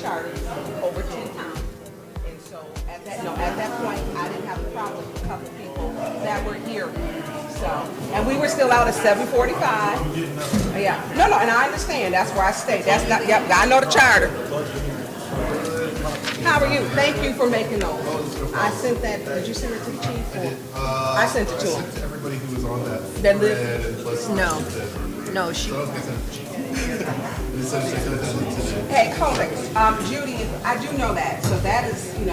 charter over 10 times. And so at that point, I didn't have a problem with a couple of people that were here. So, and we were still out at 7:45. Yeah, no, and I understand. That's where I stay. That's not. Yep, I know the charter. How are you? Thank you for making those. I sent that. Did you send it to the chief? I sent it to him. To everybody who was on that. That lived. No, she. Hey, hold it. Judy, I do know that. So that is, we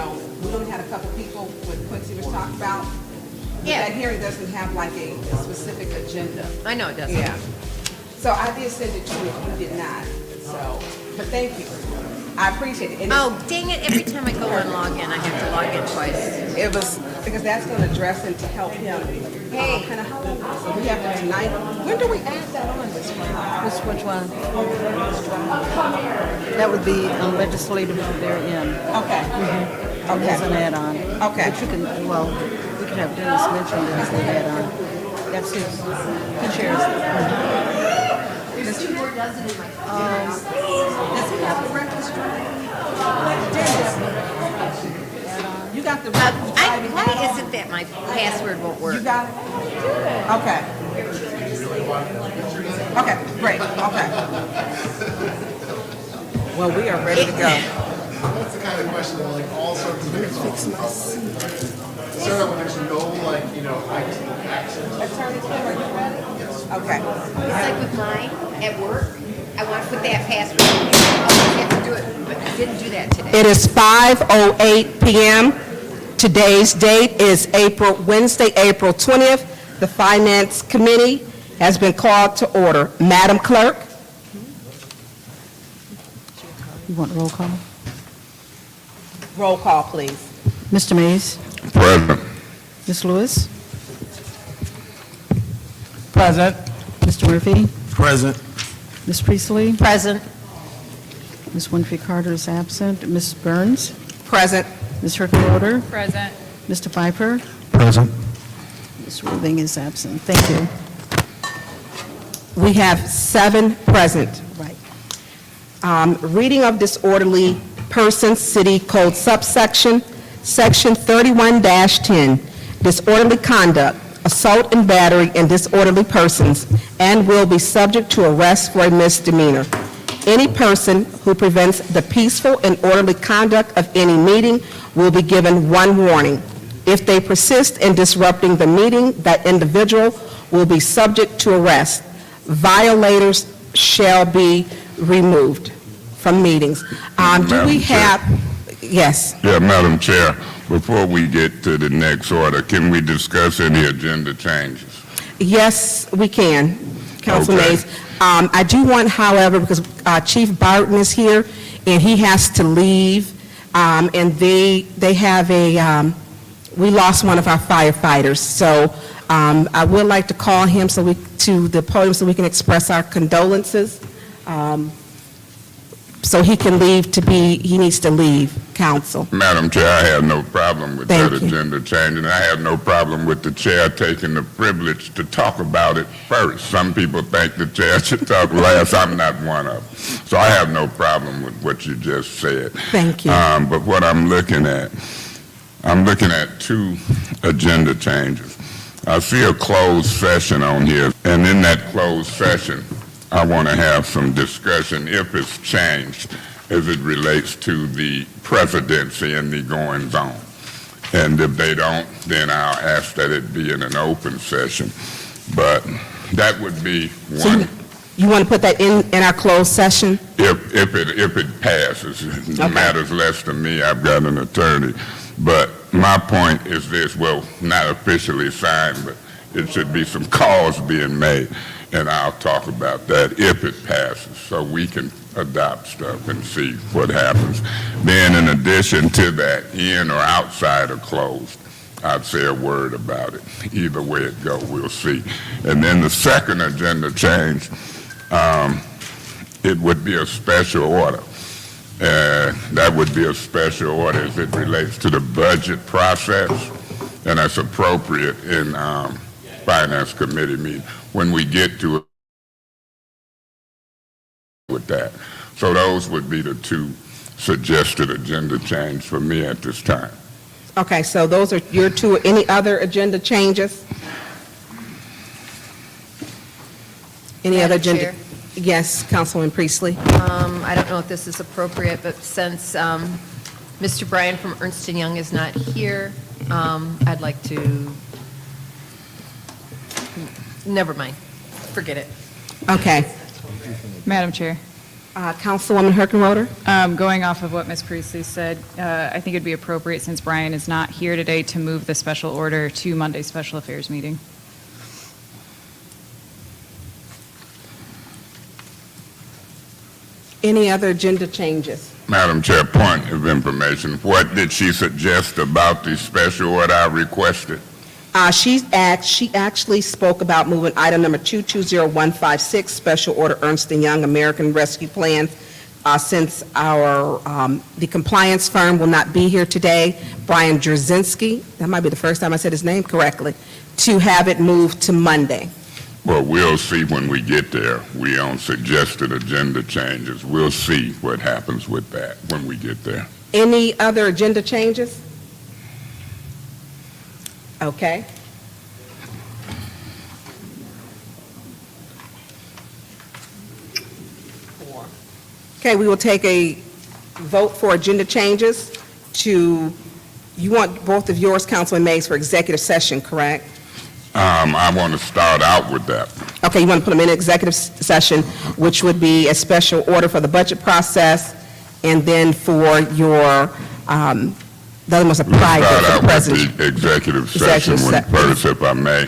only had a couple people what Quincy was talking about. Yeah. That hearing doesn't have like a specific agenda. I know it doesn't. Yeah. So I did send it to you, you did not. So, but thank you. I appreciate it. And Oh, dang it. Every time I go and log in, I have to log in twice. it was, because that's going to address and to help him. Hey. Kind of how long? So we have it tonight. When do we add that on this one? Which one? That would be legislative at the very end. Okay. Okay. As an add-on. Okay. But you can, we could have Dennis mention it as an add-on. That's his, he chairs it. There's 2 more dozen in my You got the Why is it that my password won't work? You got it? Okay. Okay, great, okay. Well, we are ready to go. That's the kind of question that like all sorts of things. So that when there's no access. Attorney Kim, are you ready? Yes. Okay. It's like with mine at work. I want to put that password in there. I have to do it, but I didn't do that today. It is 5:08 p.m. Today's date is Wednesday, April 20th. The Finance Committee has been called to order. Madam Clerk? You want roll call? Roll call, please. Mr. Mays? Present. Ms. Lewis? Present. Mr. Murphy? Present. Ms. Priestley? Present. Ms. Winfrey Carter is absent. Ms. Burns? Present. Ms. Herkloder? Present. Mr. Piper? Present. Ms. Worthing is absent. Thank you. We have 7 present. Right. Reading of disorderly persons, City Code subsection, Section 31-10, disorderly conduct, assault and battery, and disorderly persons, and will be subject to arrest for a misdemeanor. Any person who prevents the peaceful and orderly conduct of any meeting will be given 1 warning. If they persist in disrupting the meeting, that individual will be subject to arrest. Violators shall be removed from meetings. Do we have, yes, Yeah, Madam Chair, before we get to the next order, can we discuss any agenda changes? yes, we can, Council Okay. Mays. I do want, however, because Chief Barton is here, and he has to leave, and they have we lost one of our firefighters, so I would like to call him to the podium so we can express our condolences. So he can leave he needs to leave, Council. Madam Chair, I have no problem with Thank that you. agenda change, and I have no problem with the chair taking the privilege to talk about it first. Some people think the chair should talk last. I'm not one of them. So I have no problem with what you just said. Thank you. But what I'm looking at 2 agenda changes. I see a closed session on here, and in that closed session, I want to have some discussion, if it's changed, as it relates to the presidency and the goings on. And if they don't, then I'll ask that it be in an open session. But that would be So one, you want to put that in our closed session? if it passes. It Okay. matters less to me. I've got an attorney. But my point is this, well, not officially signed, but it should be some calls being made. And I'll talk about that if it passes, so we can adopt stuff and see what happens. Then in addition to that, in or outside or closed, I'd say a word about it. Either way it goes, we'll see. And then the second agenda change, it would be a special order. That would be a special order as it relates to the budget process, and that's appropriate in Finance Committee meeting when we get to it with that. So those would be the 2 suggested agenda change for me at this time. Okay, so those are your two. Any other agenda changes? Any other Madam agenda? Chair? Yes, Councilwoman Priestley. I don't know if this is appropriate, but since Mr. Bryan from Ernst & Young is not here, I'd like to, never mind, forget it. Okay. Madam Chair, Councilwoman Herkenroder? going off of what Ms. Priestley said, I think it'd be appropriate, since Brian is not here today, to move the special order to Monday's Special Affairs meeting. Any other agenda changes? Madam Chair, point of information. What did she suggest about the special order I requested? She actually spoke about moving item number 220156, Special Order Ernst & Young American Rescue Plan, since the compliance firm will not be here today, Brian Drzezinski, that might be the first time I said his name correctly, to have it moved to Monday. Well, we'll see when we get there. We on suggested agenda changes. We'll see what happens with that when we get there. Any other agenda changes? Okay. Okay, we will take a vote for agenda changes to, you want both of yours, Councilman Mays, for executive session, correct? I want to start out with that. Okay, you want to put them in executive session, which would be a special order for the budget process, and then for your, the other one's a private Start for the out president. with the executive session first, if I may.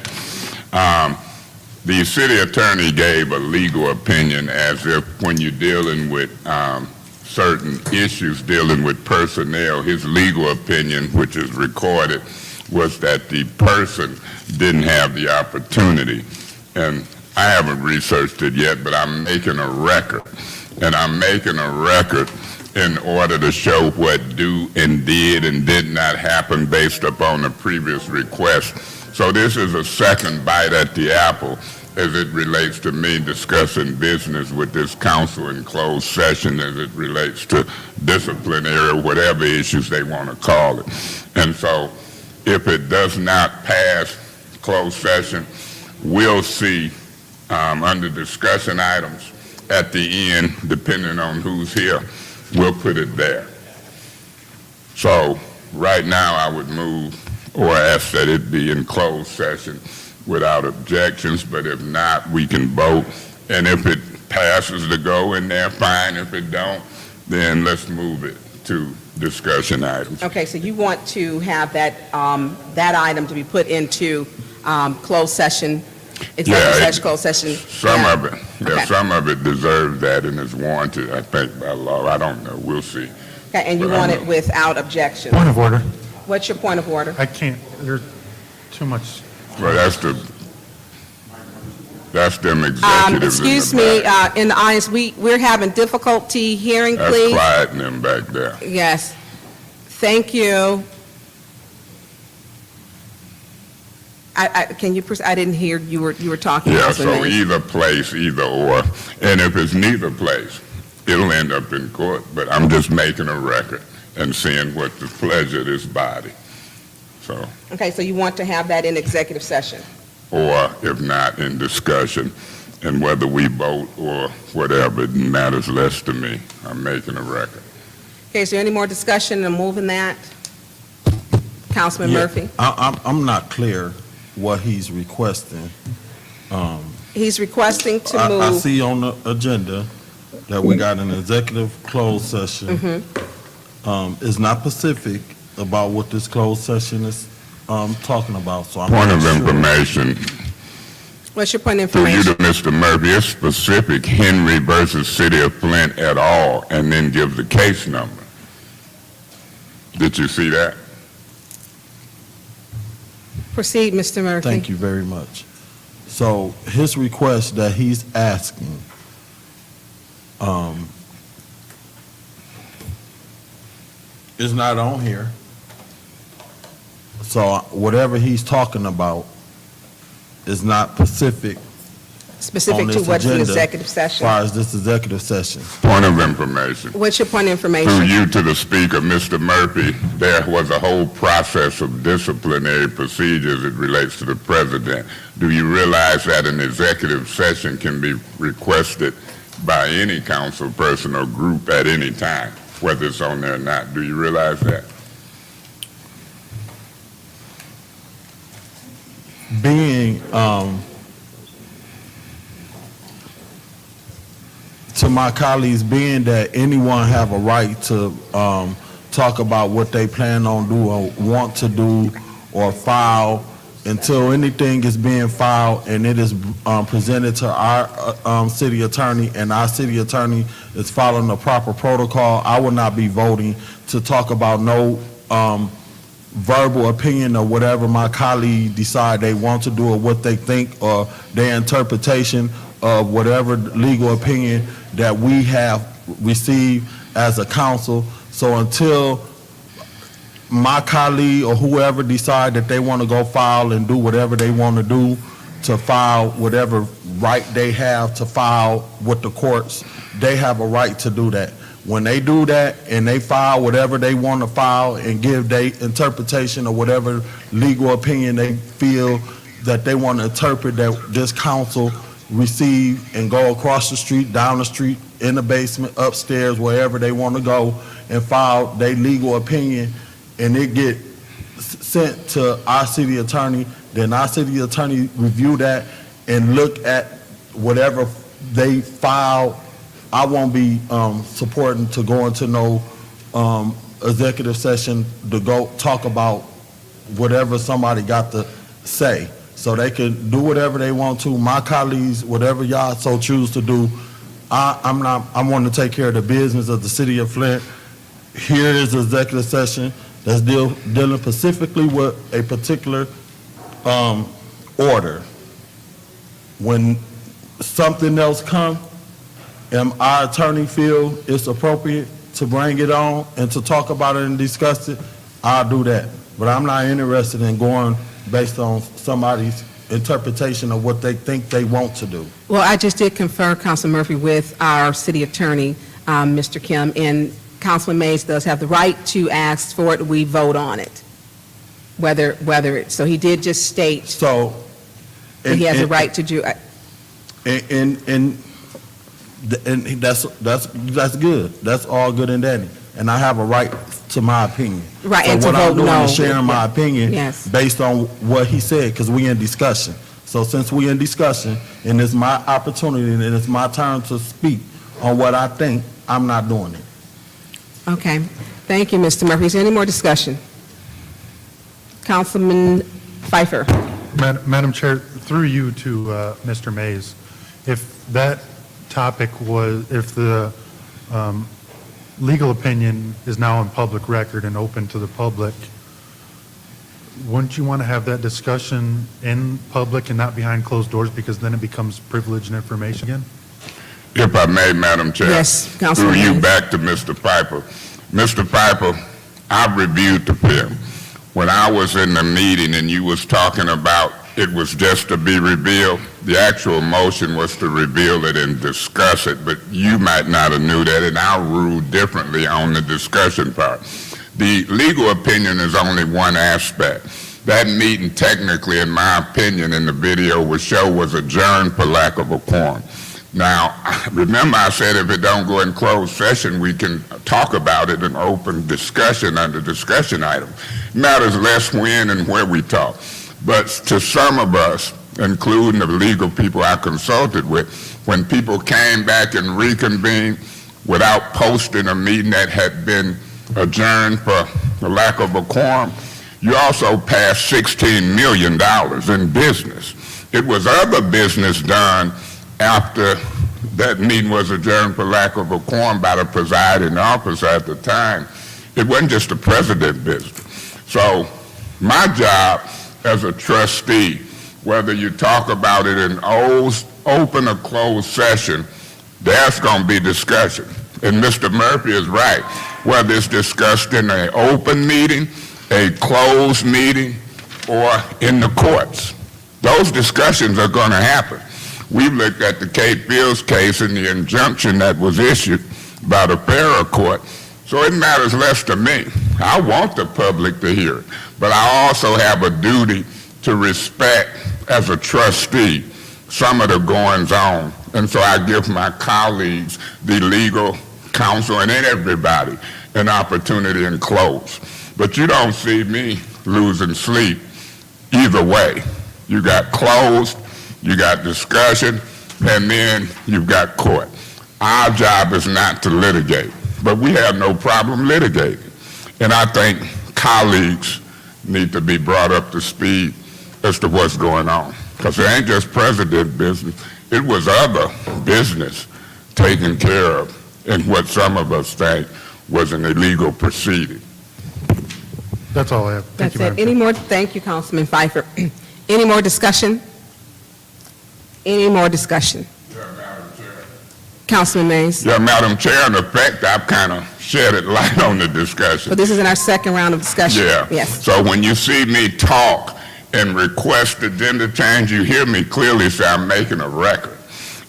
The city attorney gave a legal opinion as if when you're dealing with certain issues dealing with personnel, his legal opinion, which is recorded, was that the person didn't have the opportunity. And I haven't researched it yet, but I'm making a record. And I'm making a record in order to show what do and did not happen based upon the previous request. So this is a second bite at the apple as it relates to me discussing business with this council in closed session as it relates to disciplinary or whatever issues they want to call it. And so if it does not pass closed session, we'll see under discussion items at the end, depending on who's here, we'll put it there. So right now I would move or ask that it be in closed session without objections, but if not, we can vote. And if it passes to go in there, fine. If it don't, then let's move it to discussion items. Okay, so you want to have that, that item to be put into closed session, executive session, closed session? Some of it, Okay. some of it deserves that and is warranted, I think, by law. I don't know. We'll see. Okay, and you But I want it know. without objection? Point of order. What's your point of order? I can't, there's too much. Well, that's them executives in the Excuse me, back. in the audience, we're having difficulty hearing, That's please. quiet in them back there. Yes. Thank you. Can you, I didn't hear you were talking. Yeah, Councilman so Mays. either place, either or. And if it's neither place, it'll end up in court. But I'm just making a record and seeing what the pleasure of this body. So, Okay, so you want to have that in executive session? or if not, in discussion. And whether we vote or whatever, it matters less to me. I'm making a record. Okay, is there any more discussion on moving that? Councilman Yeah, Murphy? I'm not clear what he's requesting. He's requesting to I move, see on the agenda that we got an executive closed session. It's not specific about what this closed session is talking about, so I'm Point not of sure. information, what's your point of through you information? to Mr. Murphy, it's specific Henry versus City of Flint et al., and then give the case number. Did you see that? Proceed, Mr. Murphy. Thank you very much. So his request that he's asking, is not on here. So whatever he's talking about is not specific Specific on to this what's in agenda executive as session. far as this executive session. Point of information. What's your point of Through information? you to the speaker, Mr. Murphy, there was a whole process of disciplinary procedures as it relates to the president. Do you realize that an executive session can be requested by any council person or group at any time, whether it's on there or not? Do you realize that? Being, to my colleagues, being that anyone have a right to talk about what they plan on do or want to do or file until anything is being filed and it is presented to our city attorney and our city attorney is following the proper protocol, I will not be voting to talk about no verbal opinion or whatever my colleague decide they want to do or what they think or their interpretation of whatever legal opinion that we have received as a council. So until my colleague or whoever decide that they want to go file and do whatever they want to do to file whatever right they have to file with the courts, they have a right to do that. When they do that and they file whatever they want to file and give their interpretation or whatever legal opinion they feel that they want to interpret that this council receive and go across the street, down the street, in the basement, upstairs, wherever they want to go and file their legal opinion and it get sent to our city attorney, then our city attorney review that and look at whatever they file. I won't be supporting to go into no executive session to go talk about whatever somebody got to say. So they can do whatever they want to. My colleagues, whatever y'all so choose to do, I want to take care of the business of the city of Flint. Here is an executive session that's dealing specifically with a particular order. When something else comes, and our attorney feel it's appropriate to bring it on and to talk about it and discuss it, I'll do that. But I'm not interested in going based on somebody's interpretation of what they think they want to do. Well, I just did confer, Councilman Murphy, with our city attorney, Mr. Kim, and Councilman Mays does have the right to ask for it, we vote on it. Whether it, so he did just state So. that he has a right to do, And that's good. That's all good and dandy. And I have a right to my opinion. Right, So and to what I'm vote doing no. is sharing my opinion Yes. based on what he said, because we in discussion. So since we in discussion, and it's my opportunity, and it's my turn to speak on what I think, I'm not doing it. okay. Thank you, Mr. Murphy. Is there any more discussion? Councilman Pfeiffer. Madam Chair, through you to Mr. Mays, if that topic was, if the legal opinion is now in public record and open to the public, wouldn't you want to have that discussion in public and not behind closed doors, because then it becomes privileged information again? If I may, Madam Chair. Yes, Councilman Through you Hayes. back to Mr. Piper. Mr. Piper, I've reviewed the film. When I was in the meeting and you was talking about it was just to be revealed, the actual motion was to reveal it and discuss it, but you might not have knew that, and I ruled differently on the discussion part. The legal opinion is only one aspect. That meeting technically, in my opinion, in the video was show was adjourned for lack of a quorum. Now, remember I said if it don't go in closed session, we can talk about it in open discussion under discussion item. Matters less when and where we talk. But to some of us, including the legal people I consulted with, when people came back and reconvened without posting a meeting that had been adjourned for the lack of a quorum, you also passed $16 million in business. It was other business done after that meeting was adjourned for lack of a quorum by the presiding officer at the time. It wasn't just the president business. So my job as a trustee, whether you talk about it in open or closed session, there's going to be discussion. And Mr. Murphy is right. Whether it's discussed in an open meeting, a closed meeting, or in the courts, those discussions are going to happen. We've looked at the Cape Fields case and the injunction that was issued by the Federal Court, so it matters less to me. I want the public to hear it, but I also have a duty to respect, as a trustee, some of the goings-on, and so I give my colleagues, the legal counsel, and everybody an opportunity in close. But you don't see me losing sleep either way. You got closed, you got discussion, and then you've got court. Our job is not to litigate, but we have no problem litigating. And I think colleagues need to be brought up to speed as to what's going on. Because it ain't just president business, it was other business taken care of in what some of us think was an illegal proceeding. That's all I have. Thank That's you, it. Madam Chair. Any more, thank you, Councilman Pfeiffer. Any more discussion? Any more discussion? Councilman Mays? Yeah, Madam Chair, in effect, I've kind of shedded light on the discussion. But this is in our second round of discussion. Yeah. Yes. So when you see me talk and request agenda change, you hear me clearly say I'm making a record.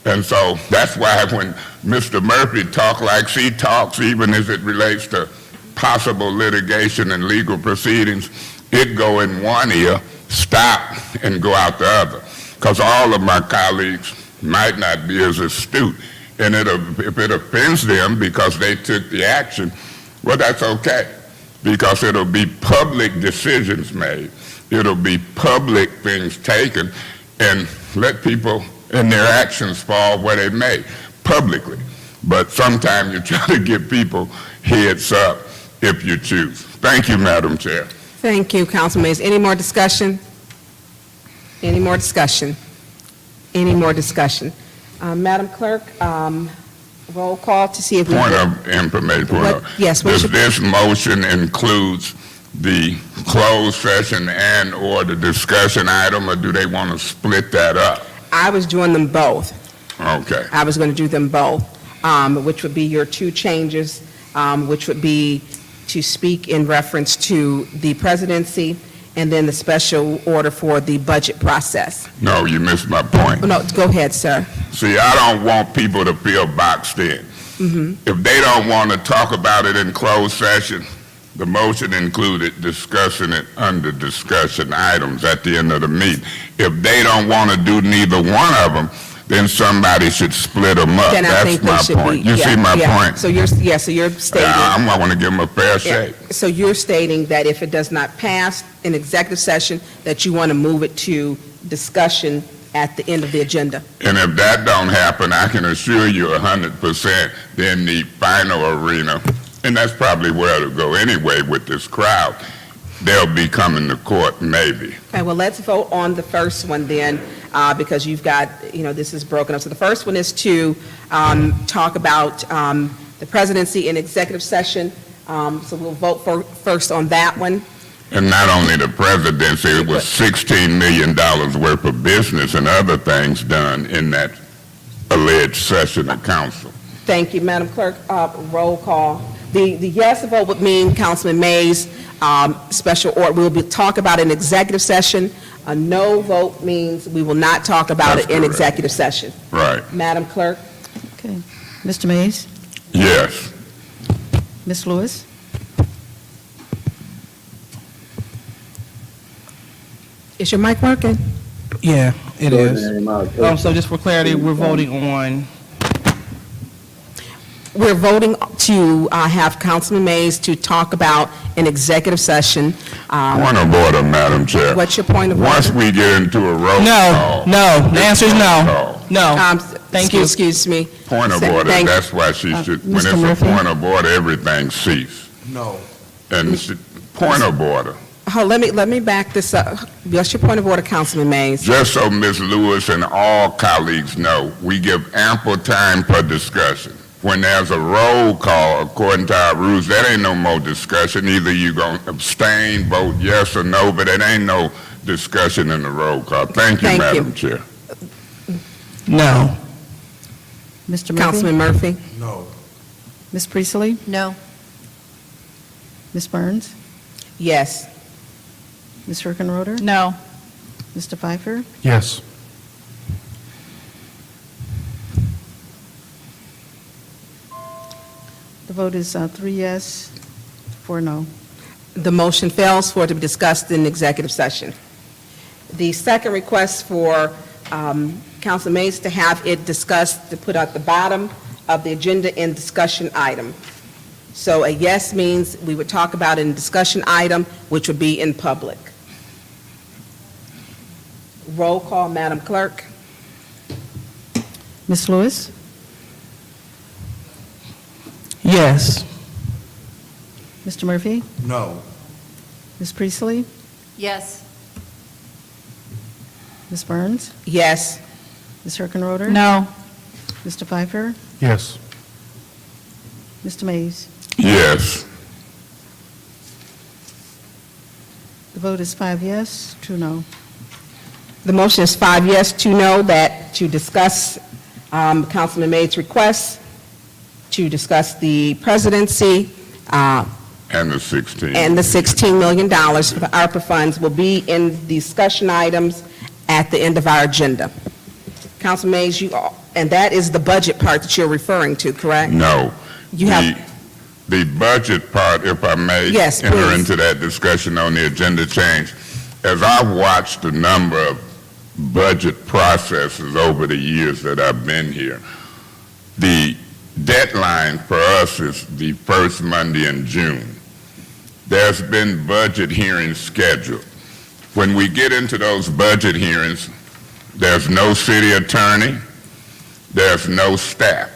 And so that's why when Mr. Murphy talks like she talks, even as it relates to possible litigation and legal proceedings, it go in one ear, stop, and go out the other. Because all of my colleagues might not be as astute. And if it offends them because they took the action, well, that's okay. Because it'll be public decisions made. It'll be public things taken, and let people and their actions fall where they may, publicly. But sometimes you try to give people heads up if you choose. Thank you, Madam Chair. Thank you, Councilman Mays. Any more discussion? Any more discussion? Any more discussion? Madam Clerk, roll call to see if we... Point of information. Yes. Does this motion includes the closed session and or the discussion item, or do they want to split that up? I was doing them both. Okay. I was going to do them both, which would be your two changes, which would be to speak in reference to the presidency and then the special order for the budget process. No, you missed my point. Oh, no, go ahead, sir. See, I don't want people to feel boxed in. If they don't want to talk about it in closed session, the motion included discussing it under discussion items at the end of the meeting. If they don't want to do neither one of them, then somebody should split them up. Then I think they That's should my be... point. You see my point? So you're stating... I want to give them a fair Yeah. shake. So you're stating that if it does not pass in executive session, that you want to move it to discussion at the end of the agenda? And if that don't happen, I can assure you 100%, then the final arena, and that's probably where it'll go anyway with this crowd, they'll be coming to court maybe. Okay, well, let's vote on the first one then, because you've got, this is broken up. So the first one is to talk about the presidency in executive session. So we'll vote first on that one. And not only the presidency, it was $16 million worth of business and other things done in that alleged session of council. Thank you, Madam Clerk. Roll call. The yes vote would mean Councilman Mays' special order. We'll talk about it in executive session. A no vote means we will not talk about That's it in correct. executive session. Right. Madam Clerk? Okay. Mr. Mays? Yes. Ms. Lewis? Is your mic working? Yeah, it is. So just for clarity, we're voting on, We're voting to have Councilman Mays to talk about an executive session. Point of order, Madam Chair. What's your point of order? Once we get into a roll no, call. no, the answer is no. Call. No, thank you. Excuse me. Point of Say- order, thank- that's why she should, when Mr. it's a Murphy? point of order, everything cease. No. And point of order, Let me back this up. What's your point of order, Councilman Mays? just so Ms. Lewis and all colleagues know, we give ample time for discussion. When there's a roll call, according to our rules, that ain't no more discussion. Either you gonna abstain, vote yes or no, but it ain't no discussion in the roll call. Thank you, Thank you. Madam Chair. No. Mr. Murphy? Councilman Murphy? No. Ms. Priestley? No. Ms. Burns? Yes. Ms. Herkenroder? No. Mr. Pfeiffer? Yes. vote is 3 yes, 4 no. The motion fails for it to be discussed in executive session. The second request for Council Mays to have it discussed, to put at the bottom of the agenda in discussion item. So a yes means we would talk about it in discussion item, which would be in public. Roll call, Madam Clerk. Ms. Lewis? Yes. Mr. Murphy? No. Ms. Priestley? Yes. Ms. Burns? Yes. Ms. Herkenroder? No. Mr. Pfeiffer? Yes. Mr. Mays? Yes. The vote is 5 yes, 2 no. The motion is 5 yes, 2 no, that to discuss Councilman May's request to discuss the presidency And the 16. and the $16 million for the ARPA funds will be in discussion items at the end of our agenda. Councilman Mays, and that is the budget part that you're referring to, correct? No. You have- The budget part, if I may. Yes, enter please. into that discussion on the agenda change. As I've watched a number of budget processes over the years that I've been here, the deadline for us is the first Monday in June. There's been budget hearings scheduled. When we get into those budget hearings, there's no city attorney, there's no staff.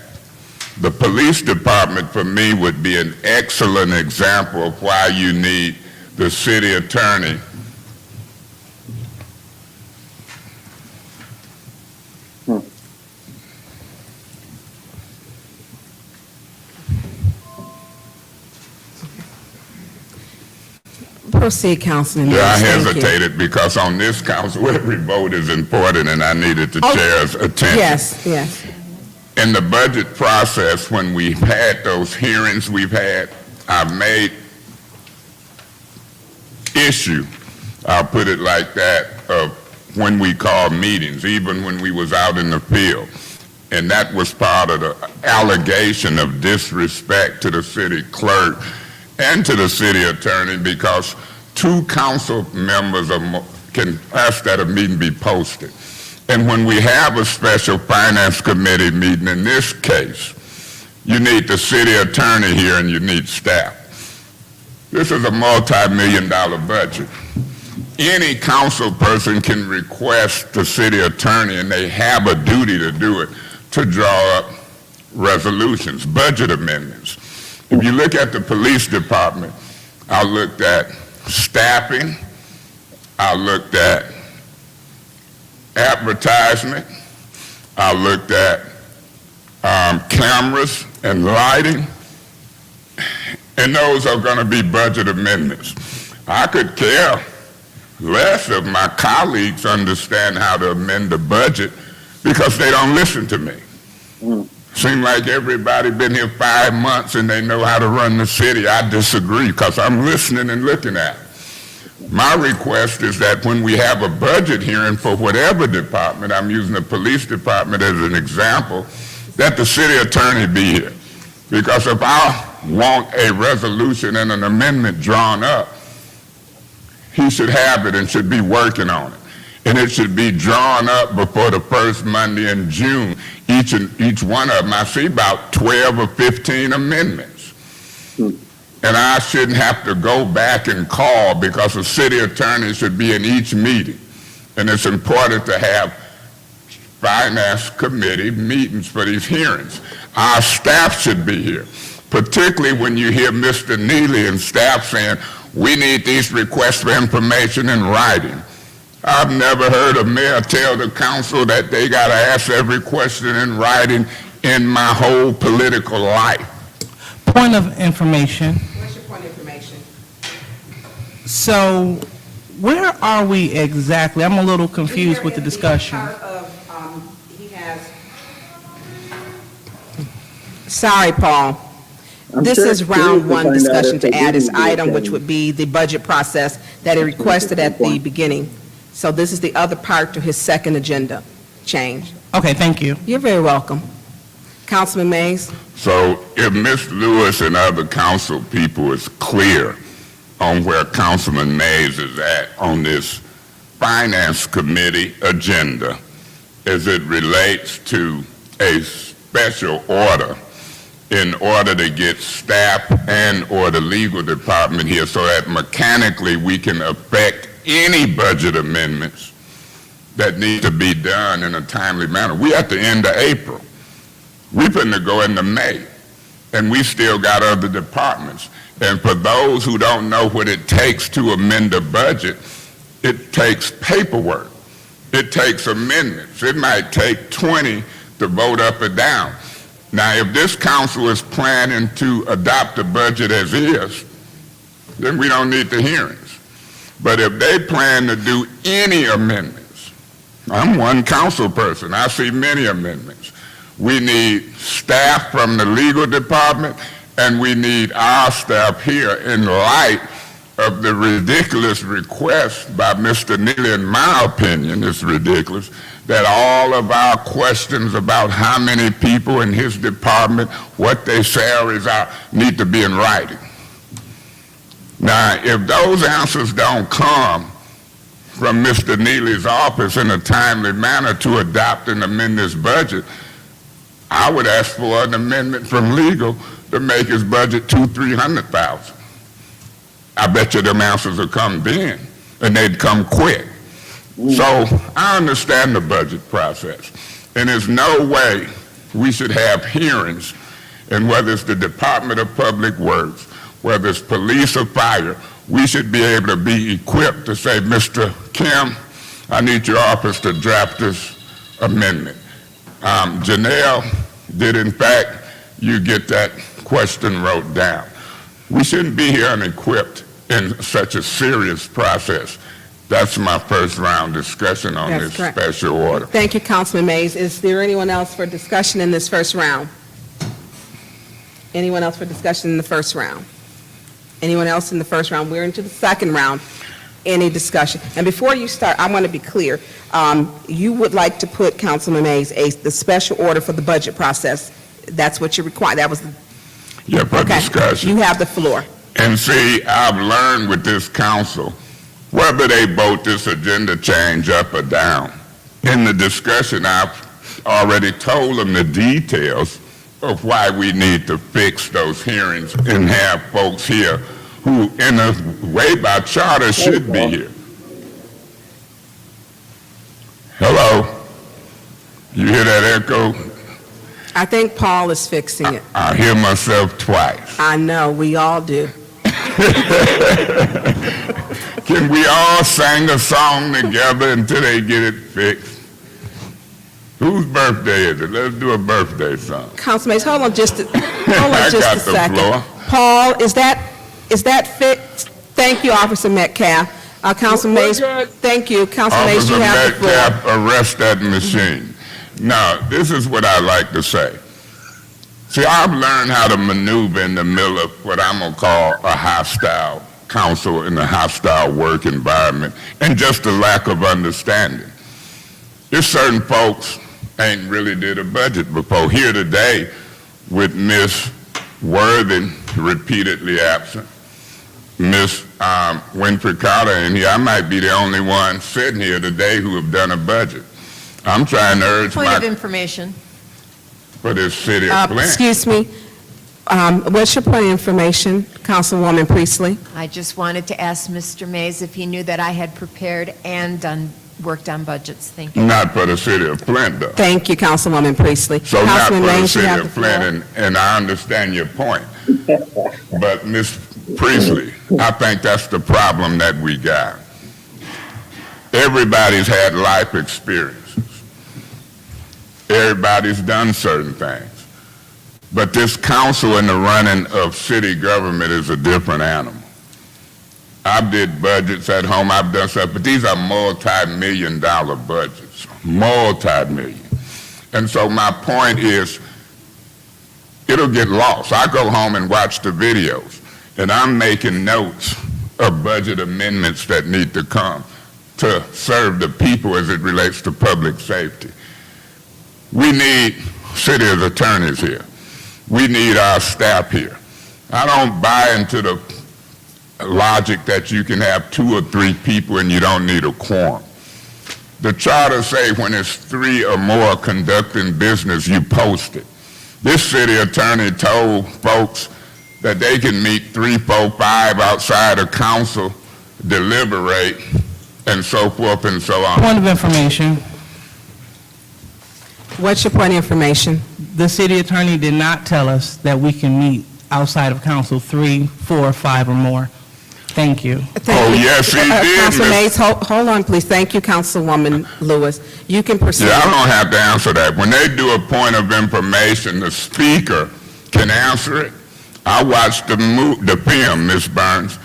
The police department, for me, would be an excellent example of why you need the city attorney. Proceed, Councilman Mays. Yeah, I Thank you. hesitated because on this council, every vote is important, and I needed the Oh, chair's attention. Yes, yes. In the budget process, when we've had those hearings I've made issue, I'll put it like that, of when we call meetings, even when we was out in the field. And that was part of the allegation of disrespect to the city clerk and to the city attorney, because 2 council members can ask that a meeting be posted. And when we have a special finance committee meeting, in this case, you need the city attorney here and you need staff. This is a multi-million-dollar budget. Any council person can request the city attorney, and they have a duty to do it, to draw up resolutions, budget amendments. If you look at the police department, I looked at staffing, I looked at advertisement, I looked at cameras and lighting, and those are going to be budget amendments. I could care less if my colleagues understand how to amend the budget, because they don't listen to me. Seem like everybody been here 5 months and they know how to run the city. I disagree, because I'm listening and looking at it. My request is that when we have a budget hearing for whatever department, I'm using the police department as an example, that the city attorney be here. Because if I want a resolution and an amendment drawn up, he should have it and should be working on it. And it should be drawn up before the first Monday in June. Each one of them, I see about 12 or 15 amendments. And I shouldn't have to go back and call, because the city attorney should be in each meeting. And it's important to have finance committee meetings for these hearings. Our staff should be here, particularly when you hear Mr. Neely and staff saying, we need these requests for information in writing. I've never heard a mayor tell the council that they got to ask every question in writing in my whole political life. Point of information. What's your point of information? So where are we exactly? I'm a little confused with the discussion. Sorry, Paul. This is round one discussion to add this item, which would be the budget process that he requested at the beginning. So this is the other part to his second agenda change. Okay, thank you. You're very welcome. Councilman Mays? So if Ms. Lewis and other council people is clear on where Councilman Mays is at on this Finance Committee agenda as it relates to a special order in order to get staff and or the legal department here so that mechanically we can affect any budget amendments that need to be done in a timely manner. We at the end of April. We finna go into May, and we still got other departments. And for those who don't know what it takes to amend a budget, it takes paperwork. It takes amendments. It might take 20 to vote up or down. Now, if this council is planning to adopt the budget as is, then we don't need the hearings. But if they plan to do any amendments, I'm one council person, I see many amendments. We need staff from the legal department, and we need our staff here in light of the ridiculous request by Mr. Neely. In my opinion, it's ridiculous that all of our questions about how many people in his department, what their salaries are, need to be in writing. Now, if those answers don't come from Mr. Neely's office in a timely manner to adopt and amend this budget, I would ask for an amendment from legal to make his budget $200,000-300,000. I bet you them answers will come then, and they'd come quick. So I understand the budget process, and there's no way we should have hearings, and whether it's the Department of Public Works, whether it's police or fire, we should be able to be equipped to say, Mr. Kim, I need your office to draft this amendment. Janelle, did in fact you get that question wrote down? We shouldn't be here unequipped in such a serious process. That's my first round discussion on That's this correct. special order. Thank you, Councilman Mays. Is there anyone else for discussion in this first round? Anyone else for discussion in the first round? Anyone else in the first round? We're into the second round. Any discussion? And before you start, I want to be clear. You would like to put, Councilman Mays, the special order for the budget process. That's what you require. That was the... Yeah, for Okay. discussion. You have the floor. And see, I've learned with this council, whether they vote this agenda change up or down, in the discussion, I've already told them the details of why we need to fix those hearings and have folks here who, in a way by charter, should be here. Hello? You hear that echo? I think Paul is fixing it. I hear myself twice. I know, we all do. Can we all sing a song together until they get it fixed? Whose birthday is it? Let's do a birthday song. Councilman Mays, hold on just a I got the second. floor. Paul, is that fixed? Thank you, Officer Metcalf. Councilman Mays, thank you. Councilman Mays, you Officer have the floor. Metcalf, arrest that machine. Now, this is what I like to say. See, I've learned how to maneuver in the middle of what I'm going to call a hostile council in a hostile work environment and just a lack of understanding. There's certain folks ain't really did a budget before. Here today with Miss Worthing repeatedly absent, Miss Winfrey Carter in here, I might be the only one sitting here today who have done a budget. I'm trying to urge Point of information. for this city of Flint. Excuse me. What's your point of information, Councilwoman Priestley? I just wanted to ask Mr. Mays if he knew that I had prepared and worked on budgets. Thank you. Not for the city of Flint, though. Thank you, Councilwoman Priestley. So not for Councilman the Mays, you city have of the floor. Flint, and I understand your point. But Ms. Priestley, I think that's the problem that we got. Everybody's had life experiences. Everybody's done certain things. But this council in the running of city government is a different animal. I did budgets at home, I've done stuff, but these are multi-million-dollar budgets, multi-million. And so my point is, it'll get lost. I go home and watch the videos, and I'm making notes of budget amendments that need to come to serve the people as it relates to public safety. We need city attorneys here. We need our staff here. I don't buy into the logic that you can have 2 or 3 people and you don't need a quorum. The charter say when it's 3 or more conducting business, you post it. This city attorney told folks that they can meet 3, 4, 5 outside of council, deliberate, and so forth and so on. Point of information, What's your point of information? the city attorney did not tell us that we can meet outside of council 3, 4, 5 or more. Thank you. Thank you. Yes, he did, Councilman Miss- Mays, hold on, please. Thank you, Councilwoman Lewis. You can proceed. Yeah, I don't have to answer that. When they do a point of information, the speaker can answer it. I watched the film, Ms. Burns.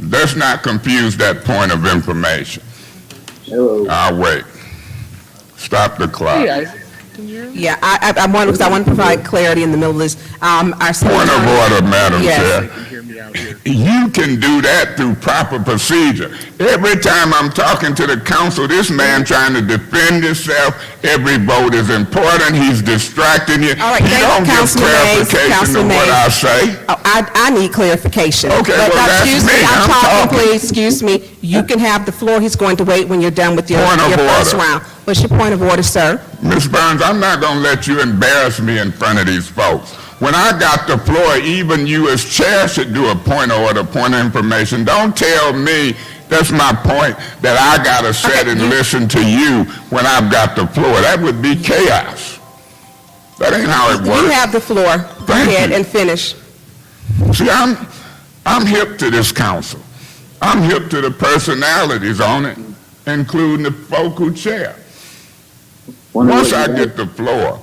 Let's not confuse that point of information. Hello. I'll wait. Stop the clock. Yeah, I want to provide clarity in the middle of this. Our city Point of attorney- order, Madam Yes. Chair. You can do that through proper procedure. Every time I'm talking to the council, this man trying to defend himself, every vote is important, he's distracting you. All right, He thank you, don't give Councilman Mays. clarification to Councilman what Mays. I say. Oh, I need clarification. Okay, But, well, that's excuse me. I'm I'm talking, talking. please. Excuse me. You can have the floor. He's going to wait when you're done with your Point of first order. round. What's your point of order, sir? Ms. Burns, I'm not going to let you embarrass me in front of these folks. When I got the floor, even you as chair should do a point of order, point of information. Don't tell me, that's my point, that I got to sit and listen to you when I've got the floor. That would be chaos. That ain't how it You works. have the floor. Go Thank ahead you. and finish. See, I'm hip to this council. I'm hip to the personalities on it, including the folk who chair. Once I get the floor,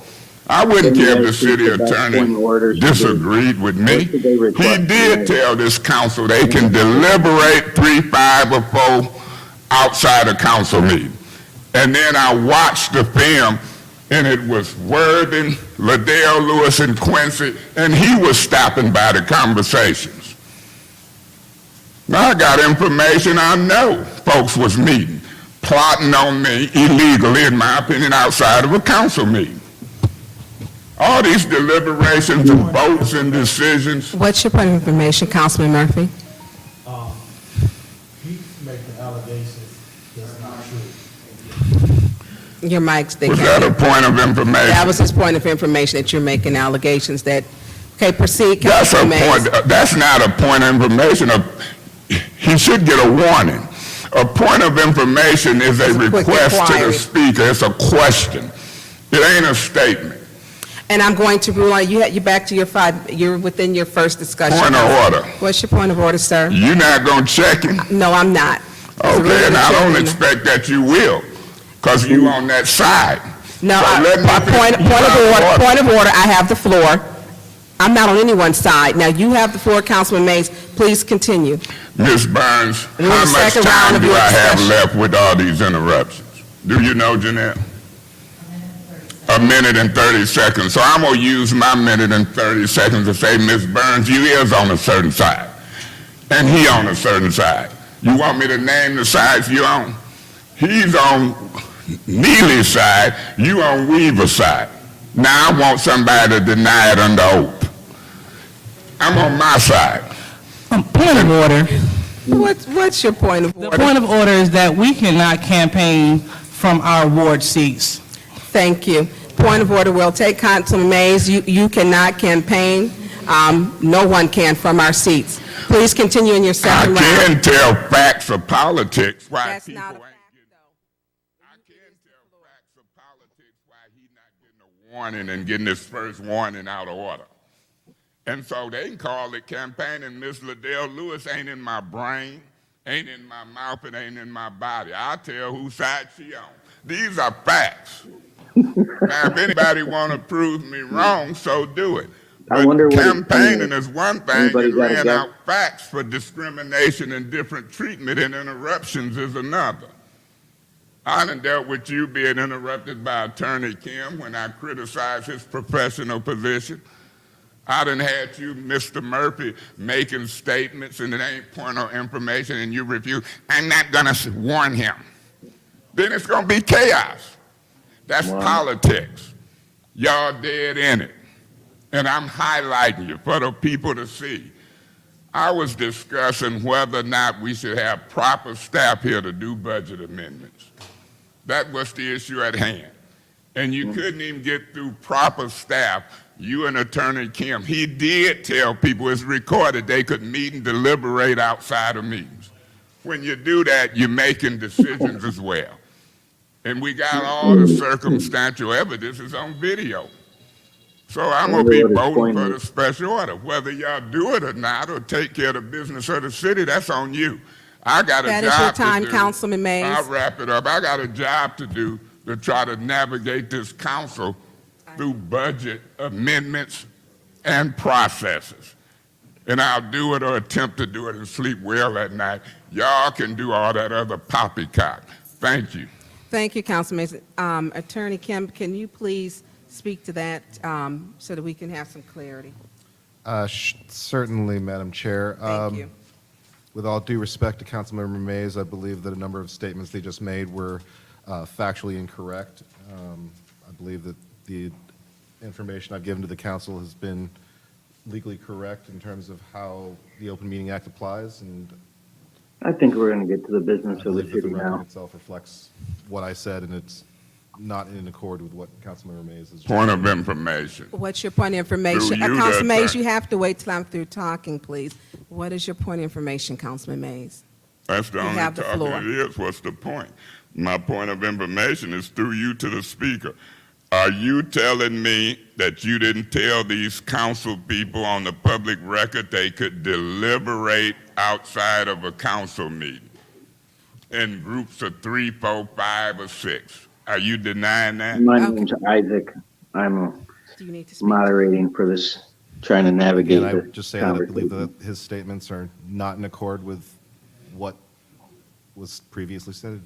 I wouldn't care if the city attorney disagreed with me. He did tell this council they can deliberate 3, 5, or 4 outside a council meeting. And then I watched the film, and it was Worthing, Liddell, Lewis, and Quincy, and he was stopping by the conversations. Now I got information I know folks was meeting, plotting on me illegally, in my opinion, outside of a council meeting. All these deliberations and votes and decisions. What's your point of information, Councilman Murphy? He's making allegations that's not true. Your mic's Was that a point of information? That was his point of information, that you're making allegations that, okay, proceed, That's a Councilman Mays. point. That's not a point of information. He should get a warning. A point of information is a It's a quick request to the inquiry. speaker. It's a question. It ain't a statement. And I'm going to rule on, you're back to you're within your first discussion. Point of order. What's your point of order, sir? You're not going to check it? No, I'm not. It's a rule Okay, of and the I don't chair. expect that you will, because you on that side. No, So let me point of order, I have the floor. I'm not on anyone's side. Now, you have the floor, Councilman Mays. Please continue. Ms. Burns, We're in how the much second round time of do your I have discussion. left with all these interruptions? Do you know, Jeanette? A minute and 30 seconds. So I'm going to use my minute and 30 seconds to say, Ms. Burns, you is on a certain side, and he on a certain side. You want me to name the sides you on? He's on Neely's side, you on Weaver's side. Now I want somebody to deny it under oath. I'm on my side. Point of order. What's your point of The order? point of order is that we cannot campaign from our ward seats. Thank you. Point of order, we'll take Councilman Mays. You cannot campaign. No one can from our seats. Please continue in your I second round. can tell facts of politics why That's people not ain't a fact, getting. I can tell facts of politics why he not getting a warning and getting his first warning out of order. And so they can call it campaigning. Miss Liddell Lewis ain't in my brain, ain't in my mouth, and ain't in my body. I tell whose side she on. These are facts. Now, if anybody want to prove me wrong, so do it. I But wonder what campaigning is one thing, anybody and got a laying guess? out facts for discrimination and different treatment and interruptions is another. I done dealt with you being interrupted by Attorney Kim when I criticized his professional position. I done had you, Mr. Murphy, making statements and it ain't point of information and you refuse. I'm not gonna warn him. Then it's gonna be chaos. That's politics. Y'all dead in it. And I'm highlighting you for the people to see. I was discussing whether or not we should have proper staff here to do budget amendments. That was the issue at hand. And you couldn't even get through proper staff. You and Attorney Kim, he did tell people, it's recorded, they could meet and deliberate outside of meetings. When you do that, you're making decisions as well. And we got all the circumstantial evidence is on video. So I'm going to be voting for the special order. Whether y'all do it or not, or take care of the business of the city, that's on you. I got a job to do. That is your time, Councilman Mays. I'll wrap it up. I got a job to do to try to navigate this council through budget amendments and processes. And I'll do it or attempt to do it and sleep well at night. Y'all can do all that other poppycock. Thank you. Thank you, Councilman Mays. Attorney Kim, can you please speak to that so that we can have some clarity? Certainly, Madam Chair. Thank you. With all due respect to Councilmember Mays, I believe that a number of statements they just made were factually incorrect. I believe that the information I've given to the council has been legally correct in terms of how the Open Meeting Act applies, and I think we're going to get to the I business of the believe that the city record now. itself reflects what I said, and it's not in accord with what Councilmember Mays has. Point of information. What's your point of information? Through you, Councilman that's Mays, right. you have to wait till I'm through talking, please. What is your point of information, Councilman Mays? That's the You only have the talking floor. it is. What's the point? My point of information is through you to the speaker. Are you telling me that you didn't tell these council people on the public record they could deliberate outside of a council meeting in groups of 3, 4, 5, or 6? Are you denying that? My Okay. name's Isaac. I'm Do you need to speak? moderating for this, trying to navigate Again, I the would just say that I believe conversation. that his statements are not in accord with what was previously said.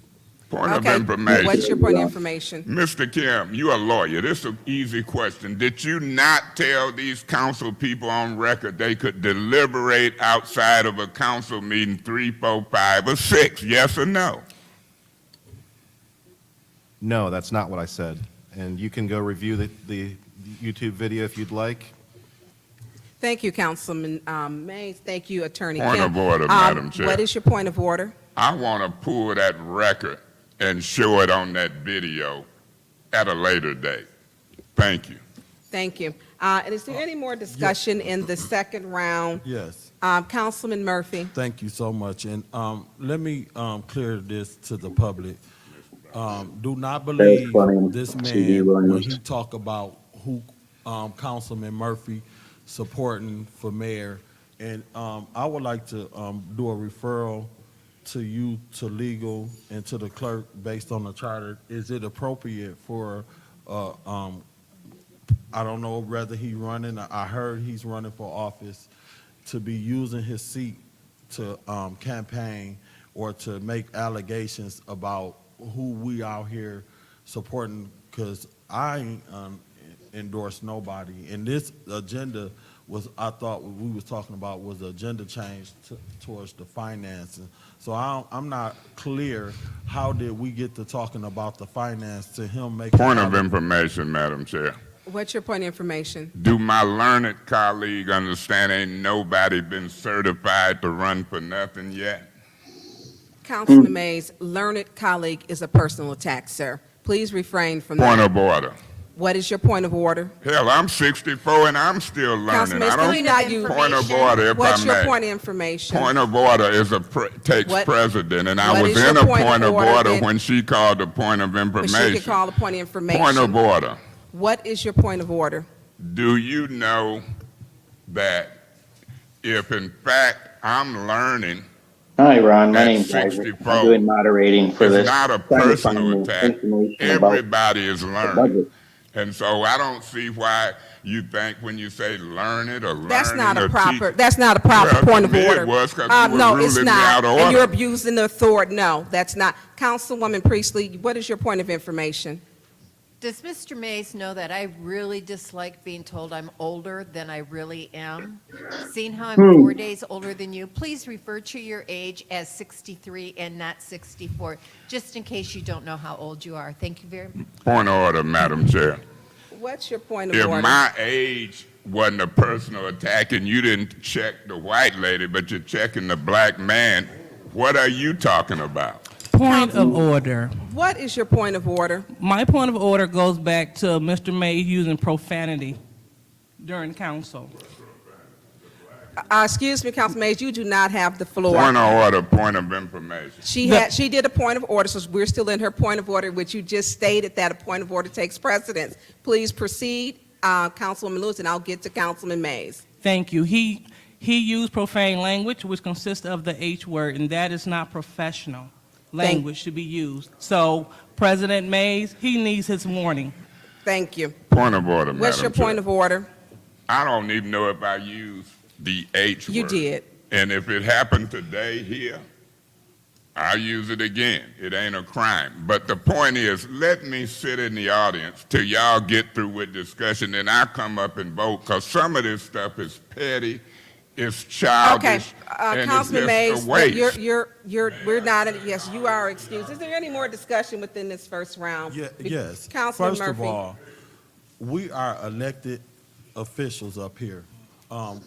Point of Okay, information. what's your point of information? Mr. Kim, you're a lawyer. This is an easy question. Did you not tell these council people on record they could deliberate outside of a council meeting 3, 4, 5, or 6? Yes or no? No, that's not what I said. And you can go review the YouTube video if you'd like. Thank you, Councilman Mays. Thank you, Attorney Point Kim. of order, Madam Chair. What is your point of order? I want to pull that record and show it on that video at a later date. Thank you. Thank you. And is there any more discussion in the second round? Yes. Councilman Murphy? Thank you so much. And let me clear this to the public. Do not believe funny, this C.D. man when Williams. he talk about who Councilman Murphy supporting for mayor. And I would like to do a referral to you, to legal, and to the clerk based on the charter. Is it appropriate for, I don't know whether he running, I heard he's running for office, to be using his seat to campaign or to make allegations about who we out here supporting, because I ain't endorse nobody. And this agenda was, I thought what we was talking about was the agenda change towards the financing. So I'm not clear, how did we get to talking about the finance to him making? Point of information, Madam Chair. What's your point of information? Do my learned colleague understand ain't nobody been certified to run for nothing yet? Councilman Mays, learned colleague is a personal attack, sir. Please refrain from Point that. of order. What is your point of order? Hell, I'm 64 and I'm still learning. Councilman Mays, I can don't we not use? point of order if What's I your may. point of information? Point of order is takes What- precedent, and I what was is your in a point of point of order order then? when she called the point of But she information. could call a point of information. Point of order. What is your point of order? Do you know that if in fact I'm learning, Hi, Ron. My At name's Isaac. 64, I'm doing moderating for this. it's not a trying to personal find attack. information about Everybody is the learning. budget. And so I don't see why you think when you say learn it or learn That's not a or proper, teach. that's not a proper Well, point of to me order. it was 'cause you were No, it's ruling me not. out of And order. you're abusing the authority. No, that's not. Councilwoman Priestley, what is your point of information? Does Mr. Mays know that I really dislike being told I'm older than I really am? Seeing how I'm 4 days older than you, please refer to your age as 63 and not 64, just in case you don't know how old you are. Thank you very much. Point of order, Madam Chair. What's your point of If order? my age wasn't a personal attack and you didn't check the white lady, but you're checking the black man, what are you talking about? Point of order. What is your point of order? My point of order goes back to Mr. Mays using profanity during council. Excuse me, Councilman Mays, you do not have the floor. Point of order, point of information. She did a point of order, so we're still in her point of order, which you just stated that a point of order takes precedence. Please proceed, Councilwoman Lewis, and I'll get to Councilman Mays. Thank you. He used profane language, which consists of the H word, and that is not professional language to be used. So President Mays, he needs his warning. Thank you. Point of order, Madam What's your Chair. point of order? I don't even know if I used the H word. You did. And if it happened today here, I'll use it again. It ain't a crime. But the point is, let me sit in the audience till y'all get through with discussion, and I come up and vote, because some of this stuff is petty, it's Okay, childish, and it's Councilman just Mays, a waste. we're not, yes, you are excused. Is there any more discussion within this first round? Yes. Councilman First of Murphy. all, we are elected officials up here. I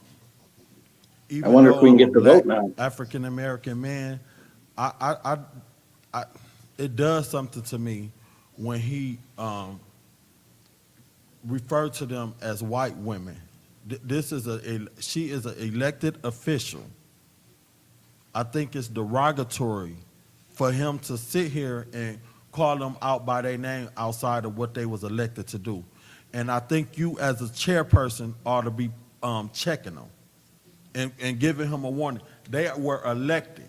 wonder if we can get the vote now. African American man, it does something to me when he referred to them as white women. She is an elected official. I think it's derogatory for him to sit here and call them out by their name outside of what they was elected to do. And I think you as a chairperson ought to be checking them and giving him a warning. They were elected.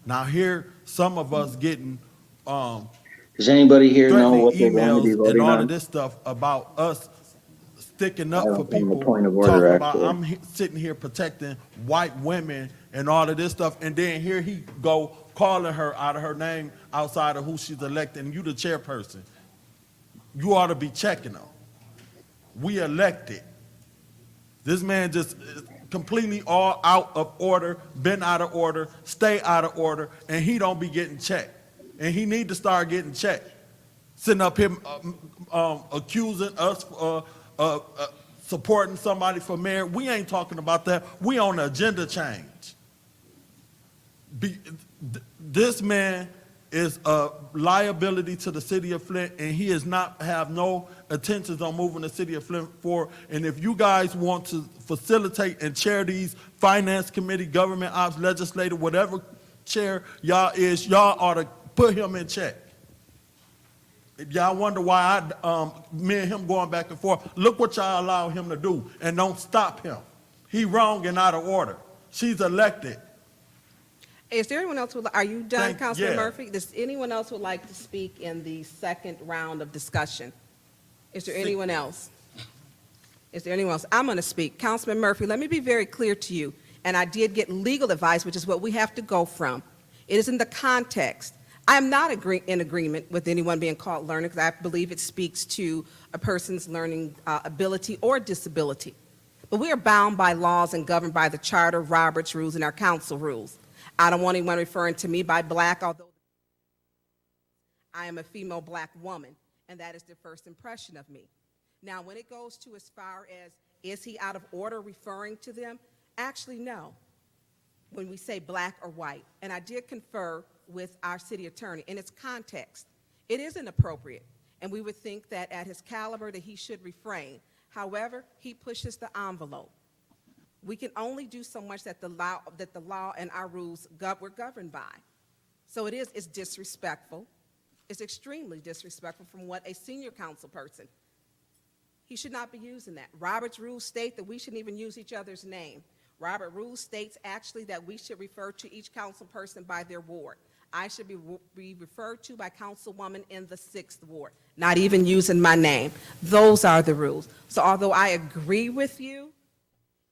Now here, some of us getting Does anybody here know threatening what they're going to be emails and voting all of on? this stuff about us sticking up I don't for have a people, point of order, talking about actually. sitting here protecting white women and all of this stuff, and then here he go calling her out of her name outside of who she's elected, and you the chairperson. You ought to be checking them. We elected. This man just is completely all out of order, been out of order, stay out of order, and he don't be getting checked. And he need to start getting checked. Sitting up here accusing us supporting somebody for mayor. We ain't talking about that. We on the agenda change. This man is a liability to the city of Flint, and he has not have no intentions on moving the city of Flint forward. And if you guys want to facilitate and chair these finance committee, government ops, legislative, whatever chair y'all is, y'all ought to put him in check. If y'all wonder why me and him going back and forth, look what y'all allow him to do, and don't stop him. He wrong and out of order. She's elected. Is there anyone else are you done, Councilman yeah. Murphy? Does anyone else would like to speak in the second round of discussion? Is there anyone else? Is there anyone else? I'm going to speak. Councilman Murphy, let me be very clear to you, and I did get legal advice, which is what we have to go from. It is in the context. I am not in agreement with anyone being called learner, because I believe it speaks to a person's learning ability or disability. But we are bound by laws and governed by the Charter, Roberts rules, and our council rules. I don't want anyone referring to me by black, although I am a female black woman, and that is their first impression of me. Now, when it goes to as far as, is he out of order referring to them? Actually, no. When we say black or white, and I did confer with our city attorney in its context, it is inappropriate, and we would think that at his caliber that he should refrain. However, he pushes the envelope. We can only do so much that the law and our rules we're governed by. So it's disrespectful. It's extremely disrespectful from what a senior council person. He should not be using that. Robert's rules state that we shouldn't even use each other's name. Robert rules states actually that we should refer to each council person by their ward. I should be referred to by councilwoman in the 6th ward, not even using my name. Those are the rules. So although I agree with you,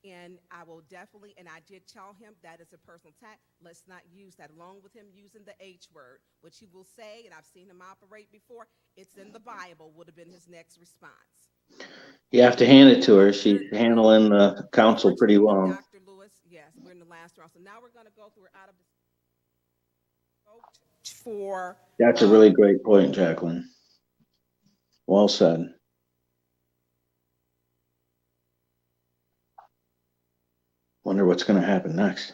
and I will definitely, and I did tell him that is a personal attack, let's not use that, along with him using the H word, which he will say, and I've seen him operate before, it's in the Bible, would have been his next response. You have to hand it to her. She's handling the council pretty well. Dr. Lewis, yes, we're in the last round. So now we're going to go through out of the vote for. That's a really great point, Jacqueline. Well said. what's going to happen next.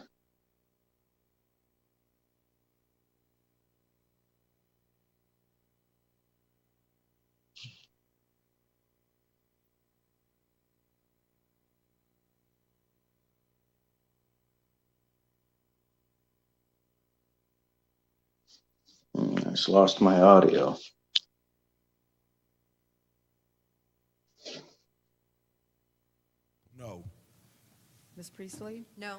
I just lost my audio. No. Ms. Priestley? No.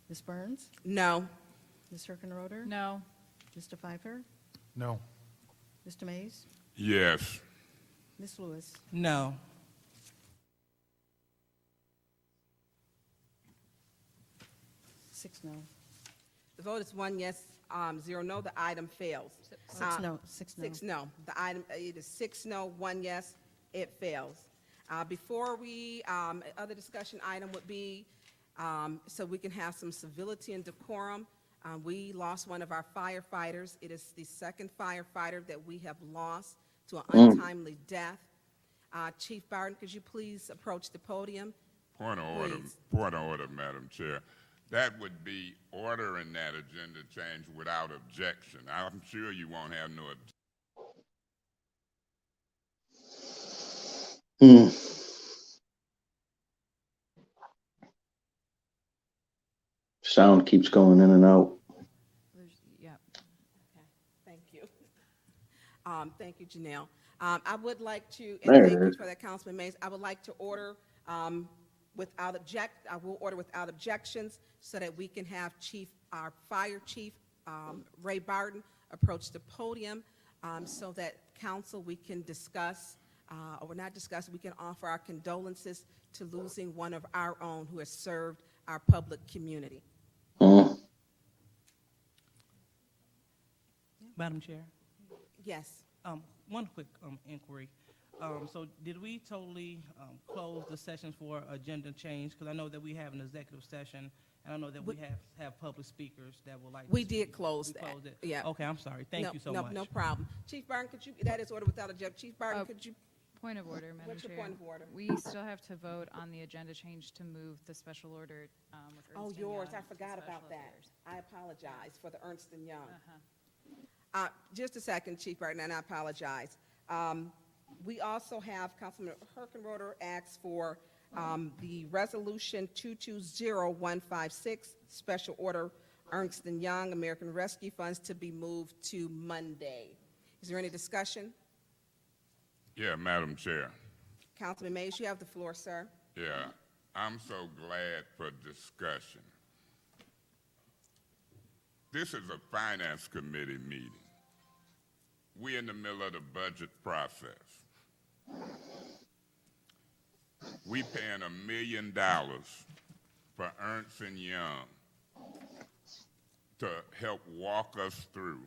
Ms. Burns? No. Ms. Herkenroder? No. Mr. Pfeiffer? No. Mr. Mays? Yes. Ms. Lewis? No. 6 no. The vote is 1 yes, 0 no. The item fails. 6 no. 6 no. 6 no. The item, it is 6 no, 1 yes, it fails. Before we, other discussion item would be, so we can have some civility and decorum. We lost one of our firefighters. It is the second firefighter that we have lost to an untimely death. Chief Barton, could you please approach the podium? Point of order, Please. point of order, Madam Chair. That would be ordering that agenda change without objection. I'm sure you won't have no objection. Sound keeps going in and out. Yeah. Thank you. Thank you, Janelle. I would like to, There and it thank you is. for that, Councilman Mays. I would like to order I will order without objections so that we can have our fire chief, Ray Barton, approach the podium so that council, we can discuss, or not discuss, we can offer our condolences to losing one of our own who has served our public community. Madam Chair, Yes. one quick inquiry. So did we totally close the sessions for agenda change? Because I know that we have an executive session, and I know that we have public speakers that would like to We speak. did close We that. closed it? Yeah. Okay, I'm sorry. Thank you so No, much. no problem. Chief Barton, could you, that is order without objection. Chief Barton, Oh, could you, Point of order, Madam What's Chair. your point of order? We still have to vote on the agenda change to move the special order with Ernst oh, and yours, Young I to forgot special about that. affairs. I apologize for the Ernst and Young. Uh-huh. Just a second, Chief Barton, and I apologize. We also have Councilman Herkenroder asks for the resolution 220156, special order Ernst and Young American Rescue Funds to be moved to Monday. Is there any discussion? Yeah, Madam Chair. Councilman Mays, you have the floor, sir. Yeah, I'm so glad for discussion. This is a finance committee meeting. We're in the middle of the budget process. We paying $1 million for Ernst and Young to help walk us through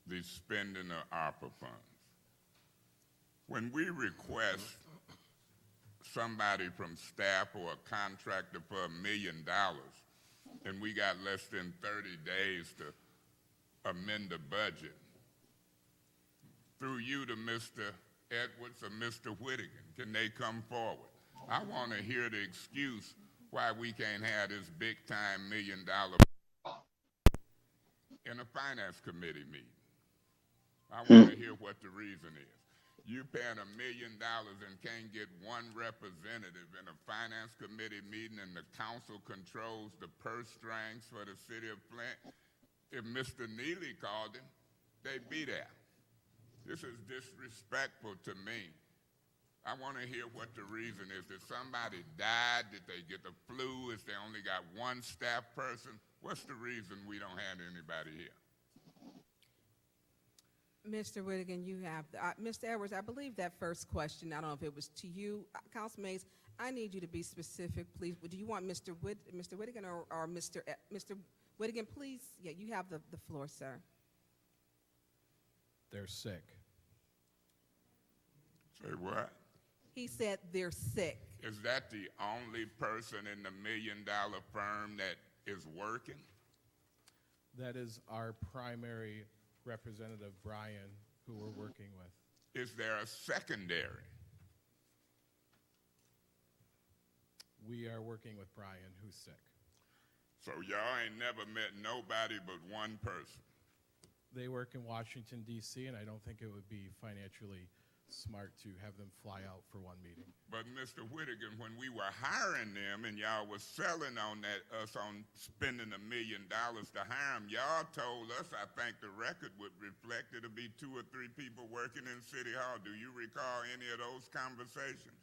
the spending of ARPA funds. When we request somebody from staff or a contractor for $1 million, and we got less than 30 days to amend the budget, through you to Mr. Edwards or Mr. Whittigan, can they come forward? I want to hear the excuse why we can't have this big-time $1 million in a finance committee meeting. I want to hear what the reason is. You paying $1 million and can't get one representative in a finance committee meeting, and the council controls the purse strings for the city of Flint. If Mr. Neely called him, they'd be there. This is disrespectful to me. I want to hear what the reason is. Did somebody die? Did they get the flu? Is they only got one staff person? What's the reason we don't have anybody here? Mr. Whittigan, you have, Mr. Edwards, I believe that first question, I don't know if it was to you. Councilman Mays, I need you to be specific, please. Do you want Mr. Whittigan or Mr. Whittigan, please? Yeah, you have the floor, sir. They're sick. Say what? He said they're sick. Is that the only person in the $1 million firm that is working? That is our primary representative, Brian, who we're working with. Is there a secondary? We are working with Brian, who's sick. So y'all ain't never met nobody but one person. They work in Washington, D.C., and I don't think it would be financially smart to have them fly out for one meeting. But Mr. Whittaker, when we were hiring them and y'all was selling on that, us on spending $1 million to hire them, y'all told us, I think the record would reflect it'll be 2 or 3 people working in City Hall. Do you recall any of those conversations?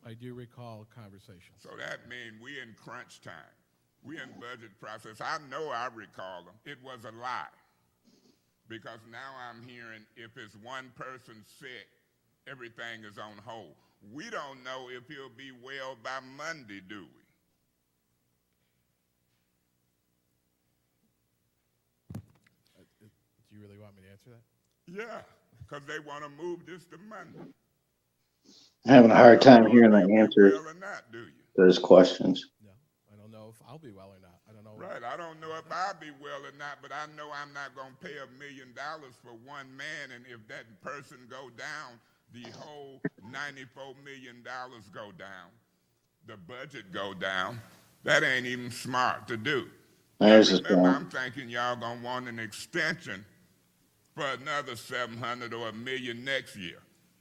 I do recall conversations. So that means we in crunch time. We in budget process. I know I recall them. It was a lie. Because now I'm hearing if it's one person sick, everything is on hold. We don't know if he'll be well by Monday, do we? Do you really want me to answer that? Yeah, because they want to move this to Monday. I'm having a hard time hearing the Well answers or not, do you? to those questions. No, I don't know if I'll be well or not. I don't know. Right, I don't know if I'll be well or not, but I know I'm not going to pay $1 million for one man, and if that person go down, the whole $94 million go down. The budget go down. That ain't even smart to do. There's this Remember, one. I'm thinking y'all going to want an extension for another 700 or $1 million next year.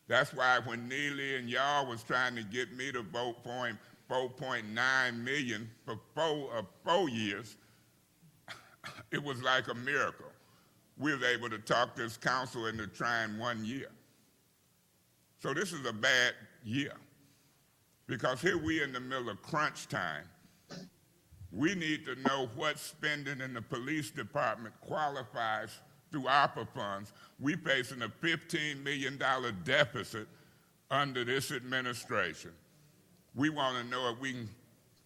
That's why when Neely and y'all was trying to get me to vote for him, 4.9 million for 4 years, it was like a miracle. We was able to talk this council into trying 1 year. So this is a bad year because here we in the middle of crunch time. We need to know what spending in the police department qualifies through ARPA funds. We facing a $15 million deficit under this administration. We want to know if we can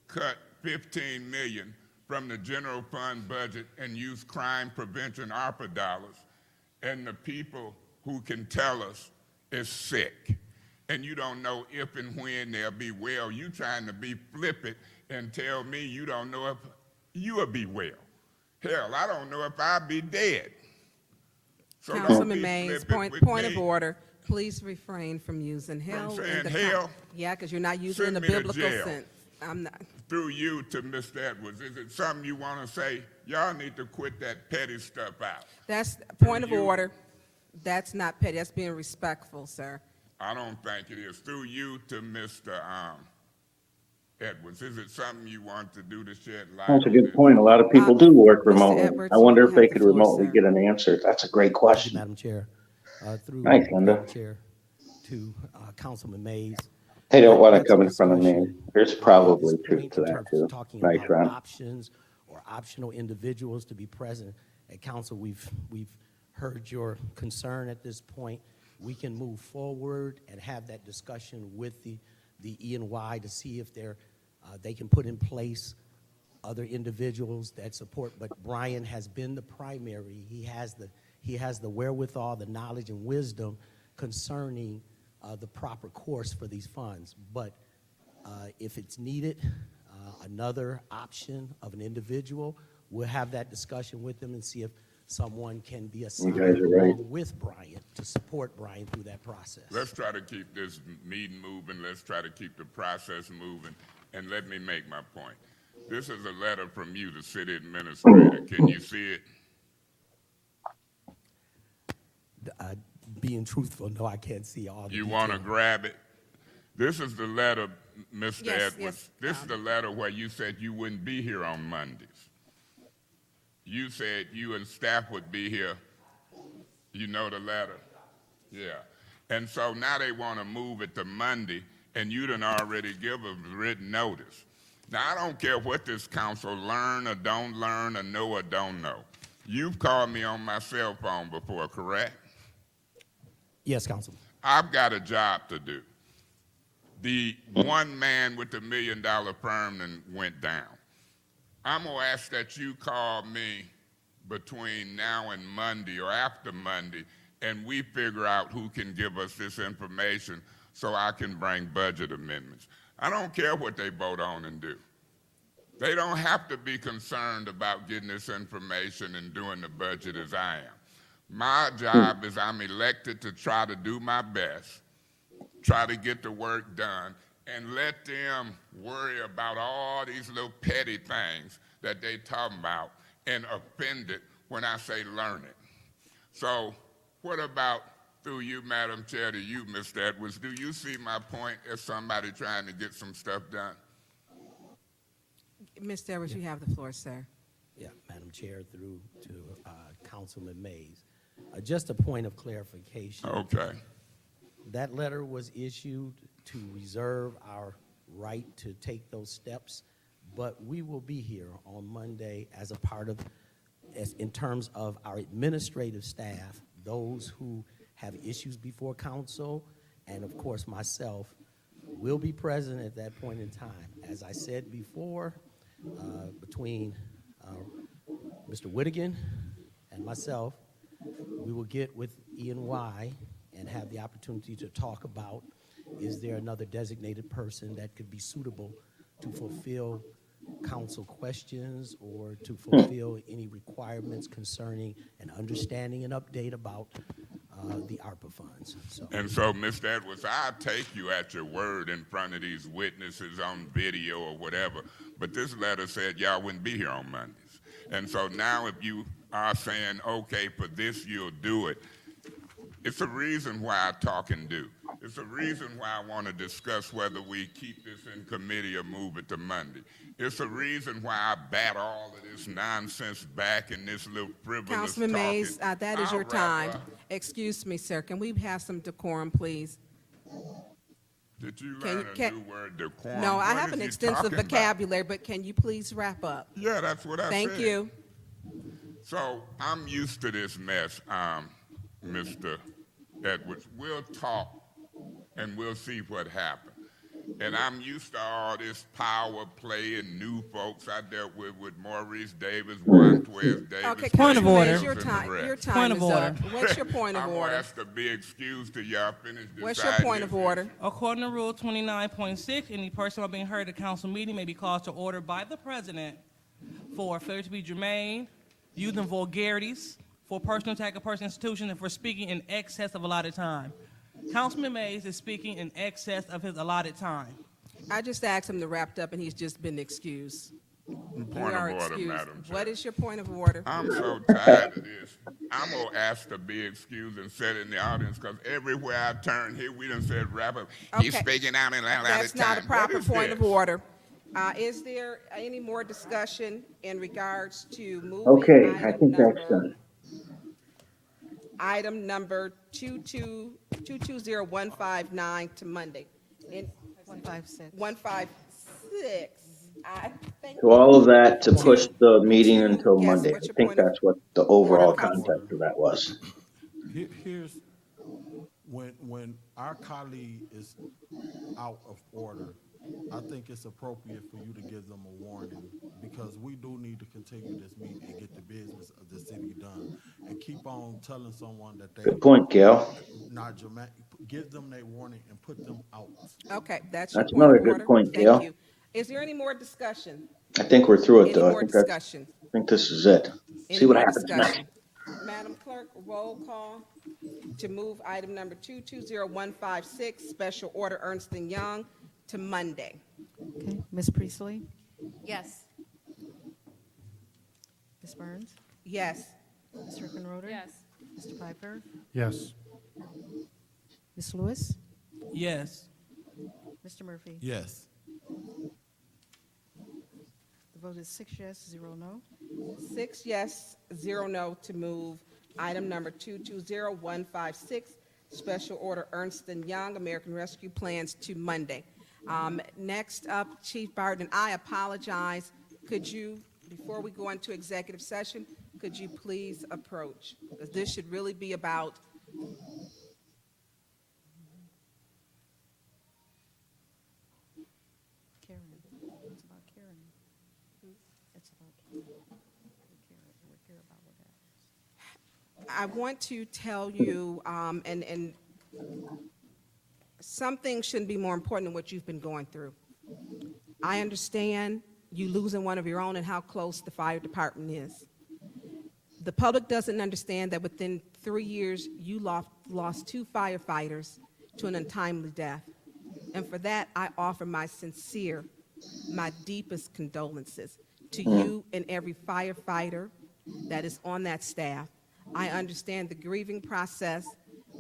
cut $15 million from the general fund budget and use crime prevention ARPA dollars, and the people who can tell us is sick, and you don't know if and when they'll be well. You trying to be flippant and tell me you don't know if you'll be well. Hell, I don't know if I'll be dead. So don't Councilman be Mays, flippant with point of me. order. Please refrain from using hell. saying in the hell? Yeah, because you're not using it in Send the me to biblical jail. sense. I'm not. Through you to Mr. Edwards, is it something you want to say? Y'all need to quit that petty stuff out. That's point of you. order. That's not petty. That's being respectful, sir. I don't think it is. Through you to Mr. Edwards, is it something you want to do to shed light That's a on good this? point. A lot of people do work Mr. remotely. Edwards, I wonder you if they have the could floor, remotely sir. get an answer. That's a great Thank you, question. Madam Chair. Through Thanks, Linda. Madam Chair, to Councilman Mays. They don't want to That's a come in front of me. discussion, There's at probably this truth point to in that terms too. of talking Nice, about Ron. options or optional individuals to be present at council. We've heard your concern at this point. We can move forward and have that discussion with the E&Y to see if they can put in place other individuals that support. But Brian has been the primary. He has the wherewithal, the knowledge and wisdom concerning the proper course for these funds. But if it's needed, another option of an individual, we'll have that discussion with them and see if someone can be assigned guys are right. along with Brian to support Brian through that process. Let's try to keep this meeting moving. Let's try to keep the process moving. And let me make my point. This is a letter from you, the city administrator. Can you see it? Being truthful, no, I can't see all the You want to detail. grab it? This is the letter, Mr. Yes, Edwards. yes, This is the letter where you said you wouldn't be here on Mondays. You said you and staff would be here. You know the letter? Yeah. And so now they want to move it to Monday, and you done already give a written notice. Now, I don't care what this council learn or don't learn or know or don't know. You've called me on my cell phone before, correct? Yes, Councilman. I've got a job to do. The one man with the $1 million firm then went down. I'm going to ask that you call me between now and Monday or after Monday, and we figure out who can give us this information so I can bring budget amendments. I don't care what they vote on and do. They don't have to be concerned about getting this information and doing the budget as I am. My job is I'm elected to try to do my best, try to get the work done, and let them worry about all these little petty things that they talking about and offended when I say learn it. So what about, through you, Madam Chair, to you, Mr. Edwards, do you see my point as somebody trying to get some stuff done? Mr. Edwards, you have the floor, sir. Yeah, Madam Chair, through to Councilman Mays. Just a point of clarification. Okay. That letter was issued to reserve our right to take those steps, but we will be here on Monday as a part of, in terms of our administrative staff, those who have issues before council, and of course myself, will be present at that point in time. As I said before, between Mr. Whittigan and myself, we will get with E&Y and have the opportunity to talk about, is there another designated person that could be suitable to fulfill council questions or to fulfill any requirements concerning an understanding and update about the ARPA funds. And so, Mr. Edwards, I'll take you at your word in front of these witnesses on video or whatever, but this letter said y'all wouldn't be here on Mondays. And so now if you are saying, okay, for this you'll do it, it's a reason why I talk and do. It's a reason why I want to discuss whether we keep this in committee or move it to Monday. It's a reason why I bat all of this nonsense back in this little frivolous Councilman talking. Mays, that is your I'll wrap time. up. Excuse me, sir. Can we have some decorum, please? Did you Can learn you- a new word, decorum? No, I What have is an he extensive talking about? vocabulary, but can you please wrap up? Yeah, that's what I said. Thank you. So I'm used to this mess, Mr. Edwards. We'll talk and we'll see what happens. And I'm used to all this power play and new folks I dealt with Maurice Davis, Juan Davis. Okay, Point of Councilman order. Mays, your and the time, rest. your time Point is of order. up. What's your point of I'm gonna order? ask to be excused till y'all finish deciding. What's your point of this order? According to Rule 29.6, any person not being heard at a council meeting may be called to order by the president for failure to be germane, using vulgarities, for personal attack of person institution, and for speaking in excess of allotted time. Councilman Mays is speaking in excess of his allotted time. I just asked him to wrap up, and he's just been excused. Point You are of order, excused. Madam Chair. What is your point of order? I'm so tired of this. I'm going to ask to be excused and sit in the audience because everywhere I turn here, we done said wrap up. He's Okay. speaking out in a lot That's of time. not a proper What is point of this? order. Is there any more discussion in regards to moving? Okay, I item think that's number- done. Item number 220159 to Monday. 156. 156. I think. So all of that to push the meeting until Yes, Monday. what's I your think point of that's what the overall order, Council? context of that was. Here's, when our colleague is out of order, I think it's appropriate for you to give them a warning, because we do need to continue this meeting and get the business of the city done. And keep on telling someone that they Good point, Gail. not germane, give them their warning and put them out. Okay, that's your That's point another of good order. point, Thank Gail. you. Is there any more discussion? I think we're through it, Any though. more discussion? I think this is it. Any See what more happens next. discussion? Madam Clerk, roll call to move item number 220156, Special Order Ernst & Young, to Monday. Okay, Ms. Priestley, Yes. Ms. Burns, Yes. Ms. Rickenroder. Yes. Mr. Piper, Yes. Ms. Lewis, Yes. Mr. Murphy. Yes. The vote is 6 yes, 0 no. 6 yes, 0 no to move item number 220156, Special Order Ernst & Young, American Rescue Plans, to Monday. Next up, Chief Barton, I apologize. Could you, before we go into executive session, could you please approach? Because this should really be about Karen, it's about Karen. It's about Karen. We care about what happens. I want to tell you, and something shouldn't be more important than what you've been going through. I understand you losing one of your own and how close the fire department is. The public doesn't understand that within 3 years, you lost 2 firefighters to an untimely death. And for that, I offer my sincere, my deepest condolences to you and every firefighter that is on that staff. I understand the grieving process,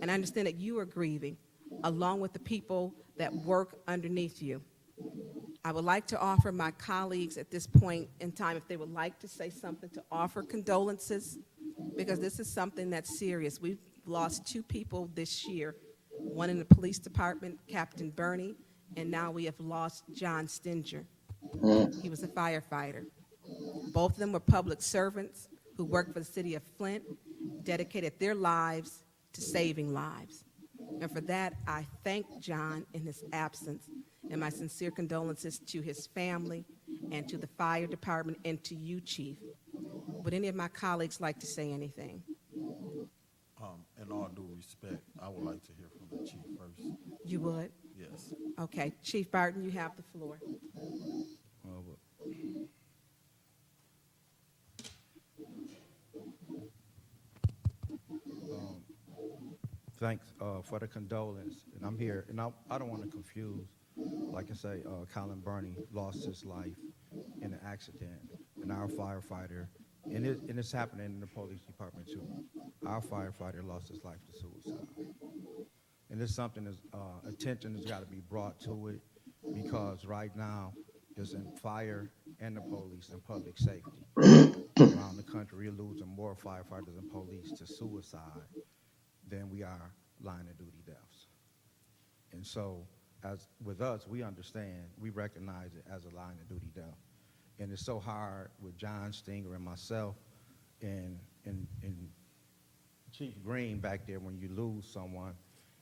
and I understand that you are grieving, along with the people that work underneath you. I would like to offer my colleagues at this point in time, if they would like to say something, to offer condolences, because this is something that's serious. We've lost 2 people this year, one in the police department, Captain Bernie, and now we have lost John Stinger. He was a firefighter. Both of them were public servants who worked for the city of Flint, dedicated their lives to saving lives. And for that, I thank John in his absence, and my sincere condolences to his family and to the fire department and to you, Chief. Would any of my colleagues like to say anything? In all due respect, I would like to hear from the chief first. You would? Yes. Okay, Chief Barton, you have the floor. Thanks for the condolence, and I'm here, and I don't want to confuse. Like I say, Colin Burney lost his life in an accident, and our firefighter, and it's happening in the police department too. Our firefighter lost his life to suicide, and it's something that's attention has got to be brought to it, because right now it's in fire and the police and public safety around the country. We're losing more firefighters and police to suicide than we are line of duty deaths. And so, as with us, we understand, we recognize it as a line of duty death. And it's so hard with John Stinger and myself and Chief Green back there when you lose someone.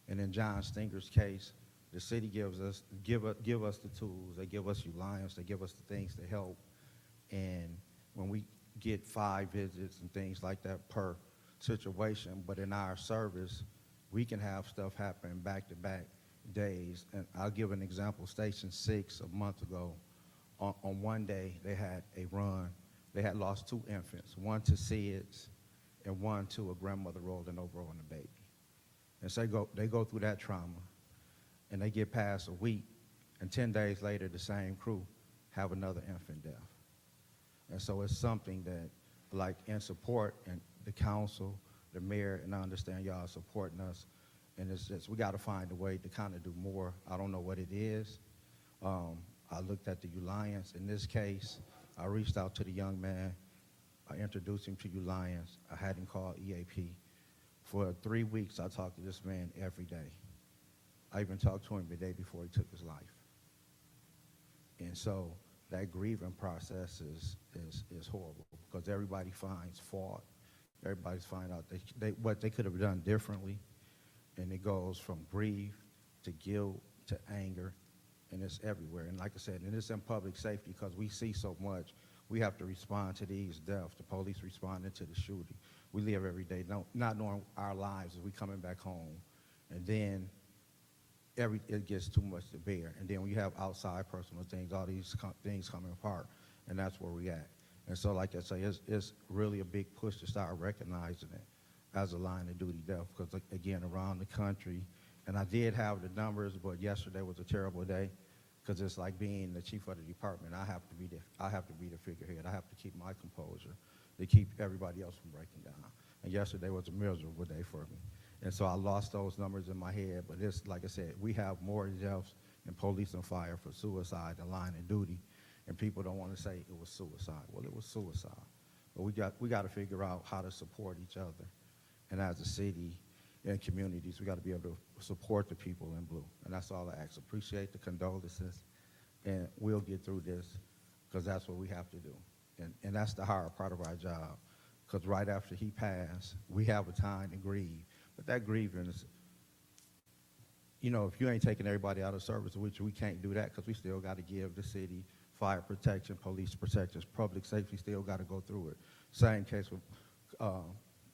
And in John Stinger's case, the city give us the tools, they give us Reliance, they give us the things to help. And when we get 5 visits and things like that per situation, but in our service, we can have stuff happen back-to-back days. And I'll give an example. Station 6 a month ago, on one day, they had a run. They had lost 2 infants, one to SIDS and one to a grandmother rolling over on a baby. And so they go through that trauma, and they get past a week, and 10 days later, the same crew have another infant death. And so it's something that, like, in support, and the council, the mayor, and I understand y'all supporting us, and it's just, we got to find a way to kind of do more. I don't know what it is. I looked at the Reliance. In this case, I reached out to the young man. I introduced him to Reliance. I had him call EAP. For 3 weeks, I talked to this man every day. I even talked to him the day before he took his life. And so that grieving process is horrible, because everybody finds fault. Everybody's finding out what they could have done differently, and it goes from grief to guilt to anger, and it's everywhere. And like I said, and it's in public safety, because we see so much. We have to respond to these deaths. The police responding to the shooting. We live every day not knowing our lives as we coming back home, and then it gets too much to bear. And then when you have outside personal things, all these things coming apart, and that's where we at. And so, like I say, it's really a big push to start recognizing it as a line of duty death, because, again, around the country, and I did have the numbers, but yesterday was a terrible day, because it's like being the chief of the department. I have to be the figurehead. I have to keep my composure to keep everybody else from breaking down. And yesterday was a miserable day for me. And so I lost those numbers in my head, but it's, like I said, we have more deaths in police and fire for suicide than line of duty, and people don't want to say it was suicide. Well, it was suicide. But we got to figure out how to support each other. And as a city and communities, we got to be able to support the people in blue. And that's all I ask. Appreciate the condolences, and we'll get through this, because that's what we have to do. And that's the hard part of our job, because right after he passed, we have a time to grieve. But that grieving is, if you ain't taking everybody out of service, which we can't do that, because we still got to give the city fire protection, police protection, public safety still got to go through it. Same case with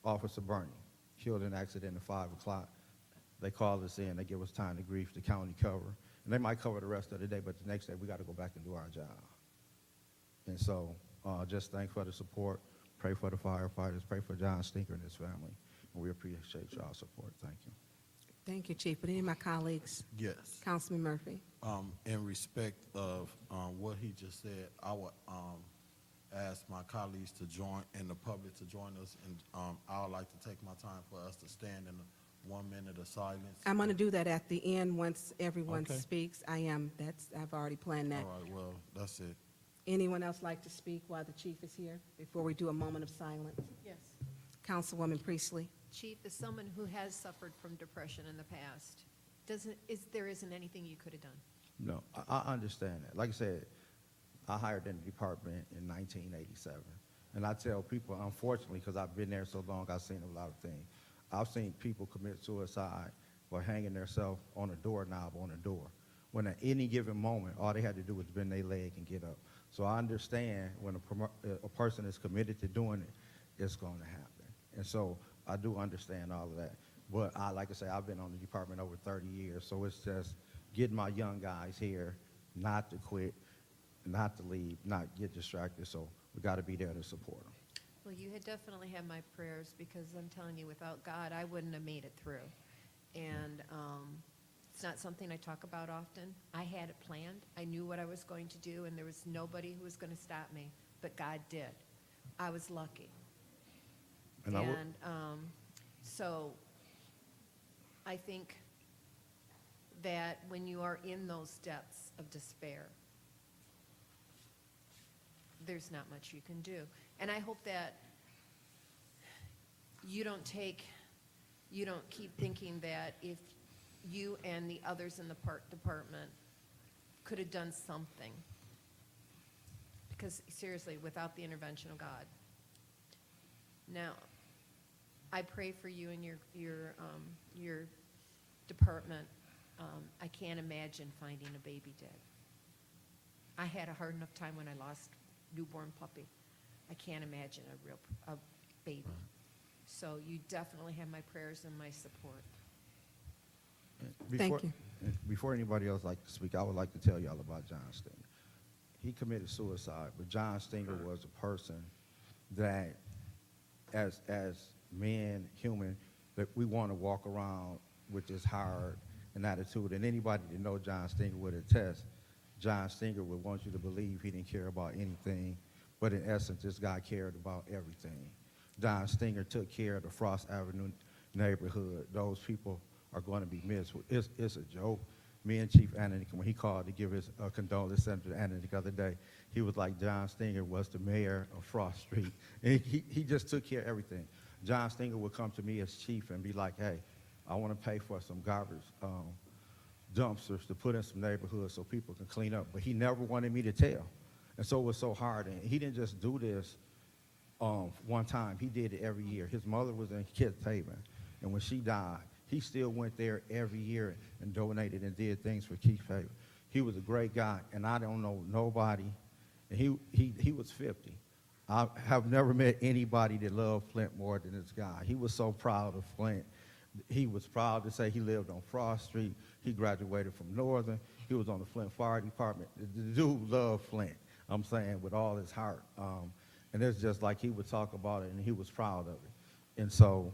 Officer Bernie, killed in an accident at 5 o'clock. They call us in, they give us time to grieve, the county cover. And they might cover the rest of the day, but the next day we got to go back and do our job. And so just thank for the support. Pray for the firefighters. Pray for John Stinker and his family. And we appreciate y'all's support. Thank you. Thank you, Chief. Would any of my colleagues, Yes. Councilman Murphy? In respect of what he just said, I would ask my colleagues to join and the public to join us, and I would like to take my time for us to stand in 1 minute of silence. I'm going to do that at the end once everyone Okay. speaks. I've already planned that. All right, well, that's it. Anyone else like to speak while the chief is here before we do a moment of silence? Yes. Councilwoman Priestley? Chief, as someone who has suffered from depression in the past, there isn't anything you could have done? No, I understand that. Like I said, I hired in the department in 1987. And I tell people, unfortunately, because I've been there so long, I've seen a lot of things. I've seen people commit suicide by hanging themselves on a doorknob on a door, when at any given moment, all they had to do was bend their leg and get up. So I understand when a person is committed to doing it, it's going to happen. And so I do understand all of that. But like I say, I've been on the department over 30 years, so it's just getting my young guys here not to quit, not to leave, not get distracted. So we got to be there to support them. Well, you had definitely had my prayers, because I'm telling you, without God, I wouldn't have made it through. And it's not something I talk about often. I had it planned. I knew what I was going to do, and there was nobody who was going to stop me, but God did. I was lucky. And so I think that when you are in those depths of despair, there's not much you can do. And I hope that you don't keep thinking that if you and the others in the park department could have done something. Because seriously, without the intervention of God. Now, I pray for you and your department. I can't imagine finding a baby dead. I had a hard enough time when I lost newborn puppy. I can't imagine a baby. So you definitely have my prayers and my support. Thank you. Before anybody else like to speak, I would like to tell y'all about John Stinger. He committed suicide, but John Stinger was a person that, as men, human, that we want to walk around with this heart and attitude. And anybody that know John Stinger would attest, John Stinger would want you to believe he didn't care about anything, but in essence, this guy cared about everything. John Stinger took care of the Frost Avenue neighborhood. Those people are going to be missed. It's a joke. Me and Chief Anthony, when he called to give his condolence to Anthony the other day, he was like, John Stinger was the mayor of Frost Street. And he just took care of everything. John Stinger would come to me as chief and be like, hey, I want to pay for some garbage dumpsters to put in some neighborhoods so people can clean up. But he never wanted me to tell. And so it was so hard. And he didn't just do this one time. He did it every year. His mother was in Kith Haven. And when she died, he still went there every year and donated and did things for Keith Haven. He was a great guy, and I don't know nobody. And he was 50. I have never met anybody that loved Flint more than this guy. He was so proud of Flint. He was proud to say he lived on Frost Street. He graduated from Northern. He was on the Flint Fire Department. The dude loved Flint, I'm saying, with all his heart. And it's just like he would talk about it, and he was proud of it. And so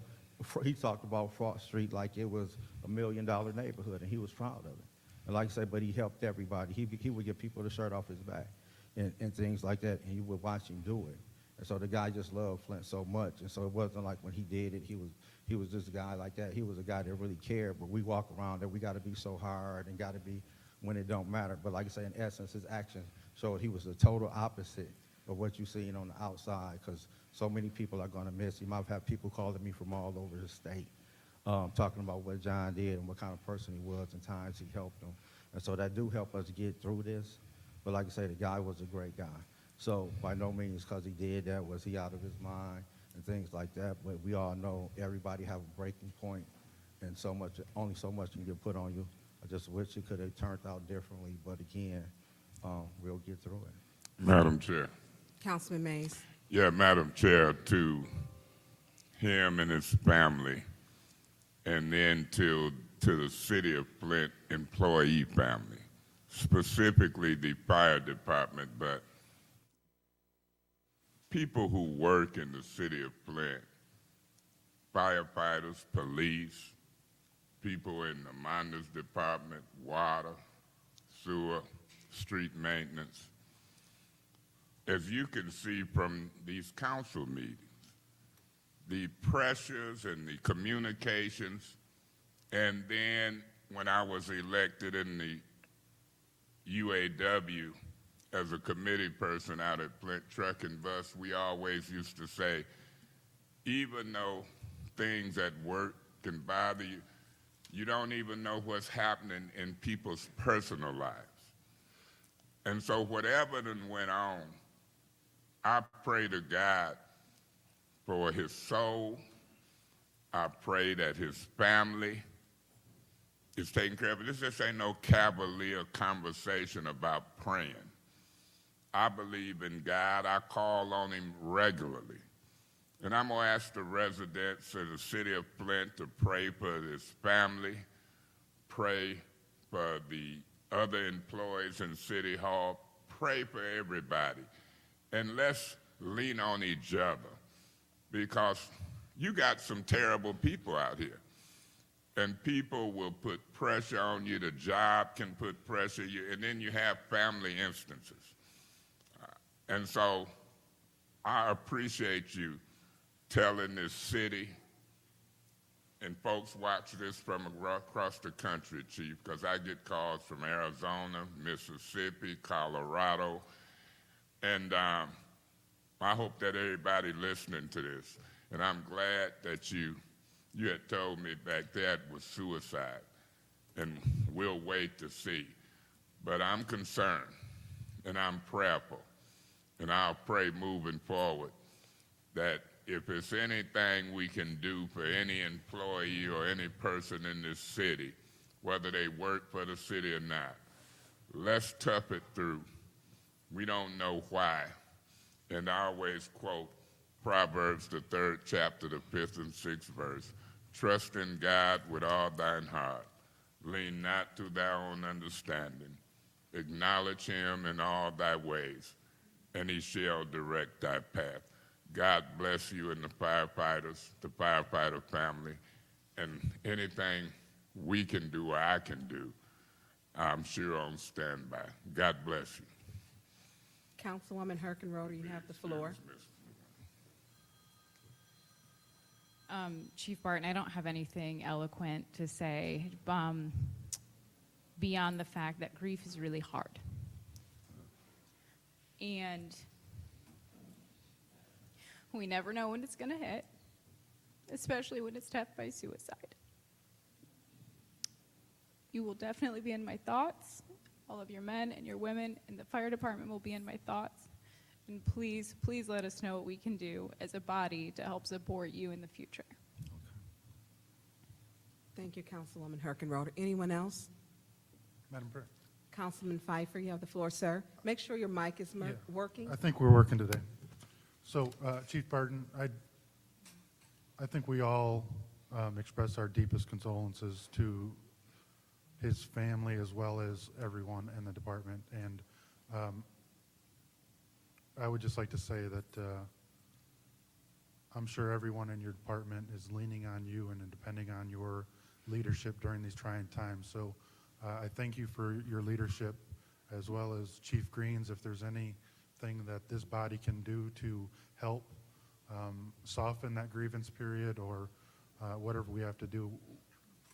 he talked about Frost Street like it was $1 million neighborhood, and he was proud of it. And like I said, but he helped everybody. He would get people the shirt off his back and things like that, and you would watch him do it. And so the guy just loved Flint so much. And so it wasn't like when he did it, he was just a guy like that. He was a guy that really cared, but we walk around that we got to be so hard and got to be when it don't matter. But like I say, in essence, his actions showed he was the total opposite of what you're seeing on the outside, because so many people are going to miss him. I've had people calling me from all over the state talking about what John did and what kind of person he was and times he helped them. And so that do help us get through this. But like I say, the guy was a great guy. So by no means because he did that was he out of his mind and things like that. But we all know everybody have a breaking point, and only so much can get put on you. I just wish it could have turned out differently. But again, we'll get through it. Madam Chair. Councilman Mays. Yeah, Madam Chair, to him and his family, and then to the City of Flint employee family, specifically the fire department, but people who work in the City of Flint, firefighters, police, people in the Miners Department, water, sewer, street maintenance. As you can see from these council meetings, the pressures and the communications, and then when I was elected in the UAW as a committee person out at Flint Truck and Bus, we always used to say, even though things at work can bother you, you don't even know what's happening in people's personal lives. And so whatever then went on, I pray to God for his soul. I pray that his family is taken care of. This just ain't no cavalier conversation about praying. I believe in God. I call on him regularly. And I'm going to ask the residents of the city of Flint to pray for his family, pray for the other employees in City Hall, pray for everybody. And let's lean on each other, because you got some terrible people out here. And people will put pressure on you. The job can put pressure on you. And then you have family instances. And so I appreciate you telling this city, and folks watch this from across the country, Chief, because I get calls from Arizona, Mississippi, Colorado, and I hope that everybody listening to this, and I'm glad that you had told me back there it was suicide, and we'll wait to see. But I'm concerned, and I'm prayerful, and I'll pray moving forward that if there's anything we can do for any employee or any person in this city, whether they work for the city or not, let's tough it through. We don't know why. And I always quote Proverbs, the 3rd chapter, the 5th and 6th verse. Trust in God with all thine heart. Lean not to thy own understanding. Acknowledge him in all thy ways, and he shall direct thy path. God bless you and the firefighters, the firefighter family, and anything we can do or I can do, I'm sure on standby. God bless you. Councilwoman Herkenroder, you have the floor. Chief Barton, I don't have anything eloquent to say beyond the fact that grief is really hard. And we never know when it's going to hit, especially when it's death by suicide. You will definitely be in my thoughts. All of your men and your women in the fire department will be in my thoughts. And please, please let us know what we can do as a body to help support you in the future. Thank you, Councilwoman Herkenroder. Anyone else? Madam President. Councilman Pfeiffer, you have the floor, sir. Make sure your mic is working. I think we're working today. So, Chief Barton, I think we all express our deepest condolences to his family as well as everyone in the department. And I would just like to say that I'm sure everyone in your department is leaning on you and depending on your leadership during these trying times. So I thank you for your leadership, as well as Chief Greens. If there's anything that this body can do to help soften that grievance period, or whatever we have to do,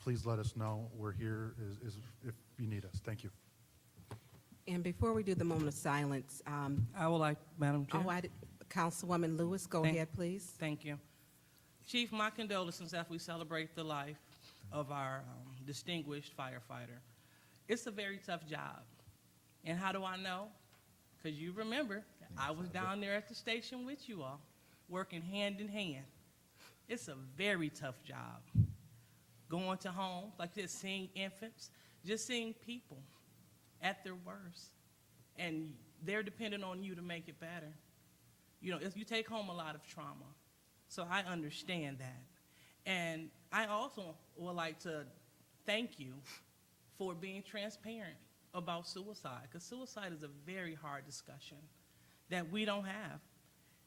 please let us know. We're here if you need us. Thank you. And before we do the moment of silence, I would like, Madam Chair. Councilwoman Lewis, go ahead, please. Thank you. Chief, my condolences as we celebrate the life of our distinguished firefighter. It's a very tough job. And how do I know? Because you remember, I was down there at the station with you all, working hand in hand. It's a very tough job. Going to homes, like this, seeing infants, just seeing people at their worst. And they're dependent on you to make it better. You know, you take home a lot of trauma. So I understand that. And I also would like to thank you for being transparent about suicide, because suicide is a very hard discussion that we don't have.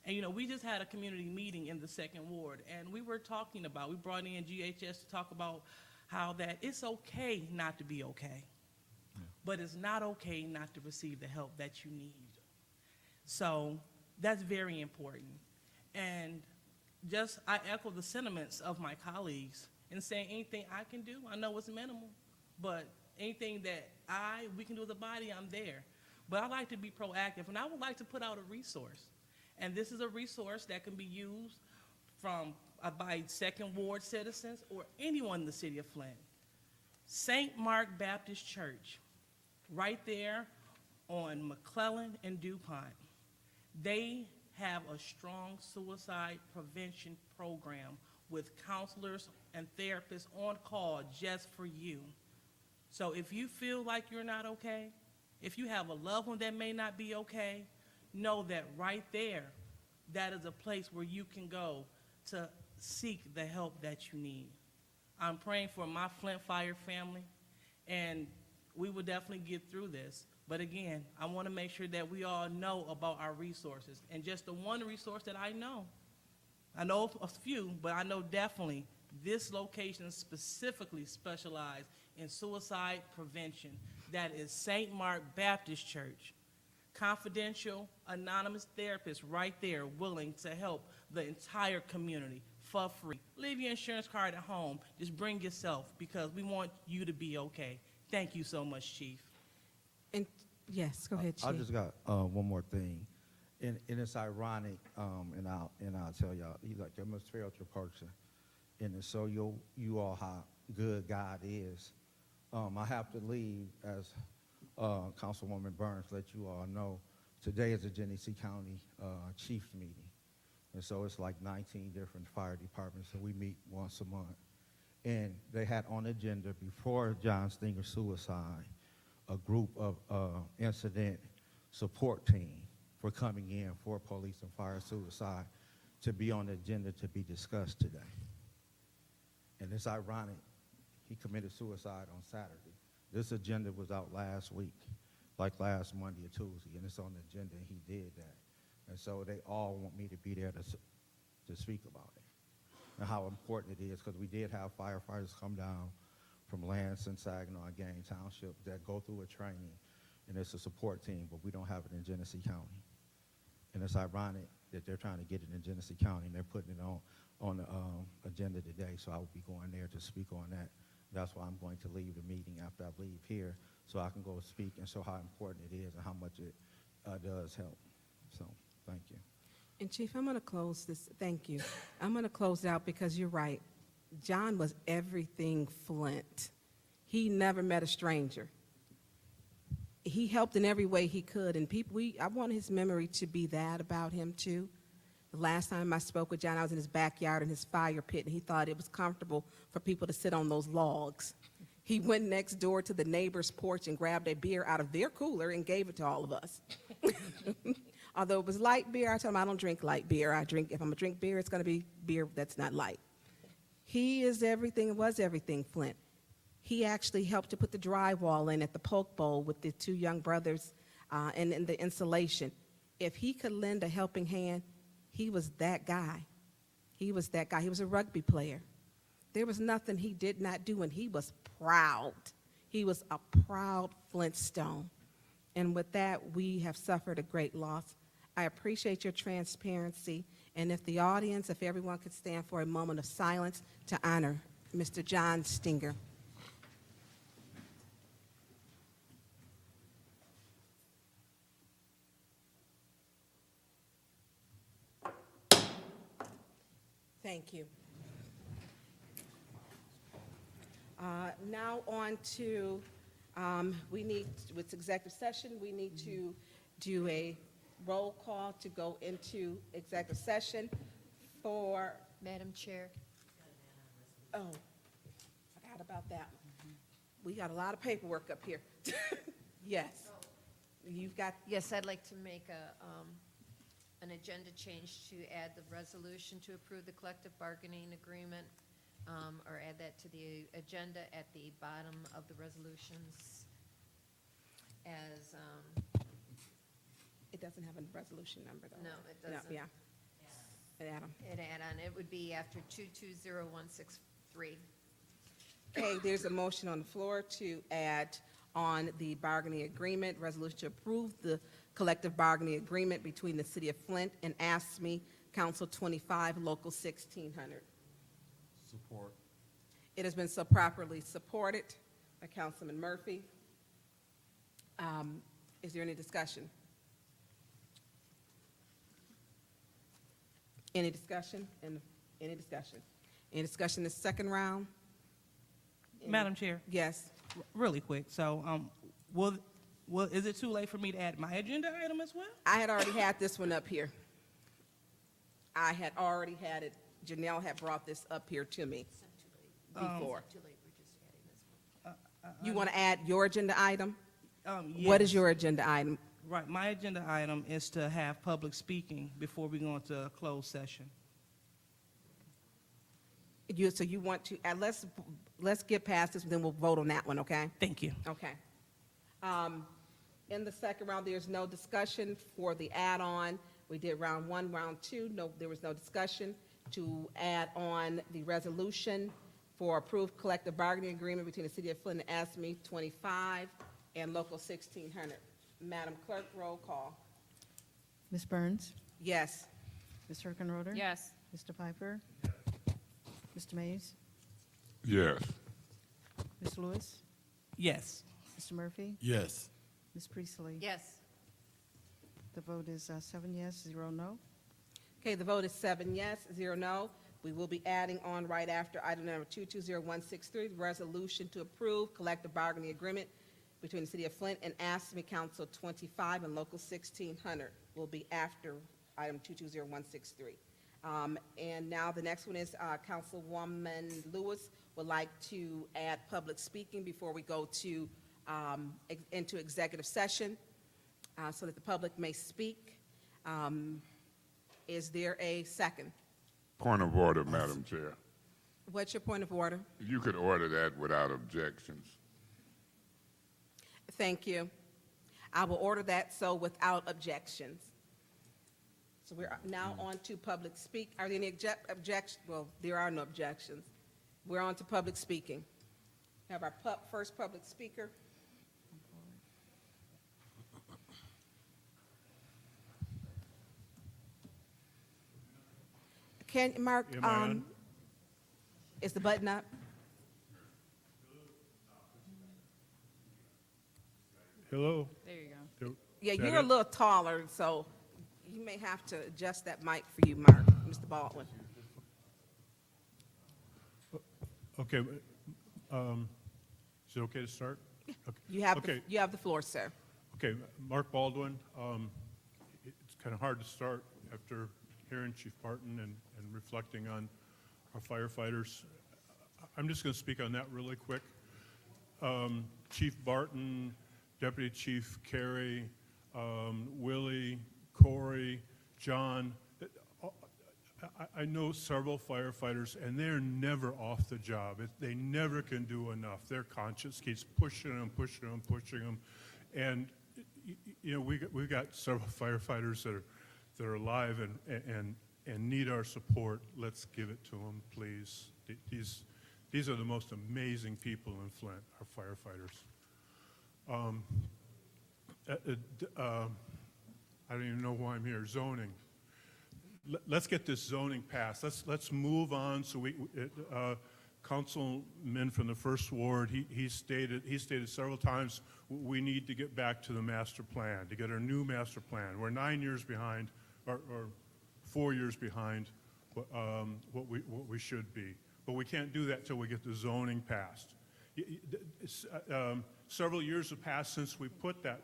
And, you know, we just had a community meeting in the 2nd Ward, and we were talking about, we brought in GHS to talk about how that it's okay not to be okay, but it's not okay not to receive the help that you need. So that's very important. And just, I echo the sentiments of my colleagues in saying anything I can do, I know it's minimal, but anything that we can do as a body, I'm there. But I like to be proactive, and I would like to put out a resource. And this is a resource that can be used by Second Ward citizens or anyone in the city of Flint. St. Mark Baptist Church, right there on McClellan and DuPont. They have a strong suicide prevention program with counselors and therapists on call just for you. So if you feel like you're not okay, if you have a loved one that may not be okay, know that right there, that is a place where you can go to seek the help that you need. I'm praying for my Flint Fire family, and we will definitely get through this. But again, I want to make sure that we all know about our resources. And just the one resource that I know a few, but I know definitely this location specifically specializes in suicide prevention. That is St. Mark Baptist Church. Confidential, anonymous therapists right there willing to help the entire community for free. Leave your insurance card at home. Just bring yourself because we want you to be okay. Thank you so much, Chief. And, yes, go ahead, Chief. I just got one more thing. And it's ironic, and I'll tell y'all, you like your spiritual person, and to show you all how good God is. I have to leave, as Councilwoman Burns let you all know. Today is the Genesee County Chiefs meeting, and so it's like 19 different fire departments, and we meet once a month. And they had on the agenda before John Stinger's suicide, a group of incident support team for coming in for police and fire suicide to be on the agenda to be discussed today. And it's ironic, he committed suicide on Saturday. This agenda was out last week, like last Monday or Tuesday, and it's on the agenda, and he did that. And so they all want me to be there to speak about it and how important it is, because we did have firefighters come down from Lance and Saginaw and Gaines Township that go through a training, and it's a support team, but we don't have it in Genesee County. And it's ironic that they're trying to get it in Genesee County, and they're putting it on the agenda today, so I will be going there to speak on that. That's why I'm going to leave the meeting after I leave here, so I can go speak and show how important it is and how much it does help. So, thank you. And Chief, I'm going to close this, thank you. I'm going to close it out because you're right. John was everything Flint. He never met a stranger. He helped in every way he could, and I want his memory to be that about him too. The last time I spoke with John, I was in his backyard in his fire pit, and he thought it was comfortable for people to sit on those logs. He went next door to the neighbor's porch and grabbed a beer out of their cooler and gave it to all of us. Although it was light beer, I told him I don't drink light beer. If I'm gonna drink beer, it's gonna be beer that's not light. He is everything and was everything Flint. He actually helped to put the drywall in at the Polk Bowl with the two young brothers and the insulation. If he could lend a helping hand, he was that guy. He was that guy. He was a rugby player. There was nothing he did not do, and he was proud. He was a proud Flintstone. And with that, we have suffered a great loss. I appreciate your transparency, and if the audience, if everyone could stand for a moment of silence to honor Mr. John Stinger. Thank you. Now on to, with executive session, we need to do a roll call to go into executive session for, Madam Chair. oh, forgot about that. We got a lot of paperwork up here. Yes. You've got, Yes, I'd like to make an agenda change to add the resolution to approve the collective bargaining agreement, or add that to the agenda at the bottom of the resolutions as, it doesn't have a resolution number, though. no, it doesn't. Yeah. Adam. An add-on, it would be after 220163. Okay, there's a motion on the floor to add on the bargaining agreement, resolution to approve the collective bargaining agreement between the City of Flint and ASME Council 25, Local 1600. Support. It has been so properly supported by Councilman Murphy. Is there any discussion? Any discussion? Any discussion? Any discussion in the second round? Madam Chair, Yes. really quick, so, is it too late for me to add my agenda item as well? I had already had this one up here. I had already had it. Janelle had brought this up here to me before. You want to add your agenda item? What is Yes. your agenda item? Right, my agenda item is to have public speaking before we go into a closed session. So you want to, let's get past this, then we'll vote on that one, okay? Thank you. Okay. In the second round, there's no discussion for the add-on. We did round one, round two, no, there was no discussion to add on the resolution for approved collective bargaining agreement between the City of Flint and ASME 25 and Local 1600. Madam Clerk, roll call. Ms. Burns? Yes. Ms. Herkenroder? Yes. Mr. Piper? Mr. Mays? Yes. Ms. Lewis? Yes. Mr. Murphy? Yes. Ms. Priestley? Yes. The vote is 7 yes, 0 no. Okay, the vote is 7 yes, 0 no. We will be adding on right after item number 220163, the resolution to approve collective bargaining agreement between the City of Flint and ASME Council 25 and Local 1600 will be after item 220163. And now the next one is Councilwoman Lewis would like to add public speaking before we go to into executive session so that the public may speak. Is there a second? Point of order, Madam Chair. What's your point of order? You could order that without objections. Thank you. I will order that so without objections. So we're now on to public speak. Are there any objections? Well, there are no objections. We're on to public speaking. We have our first public speaker. Mark, Am I on? is the button up? Hello? There you go. Yeah, Is that you're a it? little taller, so you may have to adjust that mic for you, Mark, Mr. Baldwin. Okay, is it okay to start? Okay. You have, Okay. you have the floor, sir. Okay, Mark Baldwin. It's kind of hard to start after hearing Chief Barton and reflecting on our firefighters. I'm just going to speak on that really quick. Chief Barton, Deputy Chief Carey, Willie, Corey, John. I know several firefighters, and they're never off the job. They never can do enough. Their conscience keeps pushing them, pushing them, pushing them. And, you know, we've got several firefighters that are alive and need our support. Let's give it to them, please. These are the most amazing people in Flint, our firefighters. I don't even know why I'm here. Zoning. Let's get this zoning passed. Let's move on. So Councilman from the First Ward, he stated several times we need to get back to the master plan, to get our new master plan. We're 9 years behind, or 4 years behind what we should be. But we can't do that till we get the zoning passed. Several years have passed since we put that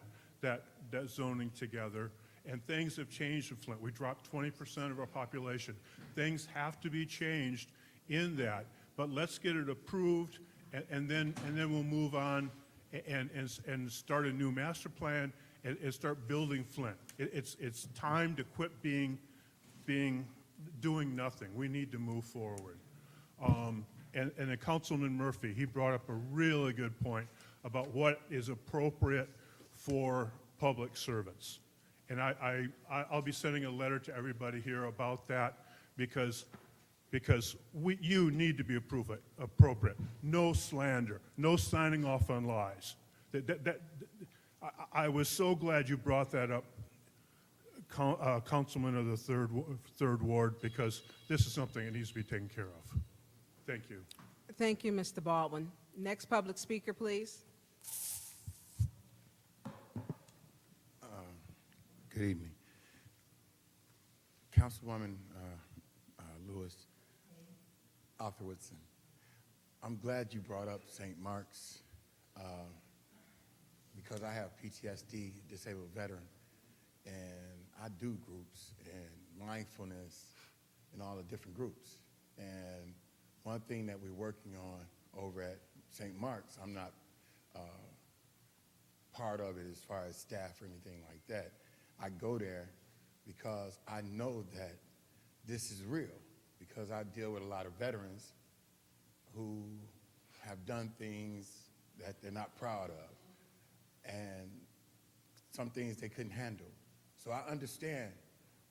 zoning together, and things have changed in Flint. We dropped 20% of our population. Things have to be changed in that, but let's get it approved, and then we'll move on and start a new master plan and start building Flint. It's time to quit doing nothing. We need to move forward. And then Councilman Murphy, he brought up a really good point about what is appropriate for public servants. And I'll be sending a letter to everybody here about that, because because you need to be appropriate. No slander, no signing off on lies. I was so glad you brought that up, Councilman of the third Ward, because this is something that needs to be taken care of. Thank you. Thank you, Mr. Baldwin. Next public speaker, please. Good evening. Councilwoman Lewis, Arthur Woodson, I'm glad you brought up St. Mark's because I have PTSD, disabled veteran, and I do groups and mindfulness and all the different groups. And one thing that we're working on over at St. Mark's, I'm not part of it as far as staff or anything like that. I go there because I know that this is real, because I deal with a lot of veterans who have done things that they're not proud of, and some things they couldn't handle. So I understand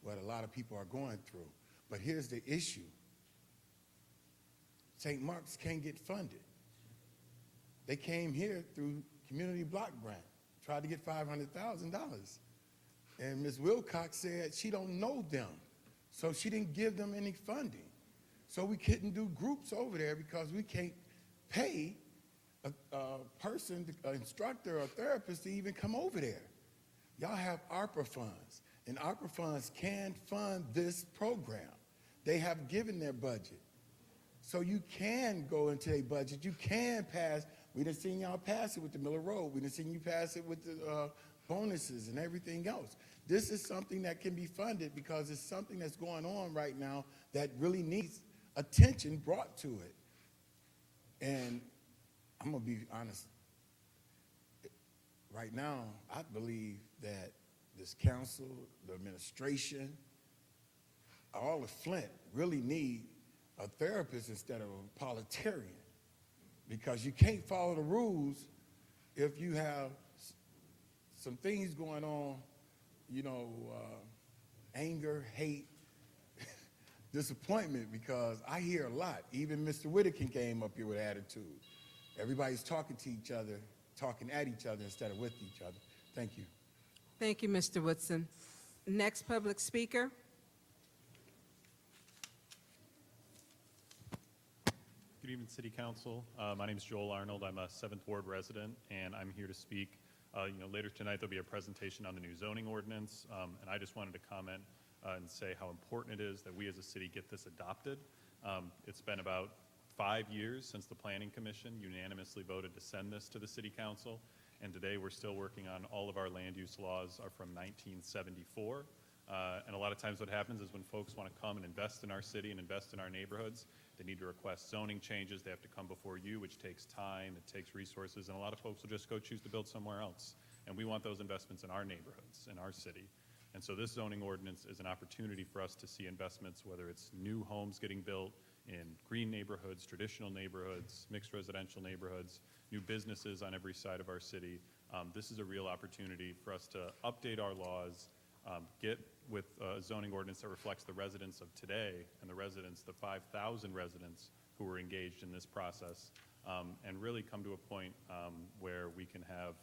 what a lot of people are going through. But here's the issue. St. Mark's can't get funded. They came here through Community Block Grant, tried to get $500,000. And Ms. Wilcox said she don't know them, so she didn't give them any funding. So we couldn't do groups over there because we can't pay a person, an instructor or a therapist to even come over there. Y'all have ARPA funds, and ARPA funds can fund this program. They have given their budget. So you can go into a budget, you can pass. We done seen y'all pass it with the Miller Road. We done seen you pass it with the bonuses and everything else. This is something that can be funded because it's something that's going on right now that really needs attention brought to it. And I'm gonna be honest, right now, I believe that this council, the administration, all of Flint really need a therapist instead of a parliamentarian, because you can't follow the rules if you have some things going on, you know, anger, hate, disappointment, because I hear a lot. Even Mr. Whitaker came up here with attitude. Everybody's talking to each other, talking at each other instead of with each other. Thank you. Thank you, Mr. Woodson. Next public speaker. Good evening, City Council. My name is Joel Arnold. I'm a 7th Ward resident, and I'm here to speak. Later tonight there'll be a presentation on the new zoning ordinance, and I just wanted to comment and say how important it is that we as a city get this adopted. It's been about 5 years since the Planning Commission unanimously voted to send this to the City Council, and today we're still working on all of our land use laws are from 1974. And a lot of times what happens is when folks want to come and invest in our city and invest in our neighborhoods, they need to request zoning changes. They have to come before you, which takes time, it takes resources, and a lot of folks will just go choose to build somewhere else. And we want those investments in our neighborhoods, in our city. And so this zoning ordinance is an opportunity for us to see investments, whether it's new homes getting built in green neighborhoods, traditional neighborhoods, mixed residential neighborhoods, new businesses on every side of our city. This is a real opportunity for us to update our laws, get with a zoning ordinance that reflects the residents of today and the residents, the 5,000 residents who were engaged in this process, and really come to a point where we can have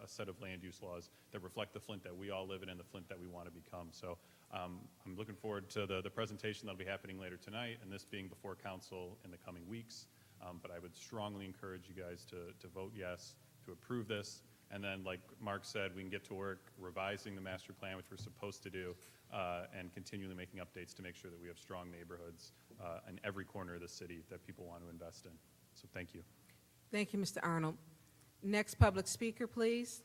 a set of land use laws that reflect the Flint that we all live in and the Flint that we want to become. So I'm looking forward to the presentation that'll be happening later tonight, and this being before council in the coming weeks. But I would strongly encourage you guys to vote yes, to approve this. And then, like Mark said, we can get to work revising the master plan, which we're supposed to do, and continually making updates to make sure that we have strong neighborhoods in every corner of the city that people want to invest in. So thank you. Thank you, Mr. Arnold. Next public speaker, please.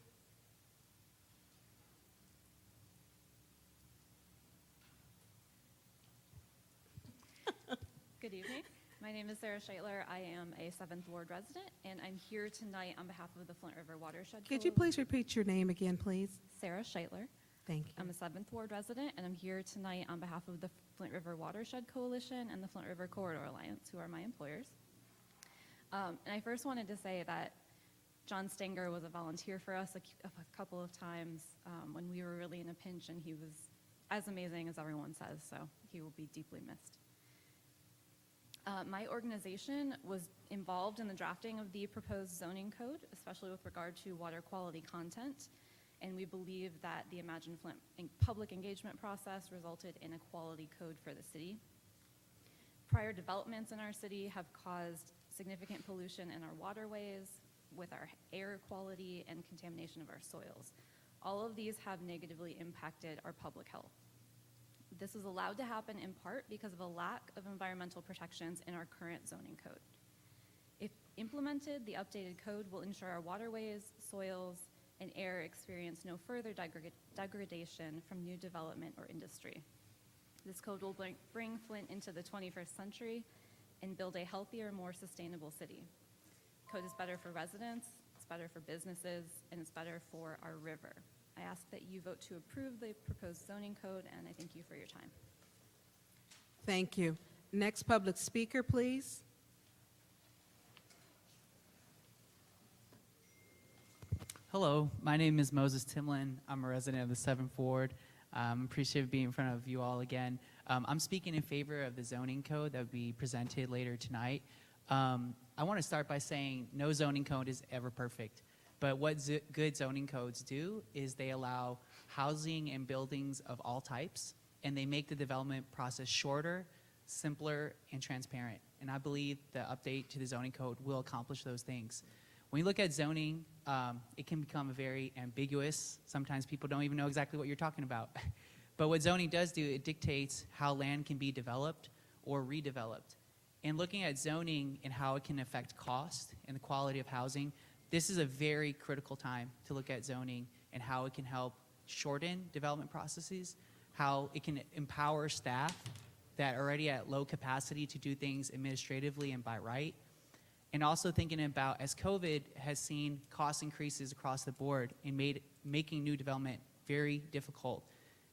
Good evening. My name is Sarah Schaitler. I am a 7th Ward resident, and I'm here tonight on behalf of the Flint River Watershed Could you please repeat your name again, please? Sarah Schaitler. Thank you. I'm a 7th Ward resident, and I'm here tonight on behalf of the Flint River Watershed Coalition and the Flint River Corridor Alliance, who are my employers. And I first wanted to say that John Stenger was a volunteer for us a couple of times when we were really in a pinch, and he was as amazing as everyone says, so he will be deeply missed. My organization was involved in the drafting of the proposed zoning code, especially with regard to water quality content, and we believe that the Imagine Flint public engagement process resulted in a quality code for the city. Prior developments in our city have caused significant pollution in our waterways, with our air quality and contamination of our soils. All of these have negatively impacted our public health. This is allowed to happen in part because of a lack of environmental protections in our current zoning code. If implemented, the updated code will ensure our waterways, soils, and air experience no further degradation from new development or industry. This code will bring Flint into the 21st century and build a healthier, more sustainable city. Code is better for residents, it's better for businesses, and it's better for our river. I ask that you vote to approve the proposed zoning code, and I thank you for your time. Thank you. Next public speaker, please. Hello, my name is Moses Timlin. I'm a resident of the 7th Ward. I'm appreciative of being in front of you all again. I'm speaking in favor of the zoning code that will be presented later tonight. I want to start by saying no zoning code is ever perfect, but what good zoning codes do is they allow housing and buildings of all types, and they make the development process shorter, simpler, and transparent. And I believe the update to the zoning code will accomplish those things. When you look at zoning, it can become very ambiguous. Sometimes people don't even know exactly what you're talking about. But what zoning does do, it dictates how land can be developed or redeveloped. And looking at zoning and how it can affect cost and the quality of housing, this is a very critical time to look at zoning and how it can help shorten development processes, how it can empower staff that are already at low capacity to do things administratively and by right. And also thinking about, as COVID has seen cost increases across the board and making new development very difficult,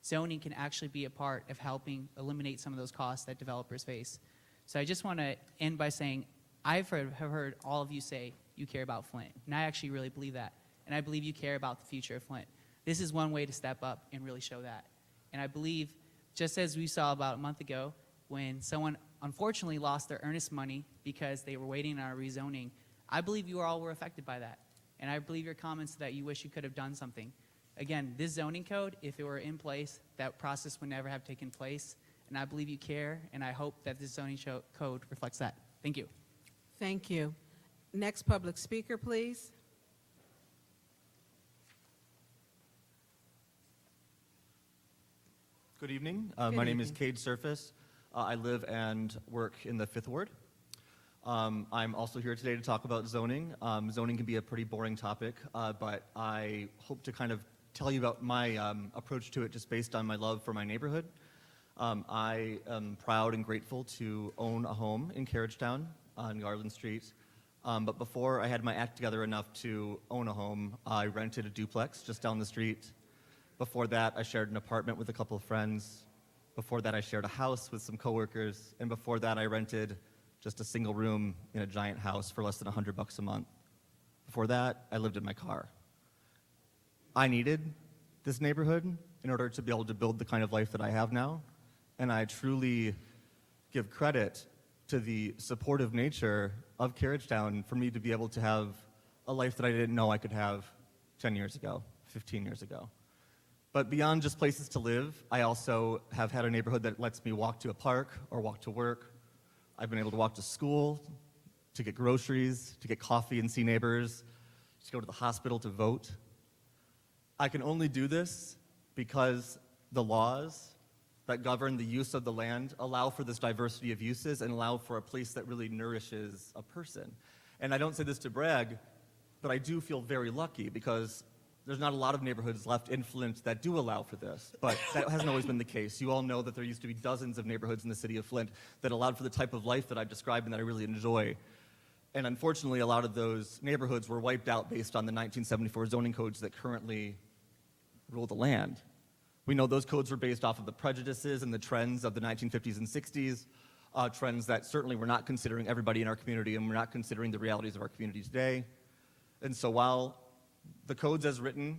zoning can actually be a part of helping eliminate some of those costs that developers face. So I just want to end by saying, have heard all of you say you care about Flint, and I actually really believe that. And I believe you care about the future of Flint. This is one way to step up and really show that. And I believe, just as we saw about a month ago, when someone unfortunately lost their earnest money because they were waiting on a rezoning, I believe you all were affected by that. And I believe your comments that you wish you could have done something. Again, this zoning code, if it were in place, that process would never have taken place. And I believe you care, and I hope that this zoning code reflects that. Thank you. Thank you. Next public speaker, please. Good evening. My name is Cade Surface. I live and work in the 5th Ward. I'm also here today to talk about zoning. Zoning can be a pretty boring topic, but I hope to kind of tell you about my approach to it just based on my love for my neighborhood. I am proud and grateful to own a home in Carriagetown on Garland Street. But before I had my act together enough to own a home, I rented a duplex just down the street. Before that, I shared an apartment with a couple of friends. Before that, I shared a house with some coworkers. And before that, I rented just a single room in a giant house for less than $100 a month. Before that, I lived in my car. I needed this neighborhood in order to be able to build the kind of life that I have now. And I truly give credit to the supportive nature of Carriagetown for me to be able to have a life that I didn't know I could have 10 years ago, 15 years ago. But beyond just places to live, I also have had a neighborhood that lets me walk to a park or walk to work. I've been able to walk to school, to get groceries, to get coffee and see neighbors, to go to the hospital to vote. I can only do this because the laws that govern the use of the land allow for this diversity of uses and allow for a place that really nourishes a person. And I don't say this to brag, but I do feel very lucky because there's not a lot of neighborhoods left in Flint that do allow for this, but that hasn't always been the case. You all know that there used to be dozens of neighborhoods in the city of Flint that allowed for the type of life that I've described and that I really enjoy. And unfortunately, a lot of those neighborhoods were wiped out based on the 1974 zoning codes that currently rule the land. We know those codes were based off of the prejudices and the trends of the 1950s and 60s, trends that certainly were not considering everybody in our community and were not considering the realities of our community today. And so while the codes as written,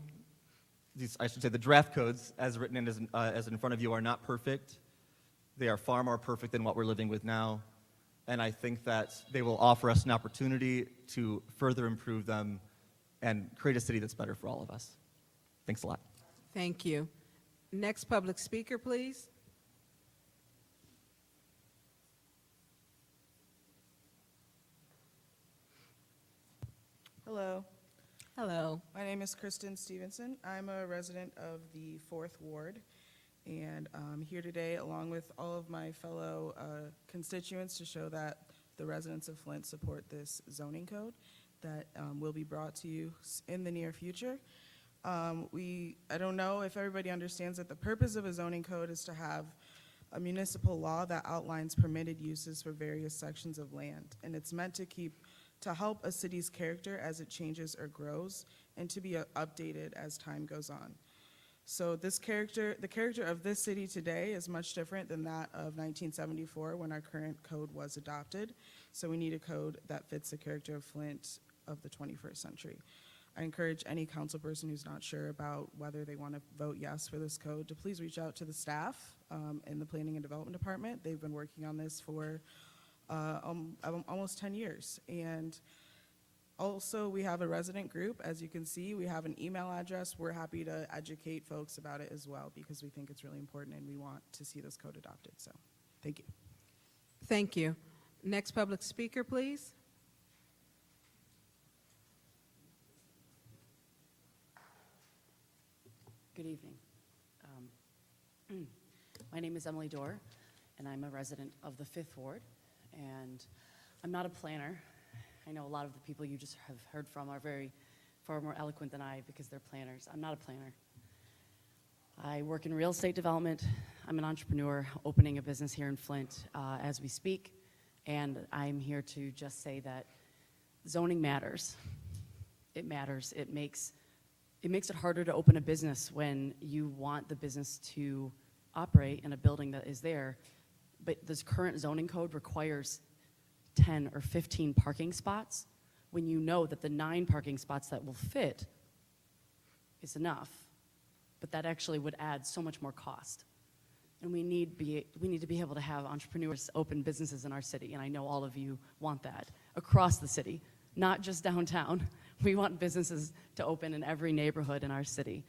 I should say the draft codes as written and as in front of you are not perfect, they are far more perfect than what we're living with now. and I think that they will offer us an opportunity to further improve them and create a city that's better for all of us. Thanks a lot. Thank you. Next public speaker, please. Hello. Hello. My name is Kristen Stevenson. I'm a resident of the 4th Ward, and I'm here today along with all of my fellow constituents to show that the residents of Flint support this zoning code that will be brought to you in the near future. I don't know if everybody understands that the purpose of a zoning code is to have a municipal law that outlines permitted uses for various sections of land, and it's meant to help a city's character as it changes or grows, and to be updated as time goes on. So the character of this city today is much different than that of 1974 when our current code was adopted. So we need a code that fits the character of Flint of the 21st century. I encourage any council person who's not sure about whether they want to vote yes for this code to please reach out to the staff in the Planning and Development Department. They've been working on this for almost 10 years. And also, we have a resident group. As you can see, we have an email address. We're happy to educate folks about it as well because we think it's really important and we want to see this code adopted. So, thank you. Thank you. Next public speaker, please. Good evening. My name is Emily Dorr, and I'm a resident of the 5th Ward, and I'm not a planner. I know a lot of the people you just have heard from are far more eloquent than I because they're planners. I'm not a planner. I work in real estate development. I'm an entrepreneur opening a business here in Flint as we speak, and I'm here to just say that zoning matters. It matters. It makes it harder to open a business when you want the business to operate in a building that is there, but this current zoning code requires 10 or 15 parking spots when you know that the 9 parking spots that will fit is enough, but that actually would add so much more cost. And we need to be able to have entrepreneurs open businesses in our city, and I know all of you want that across the city, not just downtown. We want businesses to open in every neighborhood in our city.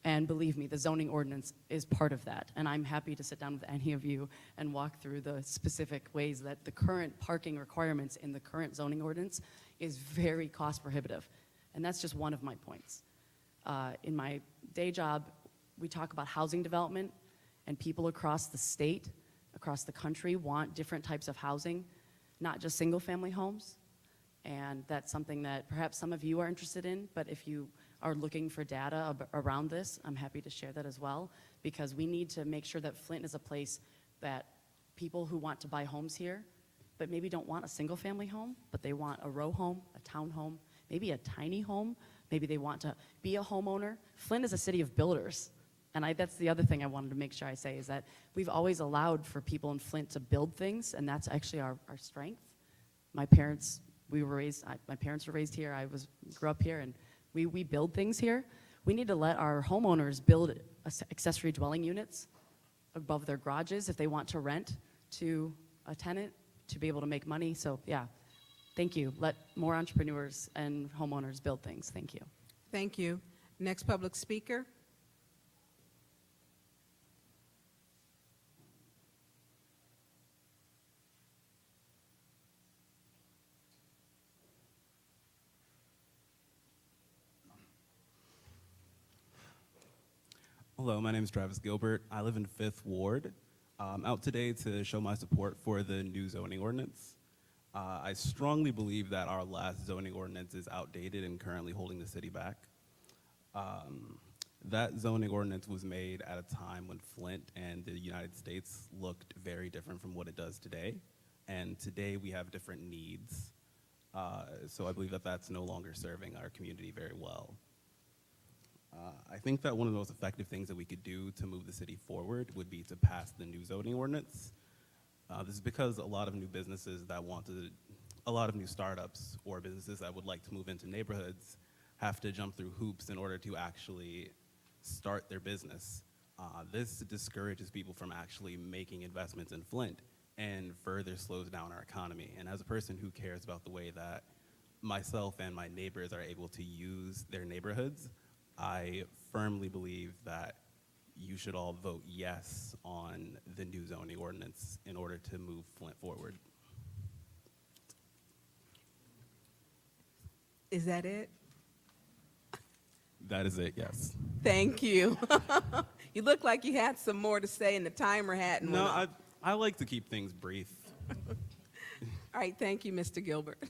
And believe me, the zoning ordinance is part of that. And I'm happy to sit down with any of you and walk through the specific ways that the current parking requirements in the current zoning ordinance is very cost prohibitive. And that's just one of my points. In my day job, we talk about housing development, and people across the state, across the country want different types of housing, not just single family homes. And that's something that perhaps some of you are interested in, but if you are looking for data around this, I'm happy to share that as well, because we need to make sure that Flint is a place that people who want to buy homes here, but maybe don't want a single family home, but they want a row home, a town home, maybe a tiny home, maybe they want to be a homeowner. Flint is a city of builders, and that's the other thing I wanted to make sure I say is that we've always allowed for people in Flint to build things, and that's actually our strength. My parents were raised here, grew up here, and we build things here. We need to let our homeowners build accessory dwelling units above their garages if they want to rent to a tenant to be able to make money. So yeah, thank you. Let more entrepreneurs and homeowners build things. Thank you. Thank you. Next public speaker. Hello, my name is Travis Gilbert. I live in 5th Ward. I'm out today to show my support for the new zoning ordinance. I strongly believe that our last zoning ordinance is outdated and currently holding the city back. That zoning ordinance was made at a time when Flint and the United States looked very different from what it does today. And today we have different needs. So I believe that that's no longer serving our community very well. I think that one of the most effective things that we could do to move the city forward would be to pass the new zoning ordinance. This is because a lot of new businesses a lot of new startups or businesses that would like to move into neighborhoods have to jump through hoops in order to actually start their business. This discourages people from actually making investments in Flint and further slows down our economy. And as a person who cares about the way that myself and my neighbors are able to use their neighborhoods, I firmly believe that you should all vote yes on the new zoning ordinance in order to move Flint forward. Is that it? That is it, yes. Thank you. You look like you had some more to say and the timer hadn't No, went off. I like to keep things brief. All right, thank you, Mr. Gilbert.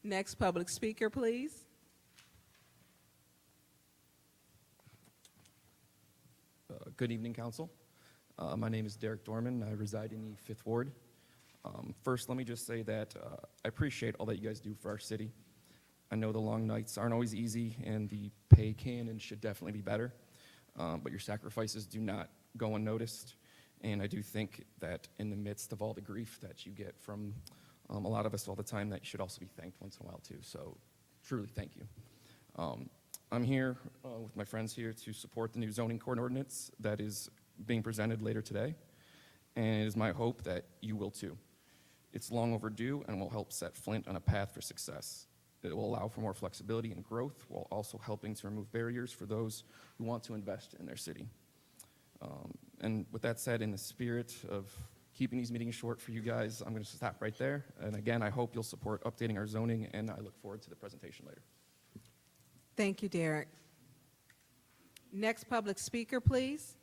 Next public speaker, please. Good evening, Council. My name is Derek Dorman. I reside in the 5th Ward. First, let me just say that I appreciate all that you guys do for our city. I know the long nights aren't always easy, and the pay can and should definitely be better, but your sacrifices do not go unnoticed. And I do think that in the midst of all the grief that you get from a lot of us all the time, that you should also be thanked once in a while, too. So truly, thank you. I'm here with my friends here to support the new zoning code ordinance that is being presented later today, and it is my hope that you will too. It's long overdue and will help set Flint on a path for success. It will allow for more flexibility and growth while also helping to remove barriers for those who want to invest in their city. And with that said, in the spirit of keeping these meetings short for you guys, I'm going to stop right there. And again, I hope you'll support updating our zoning, and I look forward to the presentation later. Thank you, Derek. Next public speaker, please.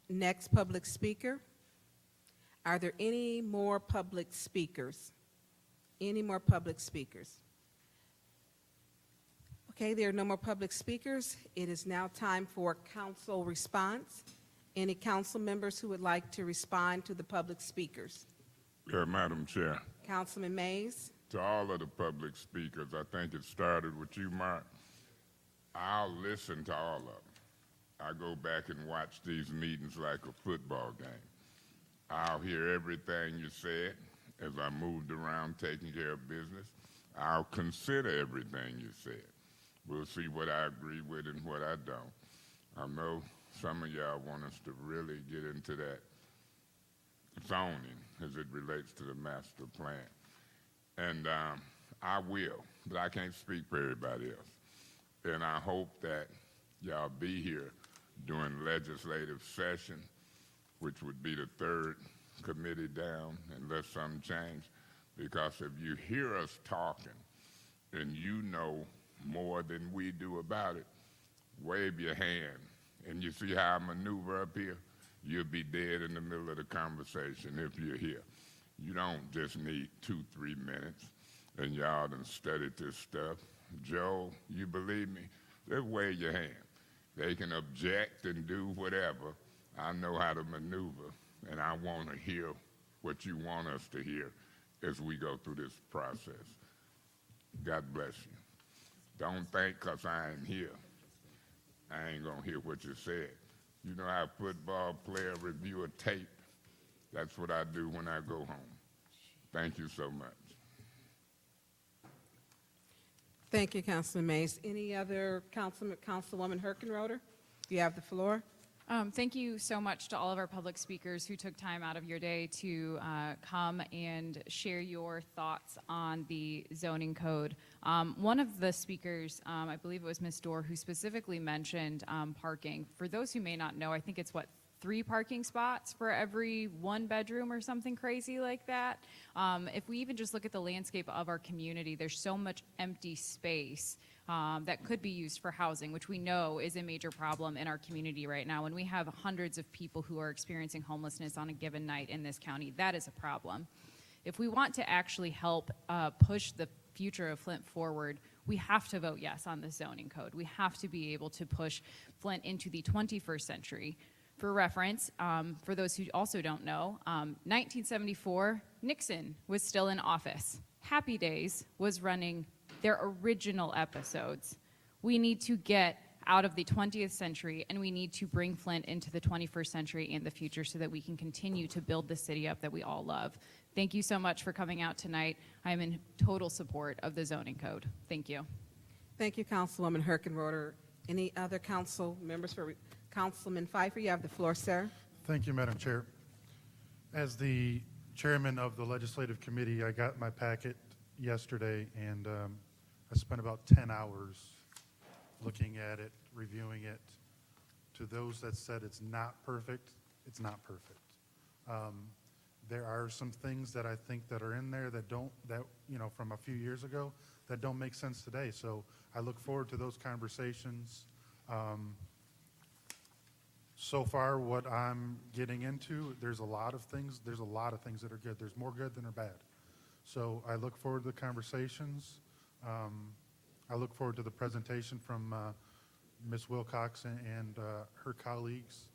Next public speaker. Are there any more public speakers? Any more public speakers? Okay, there are no more public speakers. It is now time for council response. Any council members who would like to respond to the public speakers? Madam Chair, Councilman Mays. to all of the public speakers, I think it started with you, Mark. I'll listen to all of them. I go back and watch these meetings like a football game. I'll hear everything you said as I moved around taking care of business. I'll consider everything you said. We'll see what I agree with and what I don't. I know some of y'all want us to really get into that zoning as it relates to the master plan. And I will, but I can't speak for everybody else. And I hope that y'all be here during legislative session, which would be the third committee down unless something changed. Because if you hear us talking and you know more than we do about it, wave your hand. And you see how I maneuver up here? You'll be dead in the middle of the conversation if you're here. You don't just need 2-3 minutes, and y'all done studied this stuff. Joe, you believe me? Just wave your hand. They can object and do whatever. I know how to maneuver, and I want to hear what you want us to hear as we go through this process. God bless you. Don't think 'cause I ain't here, I ain't gonna hear what you said. You know how a football player review a tape? That's what I do when I go home. Thank you so much. Thank you, Councilman Mays. Any other Councilwoman Herkenroder? You have the floor. Thank you so much to all of our public speakers who took time out of your day to come and share your thoughts on the zoning code. One of the speakers, I believe it was Ms. Dorr, who specifically mentioned parking. For those who may not know, I think it's 3 parking spots for every 1 bedroom or something crazy like that. If we even just look at the landscape of our community, there's so much empty space that could be used for housing, which we know is a major problem in our community right now. When we have hundreds of people who are experiencing homelessness on a given night in this county, that is a problem. If we want to actually help push the future of Flint forward, we have to vote yes on the zoning code. We have to be able to push Flint into the 21st century. For reference, for those who also don't know, 1974, Nixon was still in office. Happy Days was running their original episodes. We need to get out of the 20th century, and we need to bring Flint into the 21st century and the future so that we can continue to build the city up that we all love. Thank you so much for coming out tonight. I am in total support of the zoning code. Thank you. Thank you, Councilwoman Herkenroder. Any other council members for Councilman Pfeiffer? You have the floor, sir. Thank you, Madam Chair. As the chairman of the legislative committee, I got my packet yesterday, and I spent about 10 hours looking at it, reviewing it. To those that said it's not perfect, it's not perfect. There are some things that I think that are in there that from a few years ago, that don't make sense today. So I look forward to those conversations. So far, what I'm getting into, there's a lot of things that are good. There's more good than are bad. So I look forward to the conversations. I look forward to the presentation from Ms. Wilcox and her colleagues,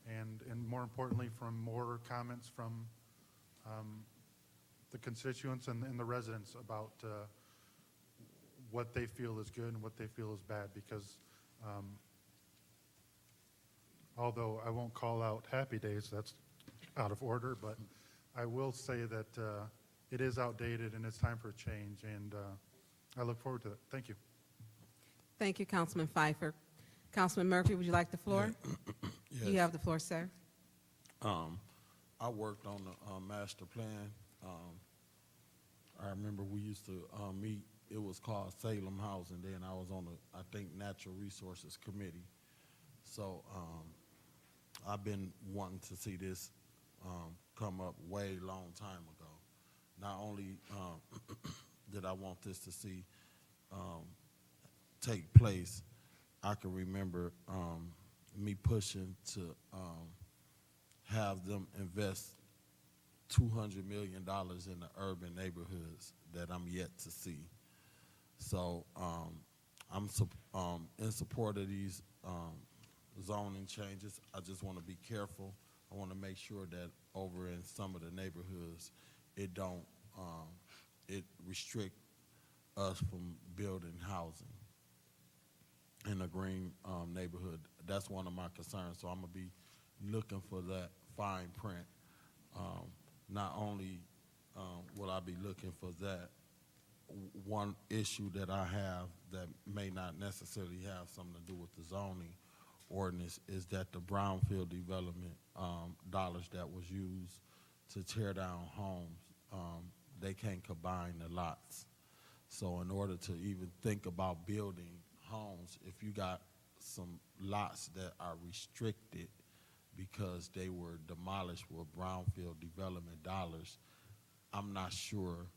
and more importantly, from more comments from the constituents and the residents about what they feel is good and what they feel is bad, because although I won't call out Happy Days, that's out of order, but I will say that it is outdated and it's time for a change, and I look forward to it. Thank you. Thank you, Councilman Pfeiffer. Councilman Murphy, would you like the floor? Yes. You have the floor, sir. I worked on the master plan. I remember we used to meet, it was called Salem House, and then I was on the, I think, Natural Resources Committee. So I've been wanting to see this come up way long time ago. Not only did I want this to see take place, I can remember me pushing to have them invest $200 million in the urban neighborhoods that I'm yet to see. So I'm in support of these zoning changes. I just want to be careful. I want to make sure that over in some of the neighborhoods, it don't, it restrict us from building housing in a green neighborhood. That's one of my concerns. So I'm gonna be looking for that fine print. Not only will I be looking for that, one issue that I have that may not necessarily have something to do with the zoning ordinance is that the brownfield development dollars that was used to tear down homes, they can't combine the lots. So in order to even think about building homes, if you got some lots that are restricted because they were demolished with brownfield development dollars, I'm not sure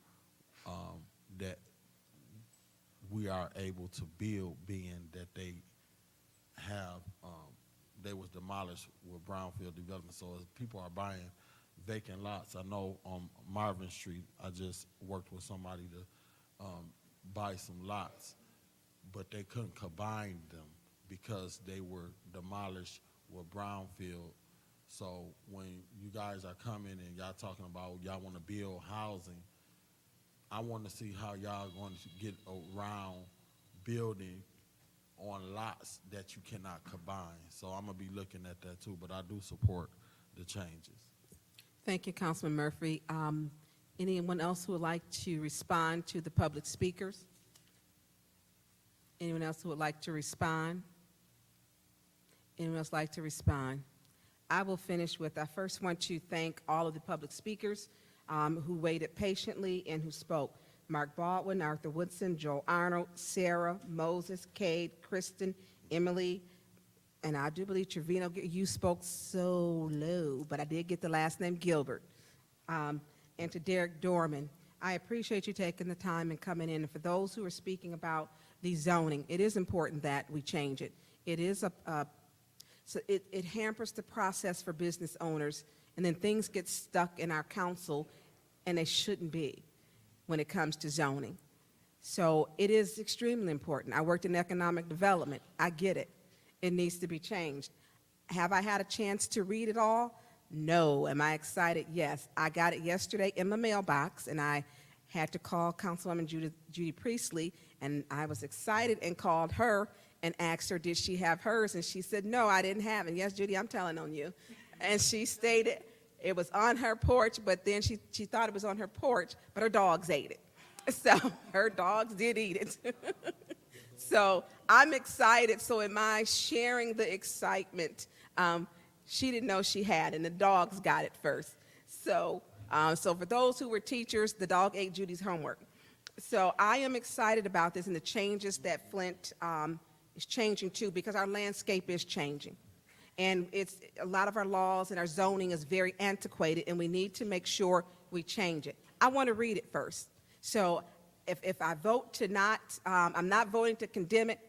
that we are able to build, being that they have, they was demolished with brownfield development. So as people are buying vacant lots, I know on Marvin Street, I just worked with somebody to buy some lots, but they couldn't combine them because they were demolished with brownfield. So when you guys are coming and y'all talking about y'all want to build housing, I want to see how y'all going to get around building on lots that you cannot combine. So I'm going to be looking at that too, but I do support the changes. Thank you, Councilman Murphy. Anyone else who would like to respond to the public speakers? Anyone else who would like to respond? Anyone else like to respond? I will finish with, I first want to thank all of the public speakers who waited patiently and who spoke. Mark Baldwin, Arthur Woodson, Joel Arnold, Sarah, Moses, Cade, Kristen, Emily, and I do believe Trevino, you spoke so low, but I did get the last name Gilbert. And to Derek Dorman, I appreciate you taking the time and coming in. And for those who are speaking about the zoning, it is important that we change it. It is so it hampers the process for business owners, and then things get stuck in our council, and they shouldn't be when it comes to zoning. So it is extremely important. I worked in economic development. I get it. It needs to be changed. Have I had a chance to read it all? No. Am I excited? Yes. I got it yesterday in my mailbox, and I had to call Councilwoman Judy Priestley, and I was excited and called her and asked her, did she have hers? And she said, no, I didn't have it. Yes, Judy, I'm telling on you. And she stated it was on her porch, but then she thought it was on her porch, but her dogs ate it. So her dogs did eat it. So I'm excited. So am I sharing the excitement? she didn't know she had, and the dogs got it first. So, so for those who were teachers, the dog ate Judy's homework. So I am excited about this and the changes that Flint is changing too, because our landscape is changing. And it's a lot of our laws and our zoning is very antiquated, and we need to make sure we change it. I want to read it first. So if I vote to not, I'm not voting to condemn it,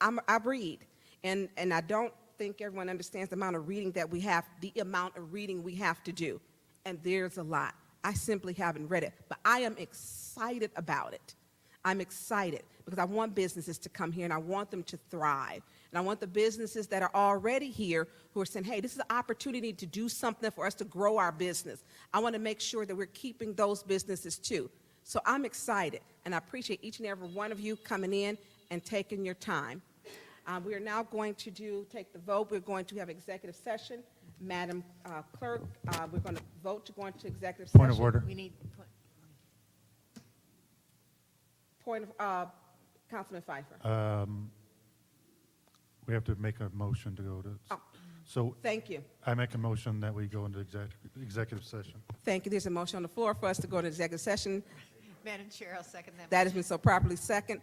I read. And I don't think everyone understands the amount of reading that we have, the amount of reading we have to do. And there's a lot. I simply haven't read it, but I am excited about it. I'm excited because I want businesses to come here and I want them to thrive. And I want the businesses that are already here who are saying, hey, this is an opportunity to do something for us to grow our business. I want to make sure that we're keeping those businesses too. So I'm excited, and I appreciate each and every one of you coming in and taking your time. We are now going to take the vote. We're going to have executive session. Madam Clerk, we're going to vote to go into executive session. Point of order. We need, Point of, Councilman Pfeiffer. We have to make a motion to go to, Oh, so thank you. I make a motion that we go into executive session. Thank you. There's a motion on the floor for us to go to executive session. Madam Chair, I'll second that. That has been so properly second.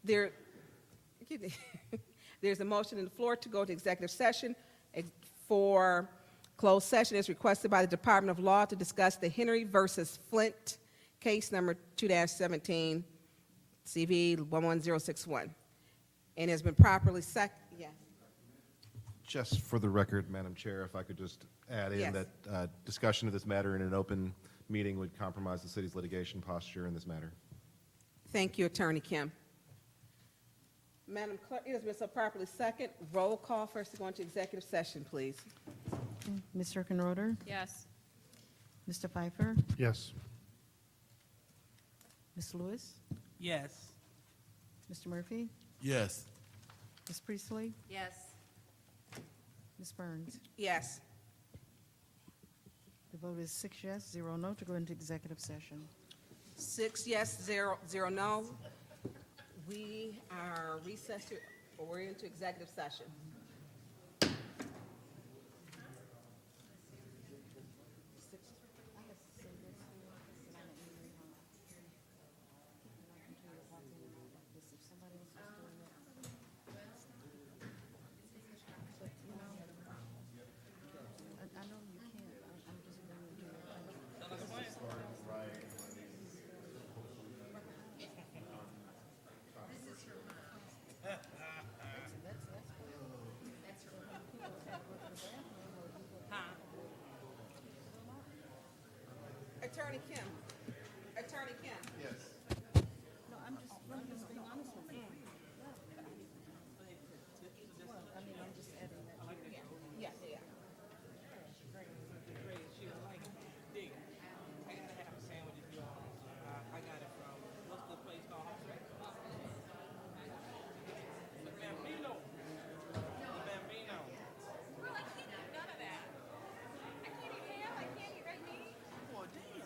There's a motion on the floor to go to executive session for closed session as requested by the Department of Law to discuss the Henry versus Flint case number 2-17 CV 11061. And has been properly yes. Just for the record, Madam Chair, if I could just add in Yes. that discussion of this matter in an open meeting would compromise the city's litigation posture in this matter. Thank you, Attorney Kim. Madam Clerk, it has been so properly second. Roll call first to go into executive session, please. Ms. Herkenroder? Yes. Mr. Pfeiffer? Yes. Ms. Lewis? Yes. Mr. Murphy? Yes. Ms. Priestley? Yes. Ms. Burns? Yes. The vote is 6 yes, 0 no to go into executive session. 6 yes, 0 no. We are recessed, or we're into executive session. I know you can't, I'm just bringing it to Attorney Kim. Attorney Kim. Yes. No, I'm just being honest with you. Well, I mean, I'm just adding that to your. Yeah, yeah. I got it from, what's the place called? The Bambino. The Bambino. Well, I can't eat none of that. I can't eat ham, I can't eat red meat. Oh, damn.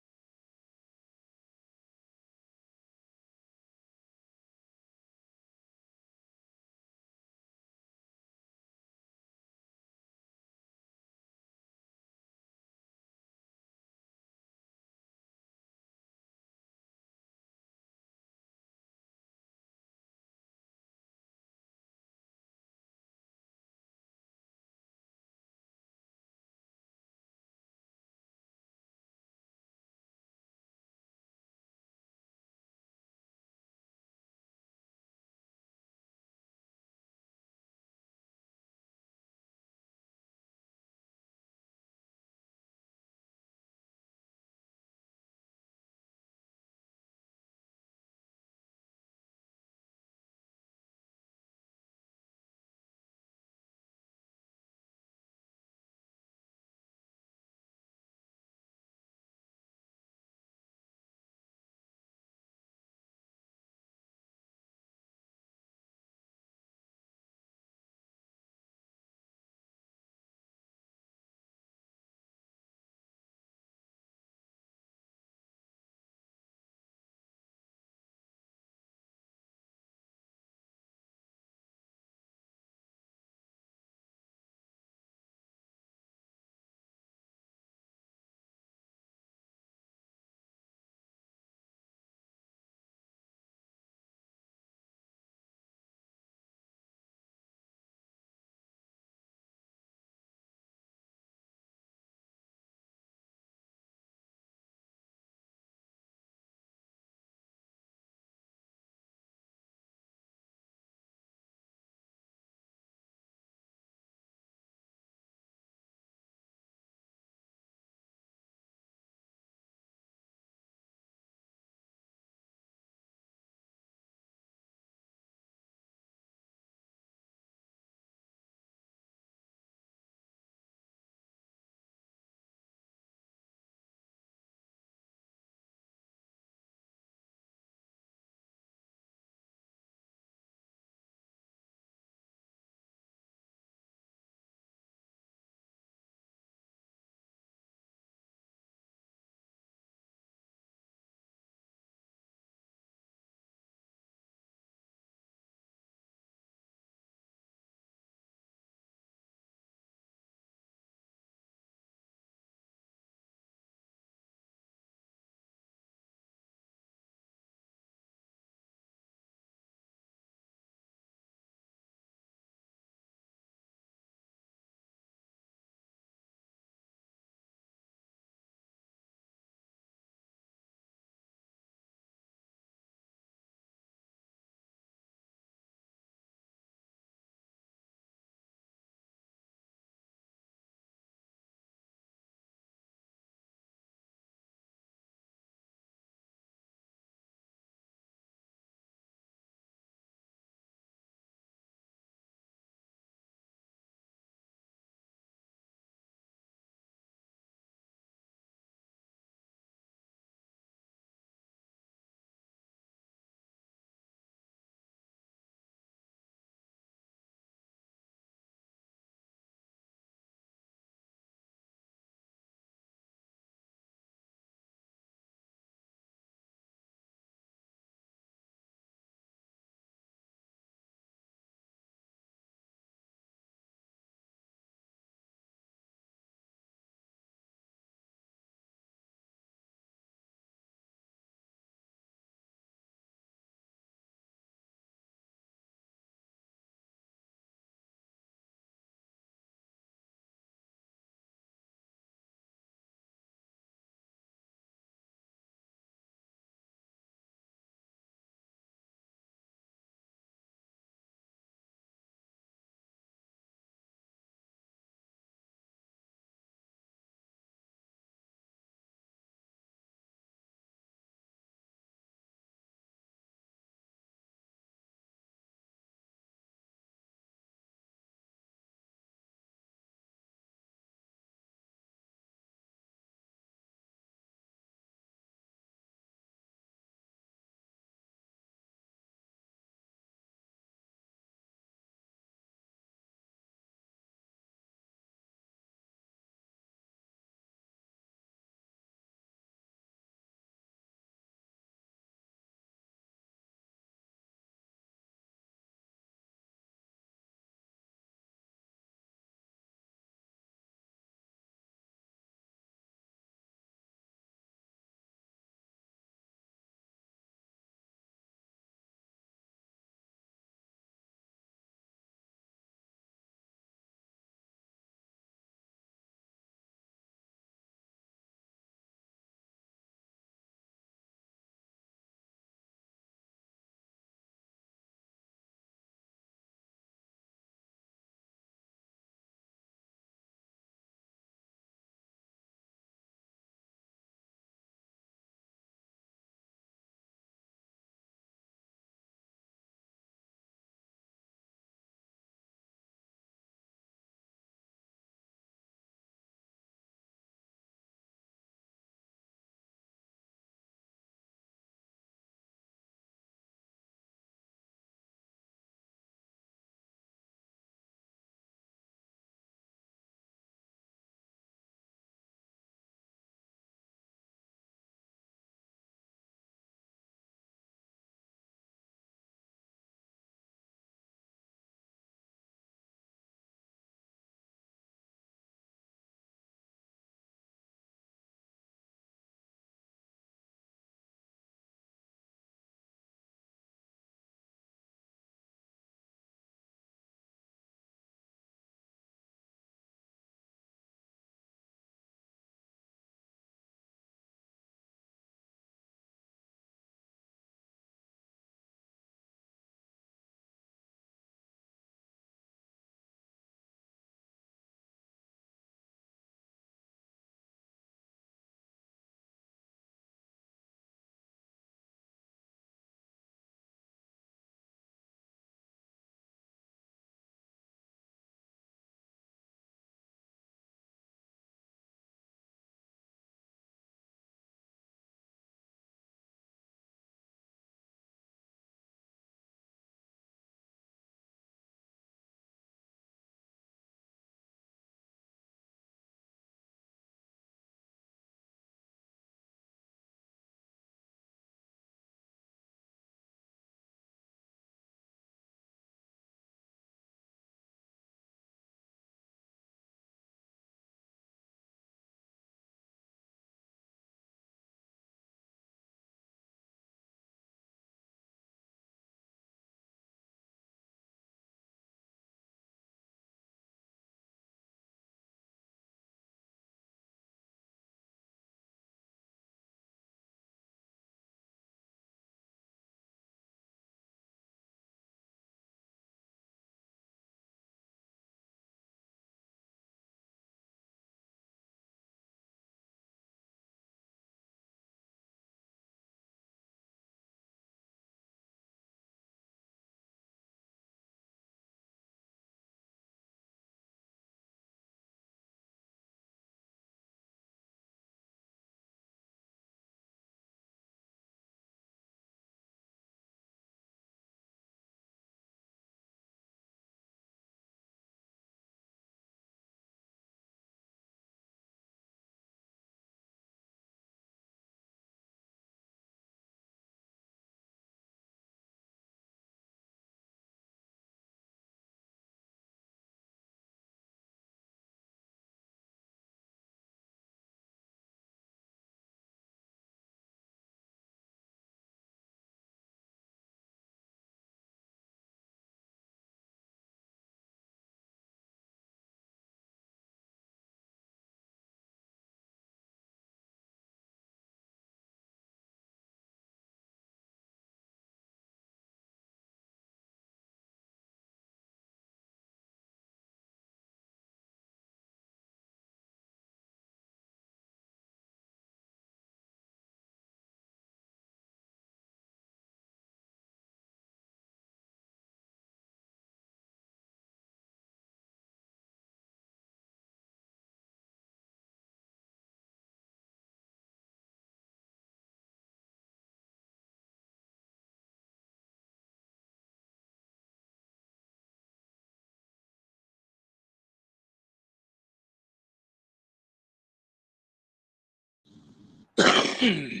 Hello,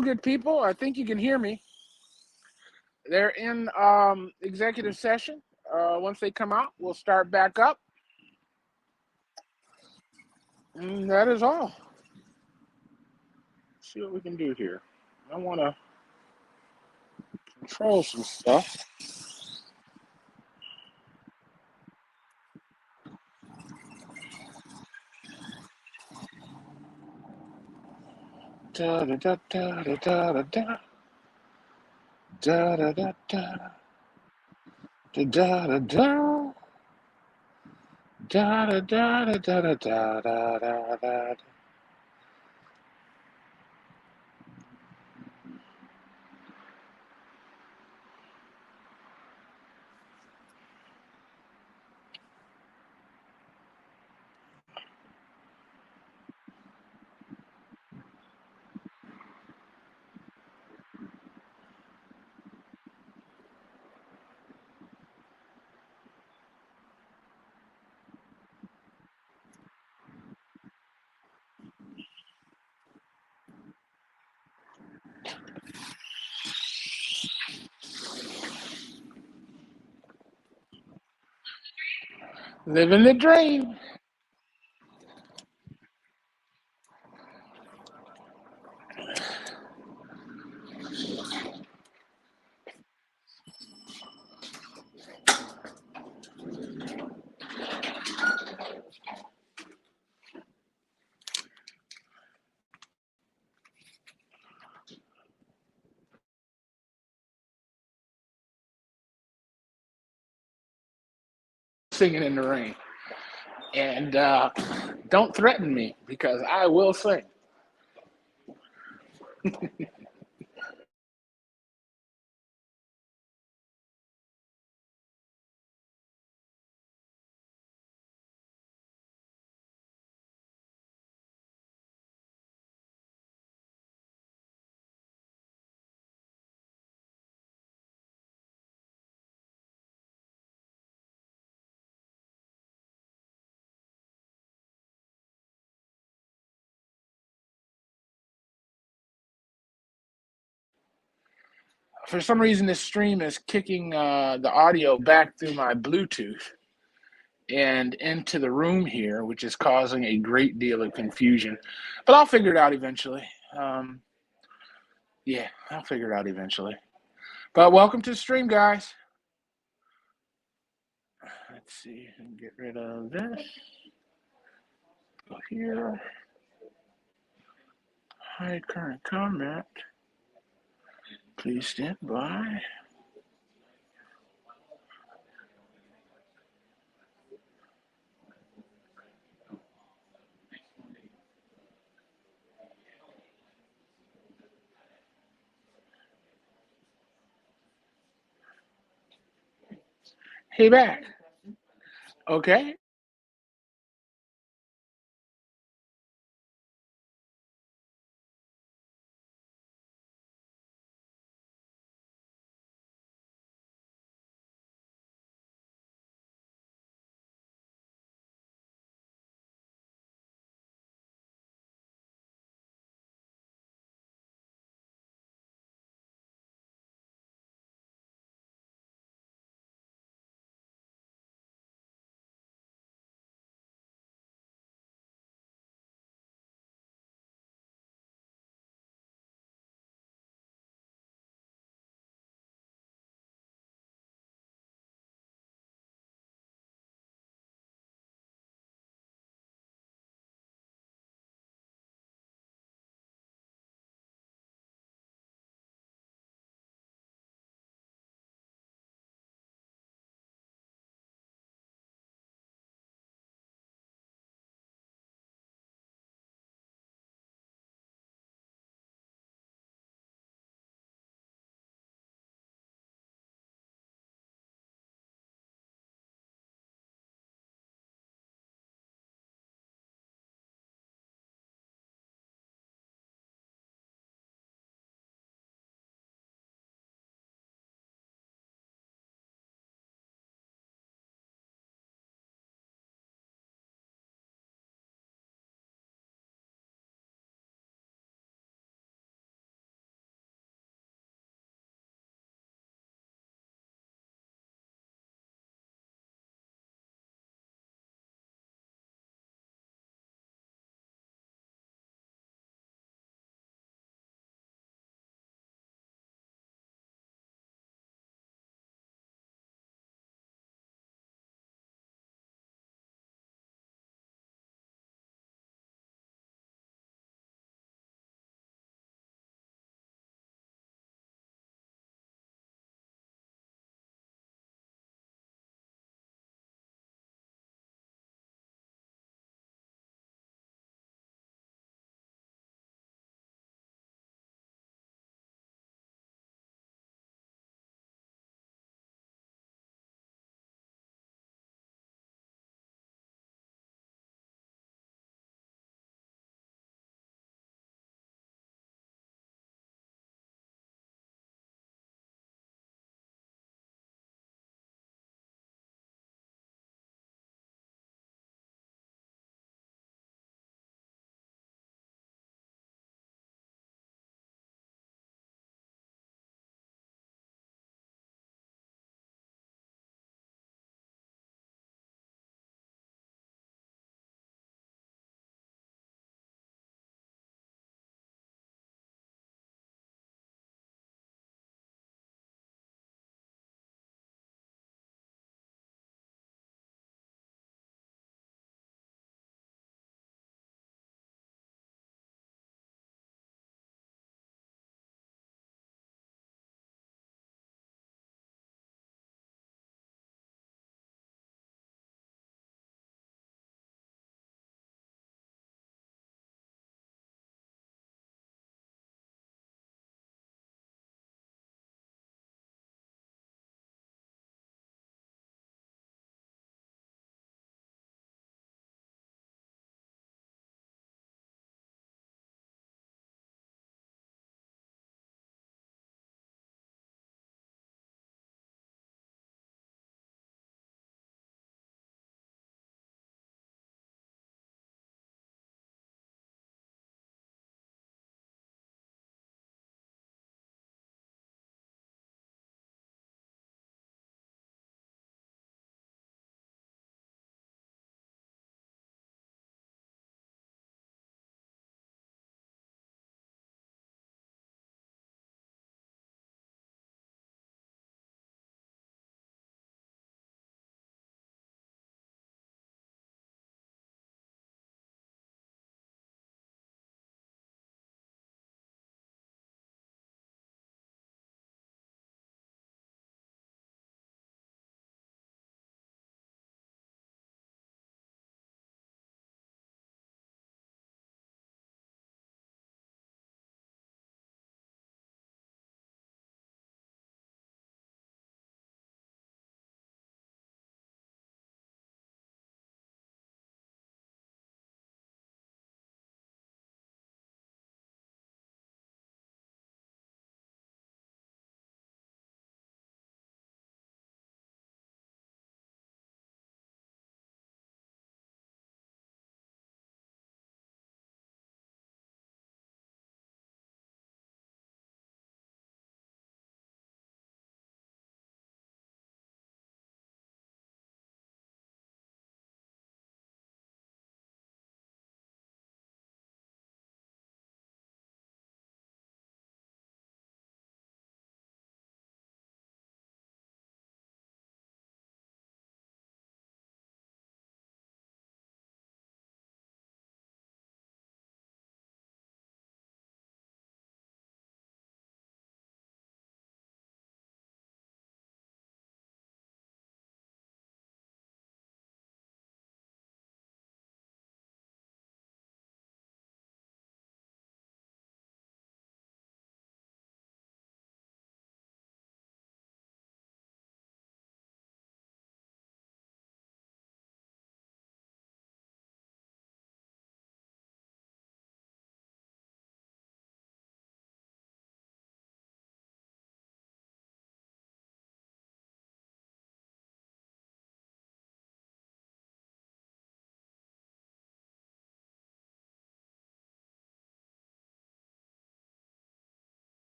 good people. I think you can hear me. They're in executive session. Once they come out, we'll start back up. And that is all. Let's see what we can do here. I want to control some stuff. Da da da da da da da da da da da da da da da. Da da da da da da da da da da. Living the dream. Singing in the rain. And don't threaten me because I will sing. For some reason, this stream is kicking the audio back through my Bluetooth and into the room here, which is causing a great deal of confusion. But I'll figure it out eventually. Yeah, I'll figure it out eventually. But welcome to the stream, guys. Let's see, get rid of this. Go here. Hide current comment. Please stand by. Hey, back. Okay.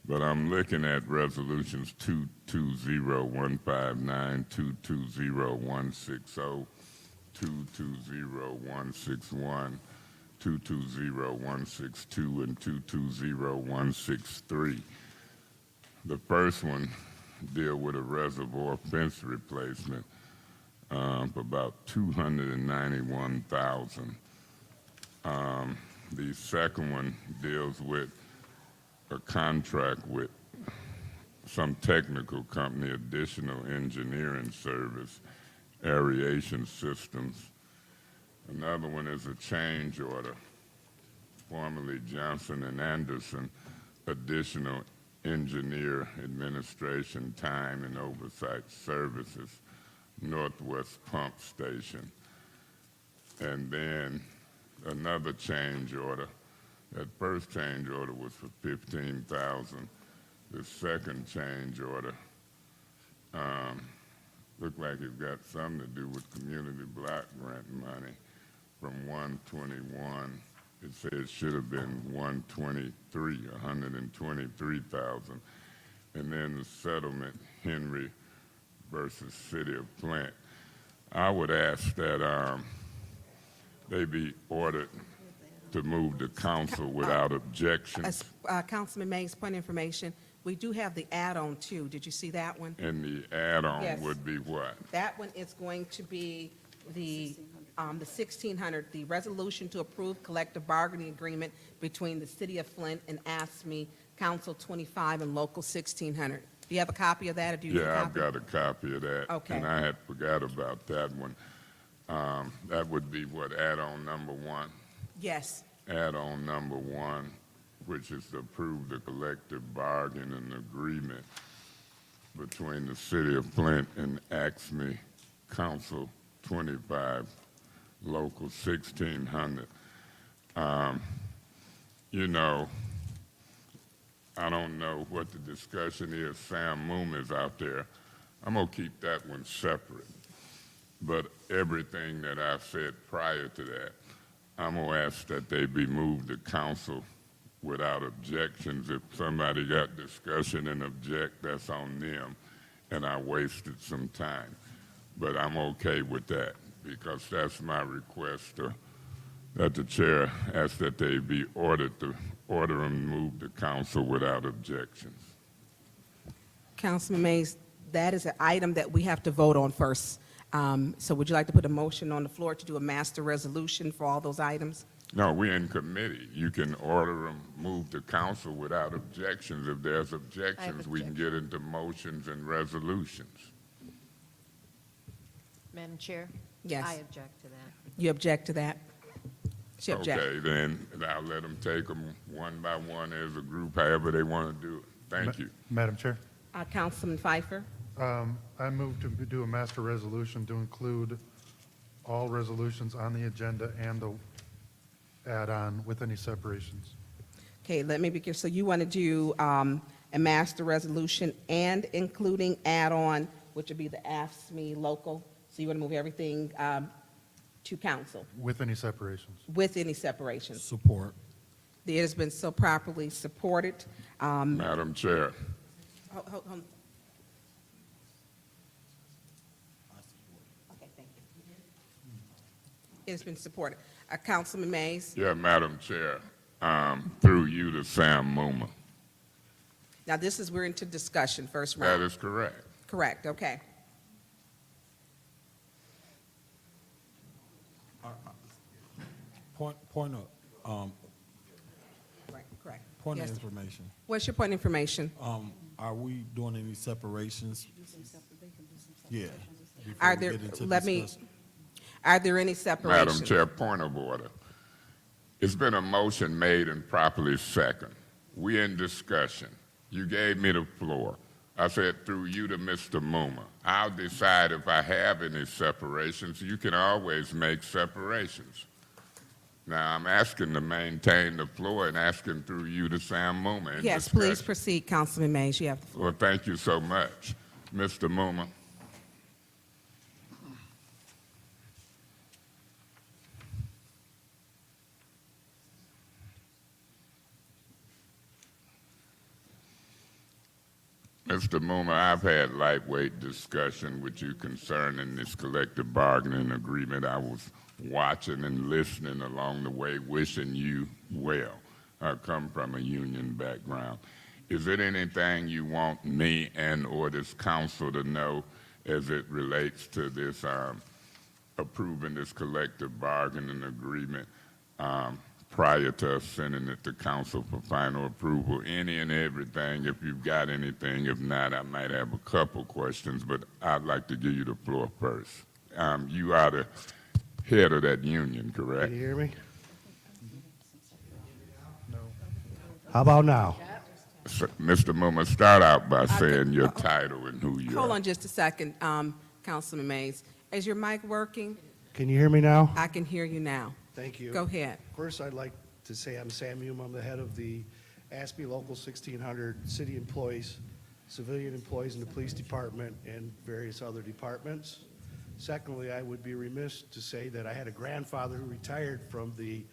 but I'm looking at resolutions 220159, 220160, 220161, 220162, and 220163. The first one deal with a reservoir fence replacement for about $291,000. The second one deals with a contract with some technical company, additional engineering service, aeration systems. Another one is a change order, formerly Johnson and Anderson, additional engineer administration time and oversight services, Northwest Pump Station. And then another change order. That first change order was for $15,000. The second change order looked like it got something to do with community block grant money from 121. It said it should have been 123,000. And then the settlement, Henry versus City of Flint. I would ask that they be ordered to move to council without objections. Councilman Mays, point of information, we do have the add-on too. Did you see that one? And the add-on Yes. would be what? That one is going to be the 1600, the resolution to approve collective bargaining agreement between the City of Flint and ASME, Council 25 and Local 1600. Do you have a copy of that, or do you? Yeah, I've got a copy of that. Okay. And I had forgot about that one. That would be what, add-on number one? Yes. Add-on number one, which is to approve the collective bargaining agreement between the City of Flint and ASME, Council 25, Local 1600. You know, I don't know what the discussion is. Sam Moom is out there. I'm going to keep that one separate. But everything that I've said prior to that, I'm going to ask that they be moved to council without objections. If somebody got discussion and object, that's on them, and I wasted some time. But I'm okay with that, because that's my request, that the chair ask that they be ordered to order them moved to council without objections. Councilman Mays, that is an item that we have to vote on first. So would you like to put a motion on the floor to do a master resolution for all those items? No, we're in committee. You can order them moved to council without objections. If there's objections, we can get into motions and resolutions. Madam Chair? Yes. I object to that. You object to that? She objects. Okay, then I'll let them take them one by one as a group, however they want to do it. Thank you. Madam Chair, Councilman Pfeiffer? I move to do a master resolution to include all resolutions on the agenda and the add-on with any separations. Okay, let me be clear. So you want to do a master resolution and including add-on, which would be the AFSCME local? So you want to move everything to council With any separations. with any separations? Support. It has been so properly supported. Madam Chair. Hold on. Okay, thank you. It has been supported. Councilman Mays? Yeah, Madam Chair, through you to Sam Muma. Now, we're into discussion, first round. That is correct. Correct, okay. Point of, Right, correct. point of Yes. information. What's your point of information? Are we doing any separations? Yeah. before Are we there, get into let me, discuss- are there any separations? Madam Chair, point of order. It's been a motion made and properly second. We're in discussion. You gave me the floor. I said through you to Mr. Muma. I'll decide if I have any separations. You can always make separations. Now, I'm asking to maintain the floor and asking through you to Sam Muma in Yes, discussion. please proceed, Councilman Mays. You have the floor. Well, thank you so much. Mr. Muma. Mr. Moomer, I've had lightweight discussion with you concerning this collective bargaining agreement. I was watching and listening along the way, wishing you well. I come from a union background. Is there anything you want me and or this council to know as it relates to this approving this collective bargaining agreement prior to us sending it to council for final approval? Any and everything, if you've got anything. If not, I might have a couple questions, but I'd like to give you the floor first. You are the head of that union, correct? Can you hear me? How about now? Mr. Moomer, start out by saying your title and who you Hold are. on just a second, Councilman Mays. Is your mic working? Can you hear me now? I can hear you now. Thank you. Go ahead. First, I'd like to say I'm Sam Hume. I'm the head of the ASPE Local 1600 city employees, civilian employees in the police department, and various other departments. Secondly, I would be remiss to say that I had a grandfather who retired from the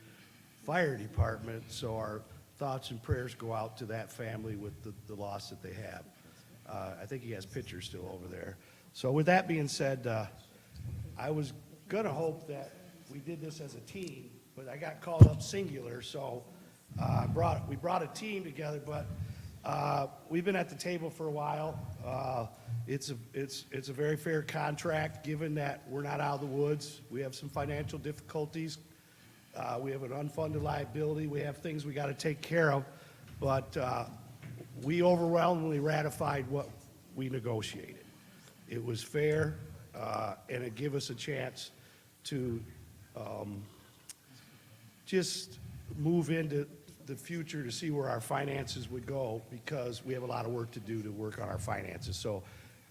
fire department, so our thoughts and prayers go out to that family with the loss that they have. I think he has pictures still over there. So with that being said, I was gonna hope that we did this as a team, but I got called up singular, so we brought a team together, but we've been at the table for a while. It's a very fair contract, given that we're not out of the woods. We have some financial difficulties. We have an unfunded liability. We have things we got to take care of, but we overwhelmingly ratified what we negotiated. It was fair, and it gave us a chance to just move into the future to see where our finances would go, because we have a lot of work to do to work on our finances. So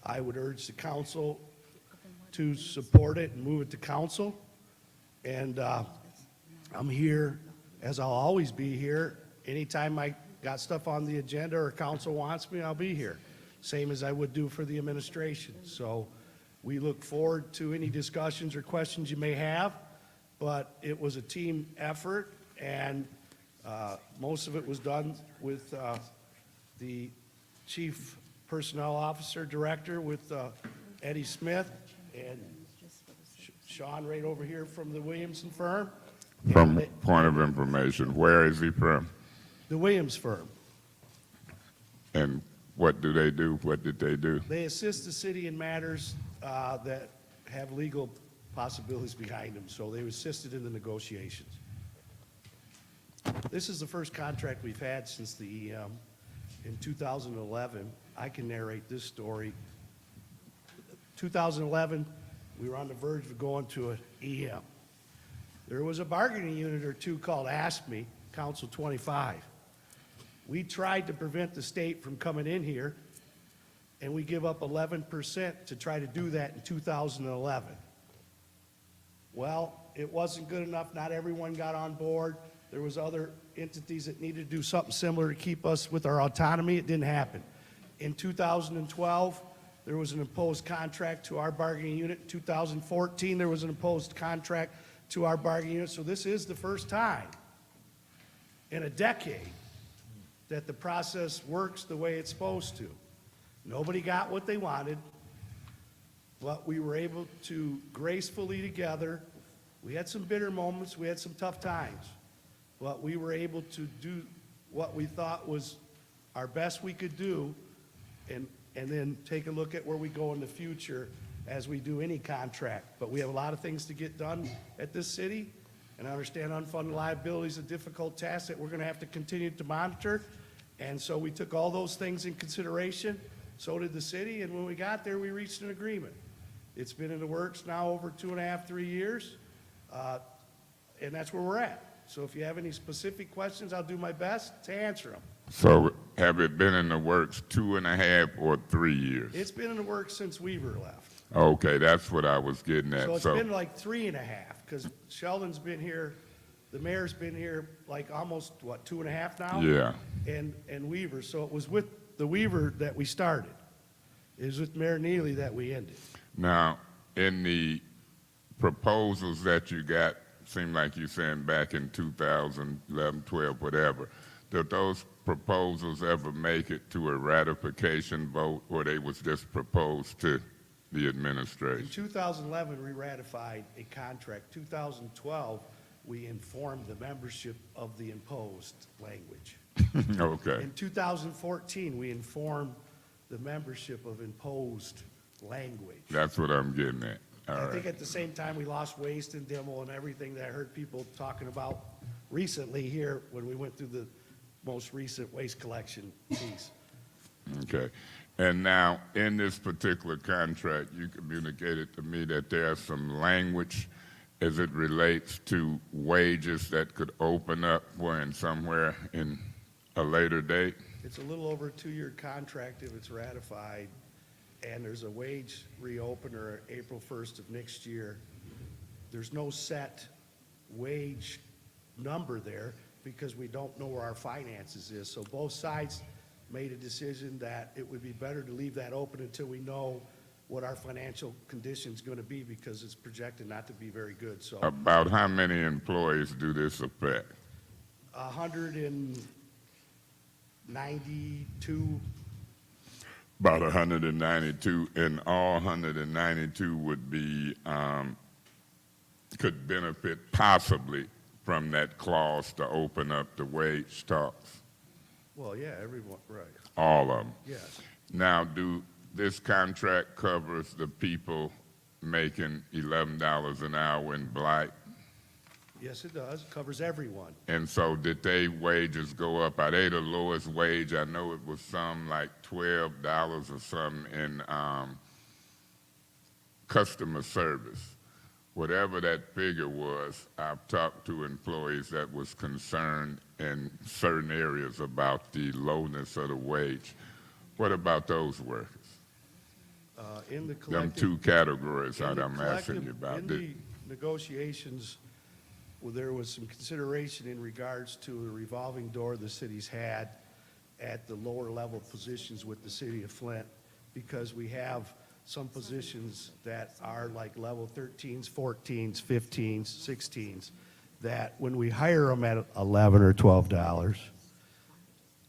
I would urge the council to support it and move it to council. And I'm here, as I'll always be here. Anytime I got stuff on the agenda or council wants me, I'll be here. Same as I would do for the administration. So we look forward to any discussions or questions you may have, but it was a team effort, and most of it was done with the Chief Personnel Officer Director with Eddie Smith and Sean right over here from the Williamson firm. From point of information, where is he from? The Williams firm. And what do they do? What did they do? They assist the city in matters that have legal possibilities behind them, so they assisted in the negotiations. This is the first contract we've had since the EM. In 2011, I can narrate this story. 2011, we were on the verge of going to an EM. There was a bargaining unit or two called ASPE, Council 25. We tried to prevent the state from coming in here, and we give up 11% to try to do that in 2011. Well, it wasn't good enough. Not everyone got on board. There was other entities that needed to do something similar to keep us with our autonomy. It didn't happen. In 2012, there was an imposed contract to our bargaining unit. In 2014, there was an imposed contract to our bargaining unit. So this is the first time in a decade that the process works the way it's supposed to. Nobody got what they wanted, but we were able to gracefully together. We had some bitter moments, we had some tough times, but we were able to do what we thought was our best we could do, and then take a look at where we go in the future as we do any contract. But we have a lot of things to get done at this city, and I understand unfunded liability is a difficult task that we're going to have to continue to monitor. And so we took all those things in consideration. So did the city, and when we got there, we reached an agreement. It's been in the works now over 2.5, 3 years, and that's where we're at. So if you have any specific questions, I'll do my best to answer them. So have it been in the works 2.5 or 3 years? It's been in the works since Weaver left. Okay, that's what I was getting at. So it's been like 3.5, because Sheldon's been here, the mayor's been here like almost, what, 2.5 now? Yeah. And Weaver, so it was with the Weaver that we started. It was with Mayor Neely that we ended. Now, in the proposals that you got, seemed like you saying back in 2011, 12, whatever, did those proposals ever make it to a ratification vote, or they was just proposed to the In administration? 2011, we ratified a contract. 2012, we informed the membership of the imposed language. Okay. In 2014, we informed the membership of imposed language. That's what I'm getting at. All I right. think at the same time, we lost waste and demo and everything that I heard people talking about recently here when we went through the most recent waste collection piece. Okay. And now, in this particular contract, you communicated to me that there's some language as it relates to wages that could open up when somewhere in a later date. It's a little over a 2-year contract if it's ratified, and there's a wage reopener April 1st of next year. There's no set wage number there because we don't know where our finances is. So both sides made a decision that it would be better to leave that open until we know what our financial condition's going to be, because it's projected not to be very good. So About how many employees do this affect? 192. About 192, and all 192 would be, could benefit possibly from that clause to open up the wage talks. Well, yeah, everyone, right. All of them. Yes. Now, this contract covers the people making $11 an hour in blight? Yes, it does. Covers everyone. And so did they wages go up? Are they the lowest wage? I know it was some like $12 or something in customer service. Whatever that figure was, I've talked to employees that was concerned in certain areas about the lowness of the wage. What about those workers? In the Them collective. two categories in that the I'm asking you collective- about. In the negotiations, well, there was some consideration in regards to a revolving door the city's had at the lower level positions with the city of Flint, because we have some positions that are like level 13s, 14s, 15s, 16s, that when we hire them at $11 or $12,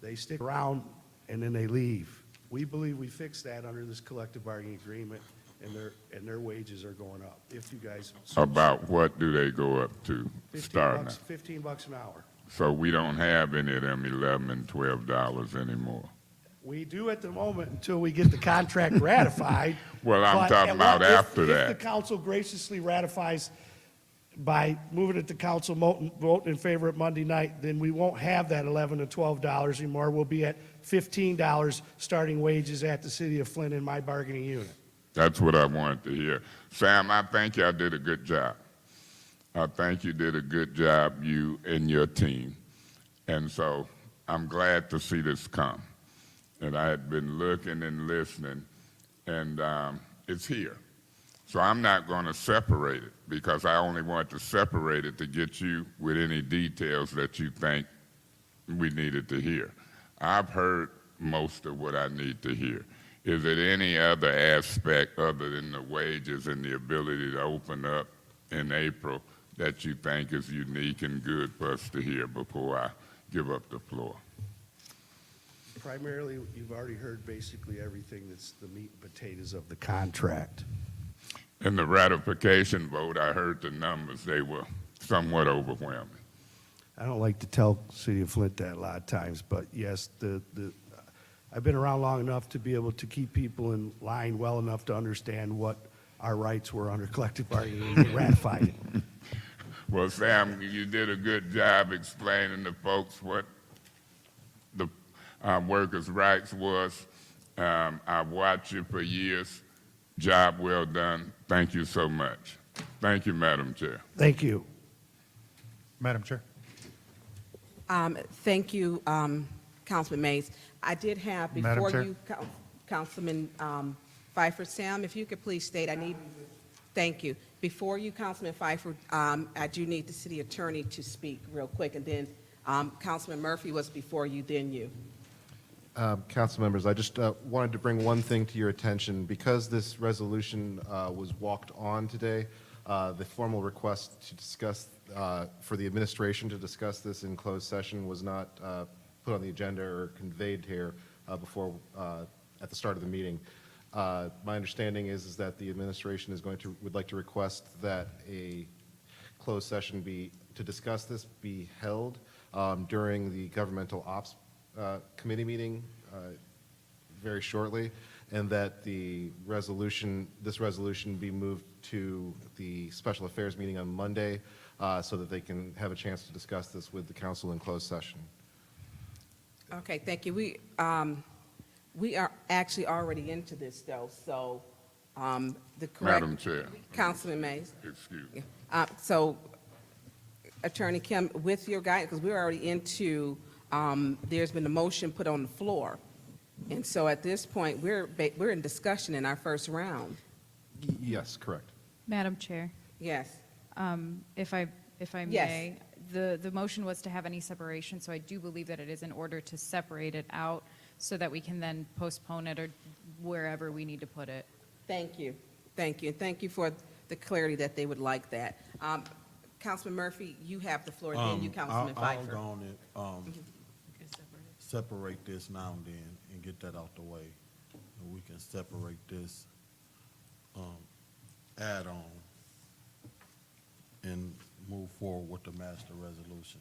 they stick around and then they leave. We believe we fixed that under this collective bargaining agreement, and their wages are going up. If you guys About what do they go up to starting? $15 an hour. So we don't have any of them $11 and $12 anymore. We do at the moment until we get the contract ratified. Well, I'm But talking about after If that. the council graciously ratifies by moving it to council, voting in favor at Monday night, then we won't have that $11 to $12 anymore. We'll be at $15 starting wages at the city of Flint in my bargaining unit. That's what I wanted to hear. Sam, I think y'all did a good job. I think you did a good job, you and your team. And so I'm glad to see this come. And I had been looking and listening, and it's here. So I'm not going to separate it, because I only want to separate it to get you with any details that you think we needed to hear. I've heard most of what I need to hear. Is there any other aspect other than the wages and the ability to open up in April that you think is unique and good for us to hear before I give up the floor? Primarily, you've already heard basically everything that's the meat and potatoes of the contract. In the ratification vote, I heard the numbers. They were somewhat overwhelming. I don't like to tell City of Flint that a lot of times, but yes, I've been around long enough to be able to keep people in line well enough to understand what our rights were under collective bargaining and ratify it. Well, Sam, you did a good job explaining to folks what the workers' rights was. I've watched you for years. Job well done. Thank you so much. Thank you, Madam Chair. Thank you. Madam Chair. Thank you, Councilman Mays. I did have, Madam before Chair. you, Councilman Pfeiffer, Sam, if you could please state, thank you. Before you, Councilman Pfeiffer, I do need the city attorney to speak real quick, and then Councilman Murphy was before you, then you. Council members, I just wanted to bring one thing to your attention. Because this resolution was walked on today, the formal request to discuss, for the administration to discuss this in closed session was not put on the agenda or conveyed here before, at the start of the meeting. My understanding is that the administration would like to request that a closed session to discuss this be held during the governmental ops committee meeting very shortly, and that this resolution be moved to the special affairs meeting on Monday so that they can have a chance to discuss this with the council in closed session. Okay, thank you. We are actually already into this, though, so the correct... Madam Chair. Councilman Mays. Excuse me. So, Attorney Kim, with your guidance, because we're already into, there's been a motion put on the floor. And so at this point, we're in discussion in our first round. Yes, correct. Madam Chair, Yes. if I Yes. may, the motion was to have any separation, so I do believe that it is in order to separate it out so that we can then postpone it or wherever we need to put it. Thank you. Thank you. And thank you for the clarity that they would like that. Councilman Murphy, you have the floor, then you, Councilman Pfeiffer. I'll go on it, separate this now and then and get that out the way. And we can separate this add-on and move forward with the master resolution.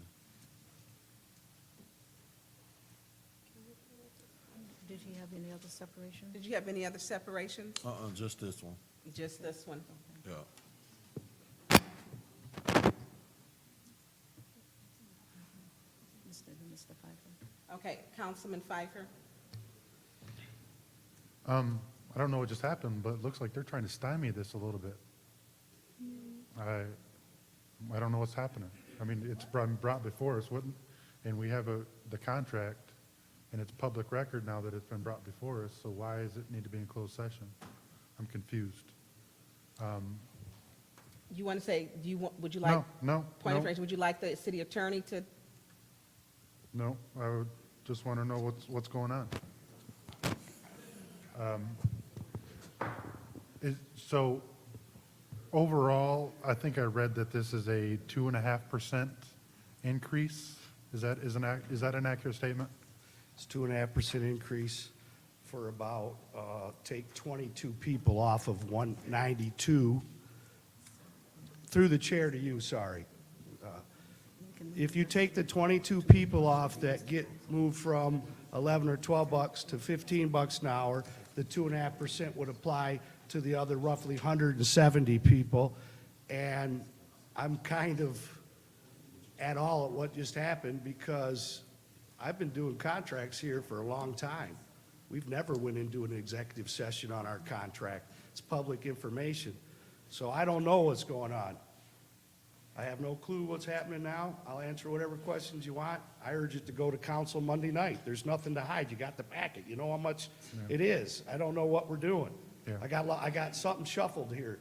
Did you have any other separation? Did you have any other separations? Just this one. Just this one? Yeah. Mr. Pfeiffer. Okay, Councilman Pfeiffer? I don't know what just happened, but it looks like they're trying to stymie this a little bit. I don't know what's happening. I mean, it's brought before us, and we have the contract, and it's public record now that it's been brought before us, so why does it need to be in closed session? I'm confused. You want to say, would you like? No. Point of information, would you like the city attorney to? No, I would just want to know what's going on. So overall, I think I read that this is a 2.5% increase. Is that an accurate statement? It's 2.5% increase for about, take 22 people off of 192. Through the chair to you, sorry. If you take the 22 people off that get moved from 11 or 12 bucks to 15 bucks an hour, the 2.5% would apply to the other roughly 170 people. And I'm kind of at all at what just happened because I've been doing contracts here for a long time. We've never went into an executive session on our contract. It's public information. So I don't know what's going on. I have no clue what's happening now. I'll answer whatever questions you want. I urge it to go to council Monday night. There's nothing to hide. You got the packet. You know how much it is. I don't know what we're doing. Yeah. I got something shuffled here.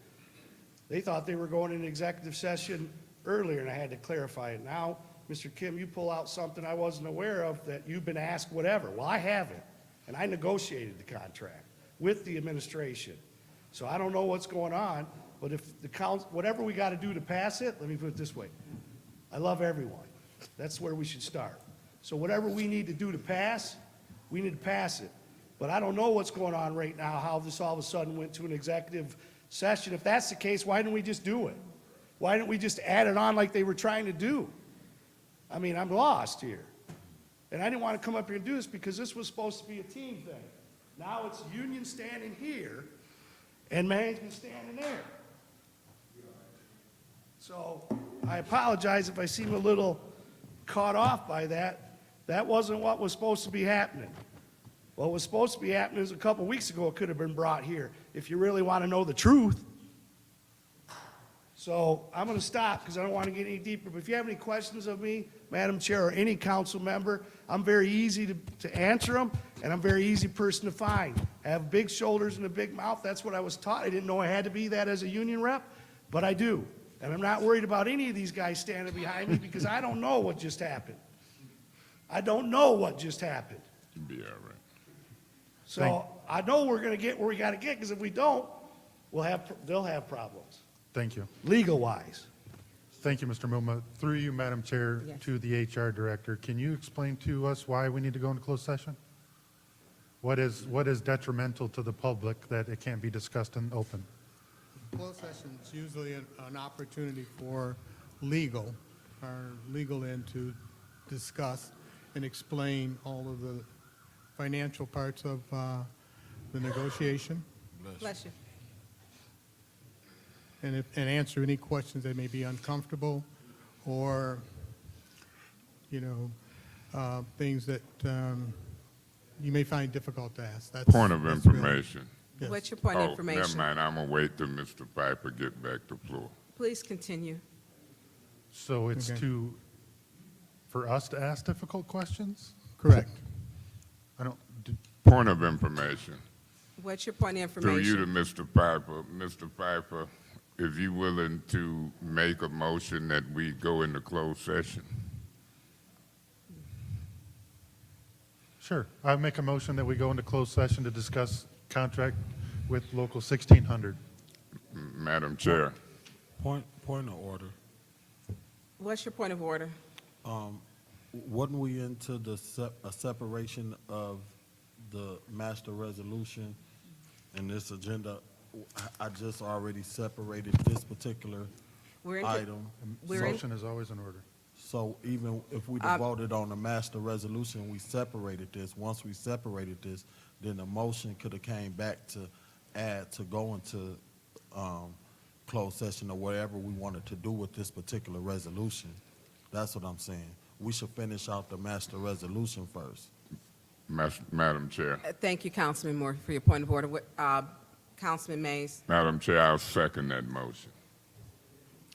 They thought they were going into executive session earlier, and I had to clarify it. Now, Mr. Kim, you pull out something I wasn't aware of that you've been asked whatever. Well, I haven't, and I negotiated the contract with the administration. So I don't know what's going on, but if the council, whatever we got to do to pass it, let me put it this way. I love everyone. That's where we should start. So whatever we need to do to pass, we need to pass it. But I don't know what's going on right now, how this all of a sudden went to an executive session. If that's the case, why didn't we just do it? Why didn't we just add it on like they were trying to do? I mean, I'm lost here. And I didn't want to come up here and do this because this was supposed to be a team thing. Now it's union standing here and management standing there. So I apologize if I seem a little caught off by that. That wasn't what was supposed to be happening. What was supposed to be happening is a couple weeks ago it could have been brought here, if you really want to know the truth. So I'm going to stop because I don't want to get any deeper. But if you have any questions of me, Madam Chair, or any council member, I'm very easy to answer them, and I'm a very easy person to find. I have big shoulders and a big mouth. That's what I was taught. I didn't know I had to be that as a union rep, but I do. And I'm not worried about any of these guys standing behind me because I don't know what just happened. I don't know what just happened. You'll be all right. So I know we're going to get where we got to get because if we don't, they'll have problems. Thank you. Legal-wise. Thank you, Mr. Muma. Through you, Madam Chair, Yes. to the HR Director, can you explain to us why we need to go into closed session? What is detrimental to the public that it can't be discussed in open? Closed session is usually an opportunity for our legal end to discuss and explain all of the financial parts of the negotiation Bless you. and answer any questions that may be uncomfortable or, things that you may find difficult to ask. Point of that's really- information. Yes. What's your point of Never information? mind, I'm going to wait till Mr. Piper get back to floor. Please continue. So it's Okay. for us to ask difficult questions? Correct. Point of information. What's your point of Through you to information? Mr. Piper. Mr. Piper, if you willing to make a motion that we go into closed session? Sure. I make a motion that we go into closed session to discuss contract with Local 1600. Madam Chair. Point of order. What's your point of order? Wasn't we into a separation of the master resolution and this agenda? I just already separated this particular We're into- item. Motion is always in order. So even if we voted on the master resolution, we separated this. Once we separated this, then the motion could have came back to add to go into closed session or whatever we wanted to do with this particular resolution. That's what I'm saying. We should finish out the master resolution first. Madam Chair. Thank you, Councilman Moore, for your point of order. Councilman Mays, Madam Chair, I'll second that motion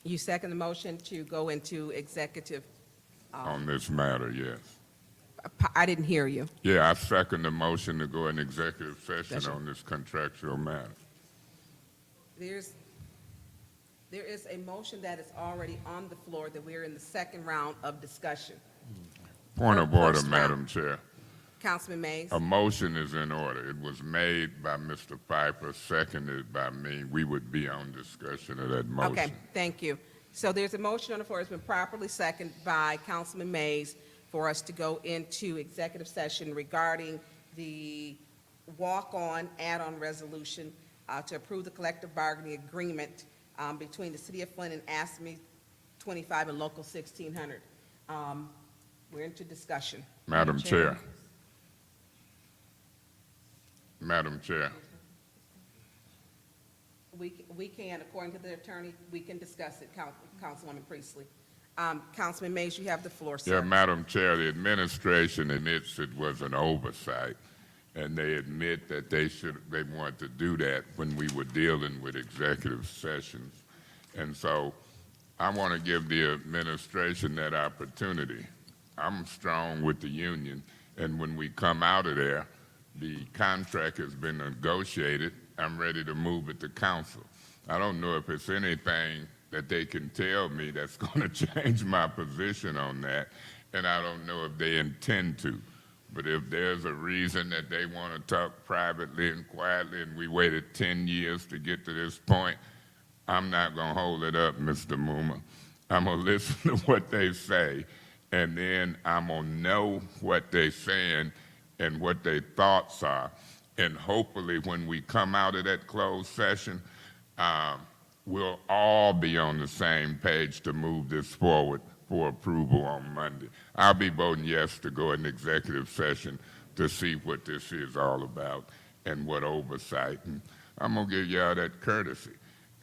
you second the motion to go into executive. on this matter, yes. I didn't hear you. Yeah, I second the motion to go in executive That's session right. on this contractual matter. There is a motion that is already on the floor that we're in the second round of discussion. Point of order, First round. Madam Chair. Councilman Mays, A motion is in order. It was made by Mr. Piper, seconded by me. We would be on discussion of that motion. okay, thank you. So there's a motion on the floor. It's been properly seconded by Councilman Mays for us to go into executive session regarding the walk-on add-on resolution to approve the collective bargaining agreement between the City of Flint and ASME 25 and Local 1600. We're into discussion. Madam Chair. Madam Chair. We can, according to the attorney, we can discuss it, Councilwoman Priestley. Councilman Mays, you have the floor, sir. Yeah, Madam Chair, the administration admits it was an oversight, and they admit that they wanted to do that when we were dealing with executive sessions. And so I want to give the administration that opportunity. I'm strong with the union, and when we come out of there, the contract has been negotiated. I'm ready to move it to council. I don't know if it's anything that they can tell me that's going to change my position on that, and I don't know if they intend to. But if there's a reason that they want to talk privately and quietly, and we waited 10 years to get to this point, I'm not going to hold it up, Mr. Muma. I'm going to listen to what they say, and then I'm going to know what they're saying and what their thoughts are. And hopefully when we come out of that closed session, we'll all be on the same page to move this forward for approval on Monday. I'll be voting yes to go in executive session to see what this is all about and what oversight. And I'm going to give y'all that courtesy.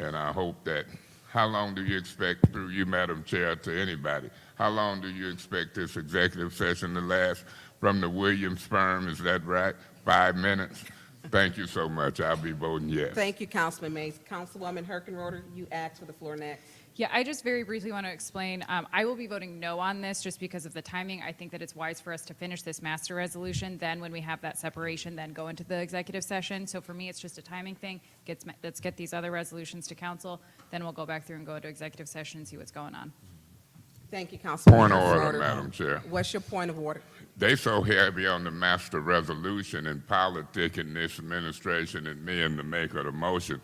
And I hope that, how long do you expect, through you, Madam Chair, to anybody, how long do you expect this executive session to last? From the Williams firm, is that right? 5 minutes? Thank you so much. I'll be voting yes. Thank you, Councilman Mays. Councilwoman Herkenroder, you asked for the floor next. Yeah, I just very briefly want to explain. I will be voting no on this just because of the timing. I think that it's wise for us to finish this master resolution. Then when we have that separation, then go into the executive session. So for me, it's just a timing thing. Let's get these other resolutions to council. Then we'll go back through and go into executive session and see what's going on. Thank you, Councilwoman Point of Herkenroder. order, Madam Chair. What's your point of order? They so heavy on the master resolution and politicking this administration and me and the maker of the motion.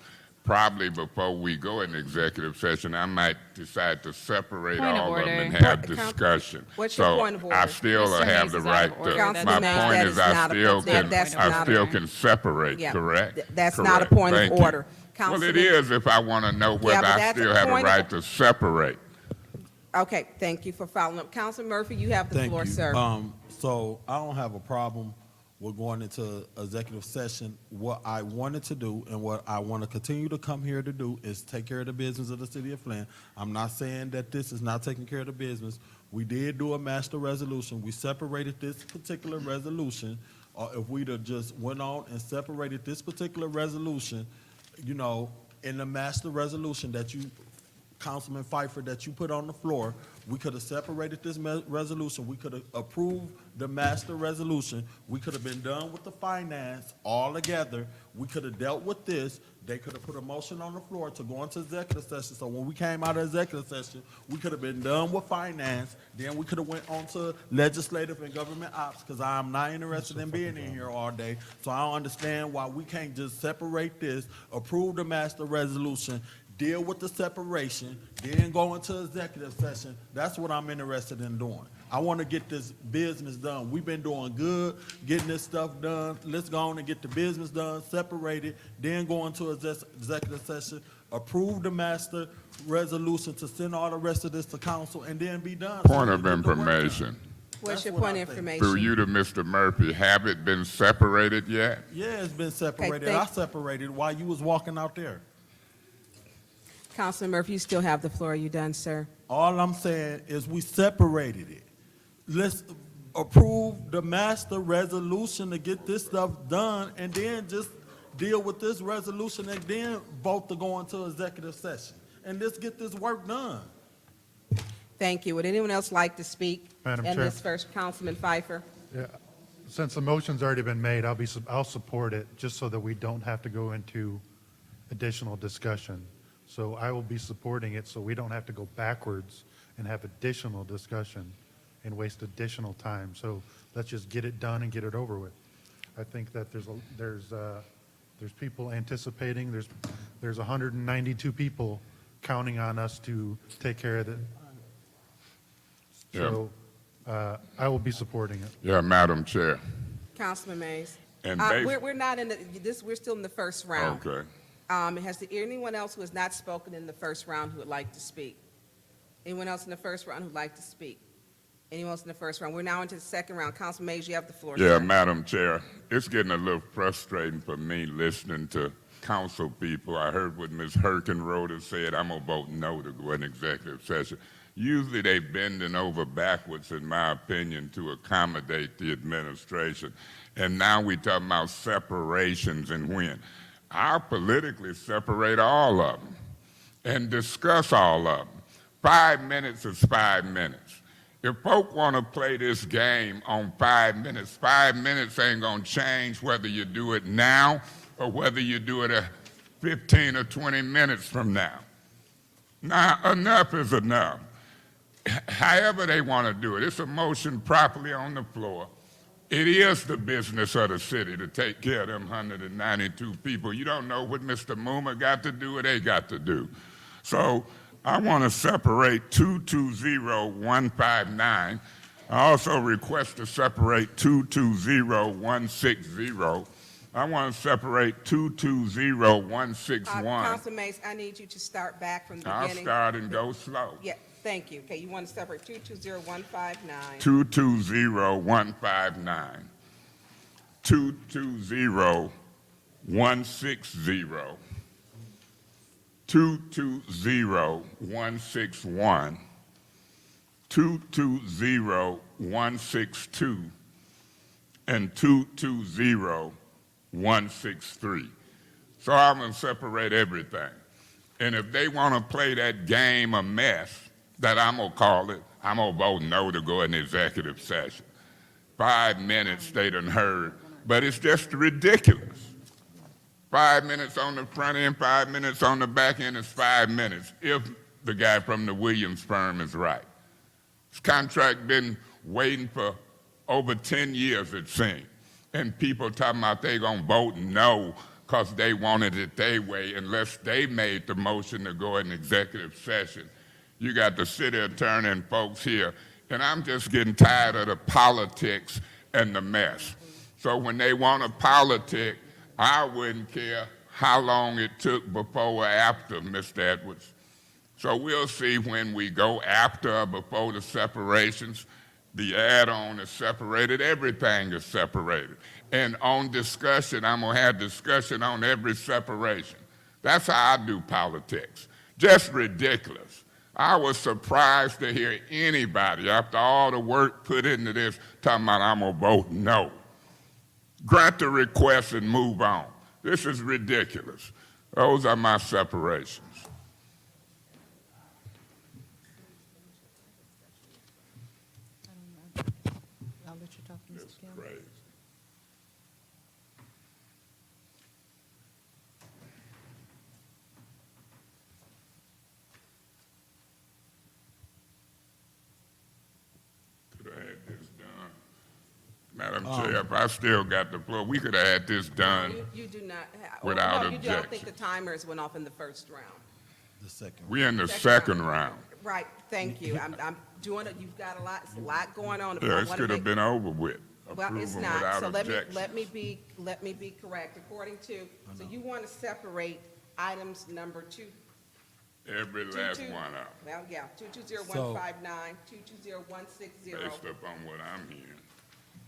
probably before we go in executive session, I might decide to separate Point of all of them order. and have What- discussion. what's your So point of I order? still Mr. have Mays the is out right of order. to, That's my not- point that is is I not a- still that- can, that's I not still a- can separate, Yeah, correct? that's not a Correct. point of Thank you. order. Well, it Councilman- is if I want to know whether but I that's a still have a point of- right to separate. Okay, thank you for following up. Councilman Murphy, you have the Thank floor, you. sir. So I don't have a problem with going into executive session. What I wanted to do and what I want to continue to come here to do is take care of the business of the city of Flint. I'm not saying that this is not taking care of the business. We did do a master resolution. We separated this particular resolution. Or if we'd have just went on and separated this particular resolution, you know, in the master resolution that you, Councilman Pfeiffer, that you put on the floor, we could have separated this resolution. We could have approved the master resolution. We could have been done with the finance all together. We could have dealt with this. They could have put a motion on the floor to go into executive session. So when we came out of executive session, we could have been done with finance. Then we could have went on to legislative and government ops, because I'm not interested in being in here all day. So I don't understand why we can't just separate this, approve the master resolution, deal with the separation, then go into executive session. That's what I'm interested in doing. I want to get this business done. We've been doing good, getting this stuff done. Let's go on and get the business done, separate it, then go into executive session, approve the master resolution to send all the rest of this to council, and then be done. Point So of we get the work done. information. What's That's your what point I of think. information? Through you to Mr. Murphy, have it been separated yet? Yeah, it's been separated. thank- I separated while you was walking out there. Councilman Murphy, you still have the floor. Are you done, sir? All I'm saying is we separated it. Let's approve the master resolution to get this stuff done, and then just deal with this resolution, and then vote to go into executive session. And let's get this work done. Thank you. Would anyone else like to speak? Madam And Chair. this first, Councilman Pfeiffer. Yeah, since the motion's already been made, I'll support it, just so that we don't have to go into additional discussion. So I will be supporting it, so we don't have to go backwards and have additional discussion and waste additional time. So let's just get it done and get it over with. I think that there's people anticipating, there's 192 people counting on us to take care of it. So I will be supporting it. Yeah, Madam Chair. Councilman Mays. And We're not in we're still in the first round. Okay. Has there anyone else who has not spoken in the first round who would like to speak? Anyone else in the first round who'd like to speak? Anyone else in the first round? We're now into the second round. Councilman Mays, you have the floor, Yeah, sir. Madam Chair, it's getting a little frustrating for me listening to council people. I heard what Ms. Herkenroder said. I'm going to vote no to go in executive session. Usually they bending over backwards, in my opinion, to accommodate the administration. And now we talking about separations and when. I'll politically separate all of them and discuss all of them. 5 minutes is 5 minutes. If folk want to play this game on 5 minutes, 5 minutes ain't going to change whether you do it now or whether you do it 15 or 20 minutes from now. Now, enough is enough. However they want to do it, it's a motion properly on the floor. It is the business of the city to take care of them 192 people. You don't know what Mr. Moomer got to do or they got to do. So I want to separate 220159. I also request to separate 220160. I want to separate 220161. Councilman Mays, I need you to start back from the I'll beginning. start and go slow. Yeah, thank you. Okay, you want to separate 220159. 220159. 220160. 220161. 220162. And 220163. So I'm going to separate everything. And if they want to play that game of mess, that I'm going to call it, I'm going to vote no to go in executive session. 5 minutes they done heard, but it's just ridiculous. 5 minutes on the front end, 5 minutes on the back end is 5 minutes, if the guy from the Williams firm is right. This contract been waiting for over 10 years, it seems. And people talking about they going to vote no because they wanted it their way unless they made the motion to go in executive session. You got the city attorney and folks here, and I'm just getting tired of the politics and the mess. So when they want to politic, I wouldn't care how long it took before or after, Mr. Edwards. So we'll see when we go after or before the separations. The add-on is separated, everything is separated. And on discussion, I'm gonna have discussion on every separation. That's how I do politics. Just ridiculous. I was surprised to hear anybody, after all the work put into this, talking about I'm gonna vote no. Grant the request and move on. This is ridiculous. Those are my separations. I'll let you talk, Mr. Campbell. Great. Could have had this done. Madam Chair, if I still got the floor, we could have had this done You do not have. without no, you don't think objection. the timers went off in the first round. The second. We in the second round. Right, thank you. I'm doing it, you've got a lot going on. Yeah, I this wanna could have make- been over with. Well, it's Approval not, without so objection. let me be correct. According to, so you want to separate items number two. Every last one of them, Well, yeah, 220159, 220160, based upon what I'm hearing.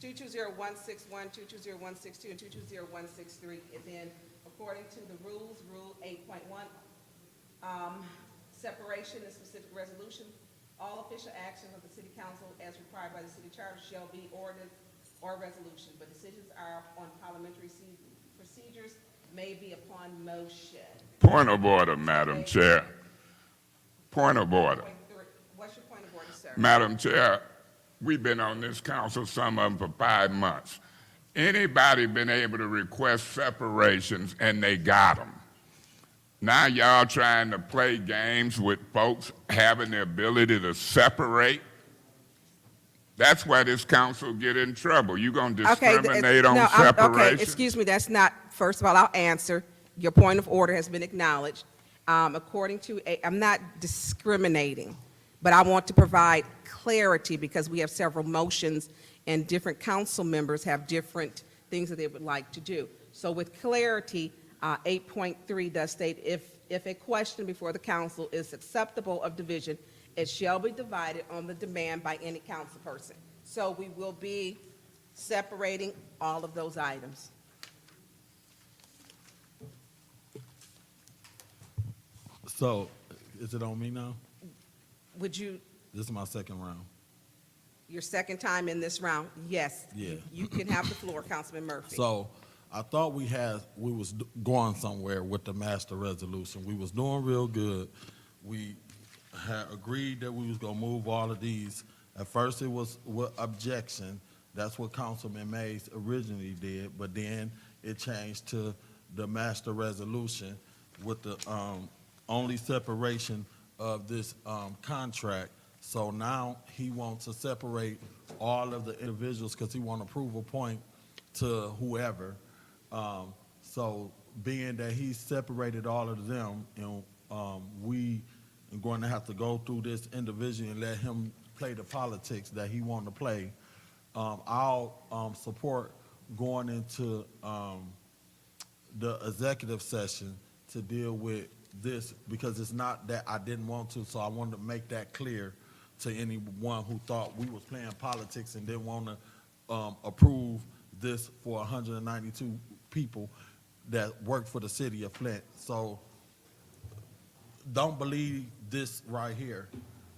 220161, 220162, and 220163. And then, according to the rules, Rule 8.1, separation and specific resolution, all official actions of the city council as required by the city charter shall be ordinance or resolution, but decisions are on parliamentary procedures may be upon motion. Point of order, Madam Chair. Point of order. What's your point of order, sir? Madam Chair, we've been on this council, some of them for 5 months. Anybody been able to request separations and they got them? Now y'all trying to play games with folks having the ability to separate? That's why this council get in trouble. You gonna discriminate on separation? Okay, excuse me, that's not, first of all, I'll answer. Your point of order has been acknowledged. According to, I'm not discriminating, but I want to provide clarity because we have several motions and different council members have different things that they would like to do. So with clarity, 8.3 does state, if a question before the council is acceptable of division, it shall be divided on the demand by any council person. So we will be separating all of those items. So, is it on me now? Would you, This is my second round. your second time in this round? Yes. Yeah. You can have the floor, Councilman Murphy. So, I thought we was going somewhere with the master resolution. We was doing real good. We had agreed that we was gonna move all of these. At first, it was with objection. That's what Councilman Mays originally did, but then it changed to the master resolution with the only separation of this contract. So now he wants to separate all of the individuals because he want to prove a point to whoever. So being that he separated all of them, and we are going to have to go through this individually and let him play the politics that he want to play, I'll support going into the executive session to deal with this, because it's not that I didn't want to, so I wanted to make that clear to anyone who thought we was playing politics and didn't want to approve this for 192 people that work for the city of Flint. So don't believe this right here.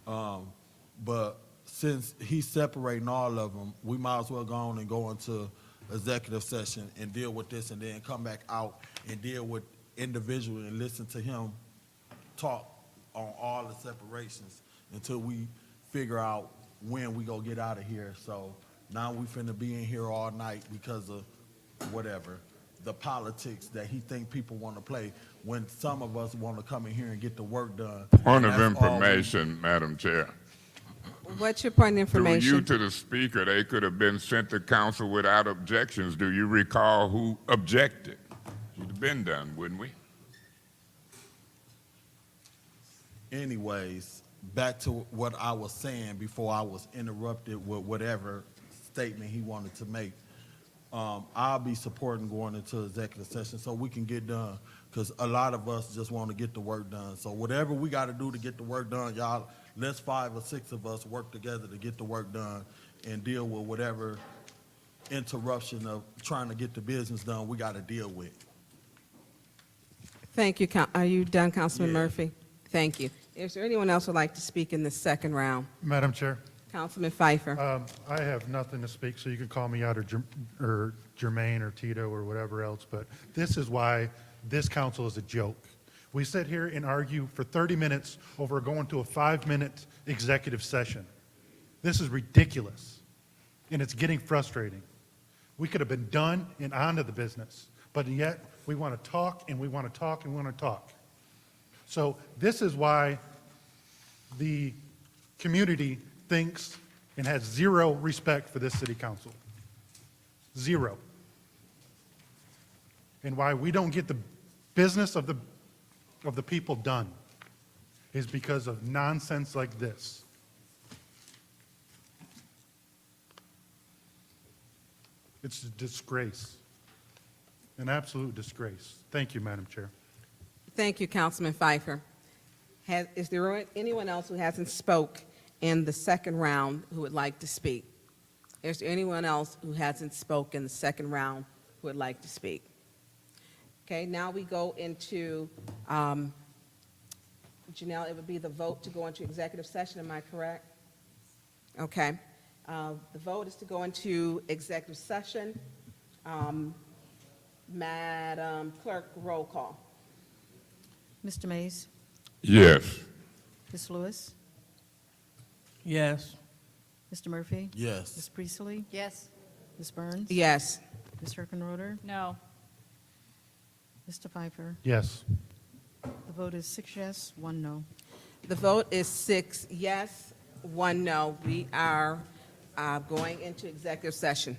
But since he's separating all of them, we might as well go on and go into executive session and deal with this and then come back out and deal with individual and listen to him talk on all the separations until we figure out when we go get out of here. So now we finna be in here all night because of whatever, the politics that he think people want to play when some of us want to come in here and get the work done. Point of That's all we- information, Madam Chair. What's your point of Through information? you to the speaker, they could have been sent to council without objections. Do you recall who objected? been done, wouldn't we? Anyways, back to what I was saying before I was interrupted with whatever statement he wanted to make. I'll be supporting going into executive session so we can get done, because a lot of us just want to get the work done. So whatever we got to do to get the work done, y'all, let's 5 or 6 of us work together to get the work done and deal with whatever interruption of trying to get the business done we got to deal with. Thank you. Are you done, Councilman Yeah. Murphy? Thank you. Is there anyone else who would like to speak in this second round? Madam Chair, Councilman Pfeiffer. I have nothing to speak, so you can call me out or Jermaine or Tito or whatever else, but this is why this council is a joke. We sit here and argue for 30 minutes over going to a 5-minute executive session. This is ridiculous, and it's getting frustrating. We could have been done and on to the business, but yet we want to talk and we want to talk and we want to talk. So this is why the community thinks and has zero respect for this city council. Zero. And why we don't get the business of the people done is because of nonsense like this. It's a disgrace, an absolute disgrace. Thank you, Madam Chair. Thank you, Councilman Pfeiffer. Is there anyone else who hasn't spoke in the second round who would like to speak? Is there anyone else who hasn't spoke in the second round who would like to speak? Okay, now we go into, Janelle, it would be the vote to go into executive session, am I correct? Okay. The vote is to go into executive session. Madam Clerk, roll call. Mr. Mays? Yes. Ms. Lewis? Yes. Mr. Murphy? Yes. Ms. Priestley? Yes. Ms. Burns? Yes. Ms. Herkenroder? No. Mr. Pfeiffer? Yes. The vote is 6 yes, 1 no. The vote is 6 yes, 1 no. We are going into executive session.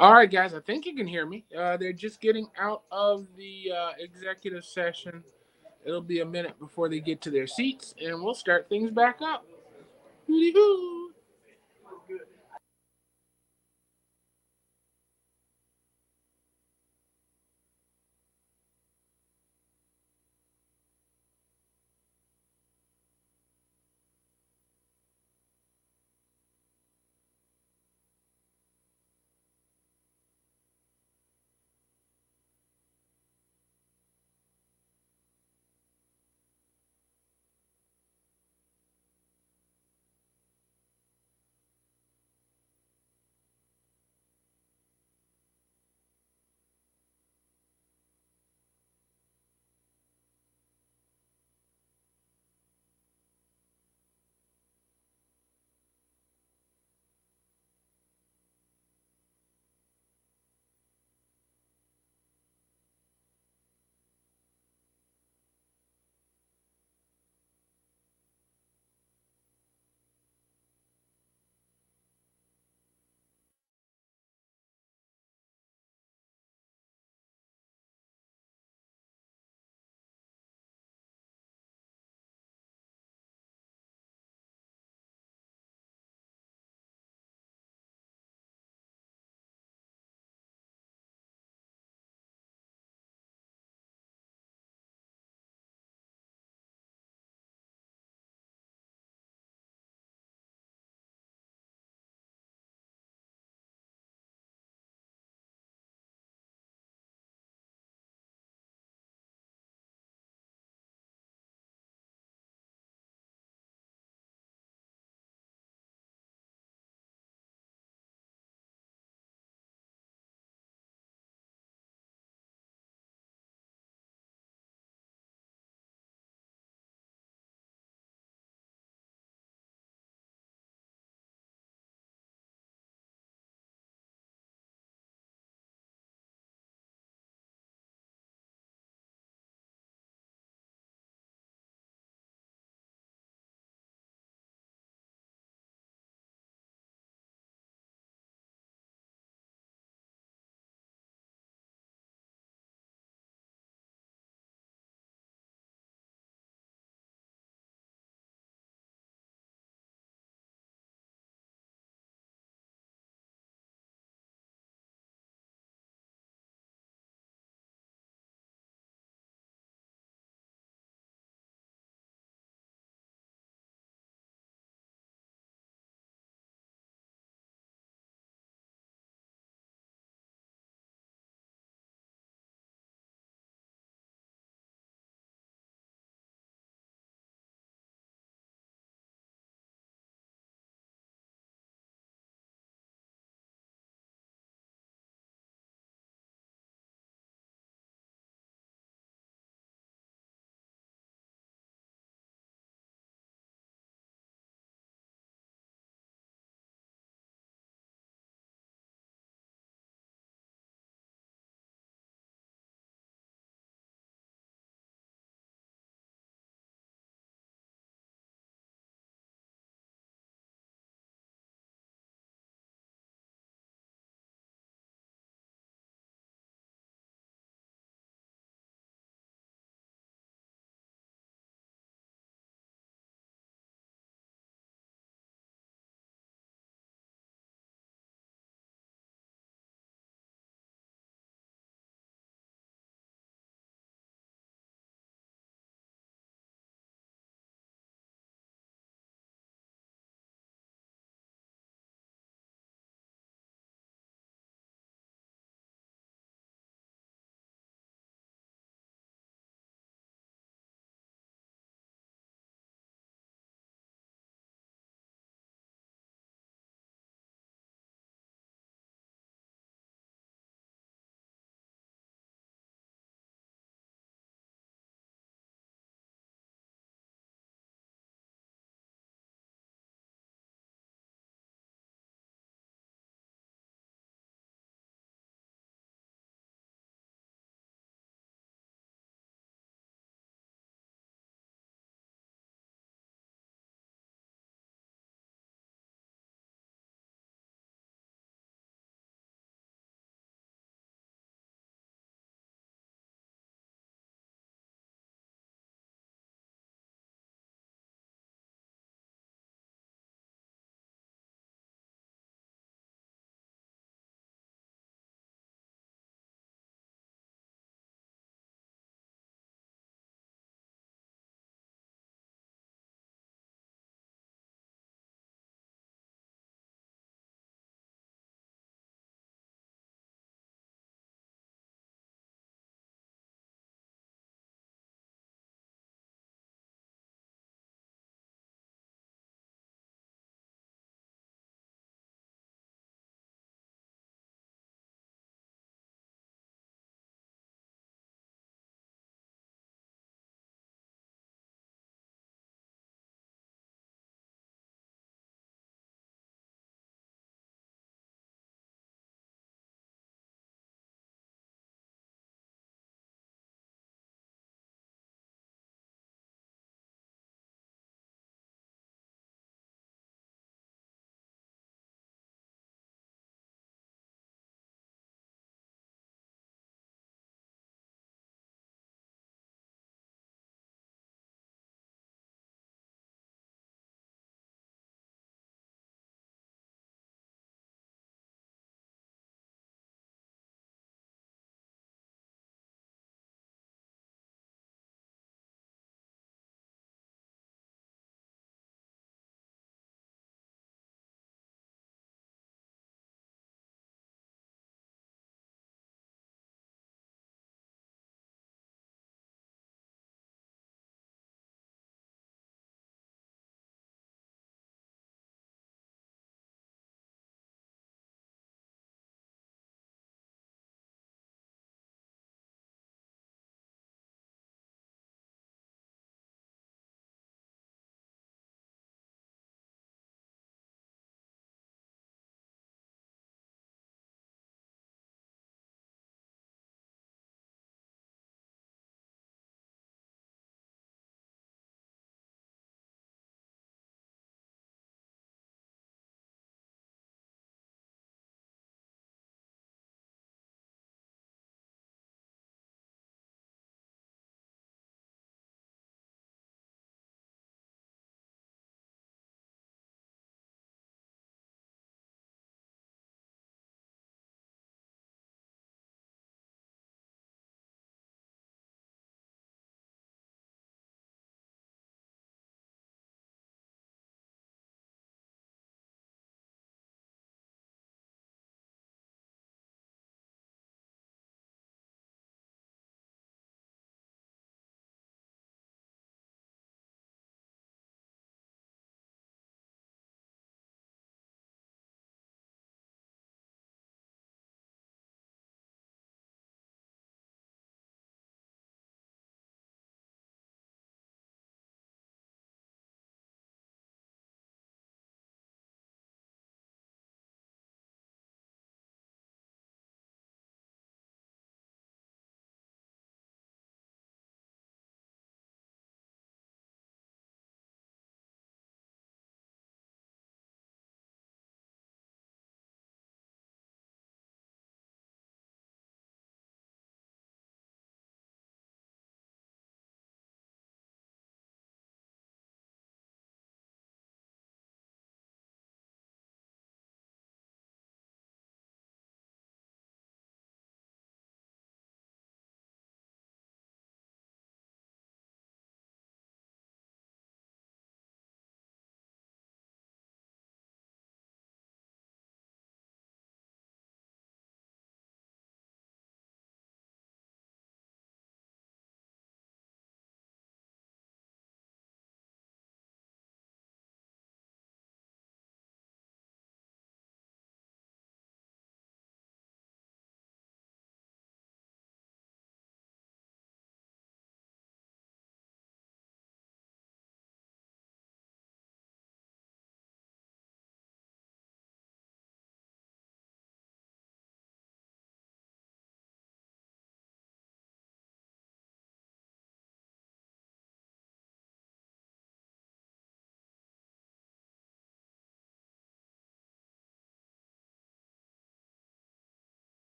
All right, guys, I think you can hear me. They're just getting out of the executive session. It'll be a minute before they get to their seats, and we'll start things back up. Hoo-dee-hoo.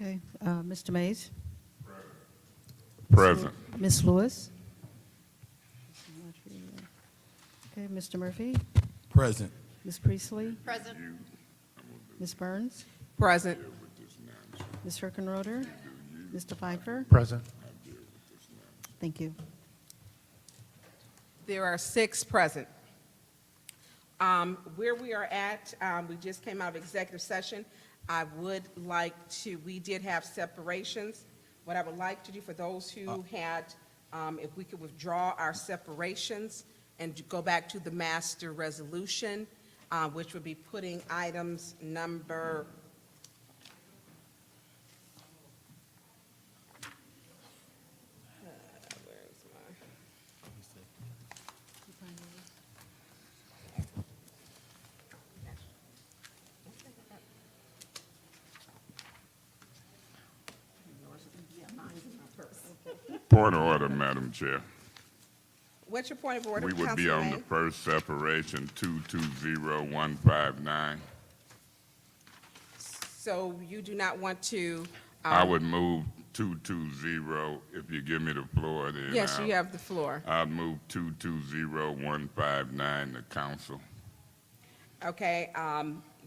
Okay, Mr. Mays? Present. Ms. Lewis? Okay, Mr. Murphy? Present. Ms. Priestley? Present. Ms. Burns? Present. Ms. Herkenroder? Mr. Pfeiffer? Present. Thank you. There are 6 present. Where we are at, we just came out of executive session. I would like to, we did have separations. What I would like to do for those who had, if we could withdraw our separations and go back to the master resolution, which would be putting items number where's my? Point of order, Madam Chair. What's your point of order, We would be Councilman on the May? first separation, 220159. So you do not want to? I would move 220, if you give me the floor, then. Yes, you have the floor. I'd move 220159 to council. Okay,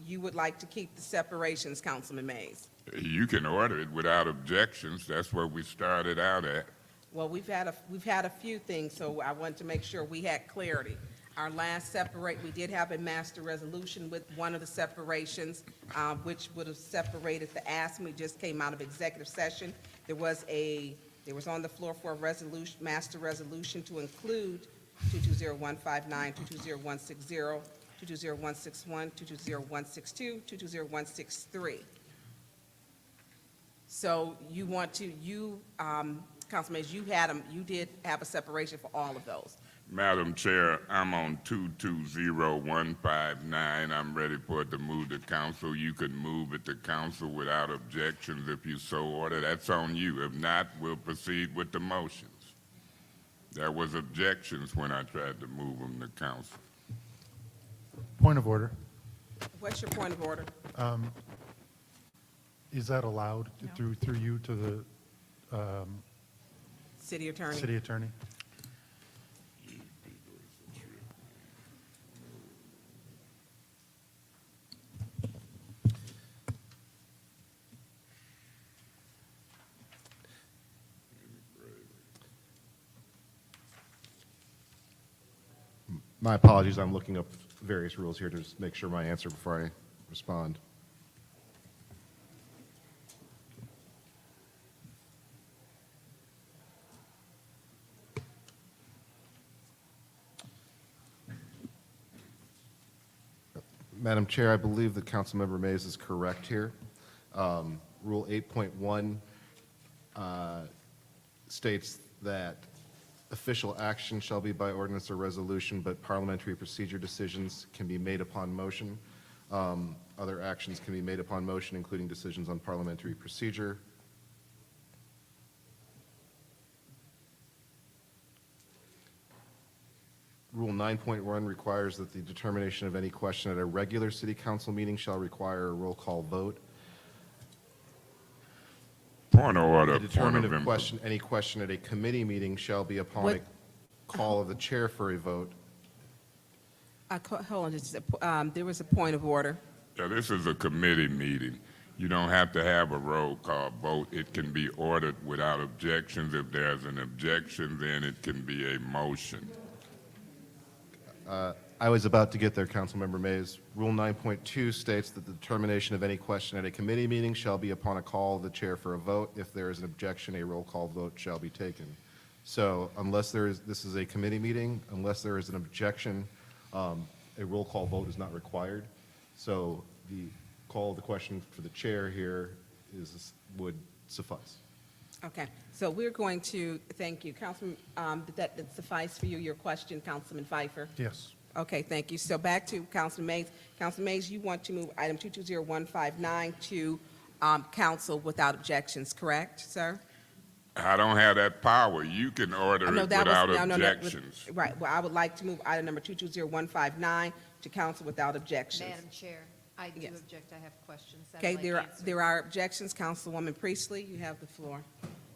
you would like to keep the separations, Councilman Mays? You can order it without objections. That's where we started out at. Well, we've had a few things, so I wanted to make sure we had clarity. Our last we did have a master resolution with one of the separations, which would have separated the ask. We just came out of executive session. There was on the floor for a resolution, master resolution to include 220159, 220160, 220161, 220162, 220163. So you want to, Councilman, you did have a separation for all of those. Madam Chair, I'm on 220159. I'm ready for it to move to council. You can move it to council without objections if you so order. That's on you. If not, we'll proceed with the motions. There was objections when I tried to move them to council. Point of order. What's your point of order? Is that allowed through you to the City Attorney? city attorney? My apologies, I'm looking up various rules here to just make sure my answer before I respond. Madam Chair, I believe that Councilmember Mays is correct here. Rule 8.1 states that official action shall be by ordinance or resolution, but parliamentary procedure decisions can be made upon motion. Other actions can be made upon motion, including decisions on parliamentary procedure. Rule 9.1 requires that the determination of any question at a regular city council meeting shall require a roll call vote. Point of order. The determination Point of of question, any question at a committee meeting shall be upon a call of the chair for a vote. Hold on, there was a point of order. Yeah, this is a committee meeting. You don't have to have a roll call vote. It can be ordered without objections. If there's an objection, then it can be a motion. I was about to get there, Councilmember Mays. Rule 9.2 states that the determination of any question at a committee meeting shall be upon a call of the chair for a vote. If there is an objection, a roll call vote shall be taken. So unless this is a committee meeting, unless there is an objection, a roll call vote is not required. So the call of the question for the chair here would suffice. Okay, so we're going to, thank you. Councilman, that suffice for you, your question, Councilman Pfeiffer? Yes. Okay, thank you. So back to Councilman Mays. Councilman Mays, you want to move item 220159 to council without objections, correct, sir? I don't have that power. You can order it without objections. Right, well, I would like to move item number 220159 to council without objections. Madam Chair, I do Yes. object. I have questions. I'd Okay, like answered. there are objections. Councilwoman Priestley, you have the floor.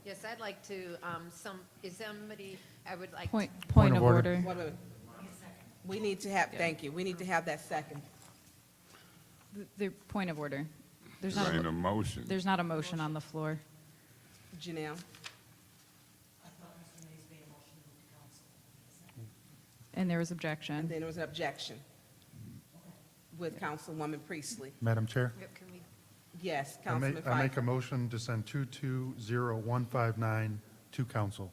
Yes, I'd like to, is somebody, I would like. Point of order. Wait a minute. We need to have, thank you, we need to have that second. The point of order. There's There not ain't a motion. There's not a motion on the floor. Janelle? And there was And objection. then there was an objection with Councilwoman Priestley. Madam Chair, Can we, Yes, I Councilman make a Pfeiffer. motion to send 220159 to council.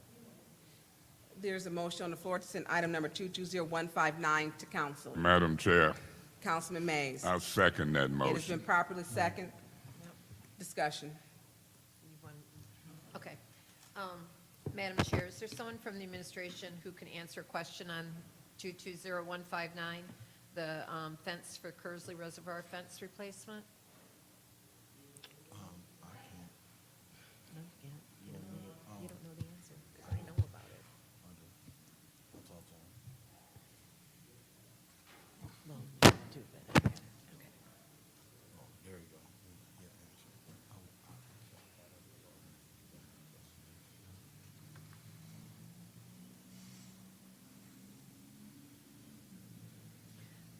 There's a motion on the floor to send item number 220159 to council. Madam Chair, Councilman Mays. I second that It has been motion. properly second. Discussion. okay. Madam Chair, is there someone from the administration who can answer a question on 220159, the fence for Kersley Reservoir fence replacement? No, you can't. You don't know the answer. I know about it. Well, you do, but, okay.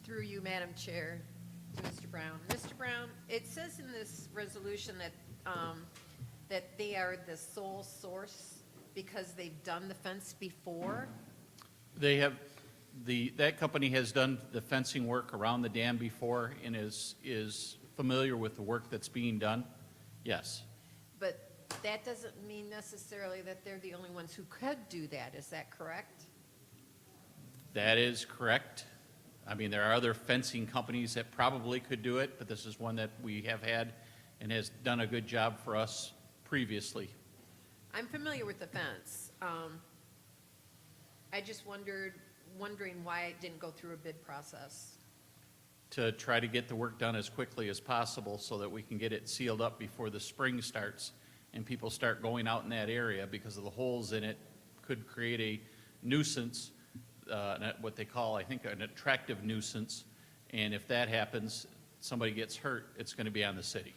Through you, Madam Chair, to Mr. Brown. Mr. Brown, it says in this resolution that, that they are the sole source because they've done the fence before. They have, that company has done the fencing work around the dam before and is familiar with the work that's being done. Yes. But that doesn't mean necessarily that they're the only ones who could do that. Is that correct? That is correct. I mean, there are other fencing companies that probably could do it, but this is one that we have had and has done a good job for us previously. I'm familiar with the fence. I just wondering why it didn't go through a bid process. To try to get the work done as quickly as possible so that we can get it sealed up before the spring starts and people start going out in that area, because of the holes in it could create a nuisance, what they call, I think, an attractive nuisance. And if that happens, somebody gets hurt, it's going to be on the city.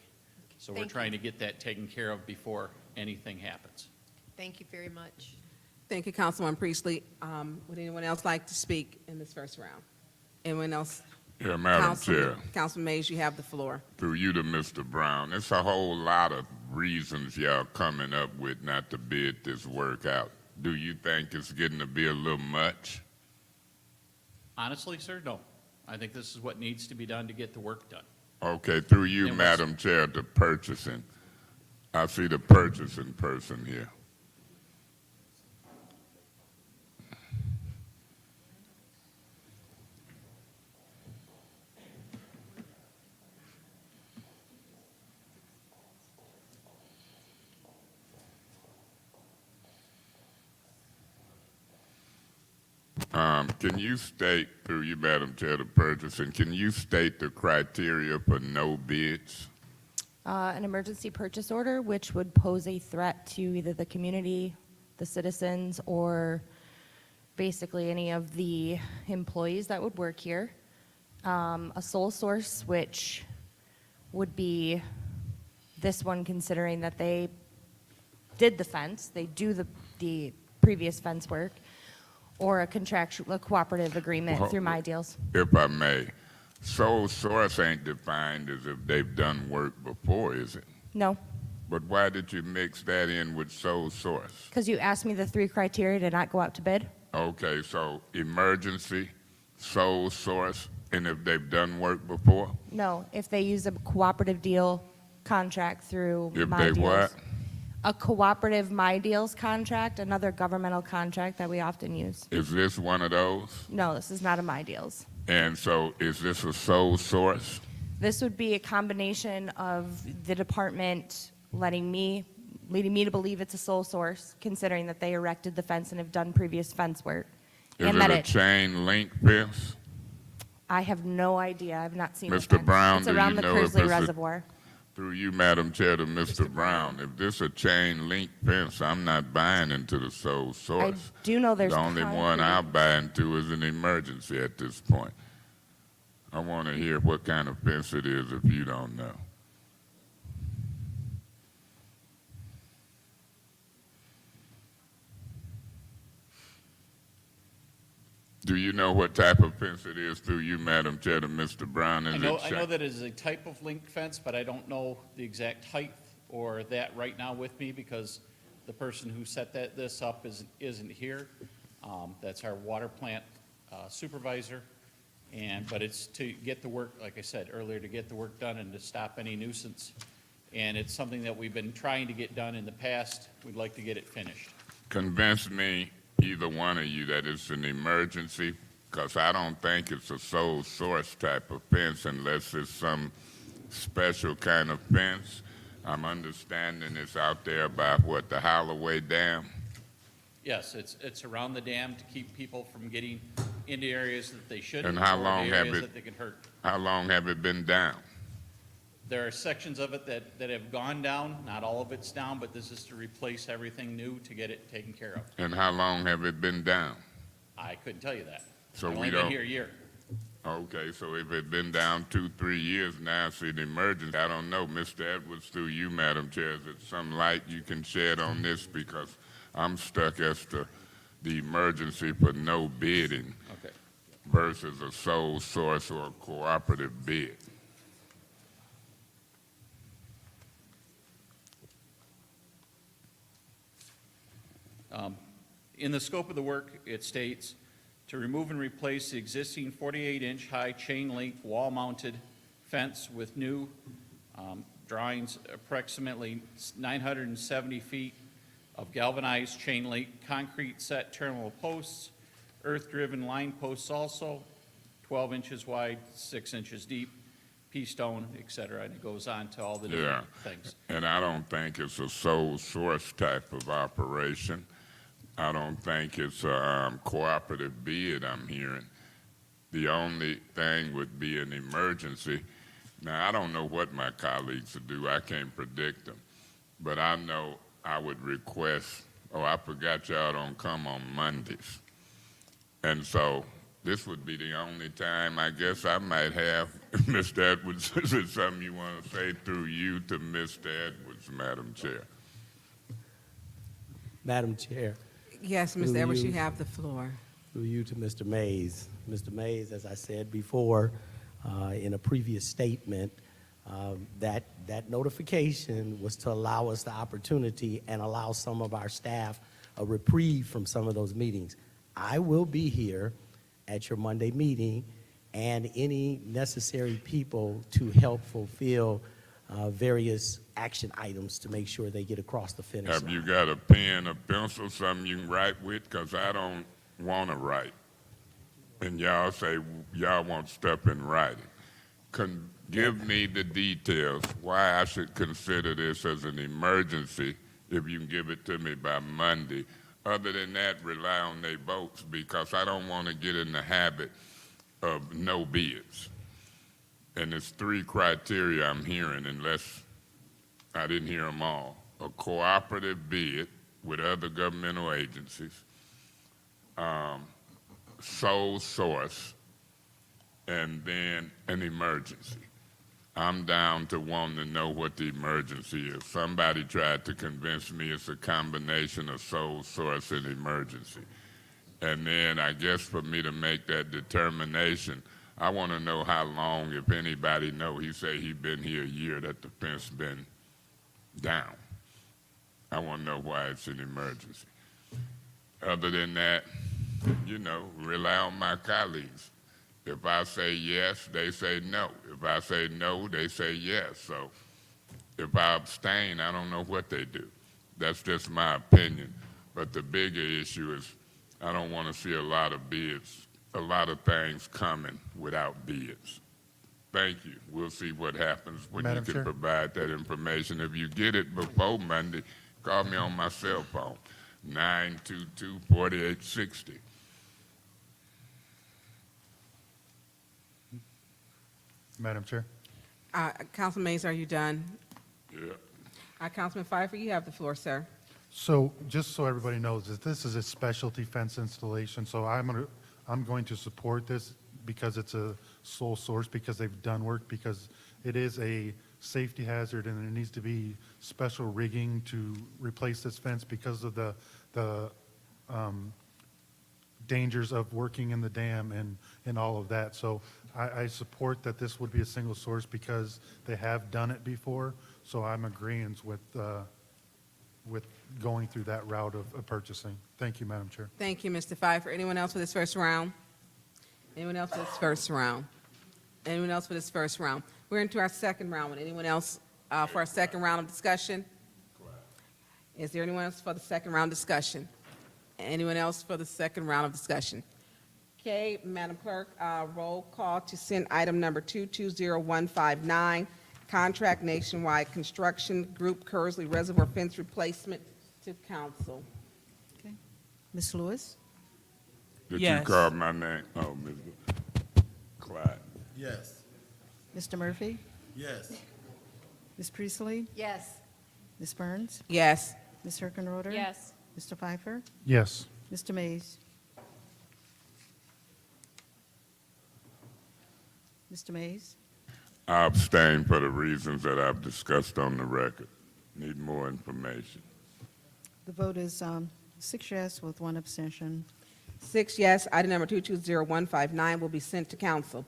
So we're Thank trying you. to get that taken care of before anything happens. Thank you very much. Thank you, Councilwoman Priestley. Would anyone else like to speak in this first round? Anyone else? Yeah, Madam Chair, Councilman Mays, you have the floor. through you to Mr. Brown, it's a whole lot of reasons y'all coming up with not to bid this work out. Do you think it's getting to be a little much? Honestly, sir, no. I think this is what needs to be done to get the work done. Okay, through you, And Madam Chair, to purchasing. I see the purchasing person here. Can you state, through you, Madam Chair, to purchasing, can you state the criteria for no bids? An emergency purchase order, which would pose a threat to either the community, the citizens, or basically any of the employees that would work here. A sole source, which would be this one, considering that they did the fence, they do the previous fence work, or a cooperative agreement Well, through my deals. If I may, sole source ain't defined as if they've done work before, is it? No, But why did you mix that in with sole source? because you asked me the 3 criteria to not go out to bid. Okay, so emergency, sole source, and if they've done work before? No, if they use a cooperative deal contract through If my they deals. what? A cooperative my deals contract, another governmental contract that we often use. Is this one of those? No, this is not a my deals. And so is this a sole source? This would be a combination of the department leading me to believe it's a sole source, considering that they erected the fence and have done previous fence work. Is and it that a chain link fence? I have no idea. I've not seen the Mr. fence. Brown, It's do you around the know if Kersley it's a- Reservoir. Through you, Madam Chair, to Mr. Brown, if this a chain link fence, I'm not buying into the sole I source. do know there's The only one concrete. I'll buy into is an emergency at this point. I want to hear what kind of fence it is if you don't know. Do you know what type of fence it is through you, Madam Chair, to Mr. Brown? I know that it is a type of link fence, but I don't know the exact height or that right now with me because the person who set this up isn't here. That's our water plant supervisor. But it's to get the work, like I said earlier, to get the work done and to stop any nuisance. And it's something that we've been trying to get done in the past. We'd like to get it finished. Convince me, either one of you, that it's an emergency, because I don't think it's a sole source type of fence unless it's some special kind of fence. I'm understanding it's out there by what, the Holloway Dam? Yes, it's around the dam to keep people from getting into areas that they shouldn't. And how or long have areas it? that they can hurt. How long have it been down? There are sections of it that have gone down. Not all of it's down, but this is to replace everything new to get it taken care of. And how long have it been down? I couldn't tell you that. So I've we only don't. been here a year. Okay, so if it's been down 2-3 years now, it's an emergency. I don't know, Mr. Edwards, through you, Madam Chair, is it some light you can shed on this? Because I'm stuck as to the emergency for no bidding Okay. versus a sole source or a cooperative bid. In the scope of the work, it states to remove and replace the existing 48-inch high chain link wall-mounted fence with new drawings approximately 970 feet of galvanized chain link, concrete set terminal posts, earth-driven line posts also, 12 inches wide, 6 inches deep, pea-stone, et cetera, and it goes on to all the different things. And I don't think it's a sole source type of operation. I don't think it's a cooperative bid I'm hearing. The only thing would be an emergency. Now, I don't know what my colleagues will do. I can't predict them. But I know I would request, I forgot y'all don't come on Mondays. And so this would be the only time I guess I might have, Mr. Edwards, is it something you want to say through you to Mr. Edwards, Madam Chair? Madam Chair. Yes, through Mr. Edwards, you you- have the floor. Through you to Mr. Mays. Mr. Mays, as I said before, in a previous statement, that notification was to allow us the opportunity and allow some of our staff a reprieve from some of those meetings. I will be here at your Monday meeting and any necessary people to help fulfill various action items to make sure they get across the finish line. Have you got a pen, a pencil, something you can write with? Because I don't want to write. And y'all say y'all want stuff in writing. Give me the details why I should consider this as an emergency if you can give it to me by Monday. Other than that, rely on their votes because I don't want to get in the habit of no bids. And there's 3 criteria I'm hearing, unless I didn't hear them all. A cooperative bid with other governmental agencies, sole source, and then an emergency. I'm down to wanting to know what the emergency is. Somebody tried to convince me it's a combination of sole source and emergency. And then I guess for me to make that determination, I want to know how long, if anybody know, he say he been here a year that the fence been down. I want to know why it's an emergency. Other than that, rely on my colleagues. If I say yes, they say no. If I say no, they say yes. So if I abstain, I don't know what they do. That's just my opinion. But the bigger issue is I don't want to see a lot of bids, a lot of things coming without bids. Thank you. We'll see what happens when Madam you can Chair. provide that information. If you get it before Monday, call me on my cell phone, 922-4860. Madam Chair. Councilman Mays, are you done? Yeah. Councilman Pfeiffer, you have the floor, sir. So just so everybody knows, that this is a specialty fence installation, so I'm going to support this because it's a sole source, because they've done work, because it is a safety hazard and there needs to be special rigging to replace this fence because of the dangers of working in the dam and all of that. So I support that this would be a single source because they have done it before. So I'm agreeing with going through that route of purchasing. Thank you, Madam Chair. Thank you, Mr. Pfeiffer. Anyone else for this first round? Anyone else for this first round? Anyone else for this first round? We're into our second round. Would anyone else for our second round of discussion? Is there anyone else for the second round discussion? Anyone else for the second round of discussion? Okay, Madam Clerk, roll call to send item number 220159, contract nationwide construction group Kersley Reservoir fence replacement to council. Okay. Ms. Lewis? Did Yes. you call my name? Oh, Mr. Clyde. Yes. Mr. Murphy? Yes. Ms. Priestley? Yes. Ms. Burns? Yes. Ms. Herkenroder? Yes. Mr. Pfeiffer? Yes. Mr. Mays? Mr. Mays? I abstain for the reasons that I've discussed on the record. Need more information. The vote is 6 yes with 1 abstention. 6 yes, item number 220159 will be sent to council.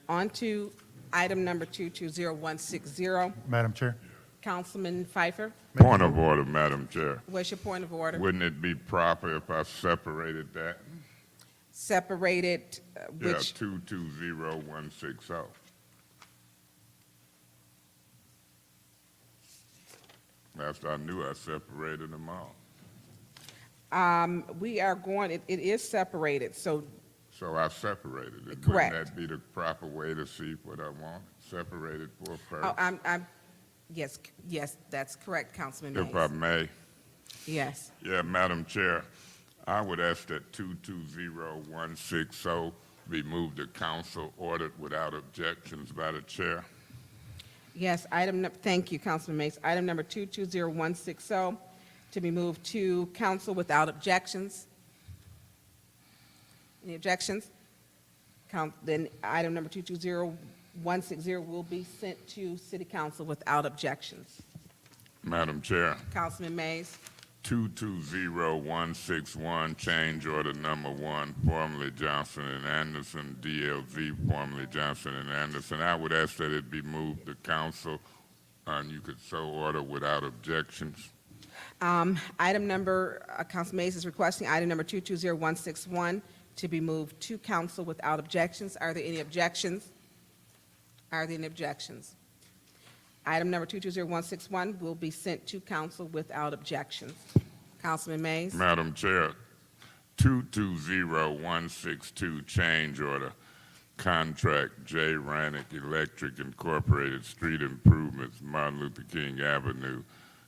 On to item number 220160. Madam Chair? Councilman Pfeiffer, Point of order, Madam Chair. what's your point of order? Wouldn't it be proper if I separated that? Separated, Yeah, which, 220160. Last I knew, I separated them all. we are going, it is separated, so, So I separated it. Correct. Wouldn't that be the proper way to see what I want? Separated for oh, first? yes, that's correct, Councilman If I Mays. may. Yes. Yeah, Madam Chair, I would ask that 220160 be moved to council, ordered without objections by the chair. Yes, thank you, Councilman Mays. Item number 220160 to be moved to council without objections. Any objections? Then item number 220160 will be sent to city council without objections. Madam Chair, Councilman Mays. 220161, change order number 1, formerly Johnson and Anderson, DLZ, formerly Johnson and Anderson. I would ask that it be moved to council, and you could so order without objections. Item number, Council Mays is requesting item number 220161 to be moved to council without objections. Are there any objections? Are there any objections? Item number 220161 will be sent to council without objections. Councilman Mays? Madam Chair, 220162, change order, contract J. Rannick Electric Incorporated, street improvements, Martin Luther King Avenue,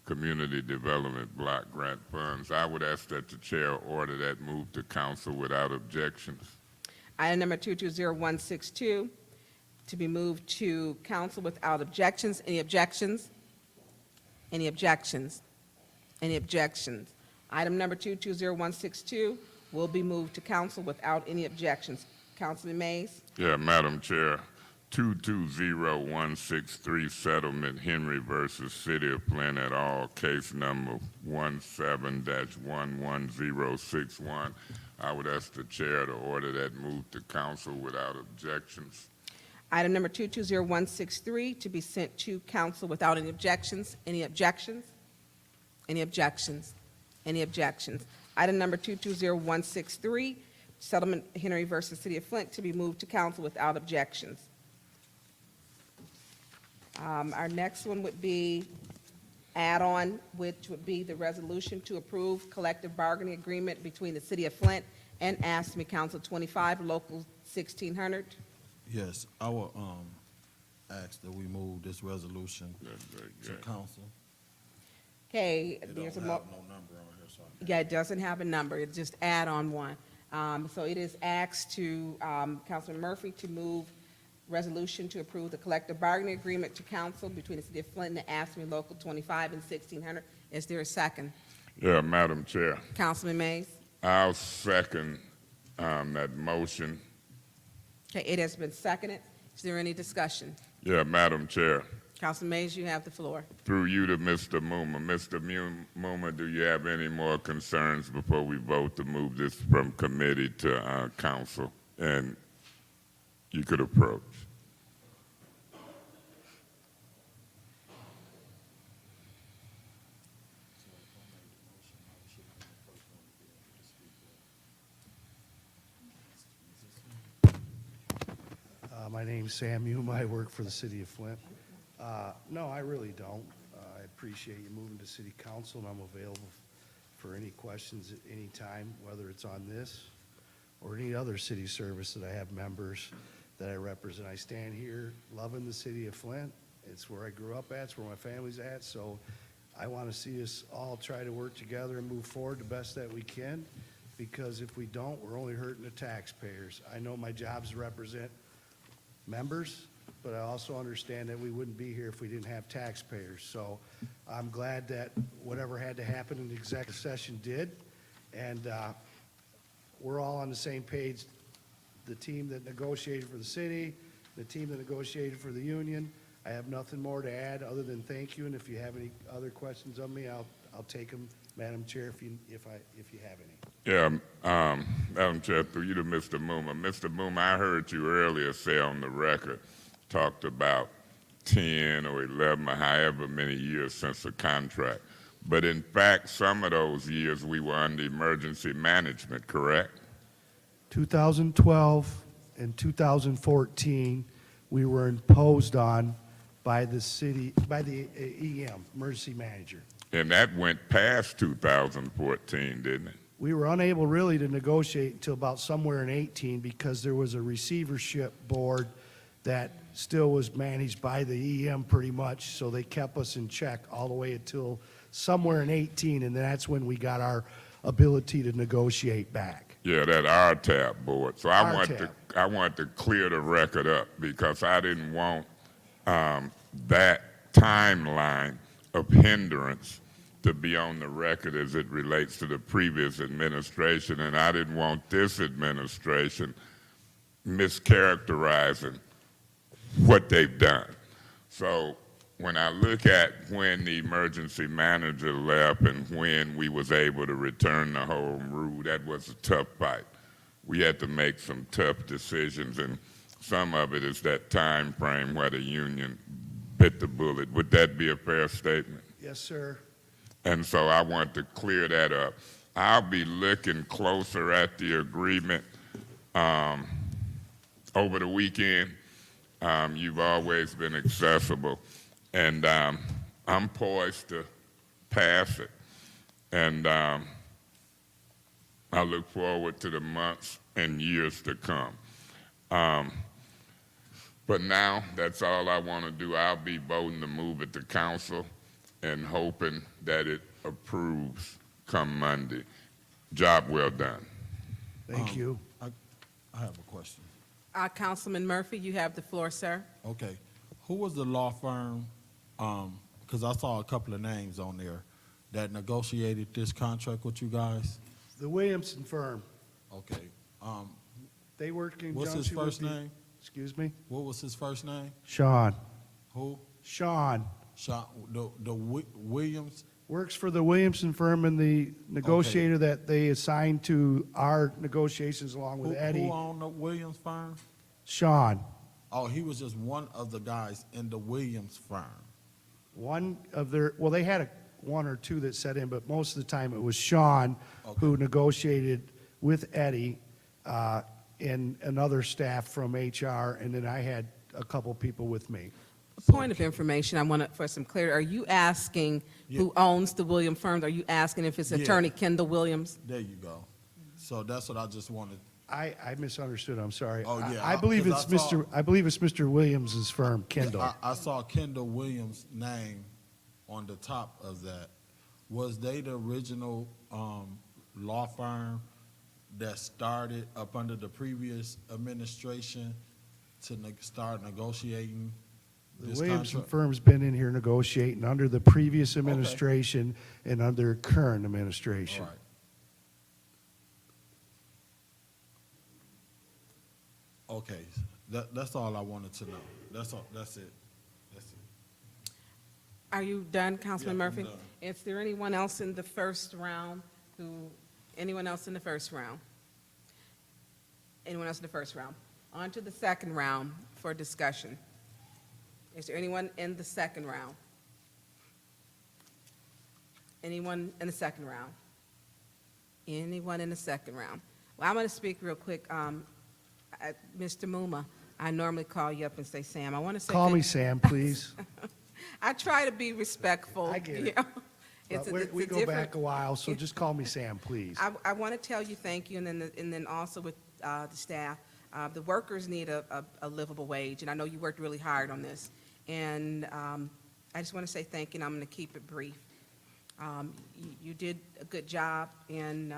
Community Development Block Grant Funds. I would ask that the chair order that move to council without objections. Item number 220162 to be moved to council without objections. Any objections? Any objections? Any objections? Item number 220162 will be moved to council without any objections. Councilman Mays? Yeah, Madam Chair, 220163, settlement Henry versus City of Flint et al., case number 17-11061. I would ask the chair to order that move to council without objections. Item number 220163 to be sent to council without any objections. Any objections? Any objections? Any objections? Item number 220163, settlement Henry versus City of Flint, to be moved to council without objections. Our next one would be add-on, which would be the resolution to approve collective bargaining agreement between the City of Flint and ASME Council 25, Local 1600. Yes, I will ask that we move this resolution to council. Okay, It there's a don't mo- have no number on here, so I can't. Yeah, it doesn't have a number, it's just add-on one. So it is asked to Councilman Murphy to move resolution to approve the collective bargaining agreement to council between the City of Flint and the ASME Local 25 and 1600. Is there a second? Yeah, Madam Chair, Councilman Mays? I'll second that motion Okay, it has been seconded. Is there any discussion? Yeah, Madam Chair. Councilman Mays, you have the floor. Through you to Mr. Muma. Mr. Muma, do you have any more concerns before we vote to move this from committee to council? And you could approach. My name's Sam Hume. I work for the city of Flint. No, I really don't. I appreciate you moving to city council, and I'm available for any questions at any time, whether it's on this or any other city service that I have members that I represent. I stand here loving the city of Flint. It's where I grew up at. It's where my family's at. So I want to see us all try to work together and move forward the best that we can, because if we don't, we're only hurting the taxpayers. I know my job is to represent members, but I also understand that we wouldn't be here if we didn't have taxpayers. So I'm glad that whatever had to happen in the executive session did, and we're all on the same page. The team that negotiated for the city, the team that negotiated for the union. I have nothing more to add other than thank you, and if you have any other questions of me, I'll take them, Madam Chair, if you have any. Yeah, Madam Chair, through you to Mr. Muma. Mr. Muma, I heard you earlier say on the record, talked about 10 or 11 or however many years since the contract. But in fact, some of those years we were under emergency management, correct? 2012 and 2014, we were imposed on by the city, by the EM, emergency manager. And that went past 2014, didn't it? We were unable really to negotiate until about somewhere in 18 because there was a receivership board that still was managed by the EM pretty much, so they kept us in check all the way until somewhere in 18, and that's when we got our ability to negotiate back. Yeah, that RTAP board. So I RTAP. want to clear the record up because I didn't want that timeline of hindrance to be on the record as it relates to the previous administration, and I didn't want this administration mischaracterizing what they've done. So when I look at when the emergency manager left and when we was able to return the home rule, that was a tough fight. We had to make some tough decisions, and some of it is that time frame where the union bit the bullet. Would that be a fair statement? Yes, sir. And so I want to clear that up. I'll be looking closer at the agreement over the weekend. You've always been accessible, and I'm poised to pass it. And I look forward to the months and years to come. But now, that's all I want to do. I'll be voting to move it to council and hoping that it approves come Monday. Job well done. Thank you. I have a question. Councilman Murphy, you have the floor, sir. Okay. Who was the law firm, because I saw a couple of names on there, that negotiated this contract with you guys? The Williamson firm. Okay. They worked in What's his first name? Excuse me? What was his first name? Sean. Who? Sean. Sean, the Williams? Works for the Williamson firm and the negotiator that they assigned to our negotiations along with Eddie. Who owned the Williams firm? Sean. Oh, he was just one of the guys in the Williams firm. One of their, well, they had one or two that set in, but most of the time it was Sean who negotiated with Eddie and another staff from HR, and then I had a couple people with me. Point of information, I want for some clarity. Are you asking who owns the Williams firms? Are you asking if it's Attorney Kendall Williams? There you go. So that's what I just wanted. I misunderstood. I'm sorry. Oh, yeah. I believe it's 'Cause I saw- I believe it's Mr. Williams's firm, Kendall. I saw Kendall Williams' name on the top of that. Was they the original law firm that started up under the previous administration to start negotiating The this Williamson contract? firm's been in here negotiating under the previous administration and under current administration. All right. Okay, that's all I wanted to know. That's all, that's it. That's it. Are you done, Councilman Yeah, I'm Murphy? done. Is there anyone else in the first round anyone else in the first round? Anyone else in the first round? On to the second round for discussion. Is there anyone in the second round? Anyone in the second round? Anyone in the second round? Well, I'm going to speak real quick. Mr. Muma, I normally call you up and say, Sam, I want to say. Call me Sam, please. I try to be respectful. I get you it. know. But It's we a go different- back a while, so just call me Sam, please. I want to tell you thank you, and then also with the staff. The workers need a livable wage, and I know you worked really hard on this. And I just want to say thank you, and I'm going to keep it brief. You did a good job, and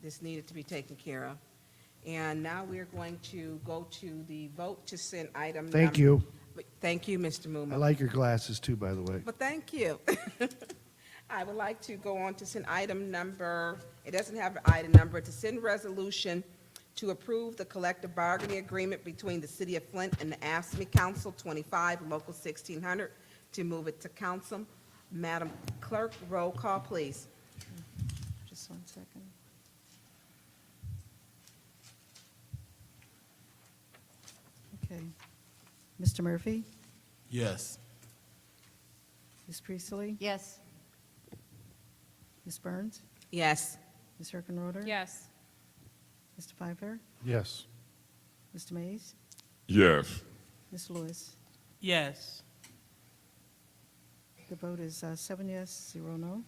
this needed to be taken care of. And now we're going to go to the vote to send item. Thank you. Thank you, Mr. Muma. I like your glasses too, by the way. But thank you. I would like to go on to send item number, it doesn't have an item number, to send resolution to approve the collective bargaining agreement between the City of Flint and the AFSCME Council 25, Local 1600, to move it to council. Madam Clerk, roll call, please. Just 1 second. Okay. Mr. Murphy? Yes. Ms. Priestley? Yes. Ms. Burns? Yes. Ms. Herkenroder? Yes. Mr. Pfeiffer? Yes. Mr. Mays? Yes. Ms. Lewis? Yes. The vote is 7 yes, 0 no.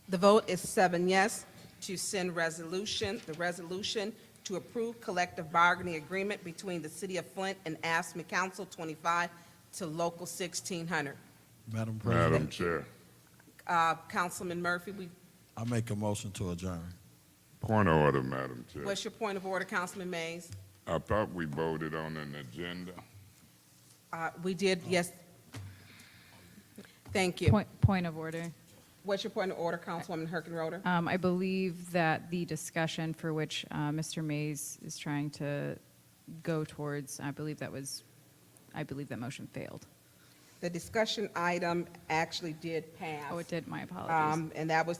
The vote is 7 yes to send the resolution to approve collective bargaining agreement between the City of Flint and AFSCME Council 25 to Local 1600. Madam Madam President, Chair. Councilman Murphy, I make a motion to adjourn. Point of order, Madam Chair. what's your point of order, Councilman Mays? I thought we voted on an agenda. We did, yes. Thank you. Point of order. What's your point of order, Councilwoman Herkenroder? I believe that the discussion for which Mr. Mays is trying to go towards, I believe that motion failed. The discussion item actually did pass. Oh, it did, my apologies. And that was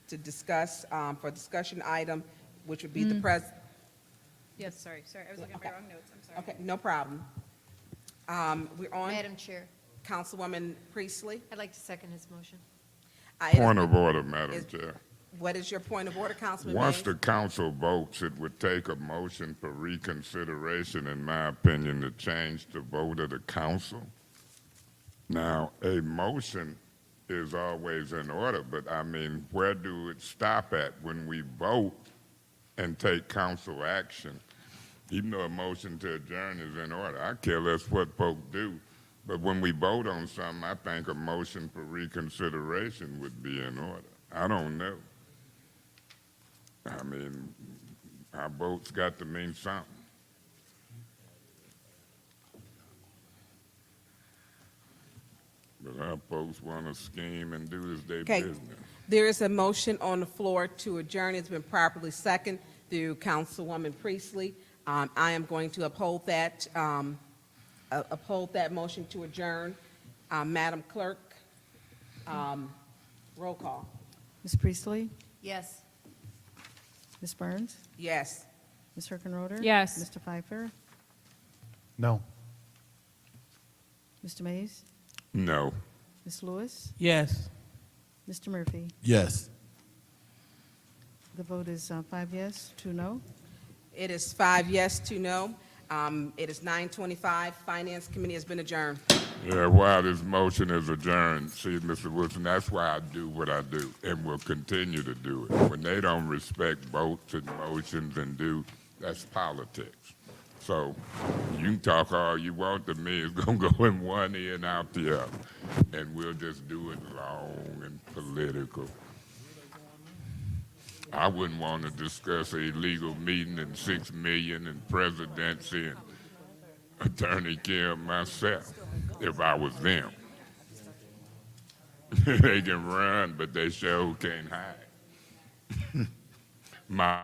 to discuss, for discussion item, which would be the pres. Yes, sorry, I was looking at my wrong notes, I'm sorry. Okay, no problem. We're on. Madam Chair, Councilwoman Priestley. I'd like to second his motion. Point of order, Madam Chair. What is your point of order, Councilman Once Mays? the council votes, it would take a motion for reconsideration, in my opinion, to change the vote of the council. Now, a motion is always in order, but I mean, where do it stop at when we vote and take council action? Even though a motion to adjourn is in order, I care less what folks do. But when we vote on something, I think a motion for reconsideration would be in order. I don't know. I mean, our vote's got to mean something. But our folks want to scheme and do as they Okay. business. There is a motion on the floor to adjourn. It's been properly seconded through Councilwoman Priestley. I am going to uphold that motion to adjourn. Madam Clerk, roll call. Ms. Priestley? Yes. Ms. Burns? Yes. Ms. Herkenroder? Yes. Mr. Pfeiffer? No. Mr. Mays? No. Ms. Lewis? Yes. Mr. Murphy? Yes. The vote is 5 yes, 2 no. It is 5 yes, 2 no. It is 9:25. Finance Committee has been adjourned. Yeah, while this motion is adjourned, see, Mr. Wilson, that's why I do what I do and will continue to do it. When they don't respect votes and motions and that's politics. So you can talk all you want to me. It's going to go in one ear and out the other. And we'll just do it long and political. I wouldn't want to discuss a illegal meeting and $6 million and presidency and Attorney Kim myself if I was them. They can run, but they sure can't hide. My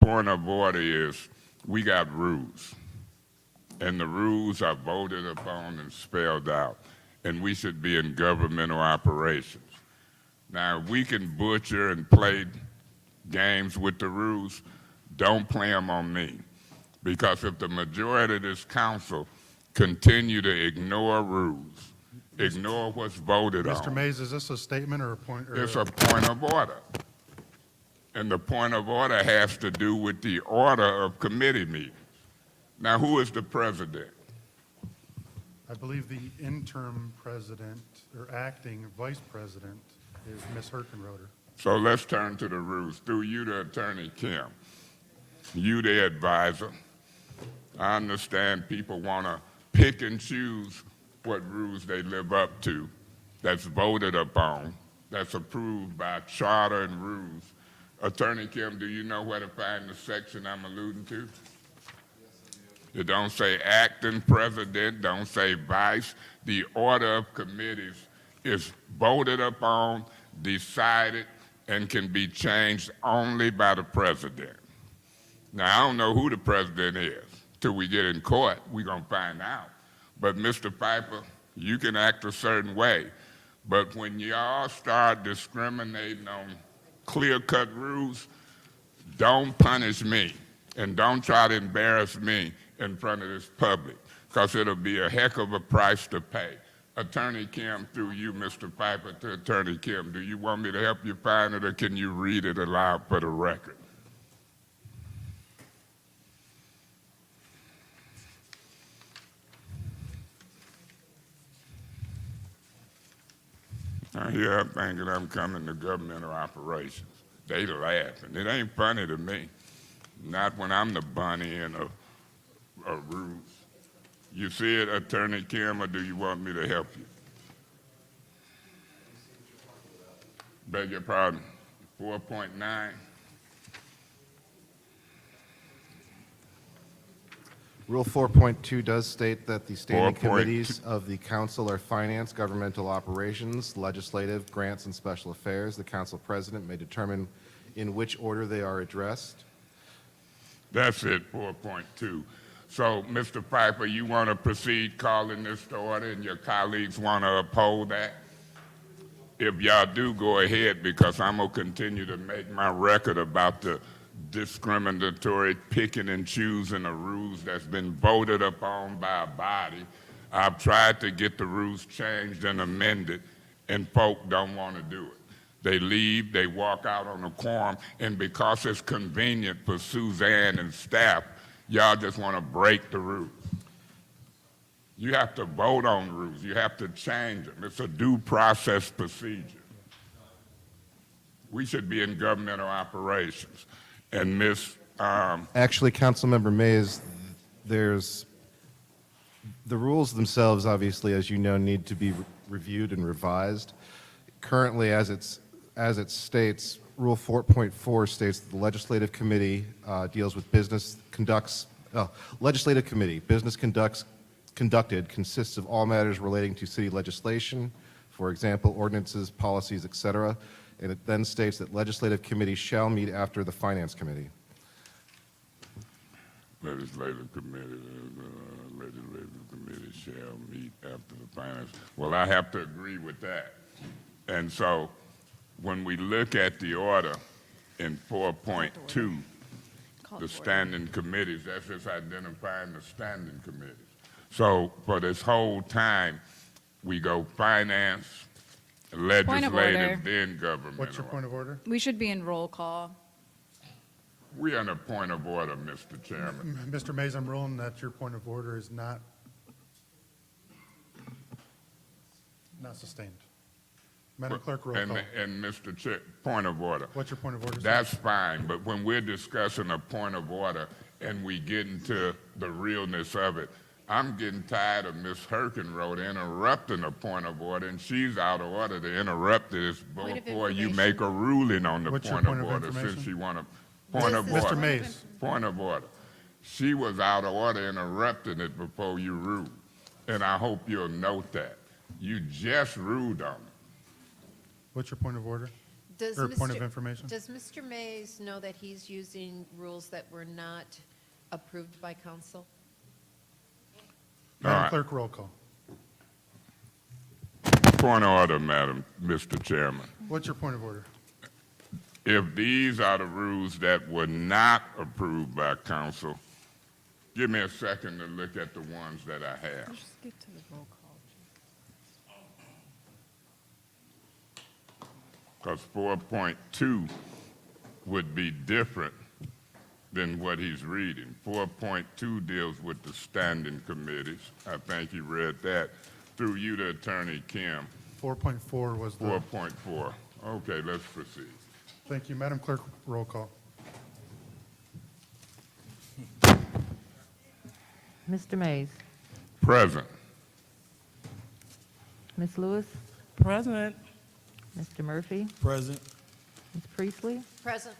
point of order is we got rules, and the rules are voted upon and spelled out, and we should be in governmental operations. Now, we can butcher and play games with the rules. Don't play them on me, because if the majority of this council continue to ignore rules, ignore what's voted on. Mr. Mays, is this a statement or a point? It's a point of order. And the point of order has to do with the order of committee meetings. Now, who is the president? I believe the interim president or acting vice president is Ms. Herkenroder. So let's turn to the rules. Through you to Attorney Kim. You the advisor. I understand people want to pick and choose what rules they live up to, that's voted upon, that's approved by charter and rules. Attorney Kim, do you know where to find the section I'm alluding to? It don't say acting president, don't say vice. The order of committees is voted upon, decided, and can be changed only by the president. Now, I don't know who the president is. Till we get in court, we're going to find out. But Mr. Piper, you can act a certain way. But when y'all start discriminating on clear-cut rules, don't punish me and don't try to embarrass me in front of this public, because it'll be a heck of a price to pay. Attorney Kim, through you, Mr. Piper, to Attorney Kim, do you want me to help you find it, or can you read it aloud for the record? I hear I'm thinking I'm coming to governmental operations. They laughing. It ain't funny to me. Not when I'm the bunny in a ruse. You see it, Attorney Kim, or do you want me to help you? Beg your pardon. 4.9. Rule 4.2 does state that the standing 4.2. committees of the council are finance, governmental operations, legislative, grants, and special affairs. The council president may determine in which order they are addressed. That's it, 4.2. So, Mr. Piper, you want to proceed calling this to order, and your colleagues want to uphold that? If y'all do, go ahead, because I'm going to continue to make my record about the discriminatory picking and choosing of rules that's been voted upon by a body. I've tried to get the rules changed and amended, and folk don't want to do it. They leave, they walk out on a quorum, and because it's convenient for Suzanne and staff, y'all just want to break the rules. You have to vote on rules. You have to change them. It's a due process procedure. We should be in governmental operations. And Actually, Councilmember Mays, there's the rules themselves, obviously, as you know, need to be reviewed and revised. Currently, as it states, Rule 4.4 states that the legislative committee deals with legislative committee, business conducted consists of all matters relating to city legislation, for example, ordinances, policies, etc. And it then states that legislative committee shall meet after the finance committee. Legislative committee shall meet after the finance. Well, I have to agree with that. And so when we look at the order in 4.2, the standing committees, that's just identifying the standing committees. So for this whole time, we go finance, legislative, then government. What's your point of order? We should be in roll call. We're on a point of order, Mr. Chairman. Mr. Mays, I'm ruling that your point of order is not sustained. Madam Clerk, roll call. And Mr. Chair, point of order. What's your point of order, sir? That's fine, but when we're discussing a point of order and we get into the realness of it, I'm getting tired of Ms. Herkenroder interrupting a point of order, and she's out of order to interrupt this before you make a ruling on the What's your point point of of order, information? since she want a point of order. Mr. Mays. Point of order. She was out of order interrupting it before you ruled, and I hope you'll note that. You just ruled on it. What's your point of order? Does Or point of Mr. information? Does Mr. Mays know that he's using rules that were not approved by council? Madam Clerk, roll call. Point of order, Mr. Chairman. What's your point of order? If these are the rules that were not approved by council, give me a second to look at the ones that I have. Just get to the roll call. Because 4.2 would be different than what he's reading. 4.2 deals with the standing committees. I think he read that. Through you to Attorney Kim. 4.4 was the... 4.4. Okay, let's proceed. Thank you. Madam Clerk, roll call. Mr. Mays. Present. Ms. Lewis. Present. Mr. Murphy. Present. Ms. Priestley. Present.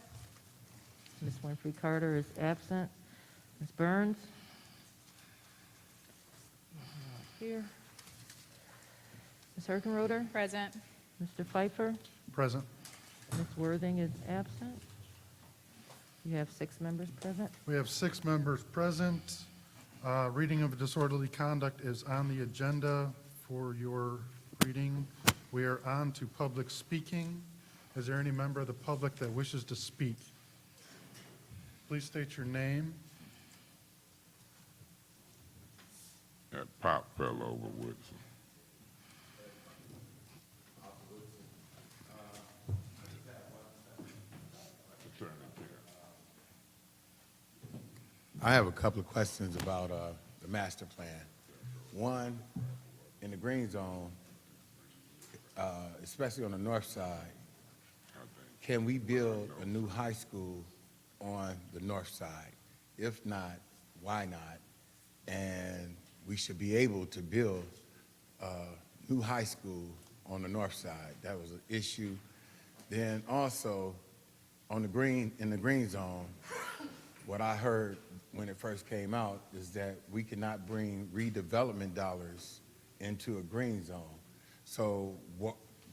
Ms. Winfrey Carter is absent. Ms. Burns. Here. Ms. Herkenroder. Present. Mr. Pfeiffer. Present. Ms. Worthing is absent. You have 6 members present. We have 6 members present. Reading of disorderly conduct is on the agenda for your reading. We are on to public speaking. Is there any member of the public that wishes to speak? Please state your name. That pop fell over Woodson. I have a couple of questions about the master plan. One, in the green zone, especially on the north side, can we build a new high school on the north side? If not, why not? And we should be able to build a new high school on the north side. That was an issue. Then also, in the green zone, what I heard when it first came out is that we cannot bring redevelopment dollars into a green zone. So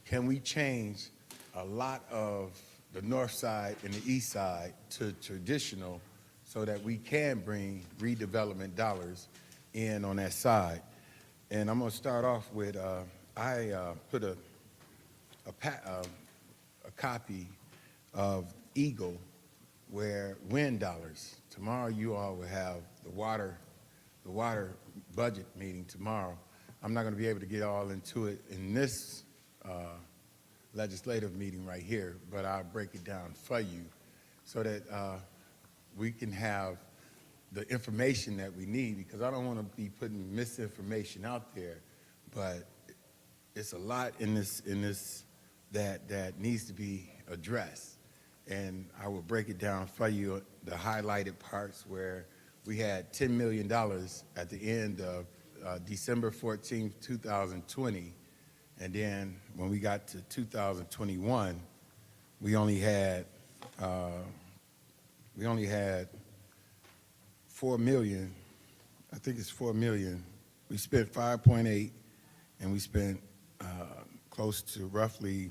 can we change a lot of the north side and the east side to traditional so that we can bring redevelopment dollars in on that side? And I'm going to start off with, I put a copy of Eagle where wind dollars. Tomorrow you all will have the water budget meeting tomorrow. I'm not going to be able to get all into it in this legislative meeting right here, but I'll break it down for you so that we can have the information that we need, because I don't want to be putting misinformation out there, but it's a lot in this that needs to be addressed. And I will break it down for you, the highlighted parts where we had $10 million at the end of December 14, 2020. And then when we got to 2021, we only had 4 million. I think it's 4 million. We spent 5.8, and we spent close to roughly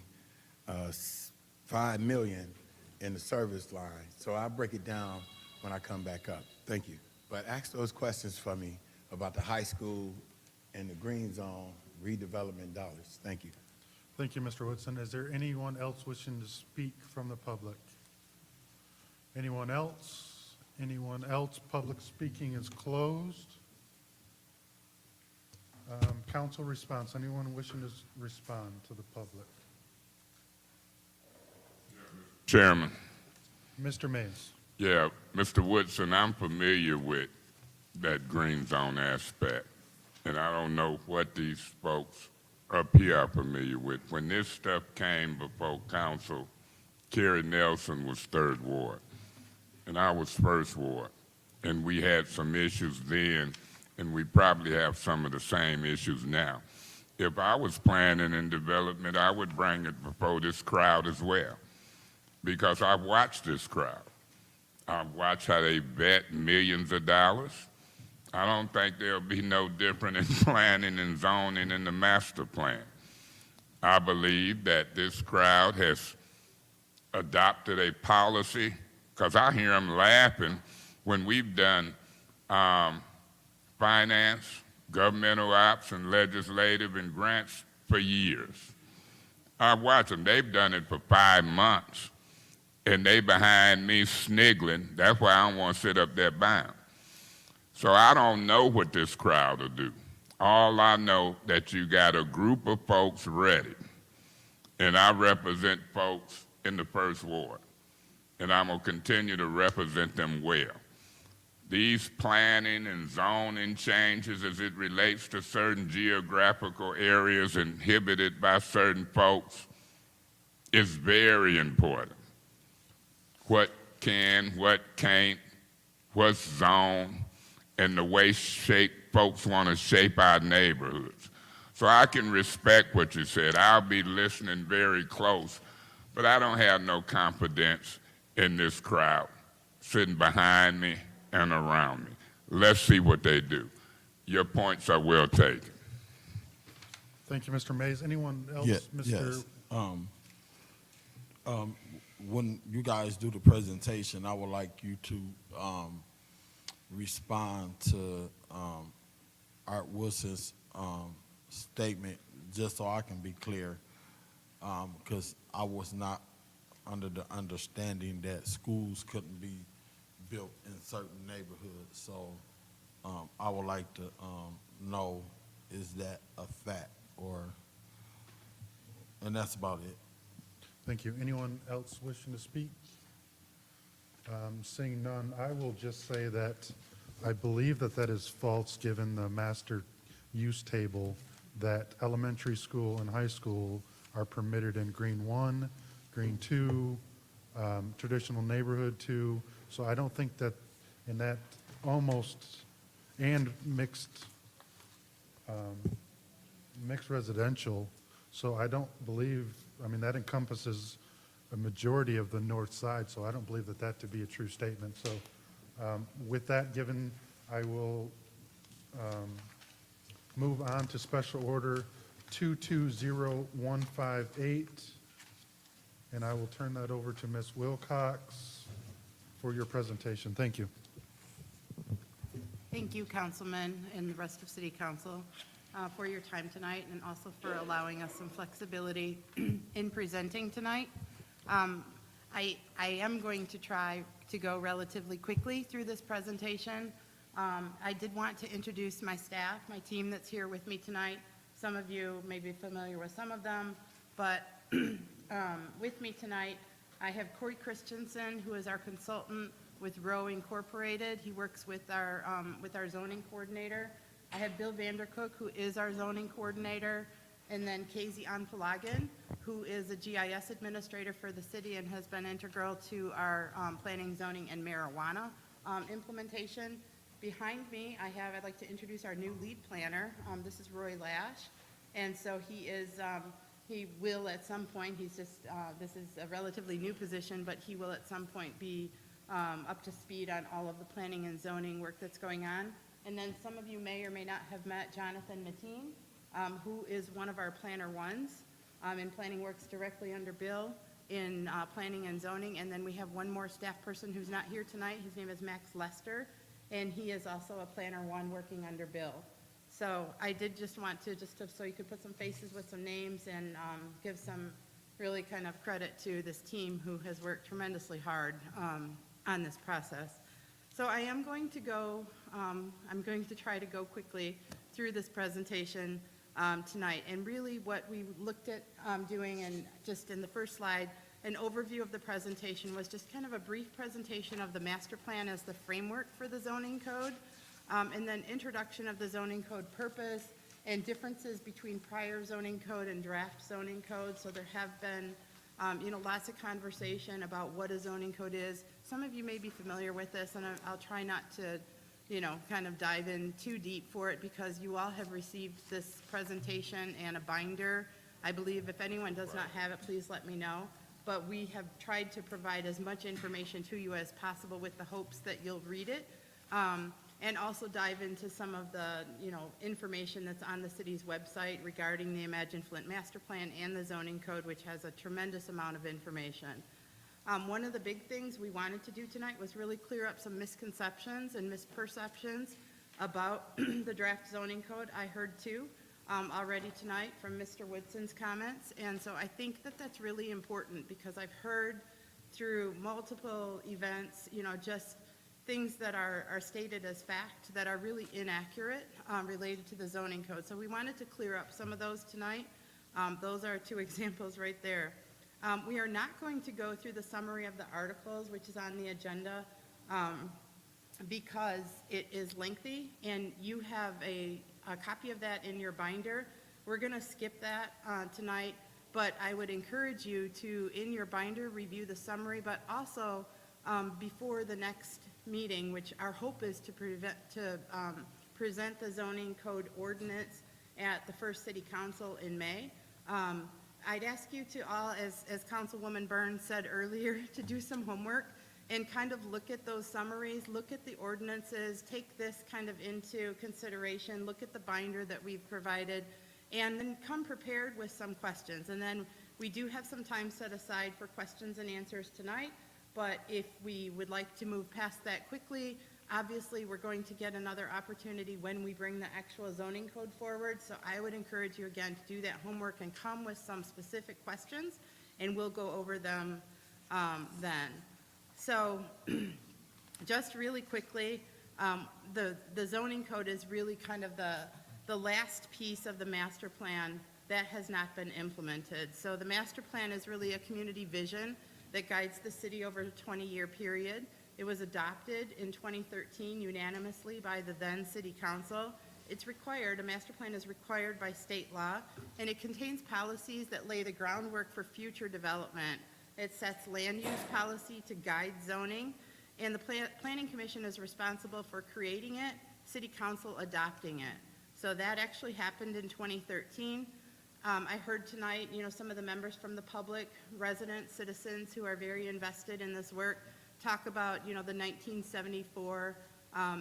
5 million in the service line. So I'll break it down when I come back up. Thank you. But ask those questions for me about the high school and the green zone redevelopment dollars. Thank you. Thank you, Mr. Woodson. Is there anyone else wishing to speak from the public? Anyone else? Anyone else? Public speaking is closed. Council response. Anyone wishing to respond to the public? Chairman. Mr. Mays. Yeah, Mr. Woodson, I'm familiar with that green zone aspect, and I don't know what these folks up here are familiar with. When this stuff came before council, Kerry Nelson was 3rd Ward, and I was 1st Ward, and we had some issues then, and we probably have some of the same issues now. If I was planning and development, I would bring it before this crowd as well, because I've watched this crowd. I've watched how they vet millions of dollars. I don't think there'll be no different in planning and zoning in the master plan. I believe that this crowd has adopted a policy, because I hear them laughing when we've done finance, governmental ops, and legislative and grants for years. I've watched them. They've done it for 5 months, and they behind me sniggling. That's why I don't want to sit up there by them. So I don't know what this crowd will do. All I know that you got a group of folks ready, and I represent folks in the First Ward, and I'm going to continue to represent them well. These planning and zoning changes as it relates to certain geographical areas inhibited by certain folks is very important. What can, what can't, what's zoned, and the way folks want to shape our neighborhoods. So I can respect what you said. I'll be listening very close, but I don't have no confidence in this crowd sitting behind me and around me. Let's see what they do. Your points are well taken. Thank you, Mr. Mays. Anyone else? Yes. Mr. When you guys do the presentation, I would like you to respond to Art Wilson's statement, just so I can be clear, because I was not under the understanding that schools couldn't be built in certain neighborhoods. So I would like to know, is that a fact, and that's about it. Thank you. Anyone else wishing to speak? Seeing none, I will just say that I believe that that is false, given the master use table, that elementary school and high school are permitted in Green 1, Green 2, traditional neighborhood 2. So I don't think that in that almost, and mixed residential. So I don't believe, that encompasses a majority of the north side, so I don't believe that to be a true statement. So with that given, I will move on to Special Order 220158, and I will turn that over to Ms. Wilcox for your presentation. Thank you. Thank you, Councilman, and the rest of City Council for your time tonight, and also for allowing us some flexibility in presenting tonight. I am going to try to go relatively quickly through this presentation. I did want to introduce my staff, my team that's here with me tonight. Some of you may be familiar with some of them, but with me tonight, I have Corey Christensen, who is our consultant with Row Incorporated. He works with our zoning coordinator. I have Bill Vandercook, who is our zoning coordinator, and then Casey Anpalagan, who is a GIS administrator for the city and has been integral to our planning, zoning, and marijuana implementation. Behind me, I'd like to introduce our new lead planner. This is Roy Lash, and so he will at some point, this is a relatively new position, but he will at some point be up to speed on all of the planning and zoning work that's going on. And then some of you may or may not have met Jonathan Mateen, who is one of our planner ones, and planning works directly under Bill in planning and zoning. And then we have one more staff person who's not here tonight. His name is Max Lester, and he is also a planner one working under Bill. So I did just want to, so you could put some faces with some names and give some really kind of credit to this team who has worked tremendously hard on this process. So I am going to go, I'm going to try to go quickly through this presentation tonight. And really what we looked at doing, and just in the first slide, an overview of the presentation was just kind of a brief presentation of the master plan as the framework for the zoning code, and then introduction of the zoning code purpose and differences between prior zoning code and draft zoning code. So there have been lots of conversation about what a zoning code is. Some of you may be familiar with this, and I'll try not to, kind of dive in too deep for it, because you all have received this presentation and a binder. I believe if anyone does not have it, please let me know. But we have tried to provide as much information to you as possible with the hopes that you'll read it, and also dive into some of the, information that's on the city's website regarding the Imagine Flint Master Plan and the zoning code, which has a tremendous amount of information. One of the big things we wanted to do tonight was really clear up some misconceptions and misperceptions about the draft zoning code. I heard two already tonight from Mr. Woodson's comments, and so I think that that's really important because I've heard through multiple events, just things that are stated as fact that are really inaccurate related to the zoning code. So we wanted to clear up some of those tonight. Those are two examples right there. We are not going to go through the summary of the articles, which is on the agenda, because it is lengthy, and you have a copy of that in your binder. We're going to skip that tonight, but I would encourage you to, in your binder, review the summary, but also before the next meeting, which our hope is to present the zoning code ordinance at the first city council in May. I'd ask you to all, as Councilwoman Burns said earlier, to do some homework and kind of look at those summaries, look at the ordinances, take this kind of into consideration, look at the binder that we've provided, and then come prepared with some questions. And then we do have some time set aside for questions and answers tonight, but if we would like to move past that quickly, obviously we're going to get another opportunity when we bring the actual zoning code forward. So I would encourage you again to do that homework and come with some specific questions, and we'll go over them then. So just really quickly, the zoning code is really kind of the last piece of the master plan that has not been implemented. So the master plan is really a community vision that guides the city over a 20-year period. It was adopted in 2013 unanimously by the then city council. It's required, a master plan is required by state law, and it contains policies that lay the groundwork for future development. It sets land use policy to guide zoning, and the Planning Commission is responsible for creating it, city council adopting it. So that actually happened in 2013. I heard tonight, some of the members from the public, residents, citizens who are very invested in this work, talk about, the 1974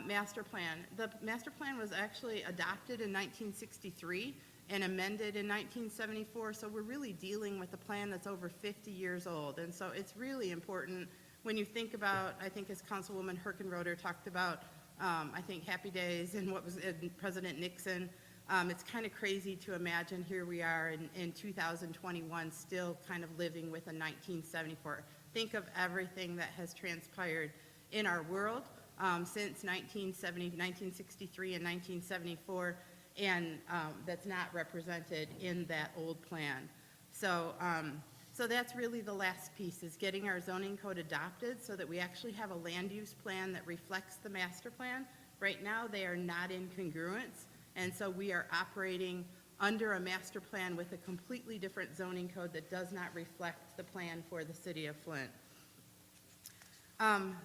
master plan. The master plan was actually adopted in 1963 and amended in 1974, so we're really dealing with a plan that's over 50 years old. And so it's really important when you think about, I think as Councilwoman Herkenroder talked about, I think Happy Days and what was President Nixon, it's kind of crazy to imagine here we are in 2021 still kind of living with a 1974. Think of everything that has transpired in our world since 1963 and 1974, and that's not represented in that old plan. So, so that's really the last piece, is getting our zoning code adopted so that we actually have a land use plan that reflects the master plan. Right now, they are not in congruence, and so we are operating under a master plan with a completely different zoning code that does not reflect the plan for the city of Flint. On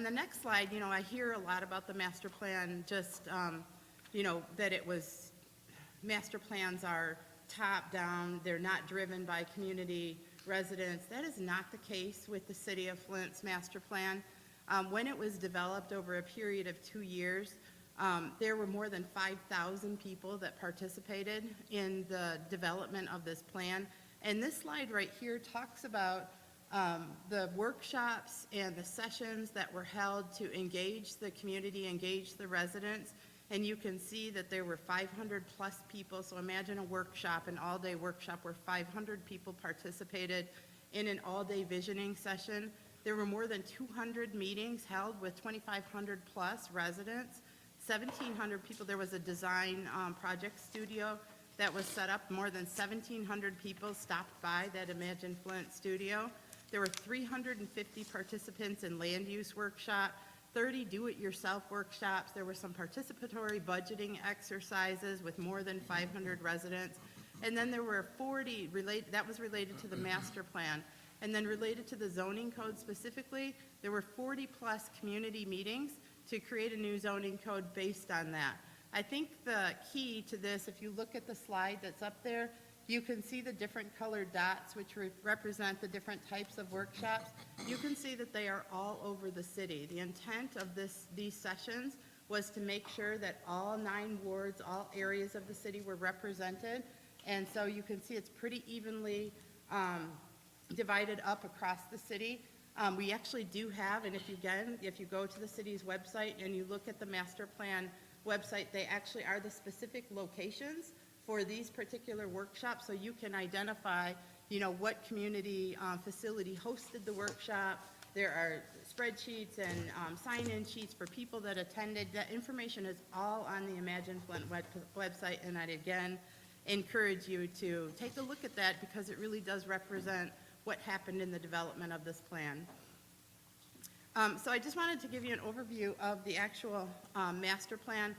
the next slide, I hear a lot about the master plan, just, that it was, master plans are top down, they're not driven by community residents. That is not the case with the city of Flint's master plan. When it was developed over a period of 2 years, there were more than 5,000 people that participated in the development of this plan. And this slide right here talks about the workshops and the sessions that were held to engage the community, engage the residents. And you can see that there were 500 plus people. So imagine a workshop, an all-day workshop where 500 people participated in an all-day visioning session. There were more than 200 meetings held with 2,500 plus residents, 1,700 people. There was a design project studio that was set up. More than 1,700 people stopped by that Imagine Flint studio. There were 350 participants in land use workshop, 30 do-it-yourself workshops. There were some participatory budgeting exercises with more than 500 residents. And then there were 40 that was related to the master plan. And then related to the zoning code specifically, there were 40 plus community meetings to create a new zoning code based on that. I think the key to this, if you look at the slide that's up there, you can see the different colored dots which represent the different types of workshops. You can see that they are all over the city. The intent of these sessions was to make sure that all 9 wards, all areas of the city were represented. And so you can see it's pretty evenly divided up across the city. We actually do have, and if you go to the city's website and you look at the master plan website, they actually are the specific locations for these particular workshops, so you can identify, what community facility hosted the workshop. There are spreadsheets and sign-in sheets for people that attended. That information is all on the Imagine Flint website, and I'd again encourage you to take a look at that because it really does represent what happened in the development of this plan. So I just wanted to give you an overview of the actual master plan.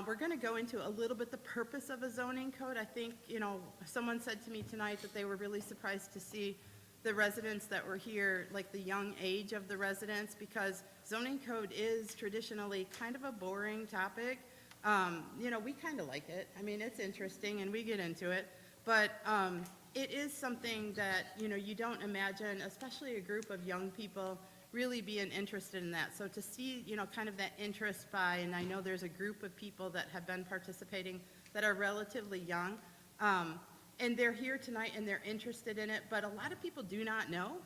We're going to go into a little bit the purpose of a zoning code. I think, someone said to me tonight that they were really surprised to see the residents that were here, like the young age of the residents, because zoning code is traditionally kind of a boring topic. We kind of like it. I mean, it's interesting and we get into it, but it is something that, you don't imagine, especially a group of young people really being interested in that. So to see, kind of that interest by, and I know there's a group of people that have been participating that are relatively young, and they're here tonight and they're interested in it, but a lot of people do not know,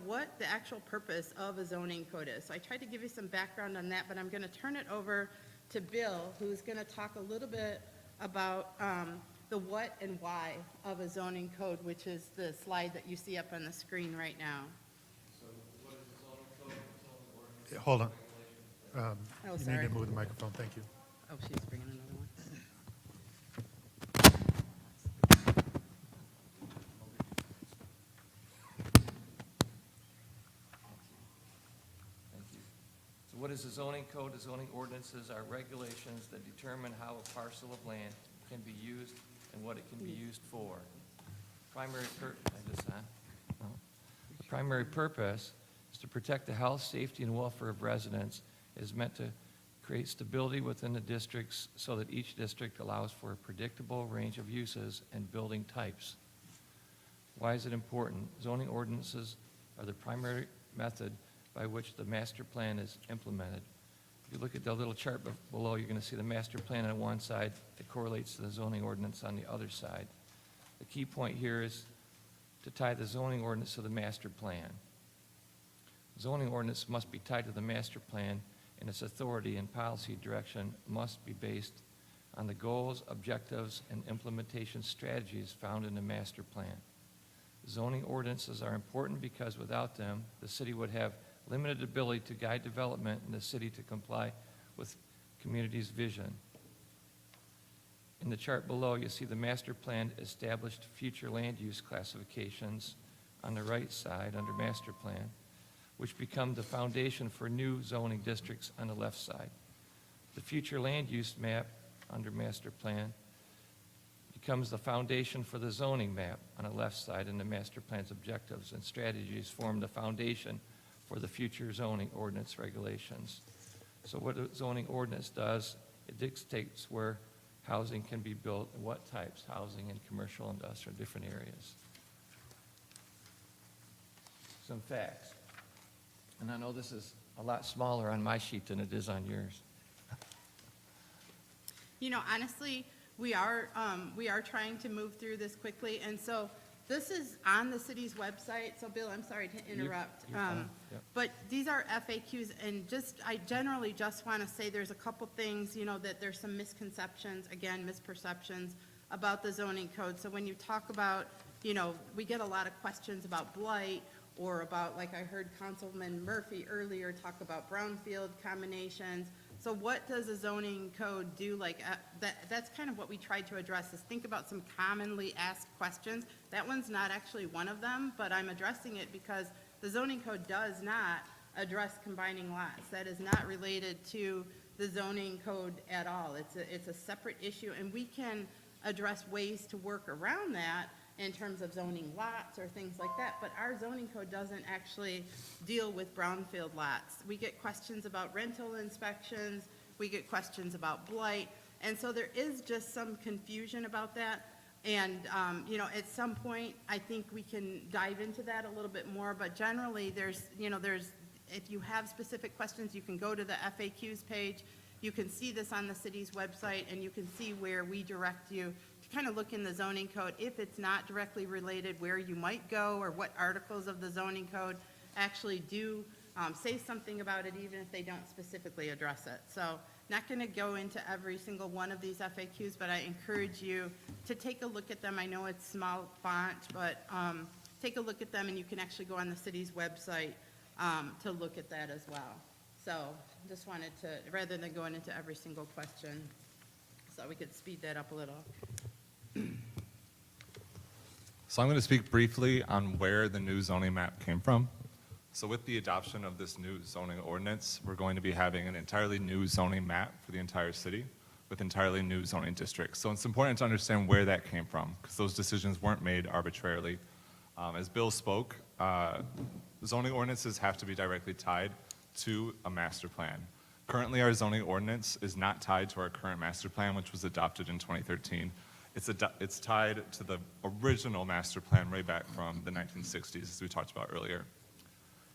what the actual purpose of a zoning code is. So I tried to give you some background on that, but I'm going to turn it over to Bill, who's going to talk a little bit about the what and why of a zoning code, which is the slide that you see up on the screen right now. Hold on. Oh, You need sorry. to move the microphone. Thank you. Oh, she's bringing another one. Thank you. So what is a zoning code? The zoning ordinances are regulations that determine how a parcel of land can be used and what it can be used for. The primary purpose is to protect the health, safety, and welfare of residents. It is meant to create stability within the districts so that each district allows for a predictable range of uses and building types. Why is it important? Zoning ordinances are the primary method by which the master plan is implemented. If you look at the little chart below, you're going to see the master plan on one side that correlates to the zoning ordinance on the other side. The key point here is to tie the zoning ordinance to the master plan. Zoning ordinance must be tied to the master plan, and its authority and policy direction must be based on the goals, objectives, and implementation strategies found in the master plan. Zoning ordinances are important because without them, the city would have limited ability to guide development in the city to comply with community's vision. In the chart below, you see the master plan established future land use classifications on the right side under master plan, which become the foundation for new zoning districts on the left side. The future land use map under master plan becomes the foundation for the zoning map on the left side, and the master plan's objectives and strategies form the foundation for the future zoning ordinance regulations. So what a zoning ordinance does, it dictates where housing can be built, and what types, housing and commercial, industrial, different areas. Some facts. And I know this is a lot smaller on my sheet than it is on yours. Honestly, we are trying to move through this quickly, and so this is on the city's website. So Bill, I'm sorry to interrupt. You're fine. Yep. But these are FAQs, and I generally just want to say there's a couple things, that there's some misconceptions, again, misperceptions about the zoning code. So when you talk about, we get a lot of questions about blight, or about, like I heard Councilman Murphy earlier talk about brownfield combinations. So what does a zoning code do? That's kind of what we tried to address, is think about some commonly asked questions. That one's not actually one of them, but I'm addressing it because the zoning code does not address combining lots. That is not related to the zoning code at all. It's a separate issue, and we can address ways to work around that in terms of zoning lots or things like that, but our zoning code doesn't actually deal with brownfield lots. We get questions about rental inspections, we get questions about blight, and so there is just some confusion about that. And, at some point, I think we can dive into that a little bit more, but generally if you have specific questions, you can go to the FAQs page. You can see this on the city's website, and you can see where we direct you kind of look in the zoning code, if it's not directly related, where you might go or what articles of the zoning code actually do say something about it, even if they don't specifically address it. So not going to go into every single one of these FAQs, but I encourage you to take a look at them. I know it's small font, but take a look at them, and you can actually go on the city's website to look at that as well. So just wanted to, rather than going into every single question, so we could speed that up a little. So I'm going to speak briefly on where the new zoning map came from. So with the adoption of this new zoning ordinance, we're going to be having an entirely new zoning map for the entire city with entirely new zoning districts. So it's important to understand where that came from, because those decisions weren't made arbitrarily. As Bill spoke, zoning ordinances have to be directly tied to a master plan. Currently, our zoning ordinance is not tied to our current master plan, which was adopted in 2013. It's tied to the original master plan way back from the 1960s, as we talked about earlier.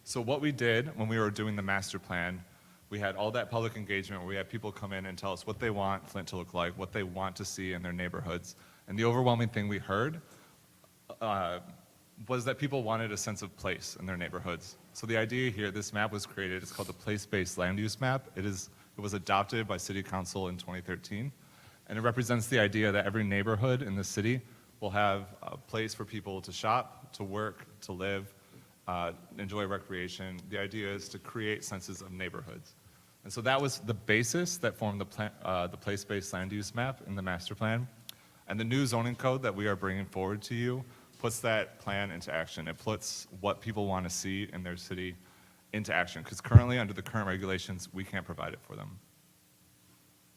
So what we did when we were doing the master plan, we had all that public engagement where we had people come in and tell us what they want Flint to look like, what they want to see in their neighborhoods. And the overwhelming thing we heard was that people wanted a sense of place in their neighborhoods. So the idea here, this map was created, it's called the Place-Based Land Use Map. It was adopted by City Council in 2013, and it represents the idea that every neighborhood in the city will have a place for people to shop, to work, to live, enjoy recreation. The idea is to create senses of neighborhoods. And so that was the basis that formed the place-based land use map in the master plan. And the new zoning code that we are bringing forward to you puts that plan into action. It puts what people want to see in their city into action, because currently, under the current regulations, we can't provide it for them.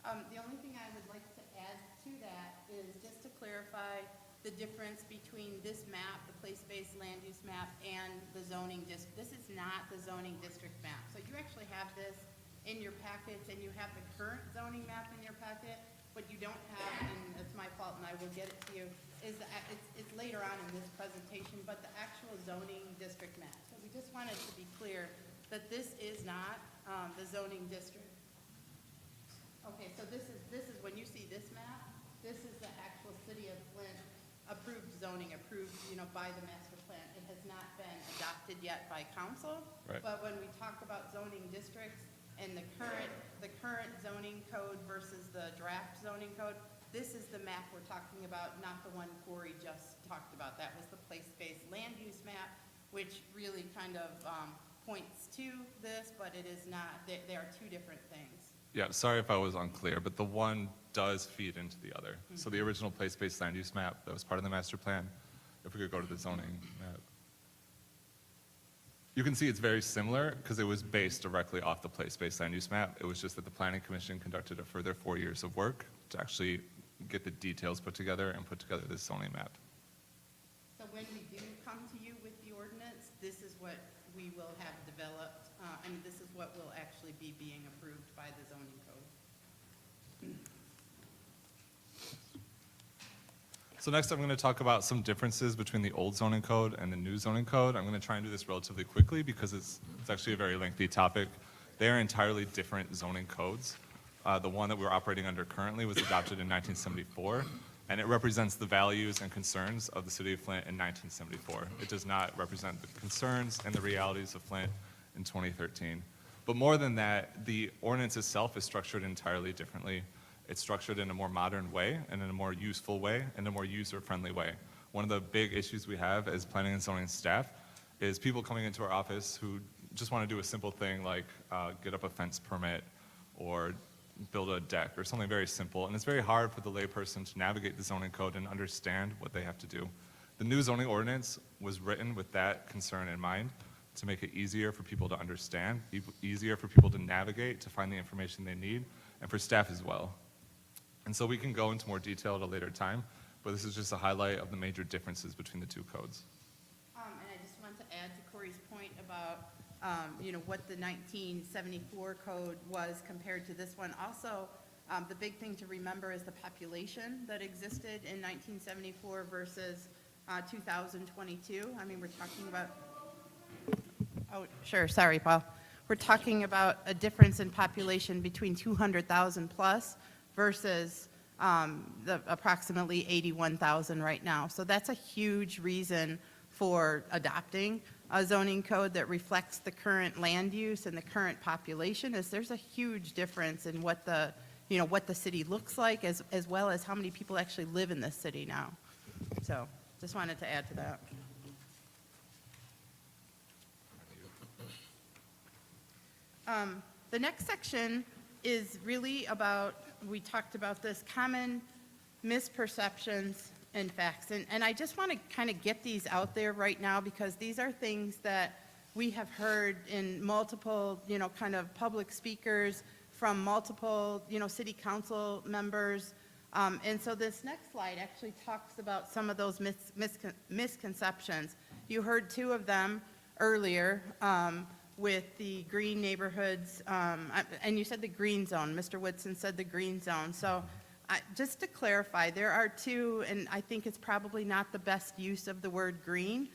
The only thing I would like to add to that is just to clarify the difference between this map, the place-based land use map, and the zoning district. This is not the zoning district map. So you actually have this in your packets, and you have the current zoning map in your packet. What you don't have, and it's my fault, and I will get it to you, is it's later on in this presentation, but the actual zoning district map. So we just wanted to be clear that this is not the zoning district. Okay, so this is when you see this map, this is the actual city of Flint approved zoning, approved, by the master plan. It has not been adopted yet by council. Right. But when we talk about zoning districts and the current zoning code versus the draft zoning code, this is the map we're talking about, not the one Corey just talked about. That was the place-based land use map, which really kind of points to this, but it is not. They are two different things. Yeah, sorry if I was unclear, but the one does feed into the other. So the original place-based land use map that was part of the master plan, if we could go to the zoning map. You can see it's very similar because it was based directly off the place-based land use map. It was just that the Planning Commission conducted a further 4 years of work to actually get the details put together and put together this zoning map. So when we do come to you with the ordinance, this is what we will have developed, and this is what will actually be being approved by the zoning code. So next I'm going to talk about some differences between the old zoning code and the new zoning code. I'm going to try and do this relatively quickly because it's actually a very lengthy topic. They are entirely different zoning codes. The one that we're operating under currently was adopted in 1974, and it represents the values and concerns of the city of Flint in 1974. It does not represent the concerns and the realities of Flint in 2013. But more than that, the ordinance itself is structured entirely differently. It's structured in a more modern way and in a more useful way and a more user-friendly way. One of the big issues we have as planning and zoning staff is people coming into our office who just want to do a simple thing like get up a fence permit or build a deck or something very simple. And it's very hard for the layperson to navigate the zoning code and understand what they have to do. The new zoning ordinance was written with that concern in mind to make it easier for people to understand, easier for people to navigate, to find the information they need, and for staff as well. And so we can go into more detail at a later time, but this is just a highlight of the major differences between the two codes. And I just want to add to Corey's point about, what the 1974 code was compared to this one. Also, the big thing to remember is the population that existed in 1974 versus 2022. I mean, we're talking about, oh, sure, sorry, Paul. We're talking about a difference in population between 200,000 plus versus the approximately 81,000 right now. So that's a huge reason for adopting a zoning code that reflects the current land use and the current population. Is there's a huge difference in what the, you know, what the city looks like, as well as how many people actually live in this city now. So just wanted to add to that. The next section is really about, we talked about this, common misperceptions and facts. And I just want to kind of get these out there right now, because these are things that we have heard in multiple, you know, kind of public speakers from multiple, you know, city council members. And so this next slide actually talks about some of those misconceptions. You heard two of them earlier, with the green neighborhoods, and you said the green zone. Mr. Woodson said the green zone. So just to clarify, there are two, and I think it's probably not the best use of the word green,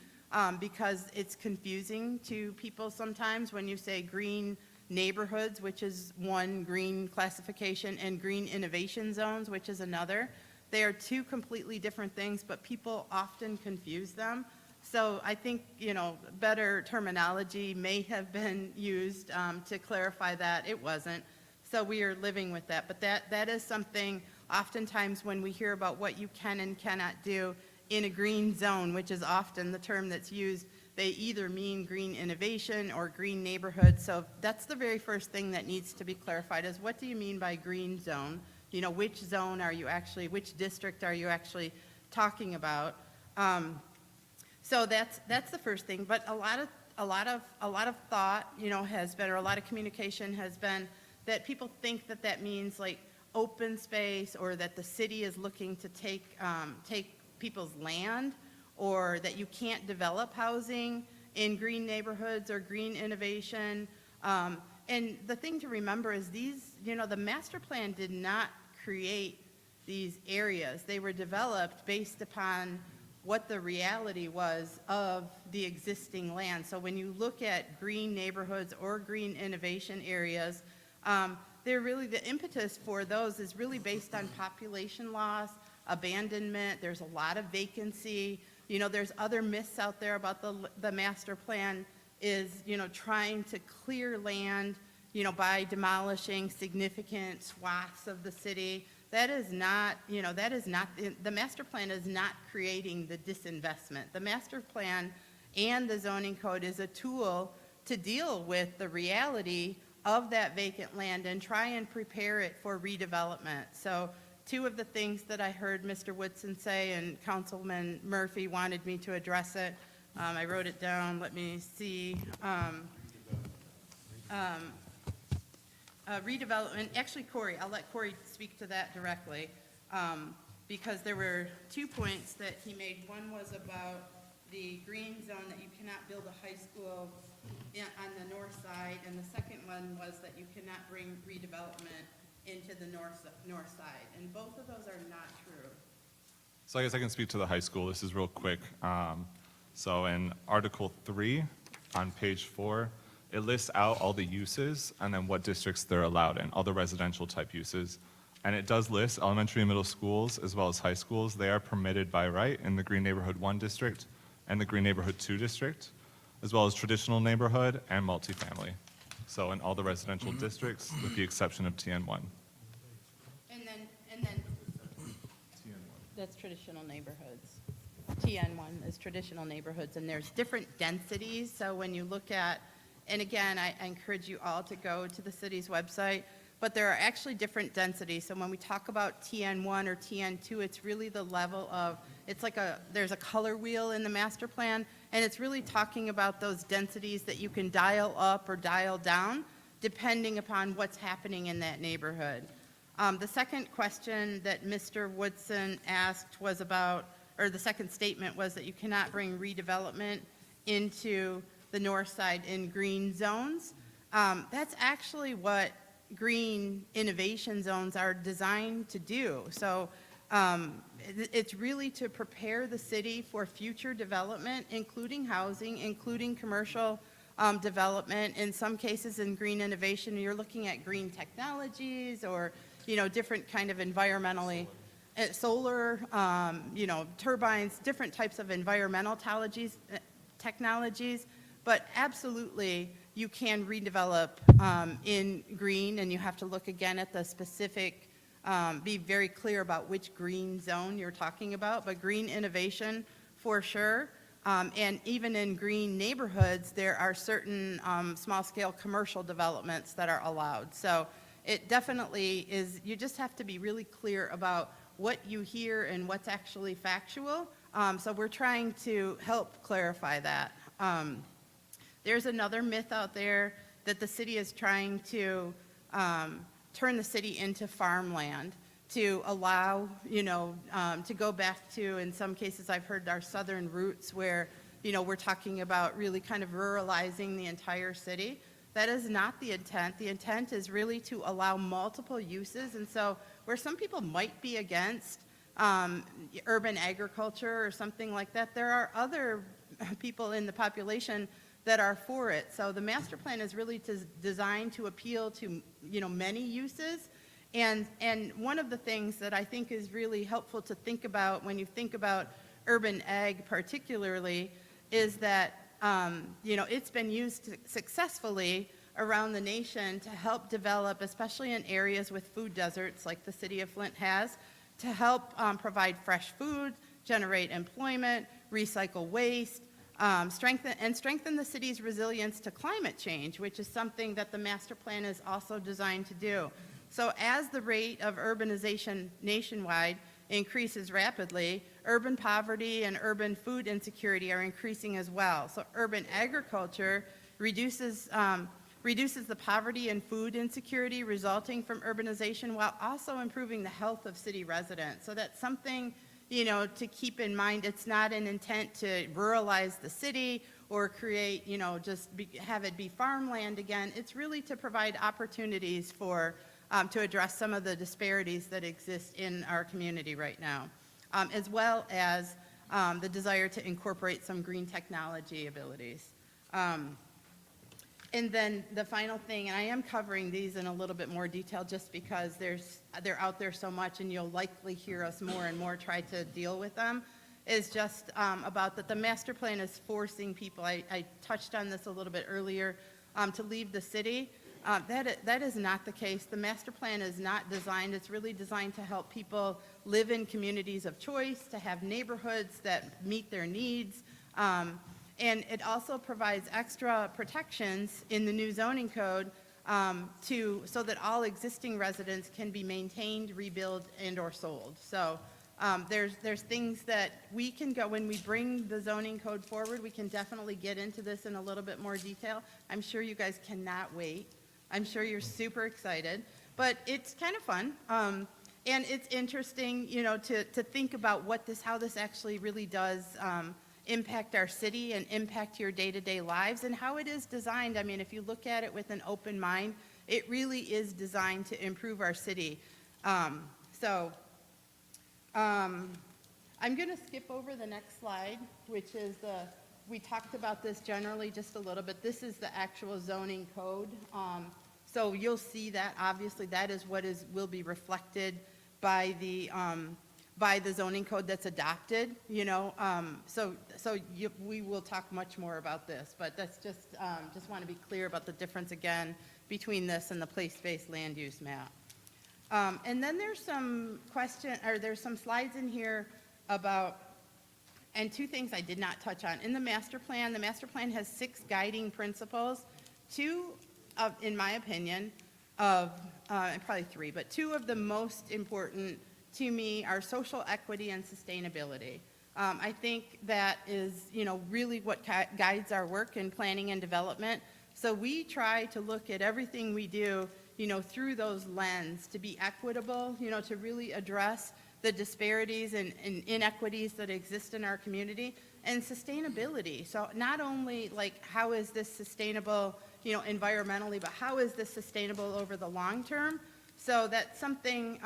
because it's confusing to people sometimes when you say green neighborhoods, which is one green classification, and green innovation zones, which is another. They are two completely different things, but people often confuse them. So I think, you know, better terminology may have been used to clarify that. It wasn't. So we are living with that. But that is something, oftentimes when we hear about what you can and cannot do in a green zone, which is often the term that's used, they either mean green innovation or green neighborhood. So that's the very first thing that needs to be clarified, is what do you mean by green zone? You know, which zone are you actually, which district are you actually talking about? So that's the first thing. But a lot of thought, you know, has been, or a lot of communication has been that people think that that means like open space, or that the city is looking to take people's land, or that you can't develop housing in green neighborhoods or green innovation. And the thing to remember is these, you know, the master plan did not create these areas. They were developed based upon what the reality was of the existing land. So when you look at green neighborhoods or green innovation areas, they're really, the impetus for those is really based on population loss, abandonment. There's a lot of vacancy. You know, there's other myths out there about the master plan is, you know, trying to clear land, you know, by demolishing significant swaths of the city. That is not, you know, that is not, the master plan is not creating the disinvestment. The master plan and the zoning code is a tool to deal with the reality of that vacant land and try and prepare it for redevelopment. So two of the things that I heard Mr. Woodson say, and Councilman Murphy wanted me to address it. I wrote it down. Let me see. Redevelopment, actually Corey, I'll let Corey speak to that directly, because there were 2 points that he made. One was about the green zone, that you cannot build a high school on the north side, and the second one was that you cannot bring redevelopment into the north side, and both of those are not true. So I guess I can speak to the high school. This is real quick. So in Article 3 on page 4, it lists out all the uses and then what districts they're allowed in, all the residential type uses. And it does list elementary and middle schools as well as high schools. They are permitted by right in the Green Neighborhood 1 district and the Green Neighborhood 2 district, as well as traditional neighborhood and multifamily. So in all the residential districts, with the exception of TN1. And then that's traditional neighborhoods. TN1 is traditional neighborhoods, and there's different densities. So when you look at, and again, I encourage you all to go to the city's website, but there are actually different densities. So when we talk about TN1 or TN2, it's really the level of, it's like there's a color wheel in the master plan, and it's really talking about those densities that you can dial up or dial down depending upon what's happening in that neighborhood. The second question that Mr. Woodson asked was about, or the second statement was that you cannot bring redevelopment into the north side in green zones. That's actually what green innovation zones are designed to do. So it's really to prepare the city for future development, including housing, including commercial development. In some cases in green innovation, you're looking at green technologies, or different kind of environmentally, solar, turbines, different types of environmental technologies, but absolutely you can redevelop in green, and you have to look again at the specific, be very clear about which green zone you're talking about, but green innovation for sure. And even in green neighborhoods, there are certain small-scale commercial developments that are allowed. So it definitely is, you just have to be really clear about what you hear and what's actually factual. So we're trying to help clarify that. There's another myth out there that the city is trying to turn the city into farmland to allow, to go back to, in some cases I've heard our southern roots where, we're talking about really kind of ruralizing the entire city. That is not the intent. The intent is really to allow multiple uses. And so where some people might be against urban agriculture or something like that, there are other people in the population that are for it. So the master plan is really designed to appeal to, many uses. And one of the things that I think is really helpful to think about when you think about urban ag particularly is that, it's been used successfully around the nation to help develop, especially in areas with food deserts like the city of Flint has, to help provide fresh food, generate employment, recycle waste, strengthen the city's resilience to climate change, which is something that the master plan is also designed to do. So as the rate of urbanization nationwide increases rapidly, urban poverty and urban food insecurity are increasing as well. So urban agriculture reduces the poverty and food insecurity resulting from urbanization while also improving the health of city residents. So that's something, to keep in mind. It's not an intent to ruralize the city or create, have it be farmland again. It's really to provide opportunities for to address some of the disparities that exist in our community right now, as well as the desire to incorporate some green technology abilities. And then the final thing, and I am covering these in a little bit more detail just because they're out there so much and you'll likely hear us more and more try to deal with them, is just about that the master plan is forcing people, I touched on this a little bit earlier, to leave the city. That is not the case. The master plan is not designed, it's really designed to help people live in communities of choice, to have neighborhoods that meet their needs, and it also provides extra protections in the new zoning code so that all existing residents can be maintained, rebuilt, and or sold. So there's things that we can go, when we bring the zoning code forward, we can definitely get into this in a little bit more detail. I'm sure you guys cannot wait. I'm sure you're super excited, but it's kind of fun. And it's interesting, to think about how this actually really does impact our city and impact your day-to-day lives and how it is designed. I mean, if you look at it with an open mind, it really is designed to improve our city. I'm going to skip over the next slide, which is we talked about this generally just a little bit. This is the actual zoning code. So you'll see that, obviously, that is what will be reflected by the zoning code that's adopted, we will talk much more about this, but that's just want to be clear about the difference again between this and the place-based land use map. And then there's some there's some slides in here about, and two things I did not touch on. In the master plan has 6 guiding principles. 2 of, in my opinion, and probably 3, but 2 of the most important to me are social equity and sustainability. I think that is, really what guides our work in planning and development. So we try to look at everything we do, through those lenses to be equitable, to really address the disparities and inequities that exist in our community, and sustainability. So not only like how is this sustainable, environmentally, but how is this sustainable over the long term? So that's something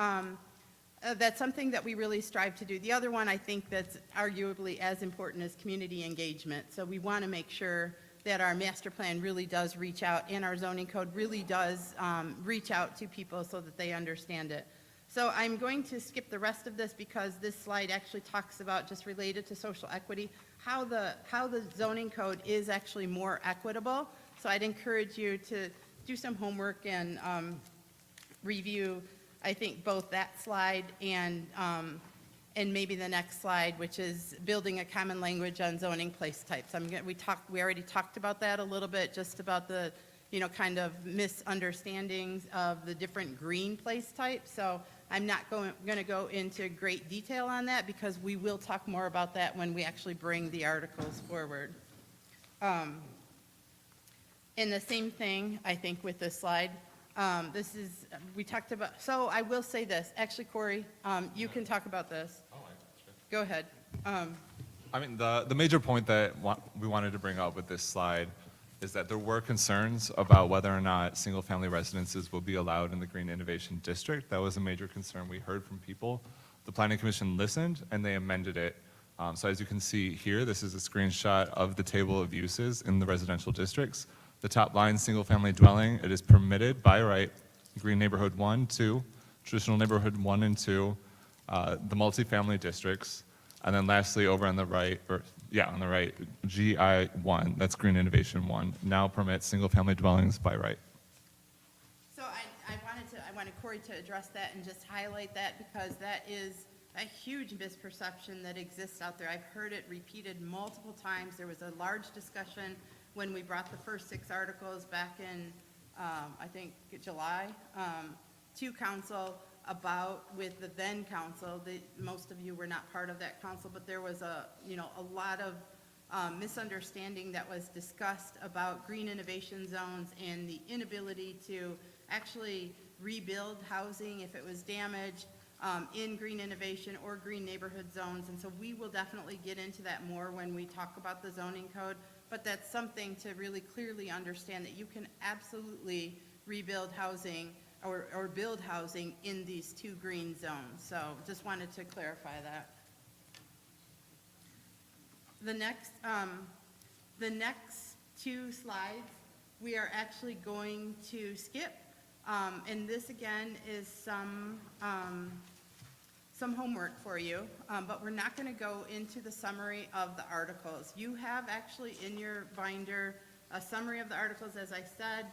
that we really strive to do. The other one I think that's arguably as important is community engagement. So we want to make sure that our master plan really does reach out, and our zoning code really does reach out to people so that they understand it. So I'm going to skip the rest of this because this slide actually talks about, just related to social equity, how the zoning code is actually more equitable. So I'd encourage you to do some homework and review, I think, both that slide and maybe the next slide, which is building a common language on zoning place types. We already talked about that a little bit, just about the, kind of misunderstandings of the different green place types. So I'm not going to go into great detail on that because we will talk more about that when we actually bring the articles forward. And the same thing, I think, with this slide. We talked about, so I will say this. Actually, Corey, you can talk about this. Go ahead. I mean, the major point that we wanted to bring up with this slide is that there were concerns about whether or not single-family residences will be allowed in the Green Innovation District. That was a major concern we heard from people. The Planning Commission listened, and they amended it. So as you can see here, this is a screenshot of the table of uses in the residential districts. The top line, single-family dwelling, it is permitted by right, Green Neighborhood 1, 2, Traditional Neighborhood 1 and 2, the multifamily districts, and then lastly, over on the right, on the right, GI1, that's Green Innovation 1, now permits single-family dwellings by right. So I wanted Corey to address that and just highlight that because that is a huge misperception that exists out there. I've heard it repeated multiple times. There was a large discussion when we brought the first 6 articles back in, I think, July, to council with the then council. Most of you were not part of that council, but there was a lot of misunderstanding that was discussed about green innovation zones and the inability to actually rebuild housing if it was damaged in green innovation or green neighborhood zones. And so we will definitely get into that more when we talk about the zoning code, but that's something to really clearly understand, that you can absolutely rebuild housing or build housing in these 2 green zones. So just wanted to clarify that. The next 2 slides we are actually going to skip. And this again is some homework for you, but we're not going to go into the summary of the articles. You have actually in your binder a summary of the articles, as I said.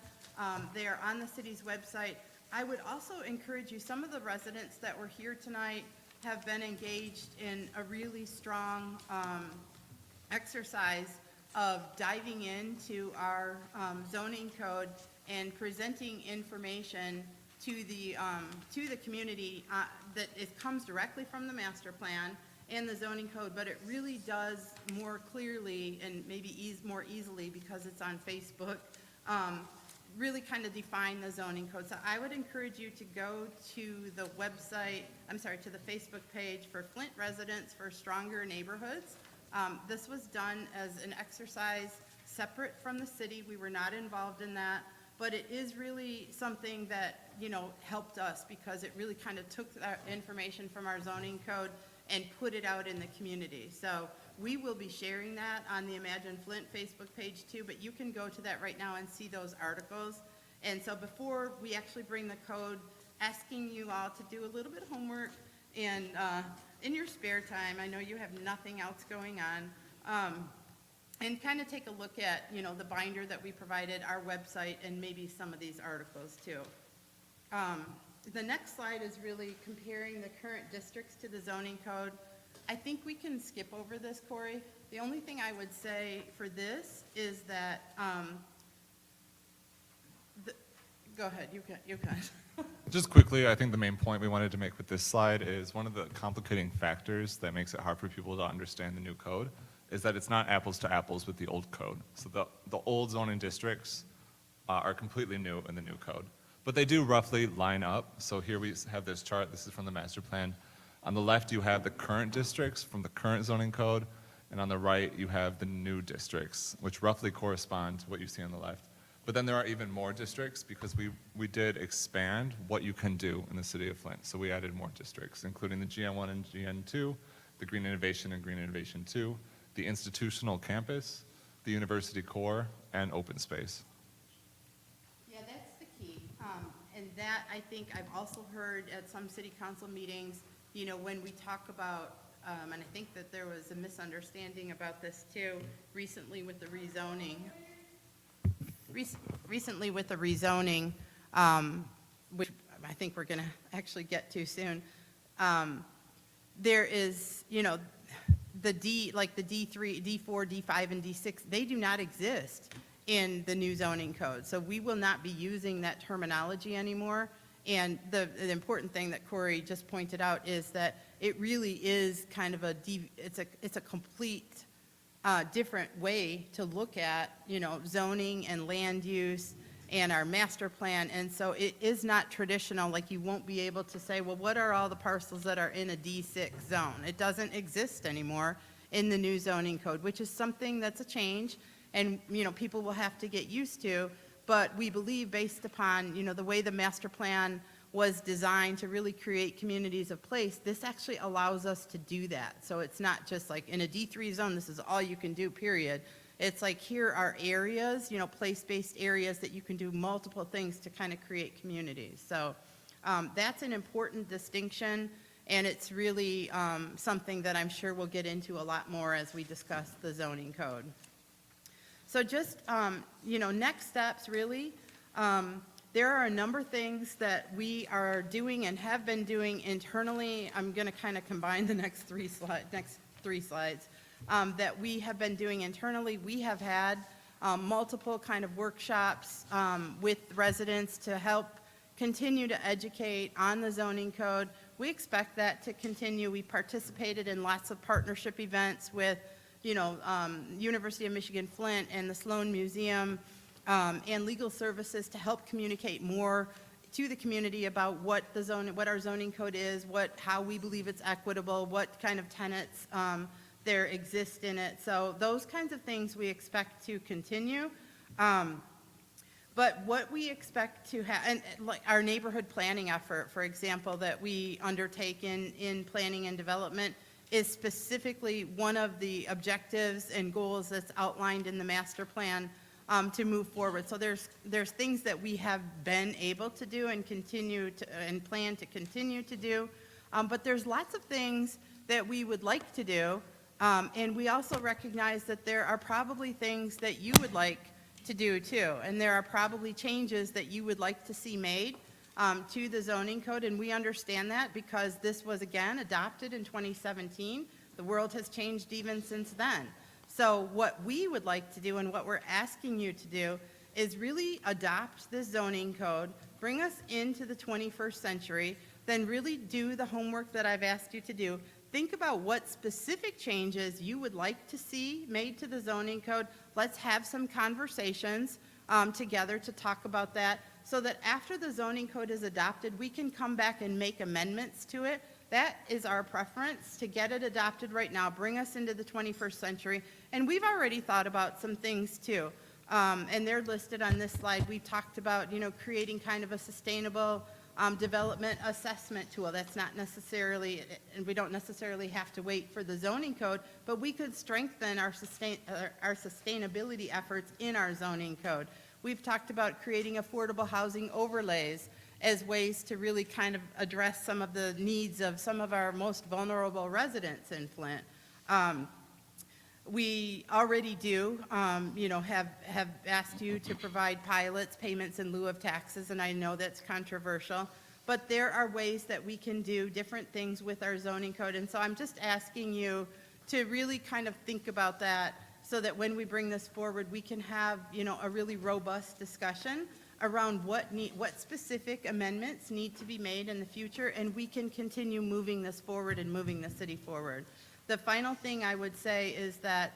They are on the city's website. I would also encourage you, some of the residents that were here tonight have been engaged in a really strong exercise of diving into our zoning code and presenting information to the community that it comes directly from the master plan and the zoning code, but it really does more clearly and maybe more easily because it's on Facebook, really kind of define the zoning code. So I would encourage you to go to the website, to the Facebook page for Flint Residents for Stronger Neighborhoods. This was done as an exercise separate from the city. We were not involved in that, but it is really something that, helped us because it really kind of took that information from our zoning code and put it out in the community. So we will be sharing that on the Imagine Flint Facebook page too, but you can go to that right now and see those articles. And so before we actually bring the code, asking you all to do a little bit of homework and in your spare time, I know you have nothing else going on, and kind of take a look at, the binder that we provided, our website, and maybe some of these articles too. The next slide is really comparing the current districts to the zoning code. I think we can skip over this, Corey. The only thing I would say for this is that, go ahead, you can. Just quickly, I think the main point we wanted to make with this slide is one of the complicating factors that makes it hard for people to understand the new code is that it's not apples to apples with the old code. So the old zoning districts are completely new in the new code. But they do roughly line up. So here we have this chart. This is from the master plan. On the left, you have the current districts from the current zoning code. And on the right, you have the new districts, which roughly correspond to what you see on the left. But then there are even more districts because we did expand what you can do in the city of Flint. So we added more districts, including the GN1 and GN2, the Green Innovation and Green Innovation 2, the institutional campus, the university core, and open space. Yeah, that's the key. And that, I think, I've also heard at some city council meetings, you know, when we talk about, and I think that there was a misunderstanding about this too, recently with the rezoning. Recently with the rezoning, which I think we're going to actually get to soon, there is, you know, the D, like the D3, D4, D5, and D6, they do not exist in the new zoning code. So we will not be using that terminology anymore. And the important thing that Corey just pointed out is that it really is kind of it's a complete different way to look at, you know, zoning and land use and our master plan. And so it is not traditional, like you won't be able to say, well, what are all the parcels that are in a D6 zone? It doesn't exist anymore in the new zoning code, which is something that's a change, and, you know, people will have to get used to. But we believe, based upon, you know, the way the master plan was designed to really create communities of place, this actually allows us to do that. So it's not just like in a D3 zone, this is all you can do, period. It's like, here are areas, you know, place-based areas that you can do multiple things to kind of create communities. So that's an important distinction, and it's really something that I'm sure we'll get into a lot more as we discuss the zoning code. So just, you know, next steps, really, there are a number of things that we are doing and have been doing internally. I'm going to kind of combine the next three slides. That we have been doing internally. We have had multiple kind of workshops with residents to help continue to educate on the zoning code. We expect that to continue. We participated in lots of partnership events with, you know, University of Michigan Flint and the Sloan Museum and legal services to help communicate more to the community about what our zoning code is, how we believe it's equitable, what kind of tenets there exist in it. So those kinds of things we expect to continue. But what we expect to have, and like our neighborhood planning effort, for example, that we undertake in planning and development, is specifically one of the objectives and goals that's outlined in the master plan to move forward. So there's things that we have been able to do and continue to and plan to continue to do, but there's lots of things that we would like to do. And we also recognize that there are probably things that you would like to do too, and there are probably changes that you would like to see made to the zoning code, and we understand that because this was, again, adopted in 2017. The world has changed even since then. So what we would like to do and what we're asking you to do is really adopt this zoning code, bring us into the 21st century, then really do the homework that I've asked you to do. Think about what specific changes you would like to see made to the zoning code. Let's have some conversations together to talk about that, so that after the zoning code is adopted, we can come back and make amendments to it. That is our preference, to get it adopted right now, bring us into the 21st century. And we've already thought about some things too, and they're listed on this slide. We talked about, you know, creating kind of a sustainable development assessment tool. That's not necessarily, and we don't necessarily have to wait for the zoning code, but we could strengthen our sustainability efforts in our zoning code. We've talked about creating affordable housing overlays as ways to really kind of address some of the needs of some of our most vulnerable residents in Flint. We already do, you know, have asked you to provide pilots, payments in lieu of taxes, and I know that's controversial, but there are ways that we can do different things with our zoning code, and so I'm just asking you to really kind of think about that, so that when we bring this forward, we can have, you know, a really robust discussion around what specific amendments need to be made in the future, and we can continue moving this forward and moving the city forward. The final thing I would say is that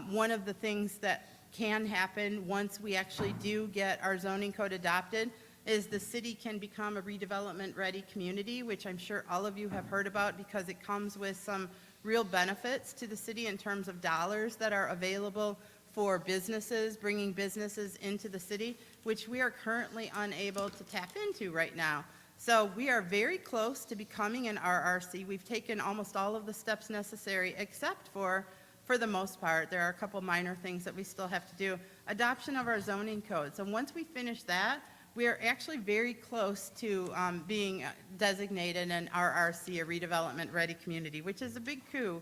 one of the things that can happen once we actually do get our zoning code adopted is the city can become a redevelopment-ready community, which I'm sure all of you have heard about, because it comes with some real benefits to the city in terms of dollars that are available for businesses, bringing businesses into the city, which we are currently unable to tap into right now. So we are very close to becoming an RRC. We've taken almost all of the steps necessary, except for for the most part. There are a couple minor things that we still have to do. Adoption of our zoning code. So once we finish that, we are actually very close to being designated an RRC, a redevelopment ready community, which is a big coup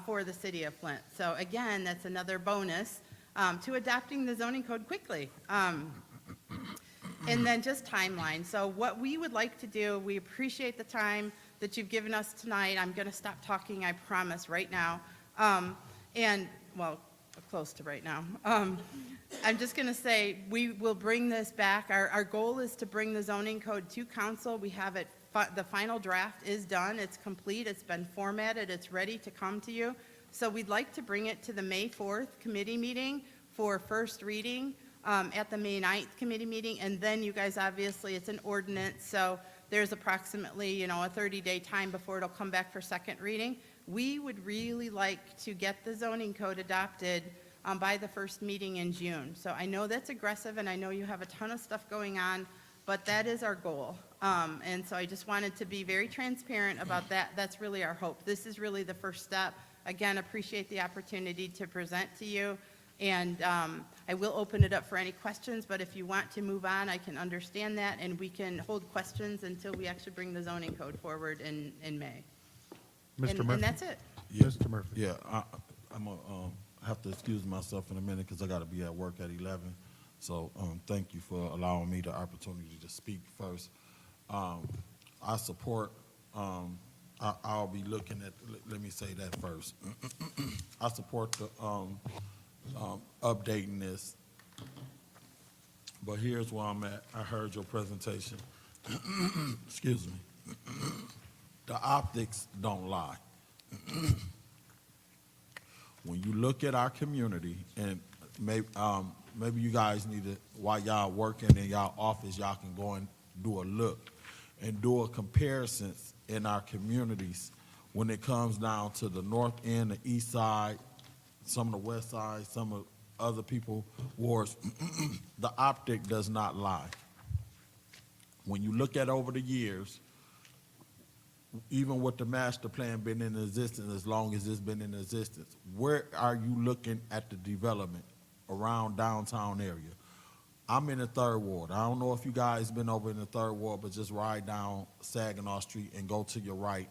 for the city of Flint. So again, that's another bonus to adopting the zoning code quickly. And then just timeline. So what we would like to do, we appreciate the time that you've given us tonight. I'm going to stop talking, I promise, right now. And, well, close to right now. I'm just going to say we will bring this back. Our goal is to bring the zoning code to council. We have it, the final draft is done. It's complete. It's been formatted. It's ready to come to you. So we'd like to bring it to the May 4th committee meeting for first reading. At the May 9th committee meeting, and then you guys, obviously, it's an ordinance, so there's approximately, a 30-day time before it'll come back for second reading. We would really like to get the zoning code adopted by the first meeting in June. So I know that's aggressive, and I know you have a ton of stuff going on, but that is our goal. And so I just wanted to be very transparent about that. That's really our hope. This is really the first step. Again, appreciate the opportunity to present to you. And I will open it up for any questions, but if you want to move on, I can understand that, and we can hold questions until we actually bring the zoning code forward in May. Mr. Murphy? And that's it. Yeah, Mr. Murphy? Yeah, I'm going to have to excuse myself in a minute because I got to be at work at 11. So thank you for allowing me the opportunity to speak first. I support, I'll be looking at, let me say that first. I support the updating this, but here's where I'm at. I heard your presentation. Excuse me. The optics don't lie. When you look at our community, and maybe you guys need to, while y'all working in y'all office, y'all can go and do a look and do a comparison in our communities when it comes down to the north end, the east side, some of the west side, some of other people wards. The optic does not lie. When you look at over the years, even with the master plan been in existence as long as it's been in existence, where are you looking at the development around downtown area? I'm in the 3rd Ward. I don't know if you guys been over in the 3rd Ward, but just ride down Saginaw Street and go to your right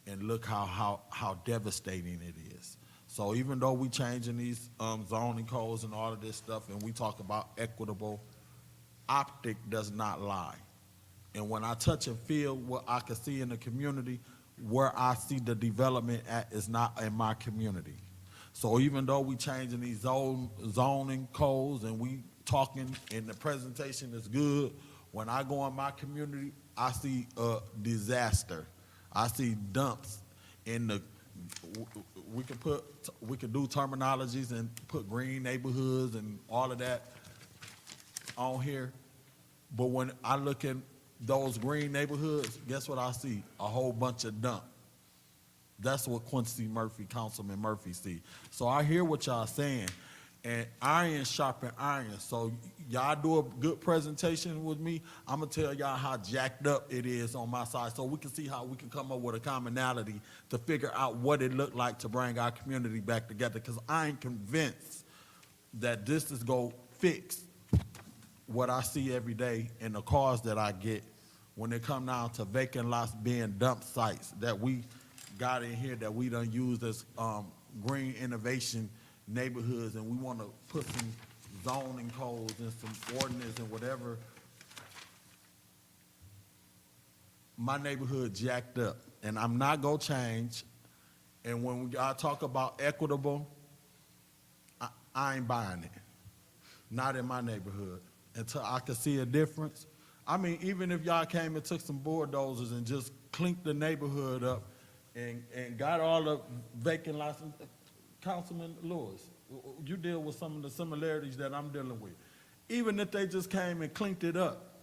and look how devastating it is. So even though we changing these zoning codes and all of this stuff, and we talk about equitable, optic does not lie. And when I touch and feel what I can see in the community, where I see the development at is not in my community. So even though we changing these zoning codes and we talking and the presentation is good, when I go in my community, I see a disaster. I see dumps in the, we can do terminologies and put green neighborhoods and all of that on here. But when I look in those green neighborhoods, guess what I see? A whole bunch of dump. That's what Quincy Murphy, Councilman Murphy, see. So I hear what y'all saying, and iron sharpen iron. So y'all do a good presentation with me. I'm gonna tell y'all how jacked up it is on my side, so we can see how we can come up with a commonality to figure out what it looked like to bring our community back together. Because I ain't convinced that this is gonna fix what I see every day and the calls that I get when they come down to vacant lots being dump sites that we got in here that we done used as green innovation neighborhoods, and we want to put some zoning codes and some ordinance and whatever. My neighborhood jacked up, and I'm not gonna change. And when I talk about equitable, I ain't buying it. Not in my neighborhood until I can see a difference. I mean, even if y'all came and took some bulldozers and just clinked the neighborhood up and got all the vacant lots. Councilman Lewis, you deal with some of the similarities that I'm dealing with. Even if they just came and clinked it up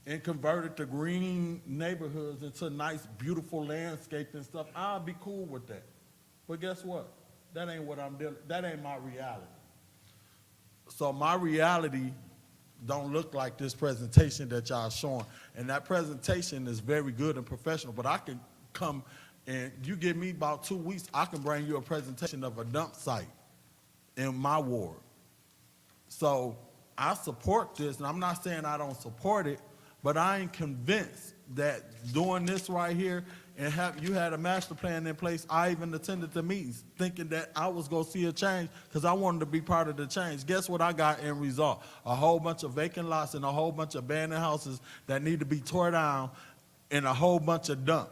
and converted the green neighborhoods into nice, beautiful landscape and stuff, I'll be cool with that. But guess what? That ain't what I'm dealing, that ain't my reality. So my reality don't look like this presentation that y'all showing. And that presentation is very good and professional, but I can come And you give me about 2 weeks, I can bring you a presentation of a dump site in my ward. So I support this, and I'm not saying I don't support it, but I ain't convinced that doing this right here and you had a master plan in place. I even attended the meetings thinking that I was gonna see a change because I wanted to be part of the change. Guess what I got in result? A whole bunch of vacant lots and a whole bunch of abandoned houses that need to be tore down and a whole bunch of dump.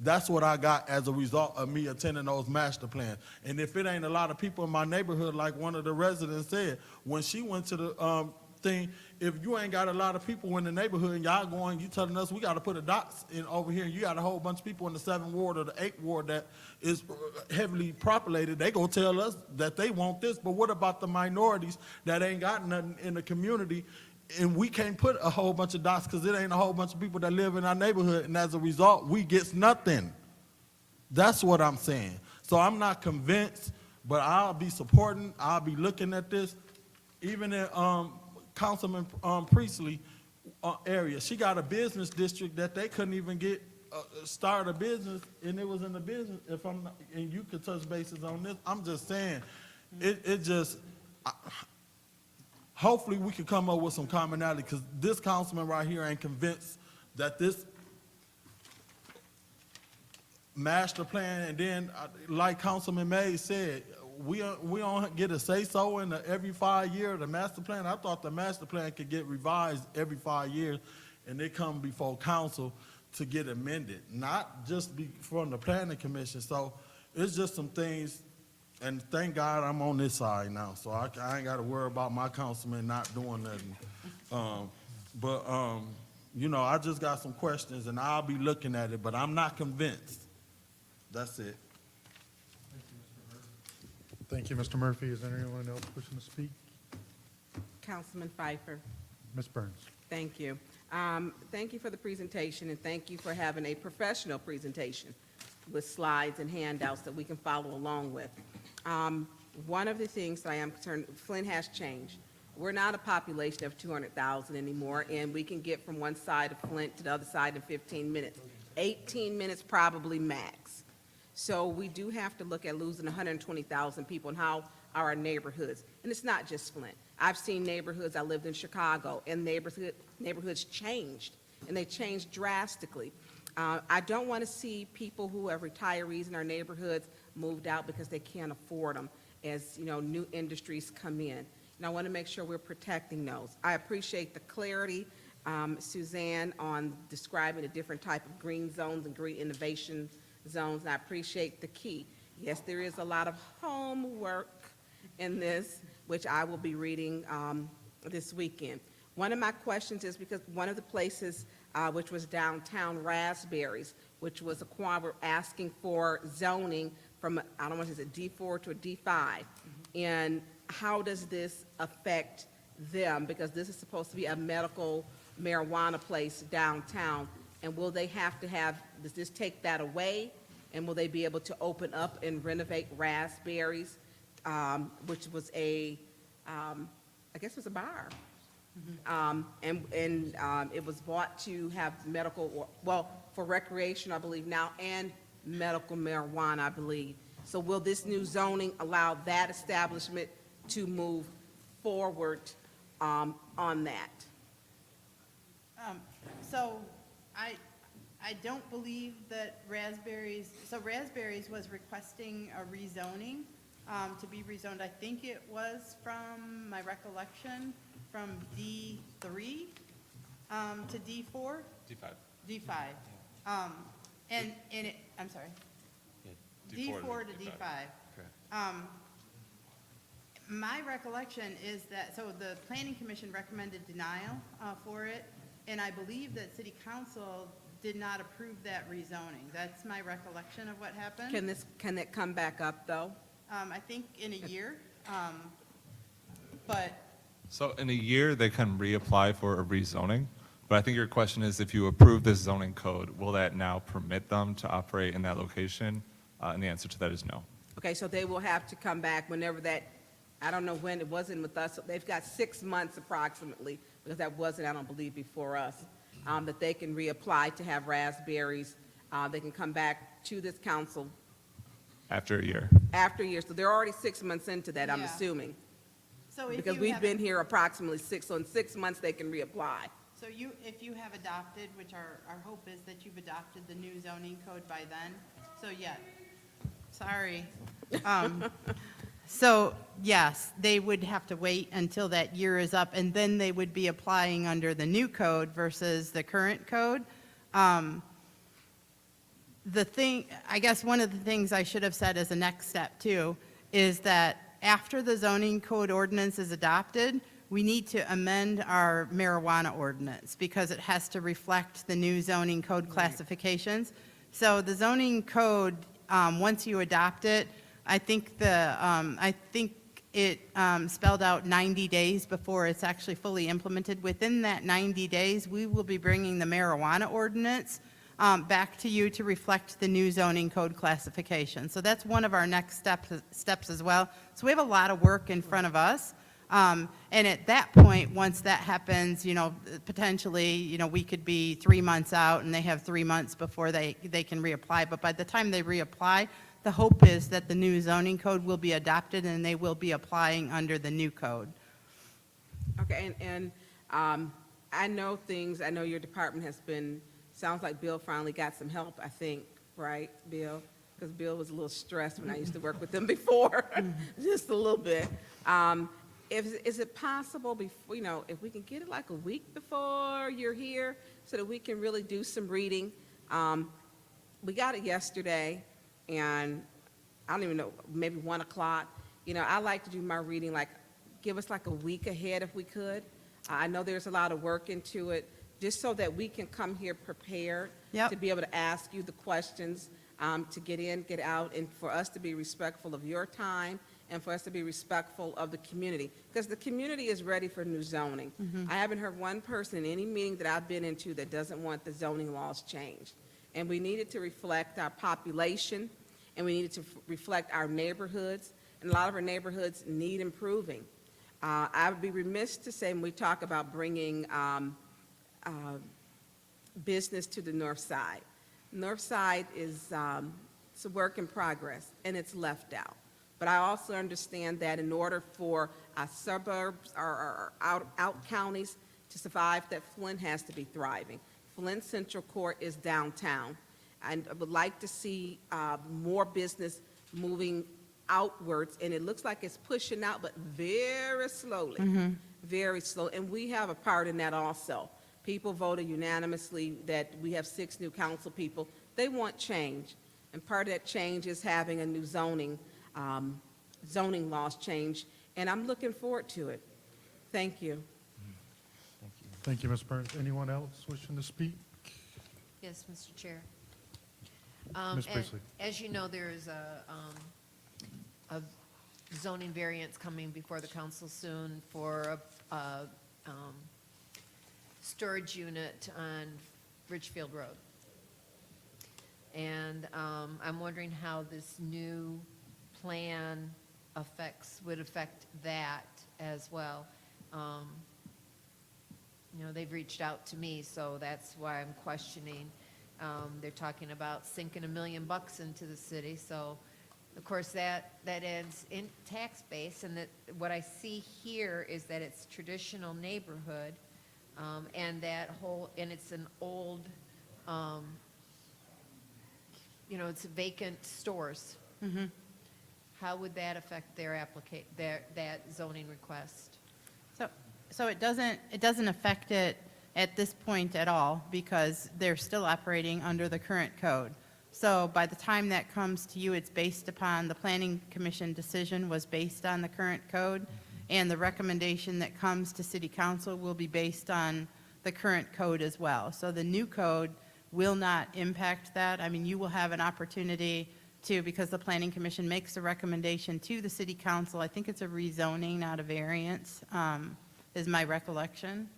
That's what I got as a result of me attending those master plans. And if it ain't a lot of people in my neighborhood, like one of the residents said, when she went to the thing, if you ain't got a lot of people in the neighborhood and y'all going, you telling us we got to put a dots in over here, and you got a whole bunch of people in the 7th ward or the 8th ward that is heavily populated, they gonna tell us that they want this. But what about the minorities that ain't got nothing in the community? And we can't put a whole bunch of dots because it ain't a whole bunch of people that live in our neighborhood, and as a result, we gets nothing. That's what I'm saying. So I'm not convinced, but I'll be supporting, I'll be looking at this. Even in Councilman Priestley area, she got a business district that they couldn't even get start a business, and it was in the business. If I'm not, and you could touch bases on this, I'm just saying, it just. Hopefully we can come up with some commonality, because this councilman right here ain't convinced that this master plan, and then like Councilman Mays said, we don't get a say-so in every 5 years the master plan. I thought the master plan could get revised every 5 years, and they come before council to get amended, not just be from the planning commission. So it's just some things. And thank God I'm on this side now, so I ain't got to worry about my councilman not doing nothing. You know, I just got some questions, and I'll be looking at it, but I'm not convinced. That's it. Thank you, Mr. Murphy. Is there anyone else wishing to speak? Councilman Pfeiffer. Ms. Burns. Thank you. Thank you for the presentation, and thank you for having a professional presentation with slides and handouts that we can follow along with. One of the things that I am concerned, Flint has changed. We're not a population of 200,000 anymore, and we can get from one side of Flint to the other side in 15 minutes. 18 minutes probably max. So we do have to look at losing 120,000 people and how are our neighborhoods. And it's not just Flint. I've seen neighborhoods, I lived in Chicago, and neighborhoods changed, and they changed drastically. I don't want to see people who have retirees in our neighborhoods moved out because they can't afford them as, you know, new industries come in. And I want to make sure we're protecting those. I appreciate the clarity, Suzanne, on describing the different type of green zones and green innovation zones, and I appreciate the key. Yes, there is a lot of homework in this, which I will be reading this weekend. One of my questions is because one of the places which was downtown Raspberries, which was we're asking for zoning from, I don't know, is it D4 to a D5? And how does this affect them? Because this is supposed to be a medical marijuana place downtown. And will they have to have, does this take that away? And will they be able to open up and renovate Raspberries, which was I guess it was a bar. It was bought to have medical, for recreation, I believe now, and medical marijuana, I believe. So will this new zoning allow that establishment to move forward on that? So I don't believe that Raspberries was requesting a rezoning, to be rezoned. I think it was, from my recollection, from D3 to D4? D5. I'm sorry. D4 to D5. My recollection is that, so the Planning Commission recommended denial for it, and I believe that City Council did not approve that rezoning. That's my recollection of what happened. Can it come back up, though? I think in a year, but So in a year, they can reapply for a rezoning, but I think your question is, if you approve this zoning code, will that now permit them to operate in that location? And the answer to that is no. Okay, so they will have to come back whenever that, I don't know when, it wasn't with us, they've got 6 months approximately, because that wasn't, I don't believe, before us, that they can reapply to have Raspberries. They can come back to this council After a year. after a year. So they're already 6 months into that, I'm Yeah. assuming. So if Because you we've have- been here approximately 6, so in 6 months, they can reapply. So if you have adopted, which our hope is that you've adopted the new zoning code by then, so yeah, sorry. So yes, they would have to wait until that year is up, and then they would be applying under the new code versus the current code. The thing, I guess one of the things I should have said as a next step too, is that after the zoning code ordinance is adopted, we need to amend our marijuana ordinance because it has to reflect the new zoning code classifications. So the zoning code, once you adopt it, I think it spelled out 90 days before it's actually fully implemented. Within that 90 days, we will be bringing the marijuana ordinance back to you to reflect the new zoning code classification. So that's one of our next steps as well. So we have a lot of work in front of us. And at that point, once that happens, potentially, we could be 3 months out and they have 3 months before they can reapply. But by the time they reapply, the hope is that the new zoning code will be adopted and they will be applying under the new code. Okay, and I know your department has been, sounds like Bill finally got some help, I think, right, Bill? Because Bill was a little stressed when I used to work with him before, just a little bit. Is it possible, if we can get it like a week before you're here so that we can really do some reading? We got it yesterday, and I don't even know, maybe 1 o'clock. I like to do my reading, give us like a week ahead if we could. I know there's a lot of work into it, just so that we can come here prepared to be able to ask you the questions, to get in, get out, and for us to be respectful of your time and for us to be respectful of the community, because the community is ready for new zoning. I haven't heard one person in any meeting that I've been into that doesn't want the zoning laws changed. And we need it to reflect our population, and we need it to reflect our neighborhoods, and a lot of our neighborhoods need improving. I would be remiss to say when we talk about bringing business to the north side. North side is it's a work in progress, and it's left out. But I also understand that in order for our suburbs or out counties to survive, that Flint has to be thriving. Flint Central Court is downtown. And I would like to see more business moving outwards, and it looks like it's pushing out, but very slowly, very slow. And we have a part in that also. People voted unanimously that we have 6 new council people. They want change, and part of that change is having a new zoning laws change, and I'm looking forward to it. Thank you. Thank you, Ms. Burns. Anyone else wishing to speak? Yes, Mr. Chair. Ms. Priestley. As you know, there is a zoning variance coming before the council soon for a storage unit on Ridgefield Road. And I'm wondering how this new plan would affect that as well. They've reached out to me, so that's why I'm questioning. They're talking about sinking $1 million into the city, so of course that adds in tax base, and that what I see here is that it's traditional neighborhood, and it's an old, it's vacant stores. How would that affect that zoning request? So it doesn't affect it at this point at all, because they're still operating under the current code. So by the time that comes to you, it's based upon, the Planning Commission decision was based on the current code, and the recommendation that comes to City Council will be based on the current code as well. So the new code will not impact that. I mean, you will have an opportunity to, because the Planning Commission makes a recommendation to the City Council. I think it's a rezoning, not a variance, is my recollection.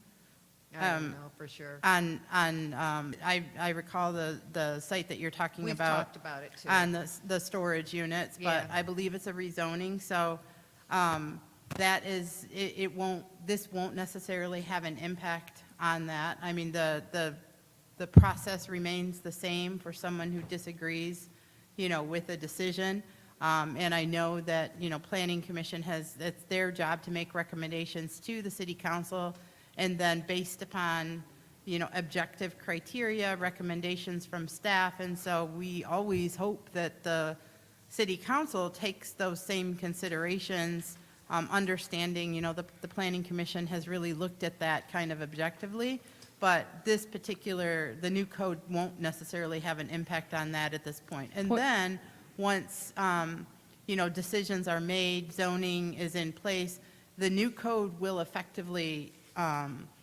I don't know for sure. I recall the site that you're talking about. We've talked about it too. On the storage units, but Yeah. I believe it's a rezoning, so this won't necessarily have an impact on that. I mean, the process remains the same for someone who disagrees with a decision. And I know that, Planning Commission it's their job to make recommendations to the city council, and then based upon, objective criteria, recommendations from staff. And so we always hope that the city council takes those same considerations, understanding, the Planning Commission has really looked at that kind of objectively. But the new code won't necessarily have an impact on that at this point. And then, once, decisions are made, zoning is in place, the new code will effectively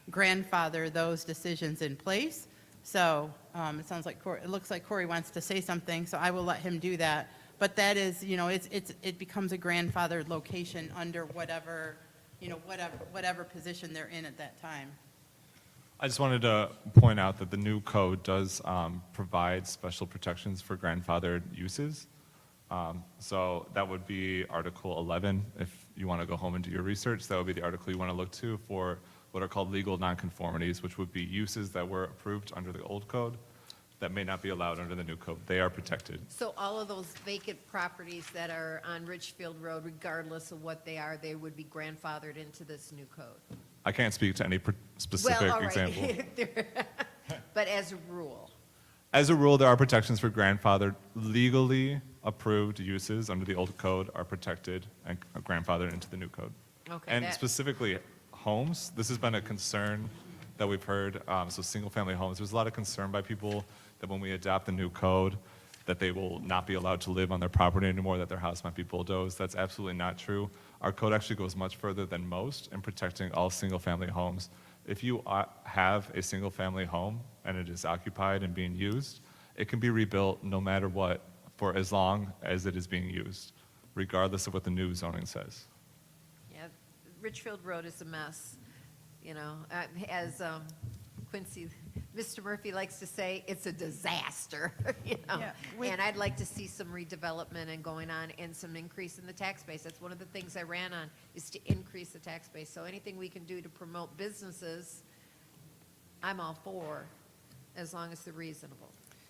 grandfather those decisions in place. So it sounds like it looks like Corey wants to say something, so I will let him do that. But that is, it becomes a grandfathered location under whatever position they're in at that time. I just wanted to point out that the new code does provide special protections for grandfathered uses. So that would be Article 11. If you want to go home and do your research, that would be the article you want to look to for what are called legal nonconformities, which would be uses that were approved under the old code that may not be allowed under the new code. They are protected. So all of those vacant properties that are on Richfield Road, regardless of what they are, they would be grandfathered into this new code? I can't speak to any specific Well, all right. example. But as a rule. As a rule, there are protections for grandfathered, legally approved uses under the old code are protected and grandfathered into the new code. Okay, And specifically homes, this has been a concern that we've heard. So single-family homes, there's a lot of concern by people that when we adopt the new code, that they will not be allowed to live on their property anymore, that their house might be bulldozed. That's absolutely not true. Our code actually goes much further than most in protecting all single-family homes. If you have a single-family home and it is occupied and being used, it can be rebuilt no matter what for as long as it is being used, regardless of what the new zoning says. Yeah, Richfield Road is a mess, as Quincy, Mr. Murphy likes to say, it's a disaster, Yeah, And I'd like to see some redevelopment and going on and some increase in the tax base. That's one of the things I ran on, is to increase the tax base. So anything we can do to promote businesses, I'm all for, as long as they're reasonable.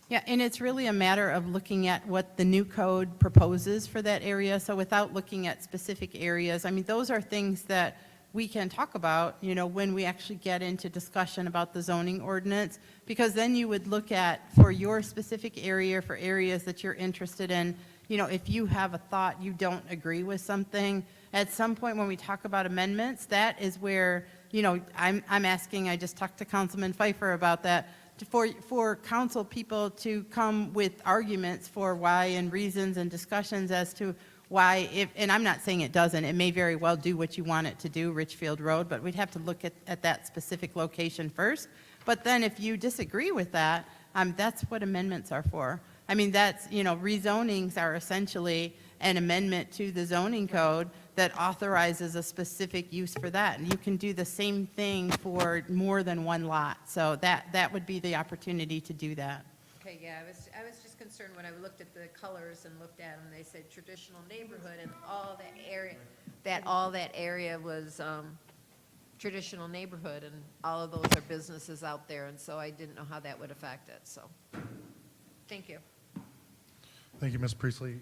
Yeah, and it's really a matter of looking at what the new code proposes for that area. So without looking at specific areas, those are things that we can talk about, when we actually get into discussion about the zoning ordinance, because then you would look at, for your specific area, for areas that you're interested in, if you have a thought, you don't agree with something, at some point when we talk about amendments, that is where, I'm asking, I just talked to Councilman Pfeiffer about that, for council people to come with arguments for why and reasons and discussions as to why, and I'm not saying it doesn't, it may very well do what you want it to do, Richfield Road, but we'd have to look at that specific location first. But then if you disagree with that, that's what amendments are for. That's, rezonings are essentially an amendment to the zoning code that authorizes a specific use for that. And you can do the same thing for more than one lot. So that would be the opportunity to do that. Okay, yeah, I was just concerned when I looked at the colors and looked at them, they said traditional neighborhood, and all that area was traditional neighborhood, and all of those are businesses out there, and so I didn't know how that would affect it, so, thank you. Thank you, Ms. Priestley.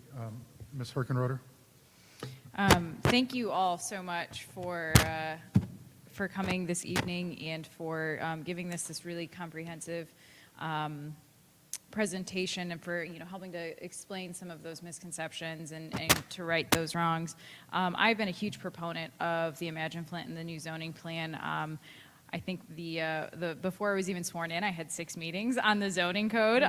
Ms. Herkenroder? Thank you all so much for coming this evening and for giving this really comprehensive presentation, and for helping to explain some of those misconceptions and to right those wrongs. I've been a huge proponent of the Imagine Flint and the new zoning plan. I think before I was even sworn in, I had 6 meetings on the zoning code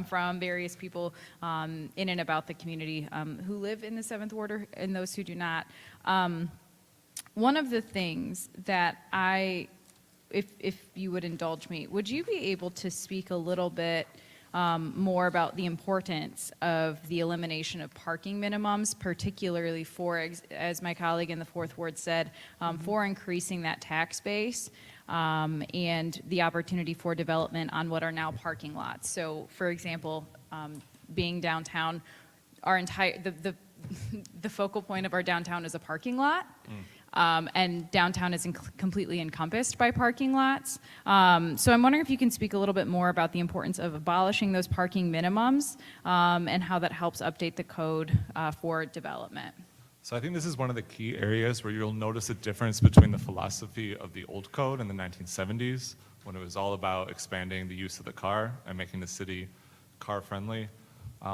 from various people in and about the community who live in the 7th Ward and those who do not. One of the things that if you would indulge me, would you be able to speak a little bit more about the importance of the elimination of parking minimums, particularly for, as my colleague in the 4th Ward said, for increasing that tax base and the opportunity for development on what are now parking lots. So, for example, being downtown, the focal point of our downtown is a parking lot. and downtown is completely encompassed by parking lots. So I'm wondering if you can speak a little bit more about the importance of abolishing those parking minimums and how that helps update the code for development. So I think this is one of the key areas where you'll notice a difference between the philosophy of the old code in the 1970s, when it was all about expanding the use of the car and making the city car-friendly.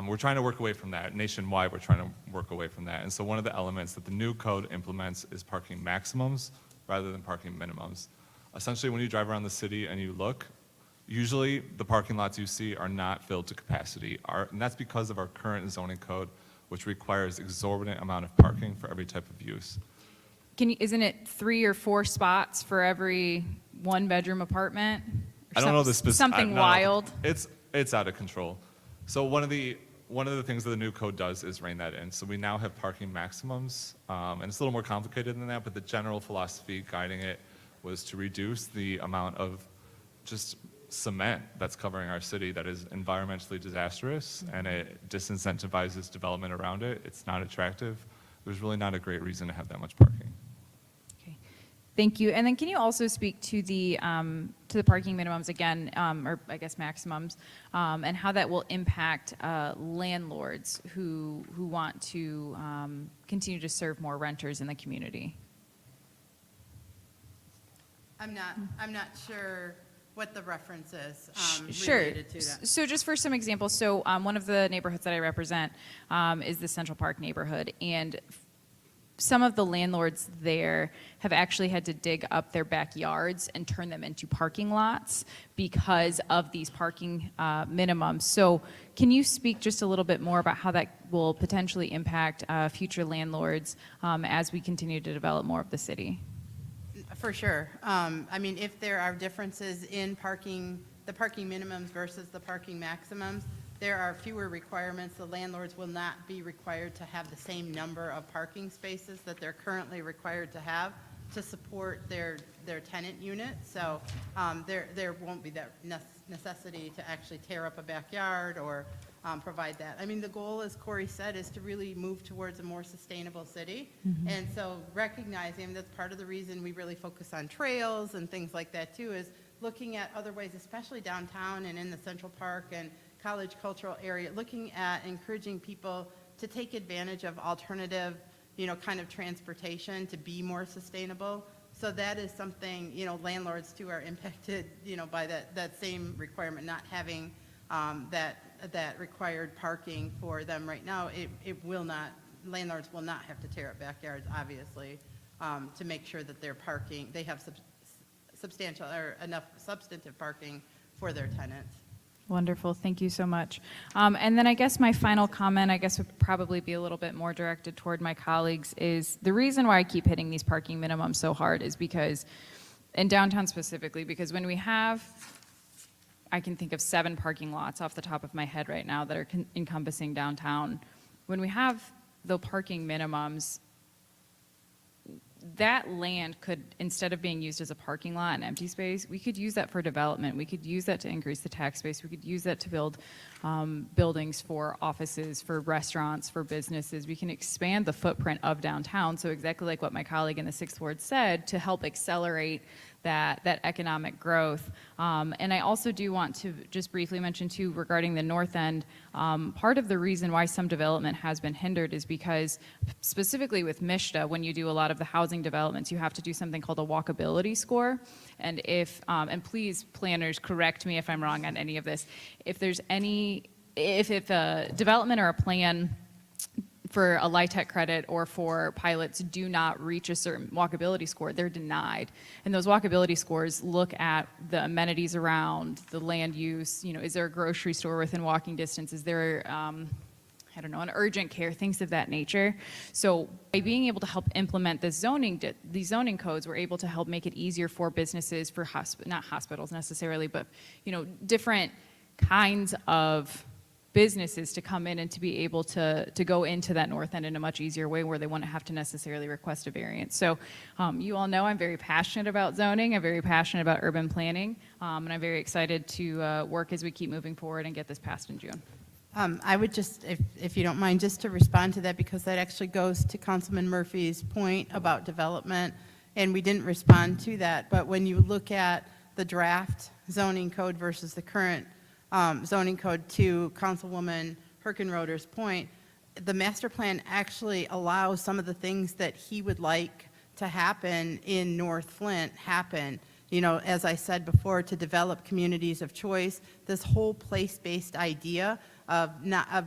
We're trying to work away from that. Nationwide, we're trying to work away from that. And so one of the elements that the new code implements is parking maximums rather than parking minimums. Essentially, when you drive around the city and you look, usually the parking lots you see are not filled to capacity. And that's because of our current zoning code, which requires exorbitant amount of parking for every type of use. Isn't it 3 or 4 spots for every 1-bedroom apartment? I don't know the specific. Something wild. It's out of control. So one of the things that the new code does is rein that in. So we now have parking maximums, and it's a little more complicated than that, but the general philosophy guiding it was to reduce the amount of just cement that's covering our city that is environmentally disastrous, and it disincentivizes development around it. It's not attractive. There's really not a great reason to have that much parking. Thank you. And then can you also speak to the parking minimums again, or I guess maximums, and how that will impact landlords who want to continue to serve more renters in the community? I'm not sure what the reference is Sure. related to that. So just for some examples, so one of the neighborhoods that I represent is the Central Park neighborhood, and some of the landlords there have actually had to dig up their backyards and turn them into parking lots because of these parking minimums. So can you speak just a little bit more about how that will potentially impact future landlords as we continue to develop more of the city? For sure. I mean, if there are differences in parking, the parking minimums versus the parking maximums, there are fewer requirements. The landlords will not be required to have the same number of parking spaces that they're currently required to have to support their tenant unit. So there won't be that necessity to actually tear up a backyard or provide that. I mean, the goal, as Corey said, is to really move towards a more sustainable city. And so recognizing that's part of the reason we really focus on trails and things like that too, is looking at other ways, especially downtown and in the Central Park and College Cultural area, looking at encouraging people to take advantage of alternative, kind of transportation to be more sustainable. So that is something, landlords too are impacted, by that same requirement, not having that required parking for them right now. Landlords will not have to tear up backyards, obviously, to make sure that they have substantial or enough substantive parking for their tenants. Wonderful. Thank you so much. And then I guess my final comment, would probably be a little bit more directed toward my colleagues, is the reason why I keep hitting these parking minimums so hard is because, in downtown specifically, because when we have, I can think of 7 parking lots off the top of my head right now that are encompassing downtown. When we have the parking minimums, that land could, instead of being used as a parking lot and empty space, we could use that for development. We could use that to increase the tax base. We could use that to build buildings for offices, for restaurants, for businesses. We can expand the footprint of downtown. So exactly like what my colleague in the 6th Ward said, to help accelerate that economic growth. And I also do want to just briefly mention too, regarding the north end, part of the reason why some development has been hindered is because specifically with MISHDA, when you do a lot of the housing developments, you have to do something called a walkability score. And and please planners correct me if I'm wrong on any of this, if a development or a plan for a LIHTC credit or for pilots do not reach a certain walkability score, they're denied. And those walkability scores look at the amenities around, the land use, is there a grocery store within walking distance? Is there, an urgent care, things of that nature. So by being able to help implement these zoning codes, we're able to help make it easier for businesses, for not hospitals necessarily, but, different kinds of businesses to come in and to be able to go into that north end in a much easier way where they wouldn't have to necessarily request a variance. So you all know I'm very passionate about zoning, I'm very passionate about urban planning, and I'm very excited to work as we keep moving forward and get this passed in June. I would just, if you don't mind, just to respond to that, because that actually goes to Councilman Murphy's point about development, and we didn't respond to that. But when you look at the draft zoning code versus the current zoning code, to Councilwoman Herkenroder's point, the master plan actually allows some of the things that he would like to happen in North Flint happen. You know, as I said before, to develop communities of choice, this whole place-based idea of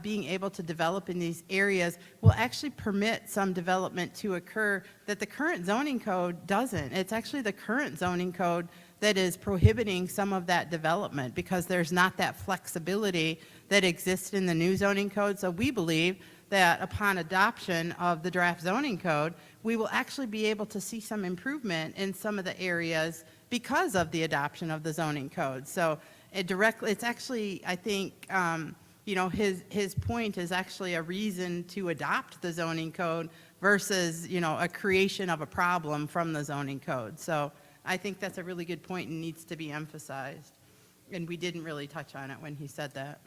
being able to develop in these areas will actually permit some development to occur that the current zoning code doesn't. It's actually the current zoning code that is prohibiting some of that development, because there's not that flexibility that exists in the new zoning code. So we believe that upon adoption of the draft zoning code, we will actually be able to see some improvement in some of the areas because of the adoption of the zoning code. So it's actually, I think, you know, his point is actually a reason to adopt the zoning code versus, you know, a creation of a problem from the zoning code. So I think that's a really good point and needs to be emphasized. And we didn't really touch on it when he said that.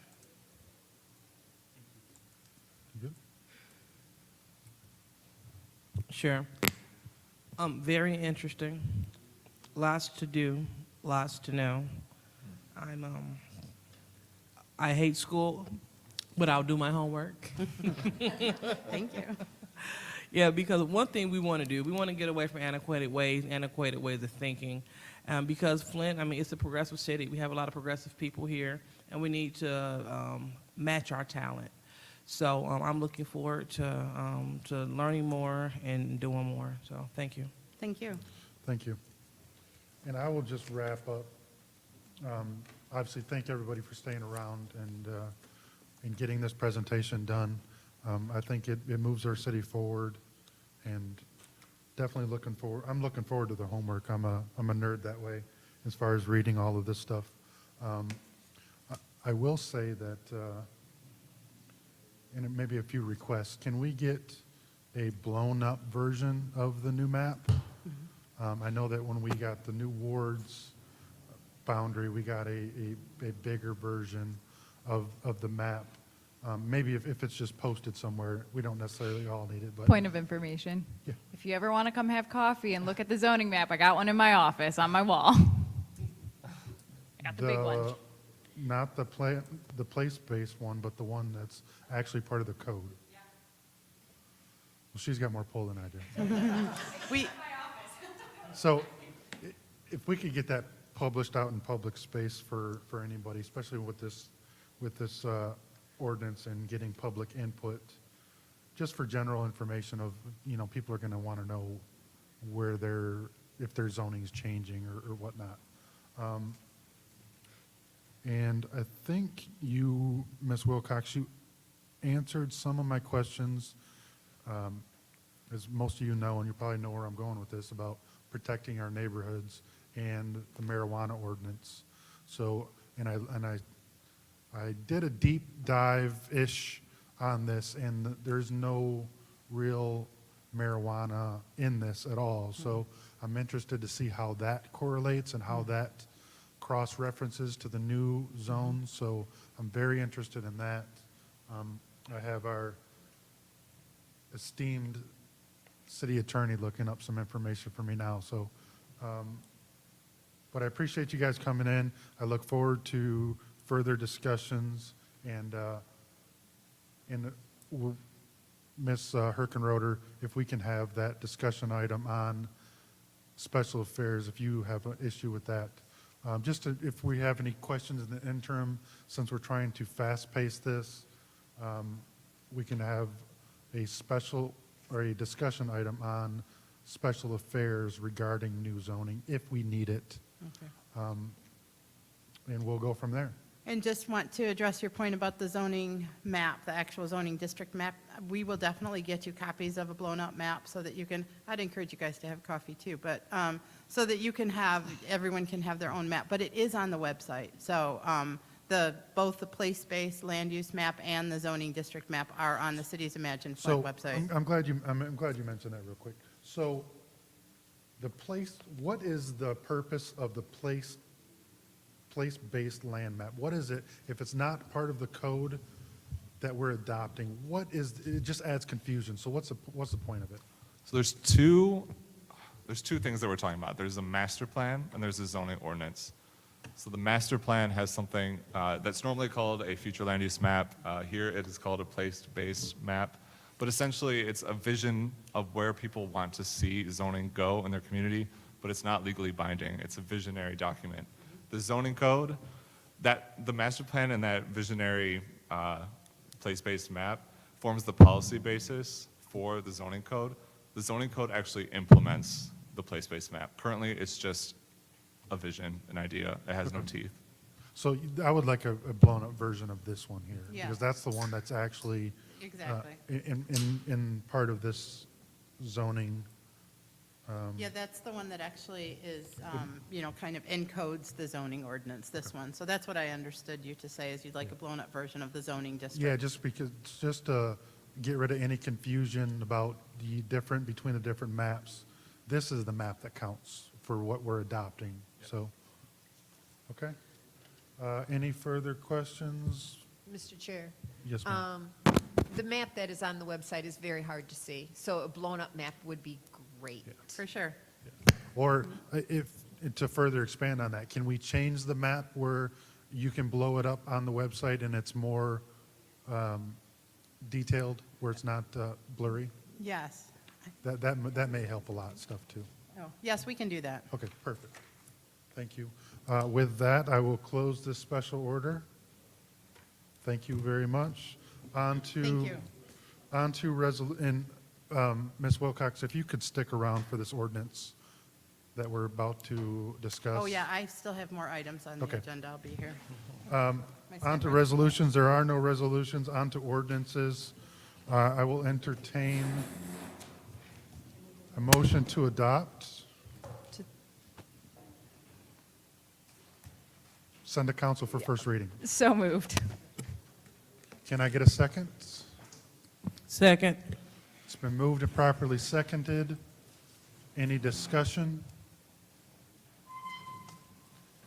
Sure. Very interesting. Lots to do, lots to know. I hate school, but I'll do my homework. Thank you. Yeah, because one thing we want to do, we want to get away from antiquated ways of thinking. Because Flint, I mean, it's a progressive city. We have a lot of progressive people here, and we need to match our talent. So I'm looking forward to learning more and doing more. So thank you. Thank you. Thank you. And I will just wrap up. Obviously, thank everybody for staying around and getting this presentation done. I think it moves our city forward, and definitely looking forward. I'm looking forward to the homework. I'm a nerd that way as far as reading all of this stuff. I will say that, and it may be a few requests. Can we get a blown-up version of the new map? I know that when we got the new wards boundary, we got a bigger version of the map. Maybe if it's just posted somewhere, we don't necessarily all need it. But Point of information. Yeah. If you ever want to come have coffee and look at the zoning map, I got one in my office on my wall. I got the big one. Not the place-based one, but the one that's actually part of the code. Yeah. Well, she's got more pull than I do. So if we could get that published out in public space for anybody, especially with this ordinance and getting public input, just for general information of, you know, people are going to want to know where if their zoning is changing or whatnot. And I think you, Ms. Wilcox, you answered some of my questions. As most of you know, and you probably know where I'm going with this, about protecting our neighborhoods and the marijuana ordinance. So, and I did a deep dive-ish on this, and there's no real marijuana in this at all. So I'm interested to see how that correlates and how that cross-references to the new zones. So I'm very interested in that. I have our esteemed city attorney looking up some information for me now. So, but I appreciate you guys coming in. I look forward to further discussions, and Ms. Herkenroder, if we can have that discussion item on special affairs, if you have an issue with that. If we have any questions in the interim, since we're trying to fast-pace this, we can have a special or a discussion item on special affairs regarding new zoning if we need it. Okay. And we'll go from there. And just want to address your point about the zoning map, the actual zoning district map. We will definitely get you copies of a blown-up map so that you can, I'd encourage you guys to have coffee too, but so that you can have, everyone can have their own map. But it is on the website. So both the place-based land use map and the zoning district map are on the Cities Imagine Flint website. I'm glad you mentioned that real quick. So what is the purpose of the place-based land map? What is it? If it's not part of the code, that we're adopting, it just adds confusion. So what's the point of it? So there's two things that we're talking about. There's a master plan and there's a zoning ordinance. So the master plan has something that's normally called a future land use map. Here it is called a place-based map. But essentially it's a vision of where people want to see zoning go in their community, but it's not legally binding. It's a visionary document. The zoning code, the master plan and that visionary place-based map forms the policy basis for the zoning code. The zoning code actually implements the place-based map. Currently, it's just a vision, an idea. It has no teeth. So I would like a blown-up version of this one here. Yeah. Because that's the one that's actually Exactly. in part of this zoning. Yeah, that's the one that actually is, kind of encodes the zoning ordinance, this one. So that's what I understood you to say, is you'd like a blown-up version of the zoning district. Yeah, just to get rid of any confusion about between the different maps. This is the map that counts for what we're adopting, so, okay. Any further questions? Mr. Chair. Yes, ma'am. The map that is on the website is very hard to see, so a blown-up map would be great. For sure. Or to further expand on that, can we change the map where you can blow it up on the website and it's more detailed, where it's not blurry? Yes. That may help a lot of stuff too. Oh, yes, we can do that. Okay, perfect. Thank you. With that, I will close this special order. Thank you very much. Thank you. On to Ms. Wilcox, if you could stick around for this ordinance that we're about to discuss. Oh, yeah, I still have more items on the Okay. agenda. I'll be here. On to resolutions, there are no resolutions. On to ordinances. I will entertain a motion to adopt. Send to council for first reading. So moved. Can I get a second? Second. It's been moved and properly seconded. Any discussion?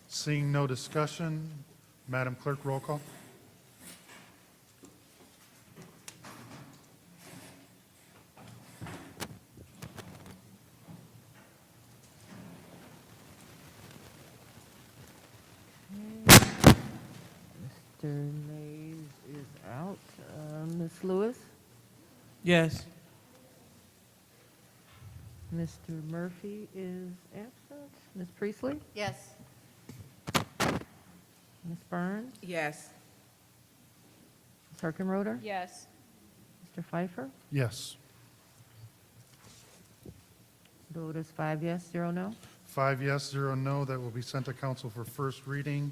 Seeing no discussion, Madam Clerk, roll call. Mr. Mays is out. Ms. Lewis? Yes. Mr. Murphy is absent. Ms. Priestley? Yes. Ms. Burns? Yes. Ms. Herkenroder? Yes. Mr. Pfeiffer? Yes. The vote is 5 yes, 0 no. 5 yes, 0 no. That will be sent to council for first reading.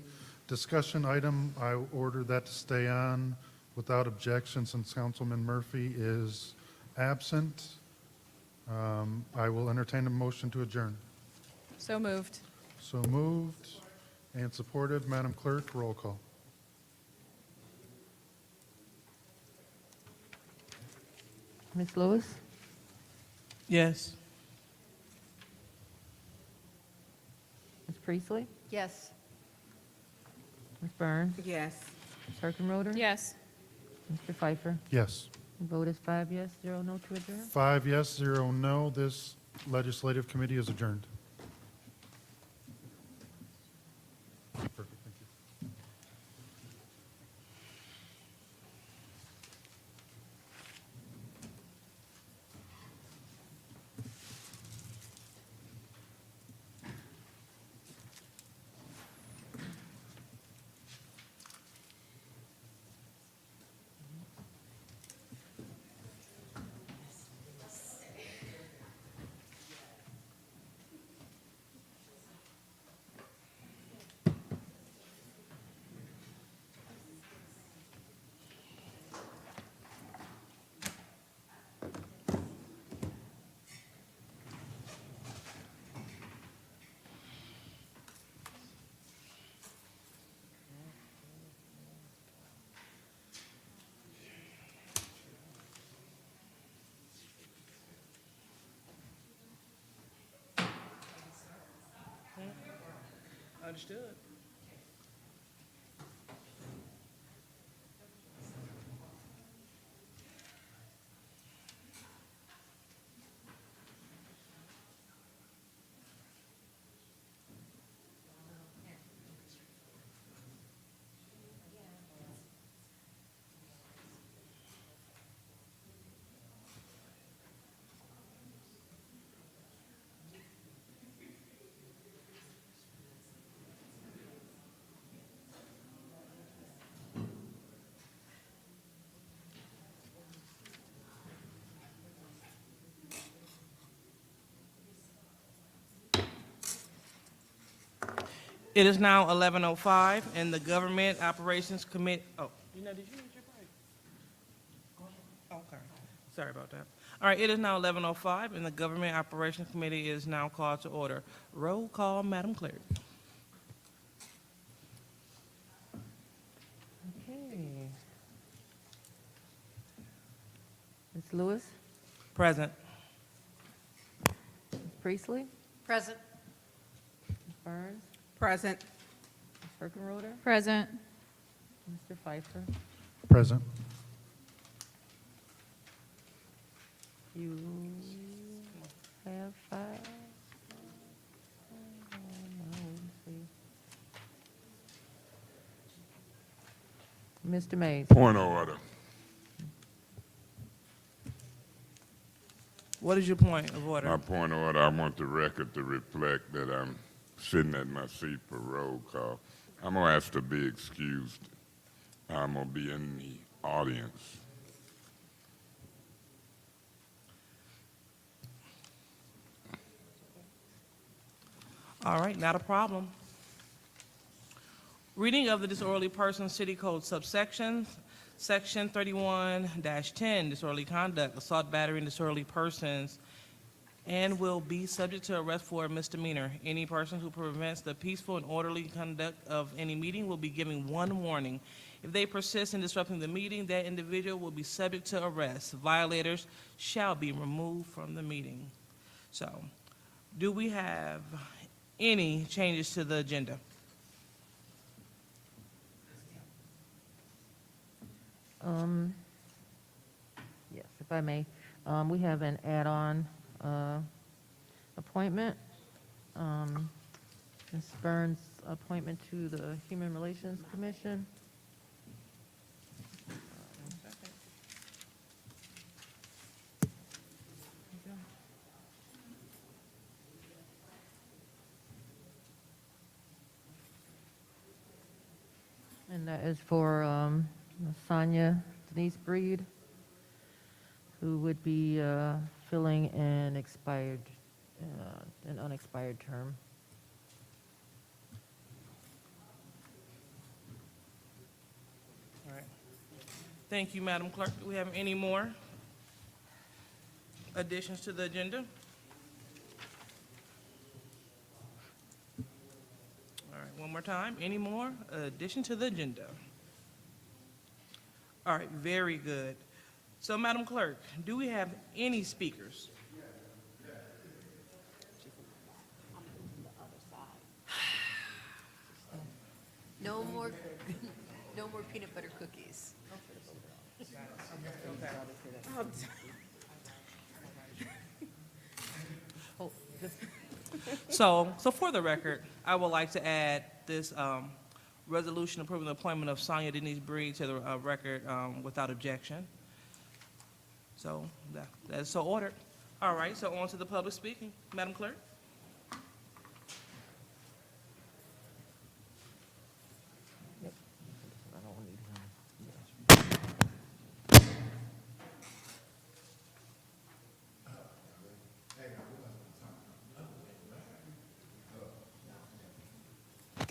Discussion item, I order that to stay on without objection since Councilman Murphy is absent. I will entertain a motion to adjourn. So moved. So moved and supported. Madam Clerk, roll call. Ms. Lewis? Yes. Ms. Priestley? Yes. Ms. Burns? Yes. Ms. Herkenroder? Yes. Mr. Pfeiffer? Yes. The vote is 5 yes, 0 no to adjourn. 5 yes, 0 no. This legislative committee is adjourned. Perfect, thank you. Understood. It is now 11:05, and the Government Operations Committee, oh, did you need your break? Okay, sorry about that. All right, it is now 11:05, and the Government Operations Committee is now called to order. Roll call, Madam Clerk. Okay. Ms. Lewis? Present. Ms. Priestley? Present. Ms. Burns? Present. Ms. Herkenroder? Present. Mr. Pfeiffer? Present. You have 5. Mr. Mays? Point of order. What is your point of order? My point of order, I want the record to reflect that I'm sitting at my seat for roll call. I'm going to ask to be excused. I'm going to be in the audience. All right, not a problem. Reading of the disorderly person city code subsections, section 31-10, disorderly conduct, assault, battery, and disorderly persons, and will be subject to arrest for a misdemeanor. Any person who prevents the peaceful and orderly conduct of any meeting will be given 1 warning. If they persist in disrupting the meeting, that individual will be subject to arrest. Violators shall be removed from the meeting. So, do we have any changes to the agenda? Yes, if I may. We have an add-on appointment. Ms. Burns' appointment to the Human Relations Commission. And that is for Sonia Denise Breed, who would be filling an unexpired term. All right. Thank you, Madam Clerk. Do we have any more additions to the agenda? All right, one more time. Any more addition to the agenda? All right, very good. So, Madam Clerk, do we have any speakers? No more, no more peanut butter cookies. So for the record, I would like to add this resolution approving the appointment of Sonia Denise Breed to the record without objection. So that is so ordered. All right, so on to the public speaking. Madam Clerk?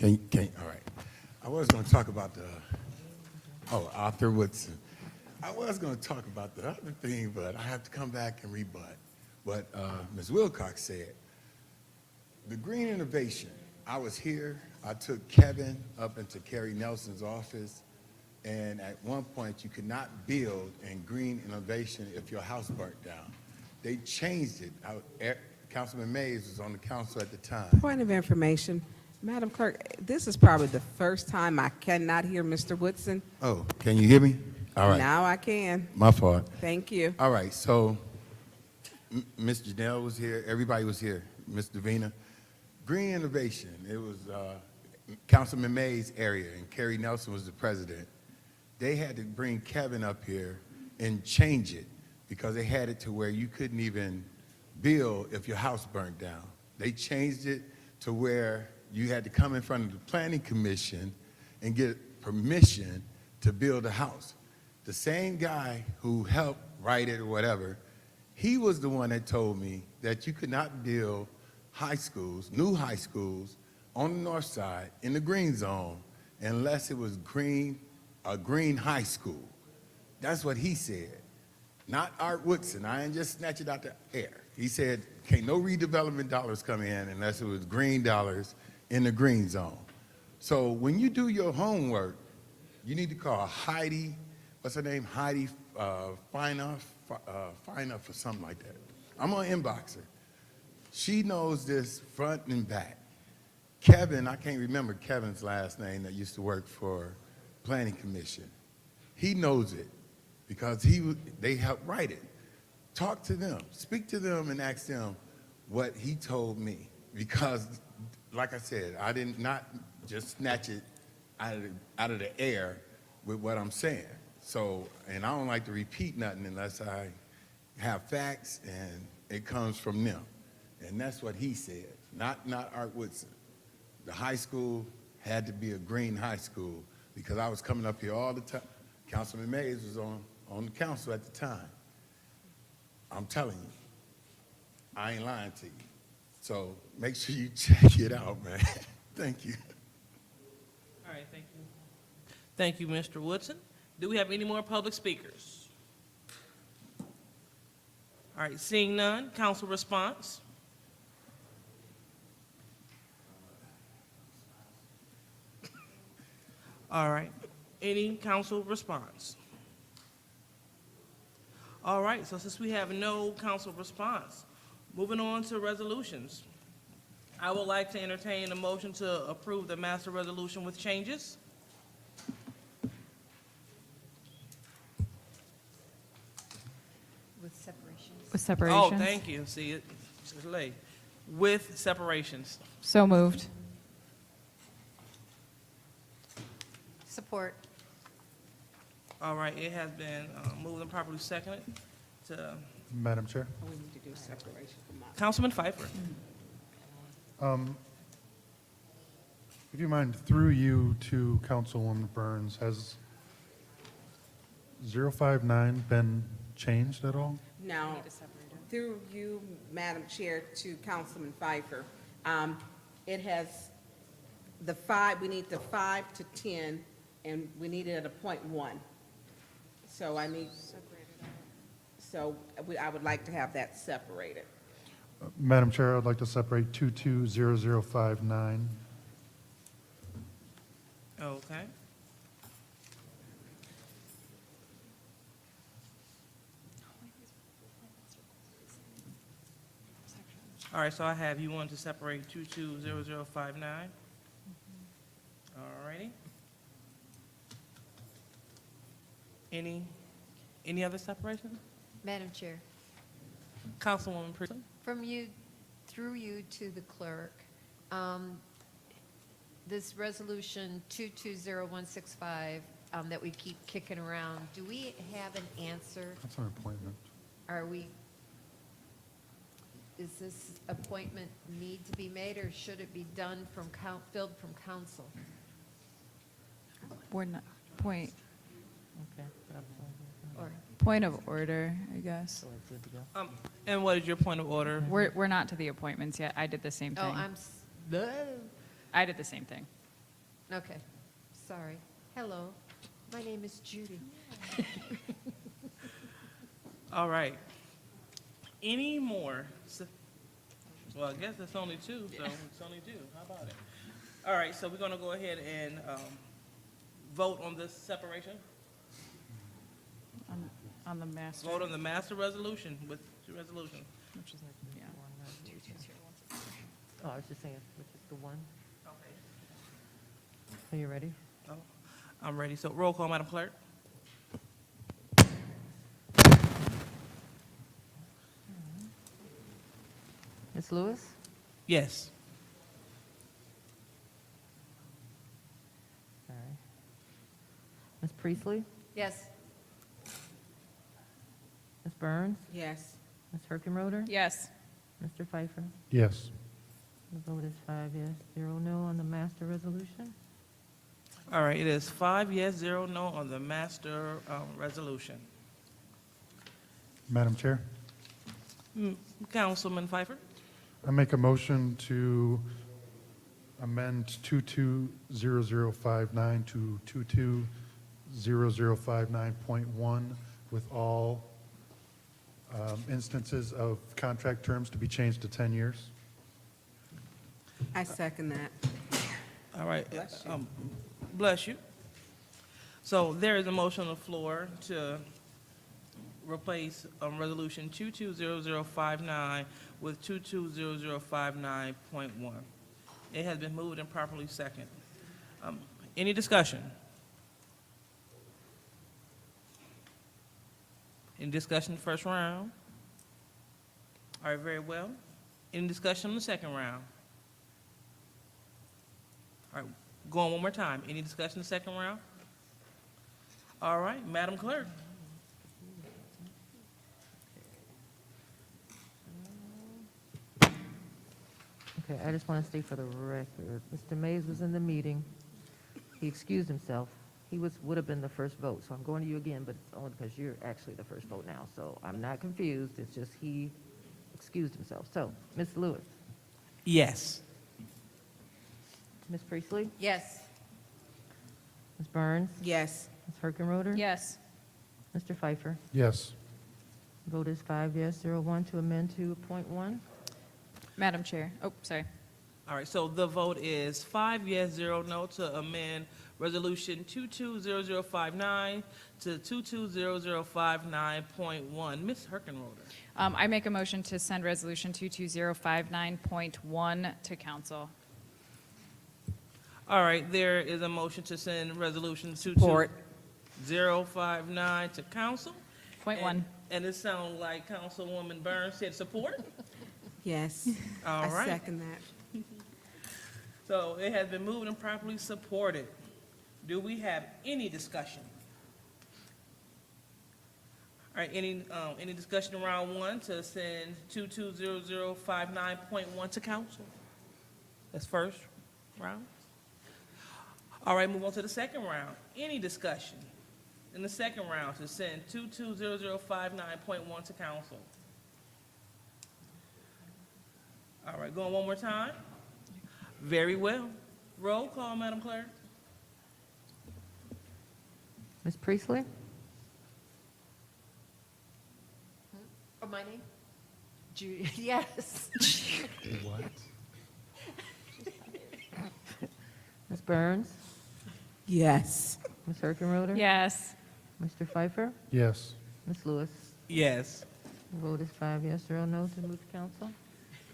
All right. I was going to talk about Arthur Woodson. I was going to talk about the other thing, but I have to come back and rebut what Ms. Wilcox said. The green innovation, I was here, I took Kevin up into Kerry Nelson's office, and at one point you could not build in green innovation if your house burnt down. They changed it. Councilman Mays was on the council at the time. Point of information. Madam Clerk, this is probably the first time I cannot hear Mr. Woodson. Oh, can you hear me? All right. Now I can. My fault. Thank you. All right, so Ms. Janelle was here, everybody was here, Ms. Davina. Green Innovation, it was Councilman Mays' area, and Kerry Nelson was the president. They had to bring Kevin up here and change it because they had it to where you couldn't even build if your house burned down. They changed it to where you had to come in front of the Planning Commission and get permission to build a house. The same guy who helped write it or whatever, he was the one that told me that you could not build high schools, new high schools, on the north side in the green zone unless it was a green high school. That's what he said. Not Art Woodson. I ain't just snatch it out the air. He said, can't no redevelopment dollars come in unless it was green dollars in the green zone. So when you do your homework, you need to call Heidi, what's her name? Heidi Finoff or something like that. I'm gonna inbox her. She knows this front and back. Kevin, I can't remember Kevin's last name that used to work for Planning Commission. He knows it because they helped write it. Talk to them, speak to them and ask them what he told me. Because, like I said, I did not just snatch it out of the air with what I'm saying. So, and I don't like to repeat nothing unless I have facts and it comes from them. And that's what he said, not Art Woodson. The high school had to be a green high school because I was coming up here all the time. Councilman Mays was on the council at the time. I'm telling you, I ain't lying to you. So make sure you check it out, man. Thank you. All right, thank you. Thank you, Mr. Woodson. Do we have any more public speakers? All right, seeing none, council response. All right, any council response? All right, so since we have no council response, moving on to resolutions. I would like to entertain a motion to approve the master resolution with changes. With separations. With separations. Oh, thank you. See, it's late. With separations. So moved. Support. All right, it has been moved and properly seconded to Madam Chair? Councilman Pfeiffer. If you mind, through you to Councilwoman Burns, has 059 been changed at all? Now, through you, Madam Chair, to Councilman Pfeiffer, it has the 5, we need the 5 to 10, and we need it at a .1. So I need, I would like to have that separated. Madam Chair, I'd like to separate 220059. Okay. All right, so I have you want to separate 220059. All righty. Any other separation? Madam Chair, Councilwoman Priestley? from you, through you to the clerk, this resolution 220165 that we keep kicking around, do we have an answer? That's an appointment. Is this appointment need to be made, or should it be done from, filled from council? We're not, point Or, of order, I guess. And what is your point of order? We're not to the appointments yet. I did the same thing. I did the same thing. Okay, sorry. Hello, my name is Judy. All right. Any more? Well, I guess it's only two, so it's only two. How about it? All right, so we're going to go ahead and vote on this separation. On the master. Vote on the master resolution with two resolutions. Which is like, yeah. Oh, I was just saying, which is the one. Okay. Are you ready? Oh, I'm ready. So roll call, Madam Clerk. Ms. Lewis? Yes. All right. Ms. Priestley? Yes. Ms. Burns? Yes. Ms. Herkenroder? Yes. Mr. Pfeiffer? Yes. The vote is 5 yes, 0 no on the master resolution. All right, it is 5 yes, 0 no on the master resolution. Madam Chair? Councilman Pfeiffer? I make a motion to amend 220059 to 220059.1 with all instances of contract terms to be changed to 10 years. I second that. All right. Bless you. So there is a motion on the floor to replace Resolution 220059 with 220059.1. It has been moved and properly seconded. Any discussion? Any discussion first round? All right, very well. Any discussion on the second round? All right, going one more time. Any discussion in the second round? All right, Madam Clerk. Okay, I just want to state for the record, Mr. Mays was in the meeting. He excused himself. He would have been the first vote, so I'm going to you again, but it's only because you're actually the first vote now. So I'm not confused. It's just he excused himself. So, Ms. Lewis, Yes. Ms. Priestley, Yes. Ms. Burns, Yes. Ms. Herkenroder, Yes. Mr. Pfeiffer. Yes. Vote is 5 yes, 0 to amend to appoint one. Madam Chair. Oh, sorry. All right, so the vote is 5 yes, 0 no to amend Resolution 220059 to 220059.1. Ms. Herkenroder. I make a motion to send Resolution 22059.1 to council. All right, there is a motion to send Resolution Support. 22059 to council. Point one. And it sounds like Councilwoman Burns said support. Yes. All I right. second that. So it has been moved and properly supported. Do we have any discussion? All right, any discussion around one to send 220059.1 to council? That's first round. All right, move on to the second round. Any discussion in the second round to send 220059.1 to council? All right, going one more time. Very well. Roll call, Madam Clerk. Ms. Priestley, Oh, my name? Yes. What? Ms. Burns, Yes. Ms. Herkenroder. Yes. Mr. Pfeiffer, Yes. Ms. Lewis. Yes. Vote is 5 yes, 0 no to move to council.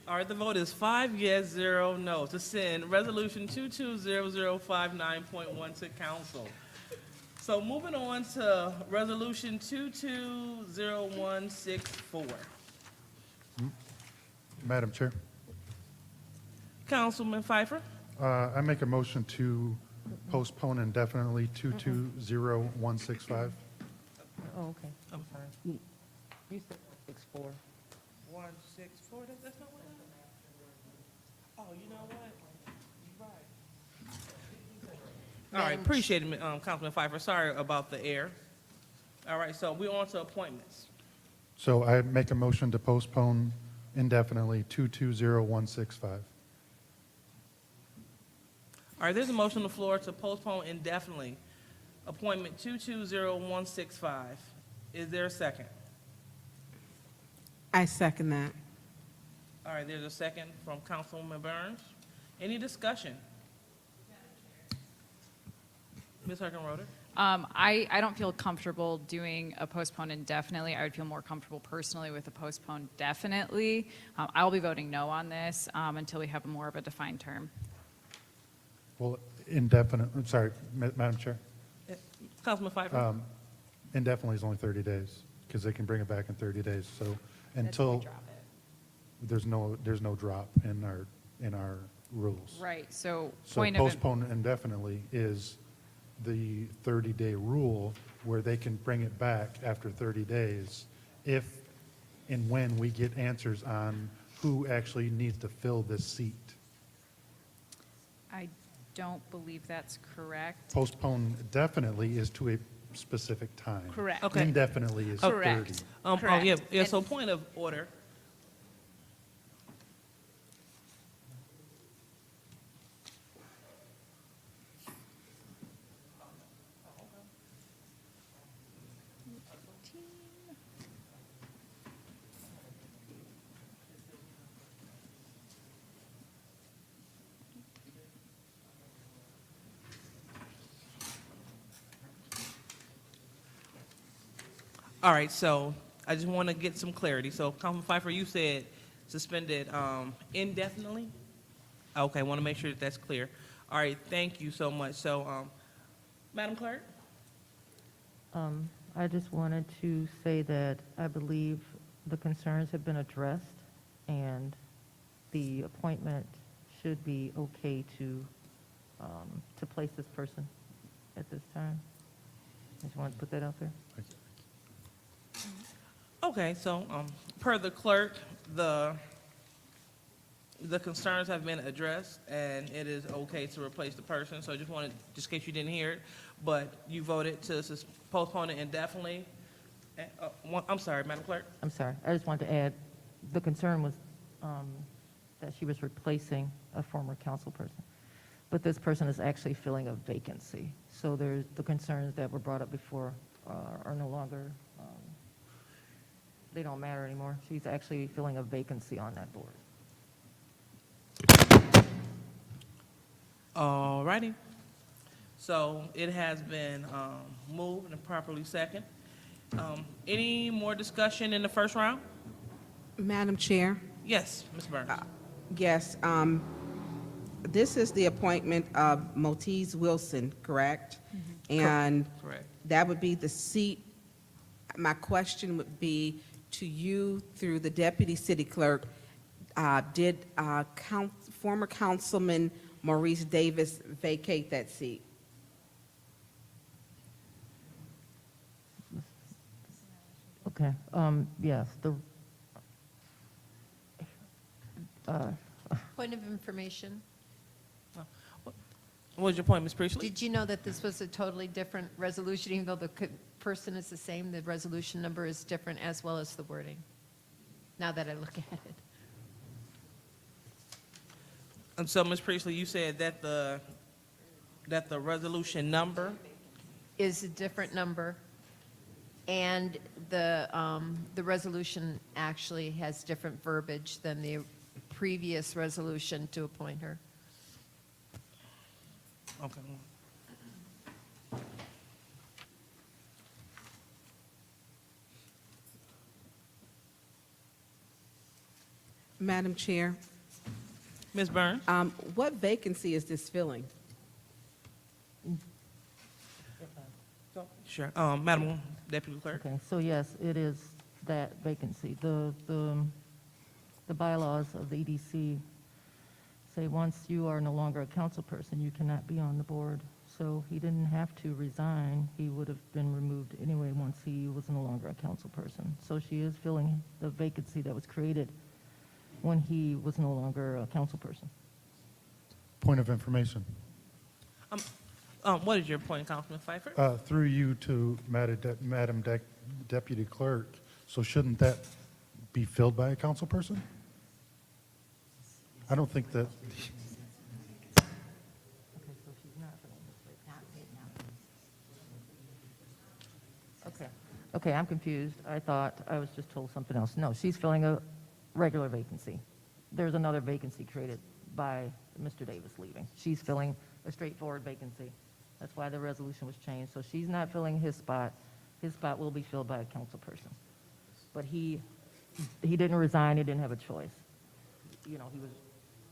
All right, the vote is 5 yes, 0 no to send Resolution 220059.1 to council. So moving on to Resolution 220164. Madam Chair, Councilman Pfeiffer? I make a motion to postpone indefinitely 220165. Oh, okay. I'm sorry. You said 6-4. 164, that's not what I... Oh, you know what? You're right. All right, appreciate it, Councilman Pfeiffer. Sorry about the error. All right, so we're on to appointments. So I make a motion to postpone indefinitely 220165. All right, there's a motion on the floor to postpone indefinitely appointment 220165. Is there a second? I second that. All right, there's a second from Councilwoman Burns. Any discussion? Ms. Herkenroder? I don't feel comfortable doing a postpone indefinitely. I would feel more comfortable personally with a postpone definitely. I'll be voting no on this until we have more of a defined term. Well, indefinite, I'm sorry, Madam Chair. Councilman Pfeiffer? Indefinitely is only 30 days, because they can bring it back in 30 days. So until, there's no drop in our rules. Right, so So point of, postpone indefinitely is the 30-day rule where they can bring it back after 30 days if and when we get answers on who actually needs to fill this seat. I don't believe that's correct. Postpone definitely is to a specific time. Correct. Okay. Indefinitely is 30. Correct. Oh, Correct. yeah, so point of order. All right, so I just want to get some clarity. So Councilman Pfeiffer, you said suspended indefinitely? Okay, I want to make sure that that's clear. All right, thank you so much. So, Madam Clerk? I just wanted to say that I believe the concerns have been addressed, and the appointment should be okay to place this person at this time. I just wanted to put that out there. Okay, so per the clerk, the concerns have been addressed, and it is okay to replace the person. So I just wanted, just in case you didn't hear it, but you voted to postpone it indefinitely. I'm sorry, Madam Clerk. I'm sorry, I just wanted to add, the concern was that she was replacing a former council person. But this person is actually filling a vacancy. So there's the concerns that were brought up before are no longer, they don't matter anymore. She's actually filling a vacancy on that board. All righty. So it has been moved and properly second. Any more discussion in the first round? Madam Chair? Yes, Ms. Burns. Yes, this is the appointment of Motiz Wilson, correct? And Correct. that would be the seat. My question would be to you through the deputy city clerk. Did former Councilman Maurice Davis vacate that seat? Okay, yes, Point of information. What was your point, Ms. Priestley? Did you know that this was a totally different resolution, even though the person is the same, the resolution number is different as well as the wording? Now that I look at it. And so, Ms. Priestley, you said that the resolution number, Is a different number, and the resolution actually has different verbiage than the previous resolution to appoint her. okay. Madam Chair, Ms. Burns? what vacancy is this filling? Sure. Madam Deputy Clerk? okay, so yes, it is that vacancy. The bylaws of the EDC say once you are no longer a council person, you cannot be on the board. So he didn't have to resign. He would have been removed anyway once he was no longer a council person. So she is filling the vacancy that was created when he was no longer a council person. Point of information. What is your point, Councilman Pfeiffer? Through you to Madam Deputy Clerk, so shouldn't that be filled by a council person? I don't think that, Okay, I'm confused. I thought I was just told something else. No, she's filling a regular vacancy. There's another vacancy created by Mr. Davis leaving. She's filling a straightforward vacancy. That's why the resolution was changed. So she's not filling his spot. His spot will be filled by a council person. But he didn't resign. He didn't have a choice. You know,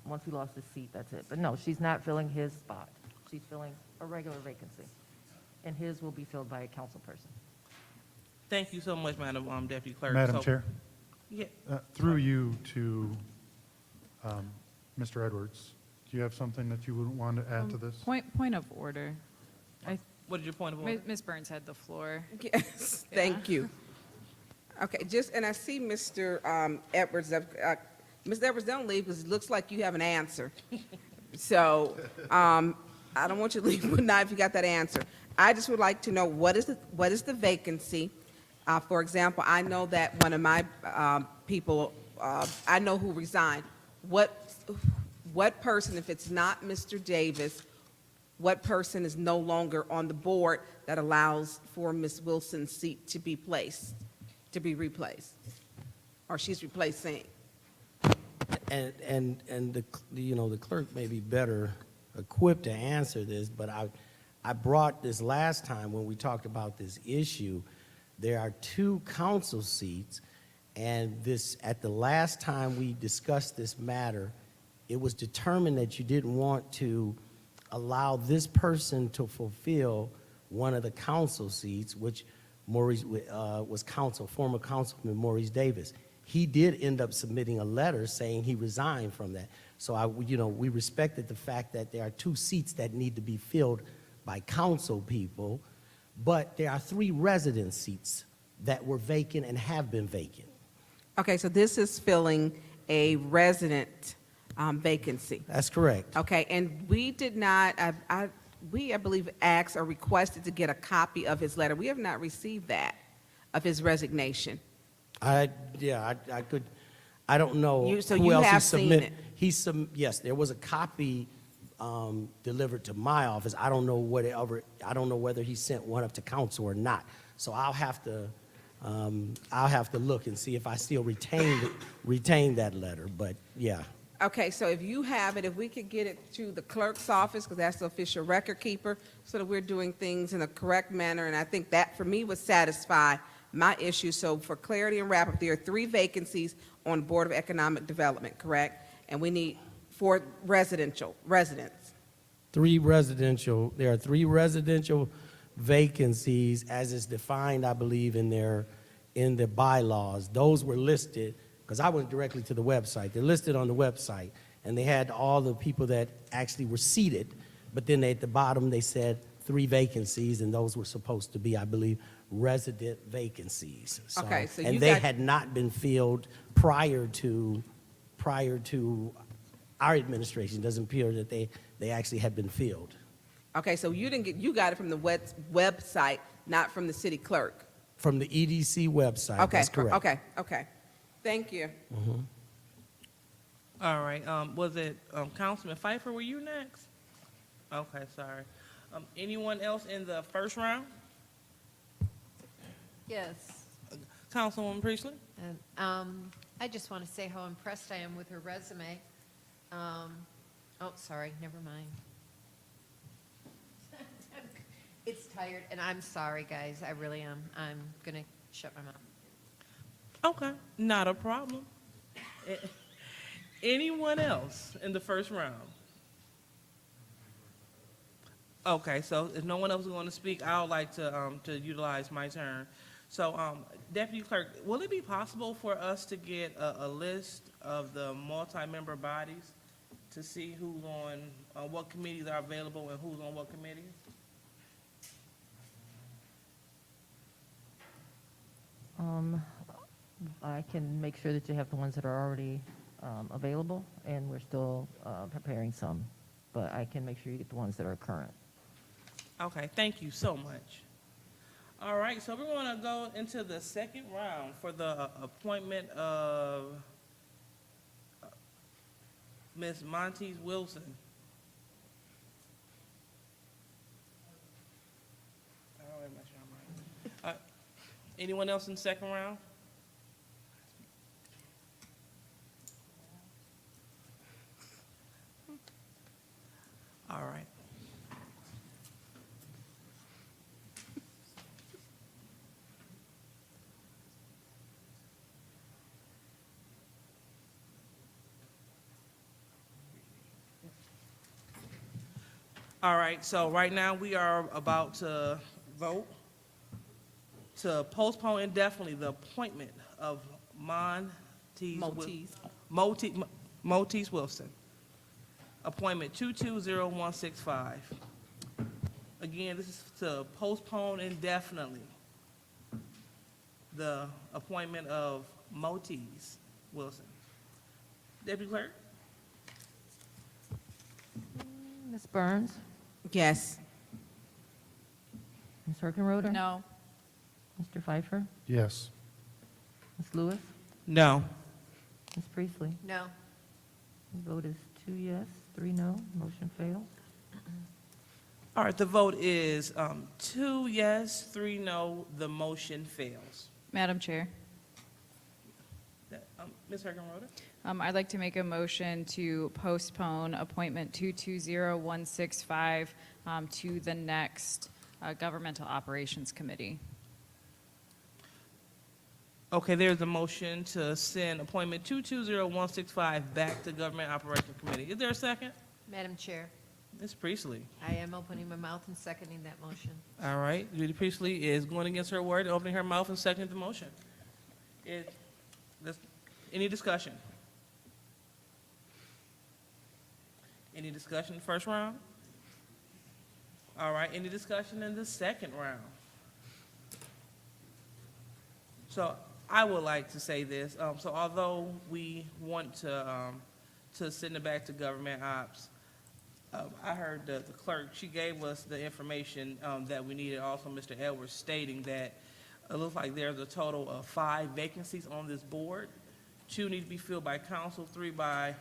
once he lost his seat, that's it. But no, she's not filling his spot. She's filling a regular vacancy. And his will be filled by a council person. Thank you so much, Madam Deputy Clerk. Madam So- Chair, Yeah. through you to Mr. Edwards, do you have something that you would want to add to this? Point of order. What is your point of order? Ms. Burns had the floor. Yes, thank you. Okay, and I see Mr. Edwards, Ms. Edwards, don't leave, because it looks like you have an answer. So, I don't want you to leave with not if you got that answer. I just would like to know what is the vacancy? For example, I know that one of my people, I know who resigned. What person, if it's not Mr. Davis, what person is no longer on the board that allows for Ms. Wilson's seat to be replaced? Or she's replacing? And the clerk may be better equipped to answer this, but I brought this last time when we talked about this issue, there are 2 council seats, and this, at the last time we discussed this matter, it was determined that you didn't want to allow this person to fulfill one of the council seats, which Maurice was former Councilman Maurice Davis. He did end up submitting a letter saying he resigned from that. So we respected the fact that there are 2 seats that need to be filled by council people, but there are 3 resident seats that were vacant and have been vacant. Okay, so this is filling a resident vacancy. That's correct. Okay, and we did not, I believe, asked or requested to get a copy of his letter. We have not received that, of his resignation. I don't know So who you else have he seen submitted. it? Yes, there was a copy delivered to my office. I don't know whether he sent one up to council or not. So I'll have to look and see if I still retain that letter. But yeah. Okay, so if you have it, if we could get it to the clerk's office, because that's the official record keeper, so that we're doing things in a correct manner, and I think that, for me, would satisfy my issue. So for clarity and wrap-up, there are 3 vacancies on the Board of Economic Development, correct? And we need 4 residents. 3 residential, there are 3 residential vacancies as is defined, I believe, in the bylaws. Those were listed, because I went directly to the website. They're listed on the website, and they had all the people that actually were seated, but then at the bottom they said 3 vacancies, and those were supposed to be, I believe, resident vacancies. Okay, so and you they got- had not been filled prior to our administration. It doesn't appear that they actually had been filled. Okay, so you got it from the website, not from the city clerk? From the EDC website, Okay, that's correct. okay. Thank you. All right, was it Councilman Pfeiffer, were you next? Okay, sorry. Anyone else in the first round? Yes. Councilwoman Priestley? I just want to say how impressed I am with her resume. Oh, sorry, never mind. It's tired, and I'm sorry, guys. I really am. I'm going to shut my mouth. Okay, not a problem. Anyone else in the first round? Okay, so if no one else is going to speak, I would like to utilize my turn. So, Deputy Clerk, will it be possible for us to get a list of the multi-member bodies to see who's on what committees are available and who's on what committees? I can make sure that you have the ones that are already available, and we're still preparing some, but I can make sure you get the ones that are current. Okay, thank you so much. All right, so we're going to go into the second round for the appointment of Ms. Monteith Wilson. Anyone else in the second round? All right. All right, so right now we are about to vote to postpone indefinitely the appointment of Motis Wilson. Appointment 220165. Again, this is to postpone indefinitely the appointment of Motis Wilson. Deputy Clerk? Ms. Burns? Yes. Ms. Herkenroder? No. Mr. Pfeiffer? Yes. Ms. Lewis? No. Ms. Priestley? No. The vote is 2 yes, 3 no. Motion fails. All right, the vote is 2 yes, 3 no. The motion fails. Madam Chair, Ms. Herkenroder? I'd like to make a motion to postpone appointment 220165 to the next Governmental Operations Committee. Okay, there's a motion to send appointment 220165 back to Government Operations Committee. Is there a second? Madam Chair, Ms. Priestley. I am opening my mouth and seconding that motion. All right, Judy Priestley is going against her word, opening her mouth and seconding the motion. Any discussion? Any discussion in the first round? All right, any discussion in the second round? So I would like to say this. So although we want to send it back to government ops, I heard the clerk, she gave us the information that we needed. Also, Mr. Edwards stating that it looks like there's a total of 5 vacancies on this board. 2 need to be filled by council, 3 by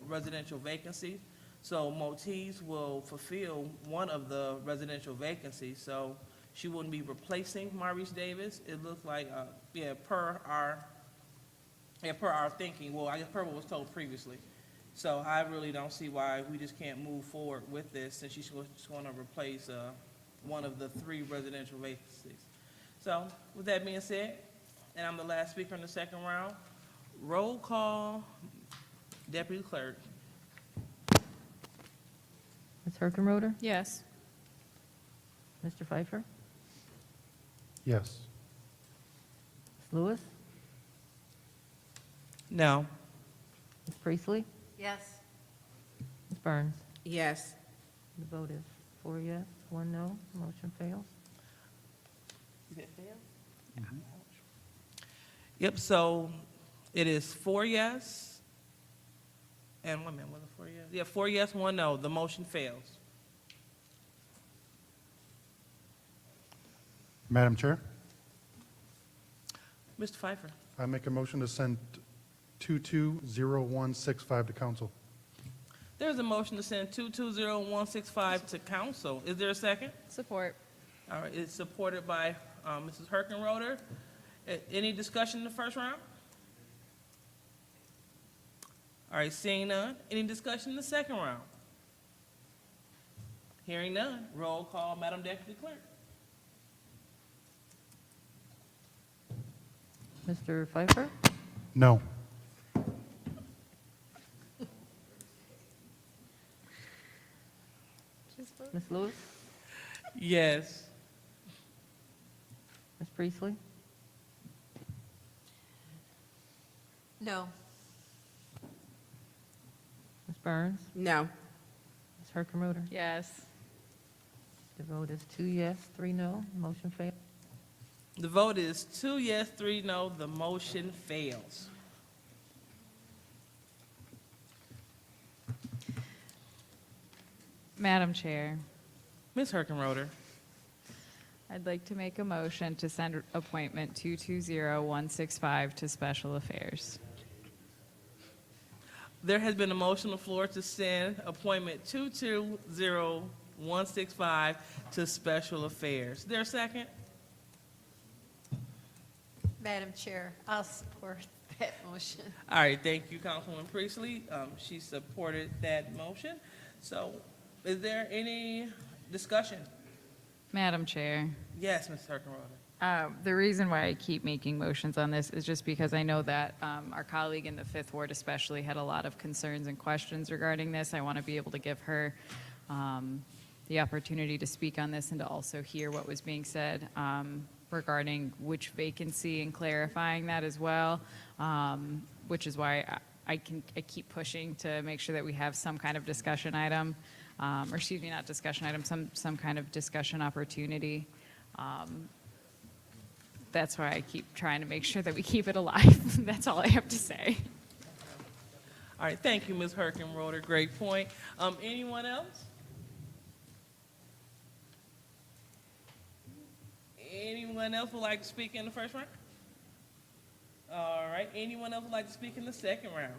residential vacancies. So Motiz will fulfill one of the residential vacancies. So she wouldn't be replacing Maurice Davis. It looks like, per our thinking, well, I guess per what was told previously. So I really don't see why we just can't move forward with this since she's going to replace one of the 3 residential vacancies. So with that being said, and I'm the last speaker in the second round, roll call, Deputy Clerk. Ms. Herkenroder? Yes. Mr. Pfeiffer? Yes. Ms. Lewis? No. Ms. Priestley? Yes. Ms. Burns? Yes. The vote is 4 yes, 1 no. Motion fails. Yep, so it is 4 yes, and 1 minute, was it 4 yes? Yeah, 4 yes, 1 no. The motion fails. Madam Chair, Mr. Pfeiffer. I make a motion to send 220165 to council. There's a motion to send 220165 to council. Is there a second? Support. All right, it's supported by Mrs. Herkenroder. Any discussion in the first round? All right, seeing none. Any discussion in the second round? Hearing none. Roll call, Madam Deputy Clerk. Mr. Pfeiffer? No. Ms. Lewis? Yes. Ms. Priestley? No. Ms. Burns? No. Ms. Herkenroder? Yes. The vote is 2 yes, 3 no. Motion fails. The vote is 2 yes, 3 no. The motion fails. Madam Chair, Ms. Herkenroder. I'd like to make a motion to send appointment 220165 to Special Affairs. There has been a motion on the floor to send appointment 220165 to Special Affairs. Is there a second? Madam Chair, I'll support that motion. All right, thank you, Councilwoman Priestley. She supported that motion. So is there any discussion? Madam Chair, Yes, Ms. Herkenroder. the reason why I keep making motions on this is just because I know that our colleague in the Fifth Ward especially had a lot of concerns and questions regarding this. I want to be able to give her the opportunity to speak on this and to also hear what was being said regarding which vacancy and clarifying that as well, which is why I keep pushing to make sure that we have some kind of discussion item, or excuse me, not discussion item, some kind of discussion opportunity. That's why I keep trying to make sure that we keep it alive. That's all I have to say. All right, thank you, Ms. Herkenroder. Great point. Anyone else? Anyone else would like to speak in the first round? All right, anyone else would like to speak in the second round?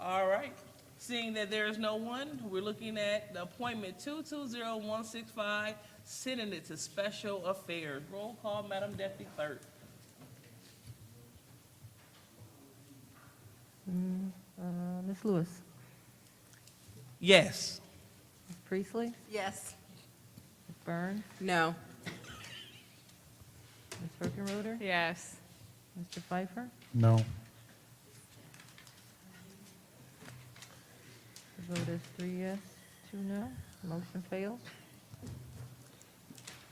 All right, seeing that there is no one, we're looking at the appointment 220165, sending it to Special Affairs. Roll call, Madam Deputy Clerk. Ms. Lewis? Yes. Ms. Priestley? Yes. Ms. Burns? No. Ms. Birkenroder, Yes. Mr. Pfeiffer. No. The vote is 3 yes, 2 no. Motion fails.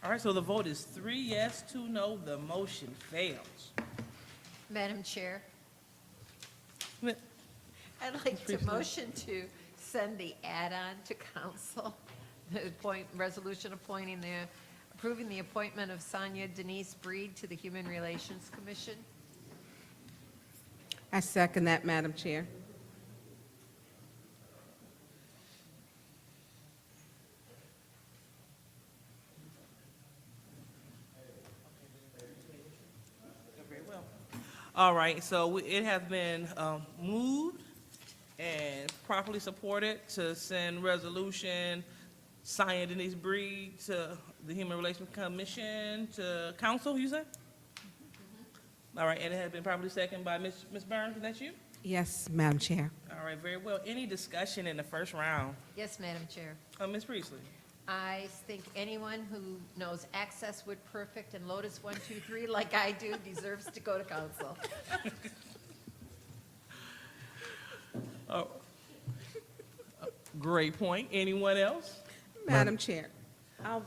All right, so the vote is 3 yes, 2 no. The motion fails. Madam Chair, Ma- I'd like to Priestley. motion to send the add-on to council, the resolution approving the appointment of Sonia Denise Breed to the Human Relations Commission. I second that, Madam Chair. Very well. All right, so it has been moved and properly supported to send resolution Sonia Denise Breed to the Human Relations Commission to council, you said? All right, and it has been properly seconded by Ms. Burns, is that you? Yes, Madam Chair. All right, very well. Any discussion in the first round? Yes, Madam Chair. Ms. Priestley? I think anyone who knows Access Wood Perfect and Lotus 123 like I do deserves to go to council. Oh, great point. Anyone else? Madam Chair, I'll,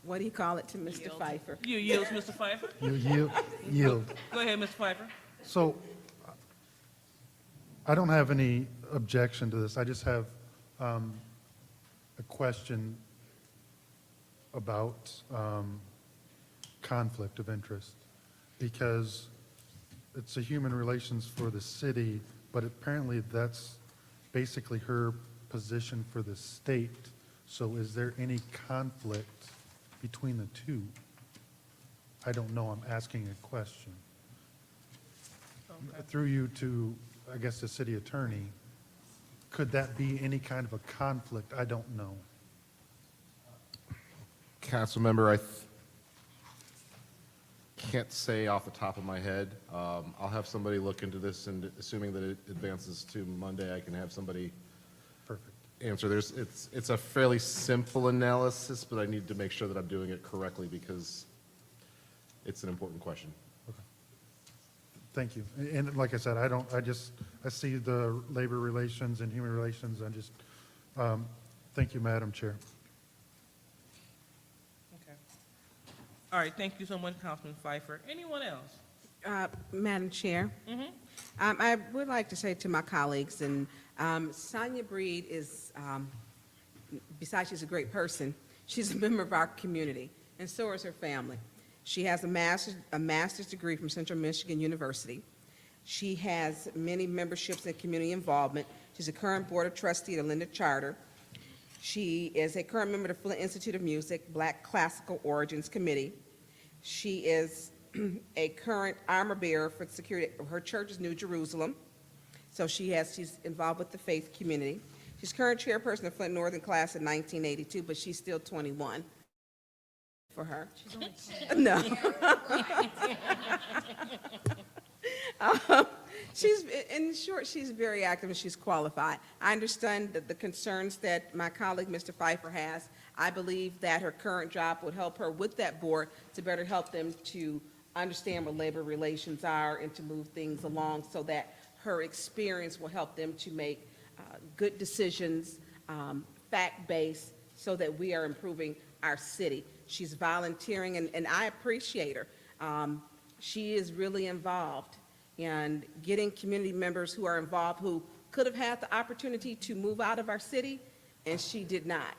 what do you call it to Mr. Pfeiffer? You yield, Mr. Pfeiffer. You yield. Go ahead, Mr. Pfeiffer. So I don't have any objection to this. I just have a question about conflict of interest, because it's a human relations for the city, but apparently that's basically her position for the state. So is there any conflict between the two? I don't know. I'm asking a question. Through you to, I guess, the city attorney, could that be any kind of a conflict? I don't know. Council member, I can't say off the top of my head. I'll have somebody look into this, and assuming that it advances to Monday, I can have somebody Perfect. answer. It's a fairly simple analysis, but I need to make sure that I'm doing it correctly because it's an important question. Thank you. And like I said, I see the labor relations and human relations. Thank you, Madam Chair. Okay. All right, thank you so much, Councilman Pfeiffer. Anyone else? Madam Chair, I would like to say to my colleagues, and Sonia Breed is, besides she's a great person, she's a member of our community, and so is her family. She has a master's degree from Central Michigan University. She has many memberships and community involvement. She's a current board of trustee at Linda Charter. She is a current member of the Flint Institute of Music, Black Classical Origins Committee. She is a current armor bearer for the security. Her church is New Jerusalem, so she's involved with the faith community. She's current chairperson of Flint Northern Class in 1982, but she's still 21 for her. She's only No. She's, in short, she's very active and she's qualified. I understand that the concerns that my colleague, Mr. Pfeiffer, has. I believe that her current job would help her with that board to better help them to understand what labor relations are and to move things along so that her experience will help them to make good decisions, fact-based, so that we are improving our city. She's volunteering, and I appreciate her. She is really involved in getting community members who are involved who could have had the opportunity to move out of our city, and she did not.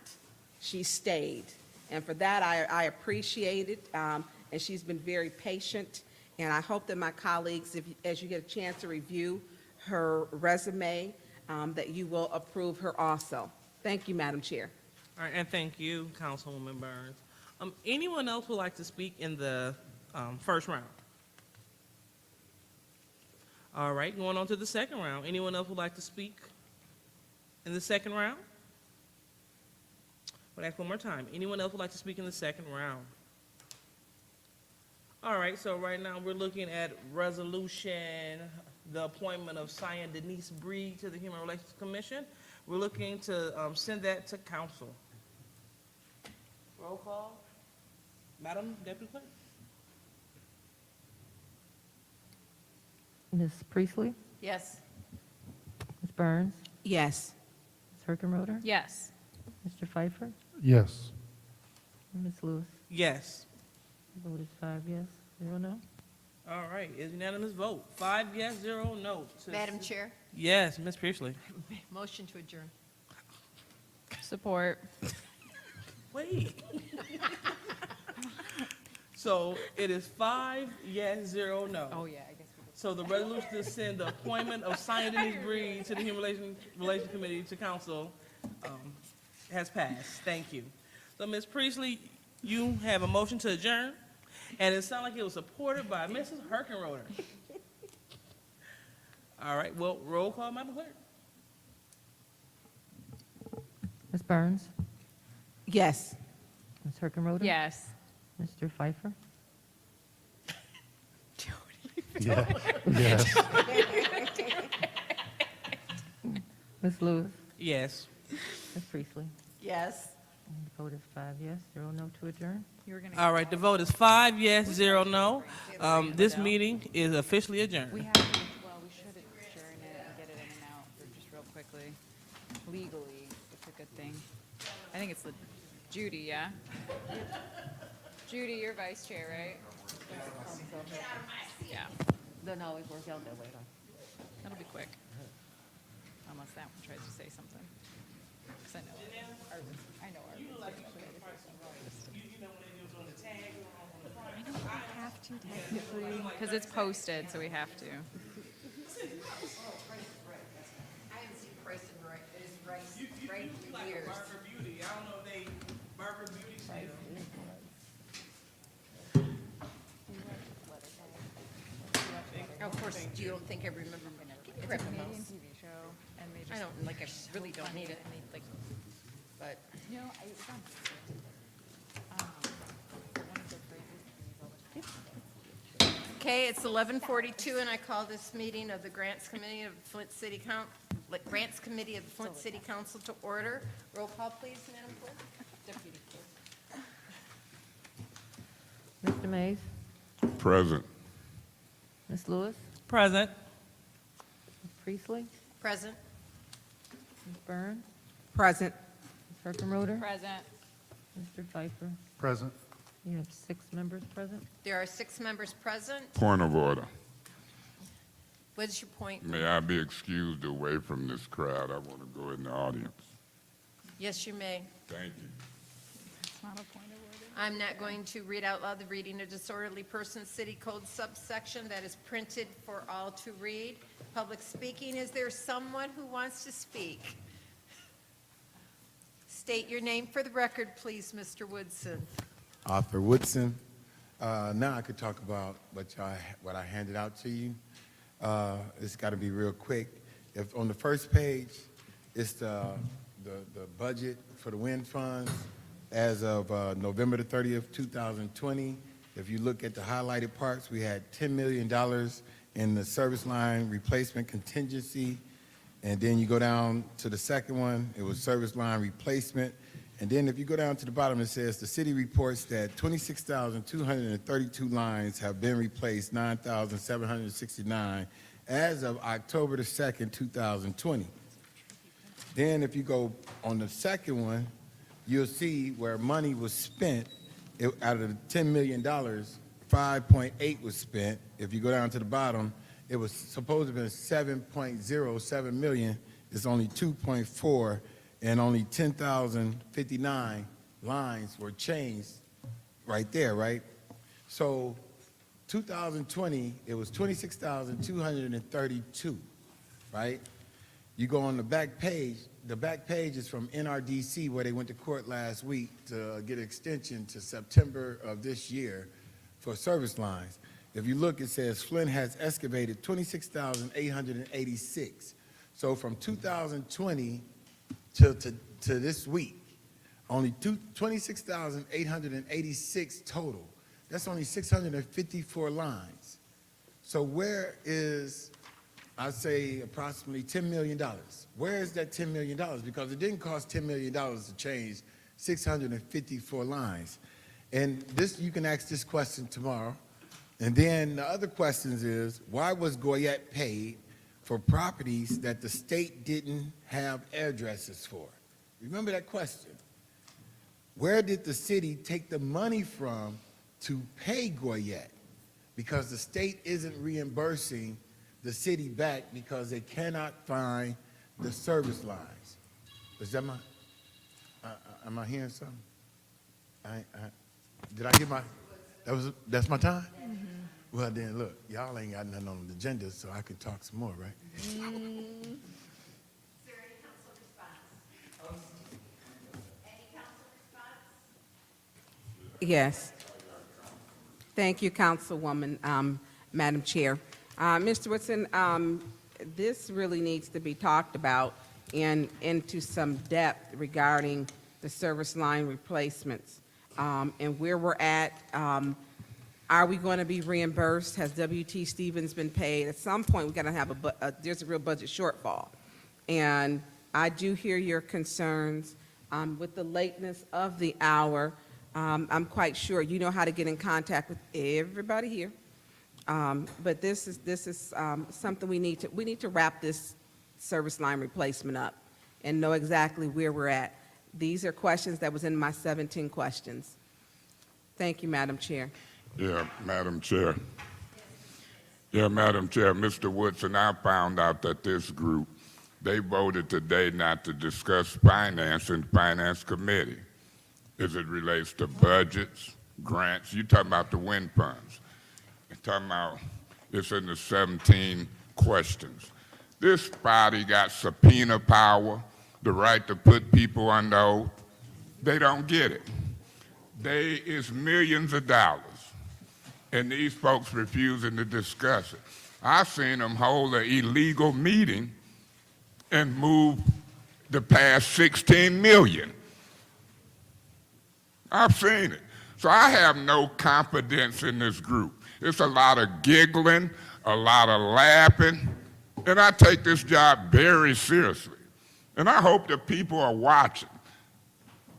She stayed. And for that, I appreciate it. And she's been very patient. And I hope that my colleagues, as you get a chance to review her resume, that you will approve her also. Thank you, Madam Chair. All right, and thank you, Councilwoman Burns. Anyone else would like to speak in the first round? All right, going on to the second round. Anyone else would like to speak in the second round? I'll ask one more time. Anyone else would like to speak in the second round? All right, so right now we're looking at resolution, the appointment of Sonia Denise Breed to the Human Relations Commission. We're looking to send that to council. Roll call. Madam Deputy Clerk? Ms. Priestley? Yes. Ms. Burns? Yes. Ms. Herkenroder? Yes. Mr. Pfeiffer? Yes. And Ms. Lewis? Yes. The vote is 5 yes, 0 no. All right, it's unanimous vote. 5 yes, 0 no. Madam Chair, Yes, Ms. Priestley. motion to adjourn. Support. Wait. So it is 5 yes, 0 no. Oh, yeah, I guess we So the resolution to send the appointment of Sonia Denise Breed to the Human Relations Committee to council has passed. Thank you. So Ms. Priestley, you have a motion to adjourn, and it sounded like it was supported by Mrs. Herkenroder. All right, well, roll call, Madam Clerk. Ms. Burns? Yes. Ms. Herkenroder? Yes. Mr. Pfeiffer? Yeah. Yes. Ms. Lewis? Yes. Ms. Priestley? Yes. And the vote is 5 yes, 0 no to adjourn. You were gonna. All right, the vote is 5 yes, 0 no. This meeting is officially adjourned. We have to, well, we should adjourn it and get it in and out, but just real quickly. Legally, it's a good thing. I think it's the Judy, yeah? Judy, you're vice chair, right? Yeah, Doesn't always work out that way, though. that'll be quick. Unless that one tries to say something. 'Cause I know ours I know ours. I know we have to technically, because it's posted, so we have to. I haven't seen Price and Rice in years. Beauty. I don't know if they Barker Beauty still. Of course, you don't think I remember. It's a Canadian TV show, and they just. I don't, like, I really don't need it, like, but. You know, I found one of the phrases. Okay, it's 11:42, and I call this meeting of the Grants Committee of Flint City Grants Committee of the Flint City Council to order. Roll call, please, Madam Clerk. Deputy Clerk. Mr. Mays? Present. Ms. Lewis? Present. Ms. Priestley? Present. Ms. Burns? Present. Ms. Herkenroder? Present. Mr. Pfeiffer? Present. You have 6 members present. There are 6 members present. Point of order. What is your point? May I be excused away from this crowd? I want to go in the audience. Yes, you may. Thank you. It's not a point of order. I'm not going to read out loud the reading of disorderly person city code subsection that is printed for all to read. Public speaking, is there someone who wants to speak? State your name for the record, please, Mr. Woodson. Arthur Woodson. Now I could talk about what I handed out to you. It's got to be real quick. If on the first page, it's the budget for the wind funds as of November the 30th, 2020. If you look at the highlighted parts, we had $10 million in the service line replacement contingency. And then you go down to the second one, it was service line replacement. And then if you go down to the bottom, it says the city reports that 26,232 lines have been replaced, 9,769 as of October the 2nd, 2020. Then if you go on the second one, you'll see where money was spent. Out of the $10 million, 5.8 was spent. If you go down to the bottom, it was supposed to have been 7.07 million. It's only 2.4, and only 10,059 lines were changed right there, right? So 2020, it was 26,232, right? You go on the back page is from NRDC, where they went to court last week to get an extension to September of this year for service lines. If you look, it says Flint has excavated 26,886. So from 2020 to this week, only 26,886 total. That's only 654 lines. So where is, I'd say, approximately $10 million? Where is that $10 million? Because it didn't cost $10 million to change 654 lines. And this, you can ask this question tomorrow. And then the other questions is, why was Goyette paid for properties that the state didn't have addresses for? Remember that question? Where did the city take the money from to pay Goyette? Because the state isn't reimbursing the city back because they cannot find the service lines. Is that my, am I hearing something? Did I get my, that's my time? Well then, look, y'all ain't got nothing on the agenda, so I could talk some more, right? Is there any council response? Any council response? Yes. Thank you, Councilwoman, Madam Chair. Mr. Woodson, this really needs to be talked about and into some depth regarding the service line replacements and where we're at. Are we going to be reimbursed? Has W.T. Stevens been paid? At some point, we've got to have there's a real budget shortfall. And I do hear your concerns with the lateness of the hour. I'm quite sure you know how to get in contact with everybody here. But this is something we need to wrap this service line replacement up and know exactly where we're at. These are questions that was in my 17 questions. Thank you, Madam Chair. Yeah, Madam Chair. Yeah, Madam Chair, Mr. Woodson, I found out that this group, they voted today not to discuss finance in the Finance Committee as it relates to budgets, grants. You talking about the wind funds. You're talking about it's in the 17 questions. This body got subpoena power, the right to put people under oath. They don't get it. Is millions of dollars, and these folks refusing to discuss it. I've seen them hold an illegal meeting and move the past 16 million. I've seen it. So I have no confidence in this group. It's a lot of giggling, a lot of laughing, and I take this job very seriously. And I hope that people are watching.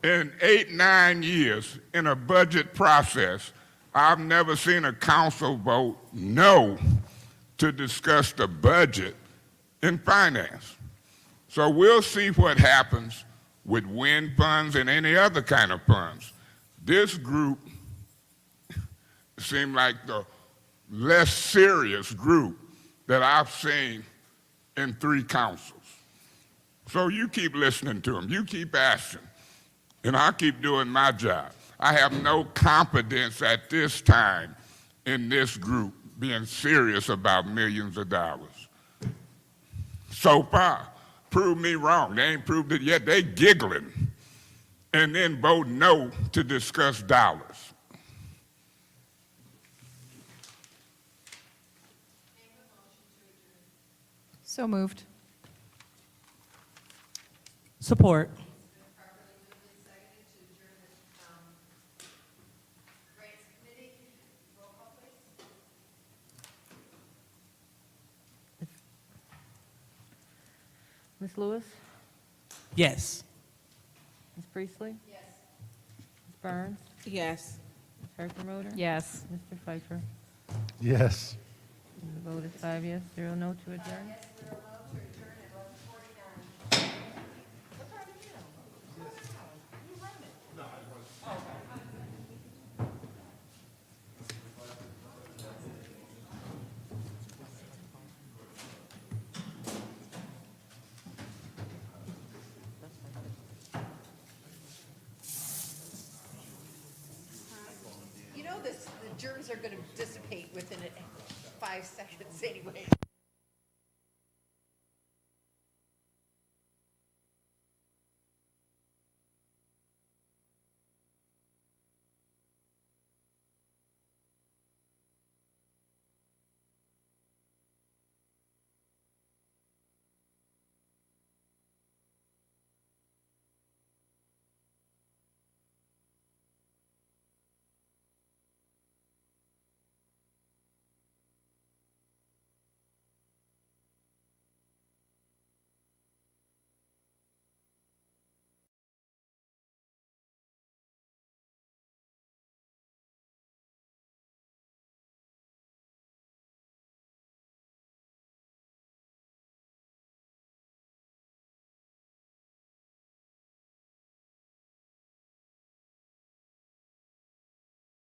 In 8-9 years in a budget process, I've never seen a council vote no to discuss the budget in finance. So we'll see what happens with wind funds and any other kind of funds. This group seemed like the less serious group that I've seen in 3 councils. So you keep listening to them, you keep asking, and I'll keep doing my job. I have no confidence at this time in this group being serious about millions of dollars. So far, prove me wrong. They ain't proved it yet. They giggling and then vote no to discuss dollars. So moved. Support. Ms. Lewis? Yes. Ms. Priestley? Yes. Ms. Burns? Yes. Ms. Harker-Motor? Yes. Mr. Pfeiffer? Yes. The vote is 5 yes, 0 no to adjourn. You know, the germs are going to dissipate within 5 seconds anyway.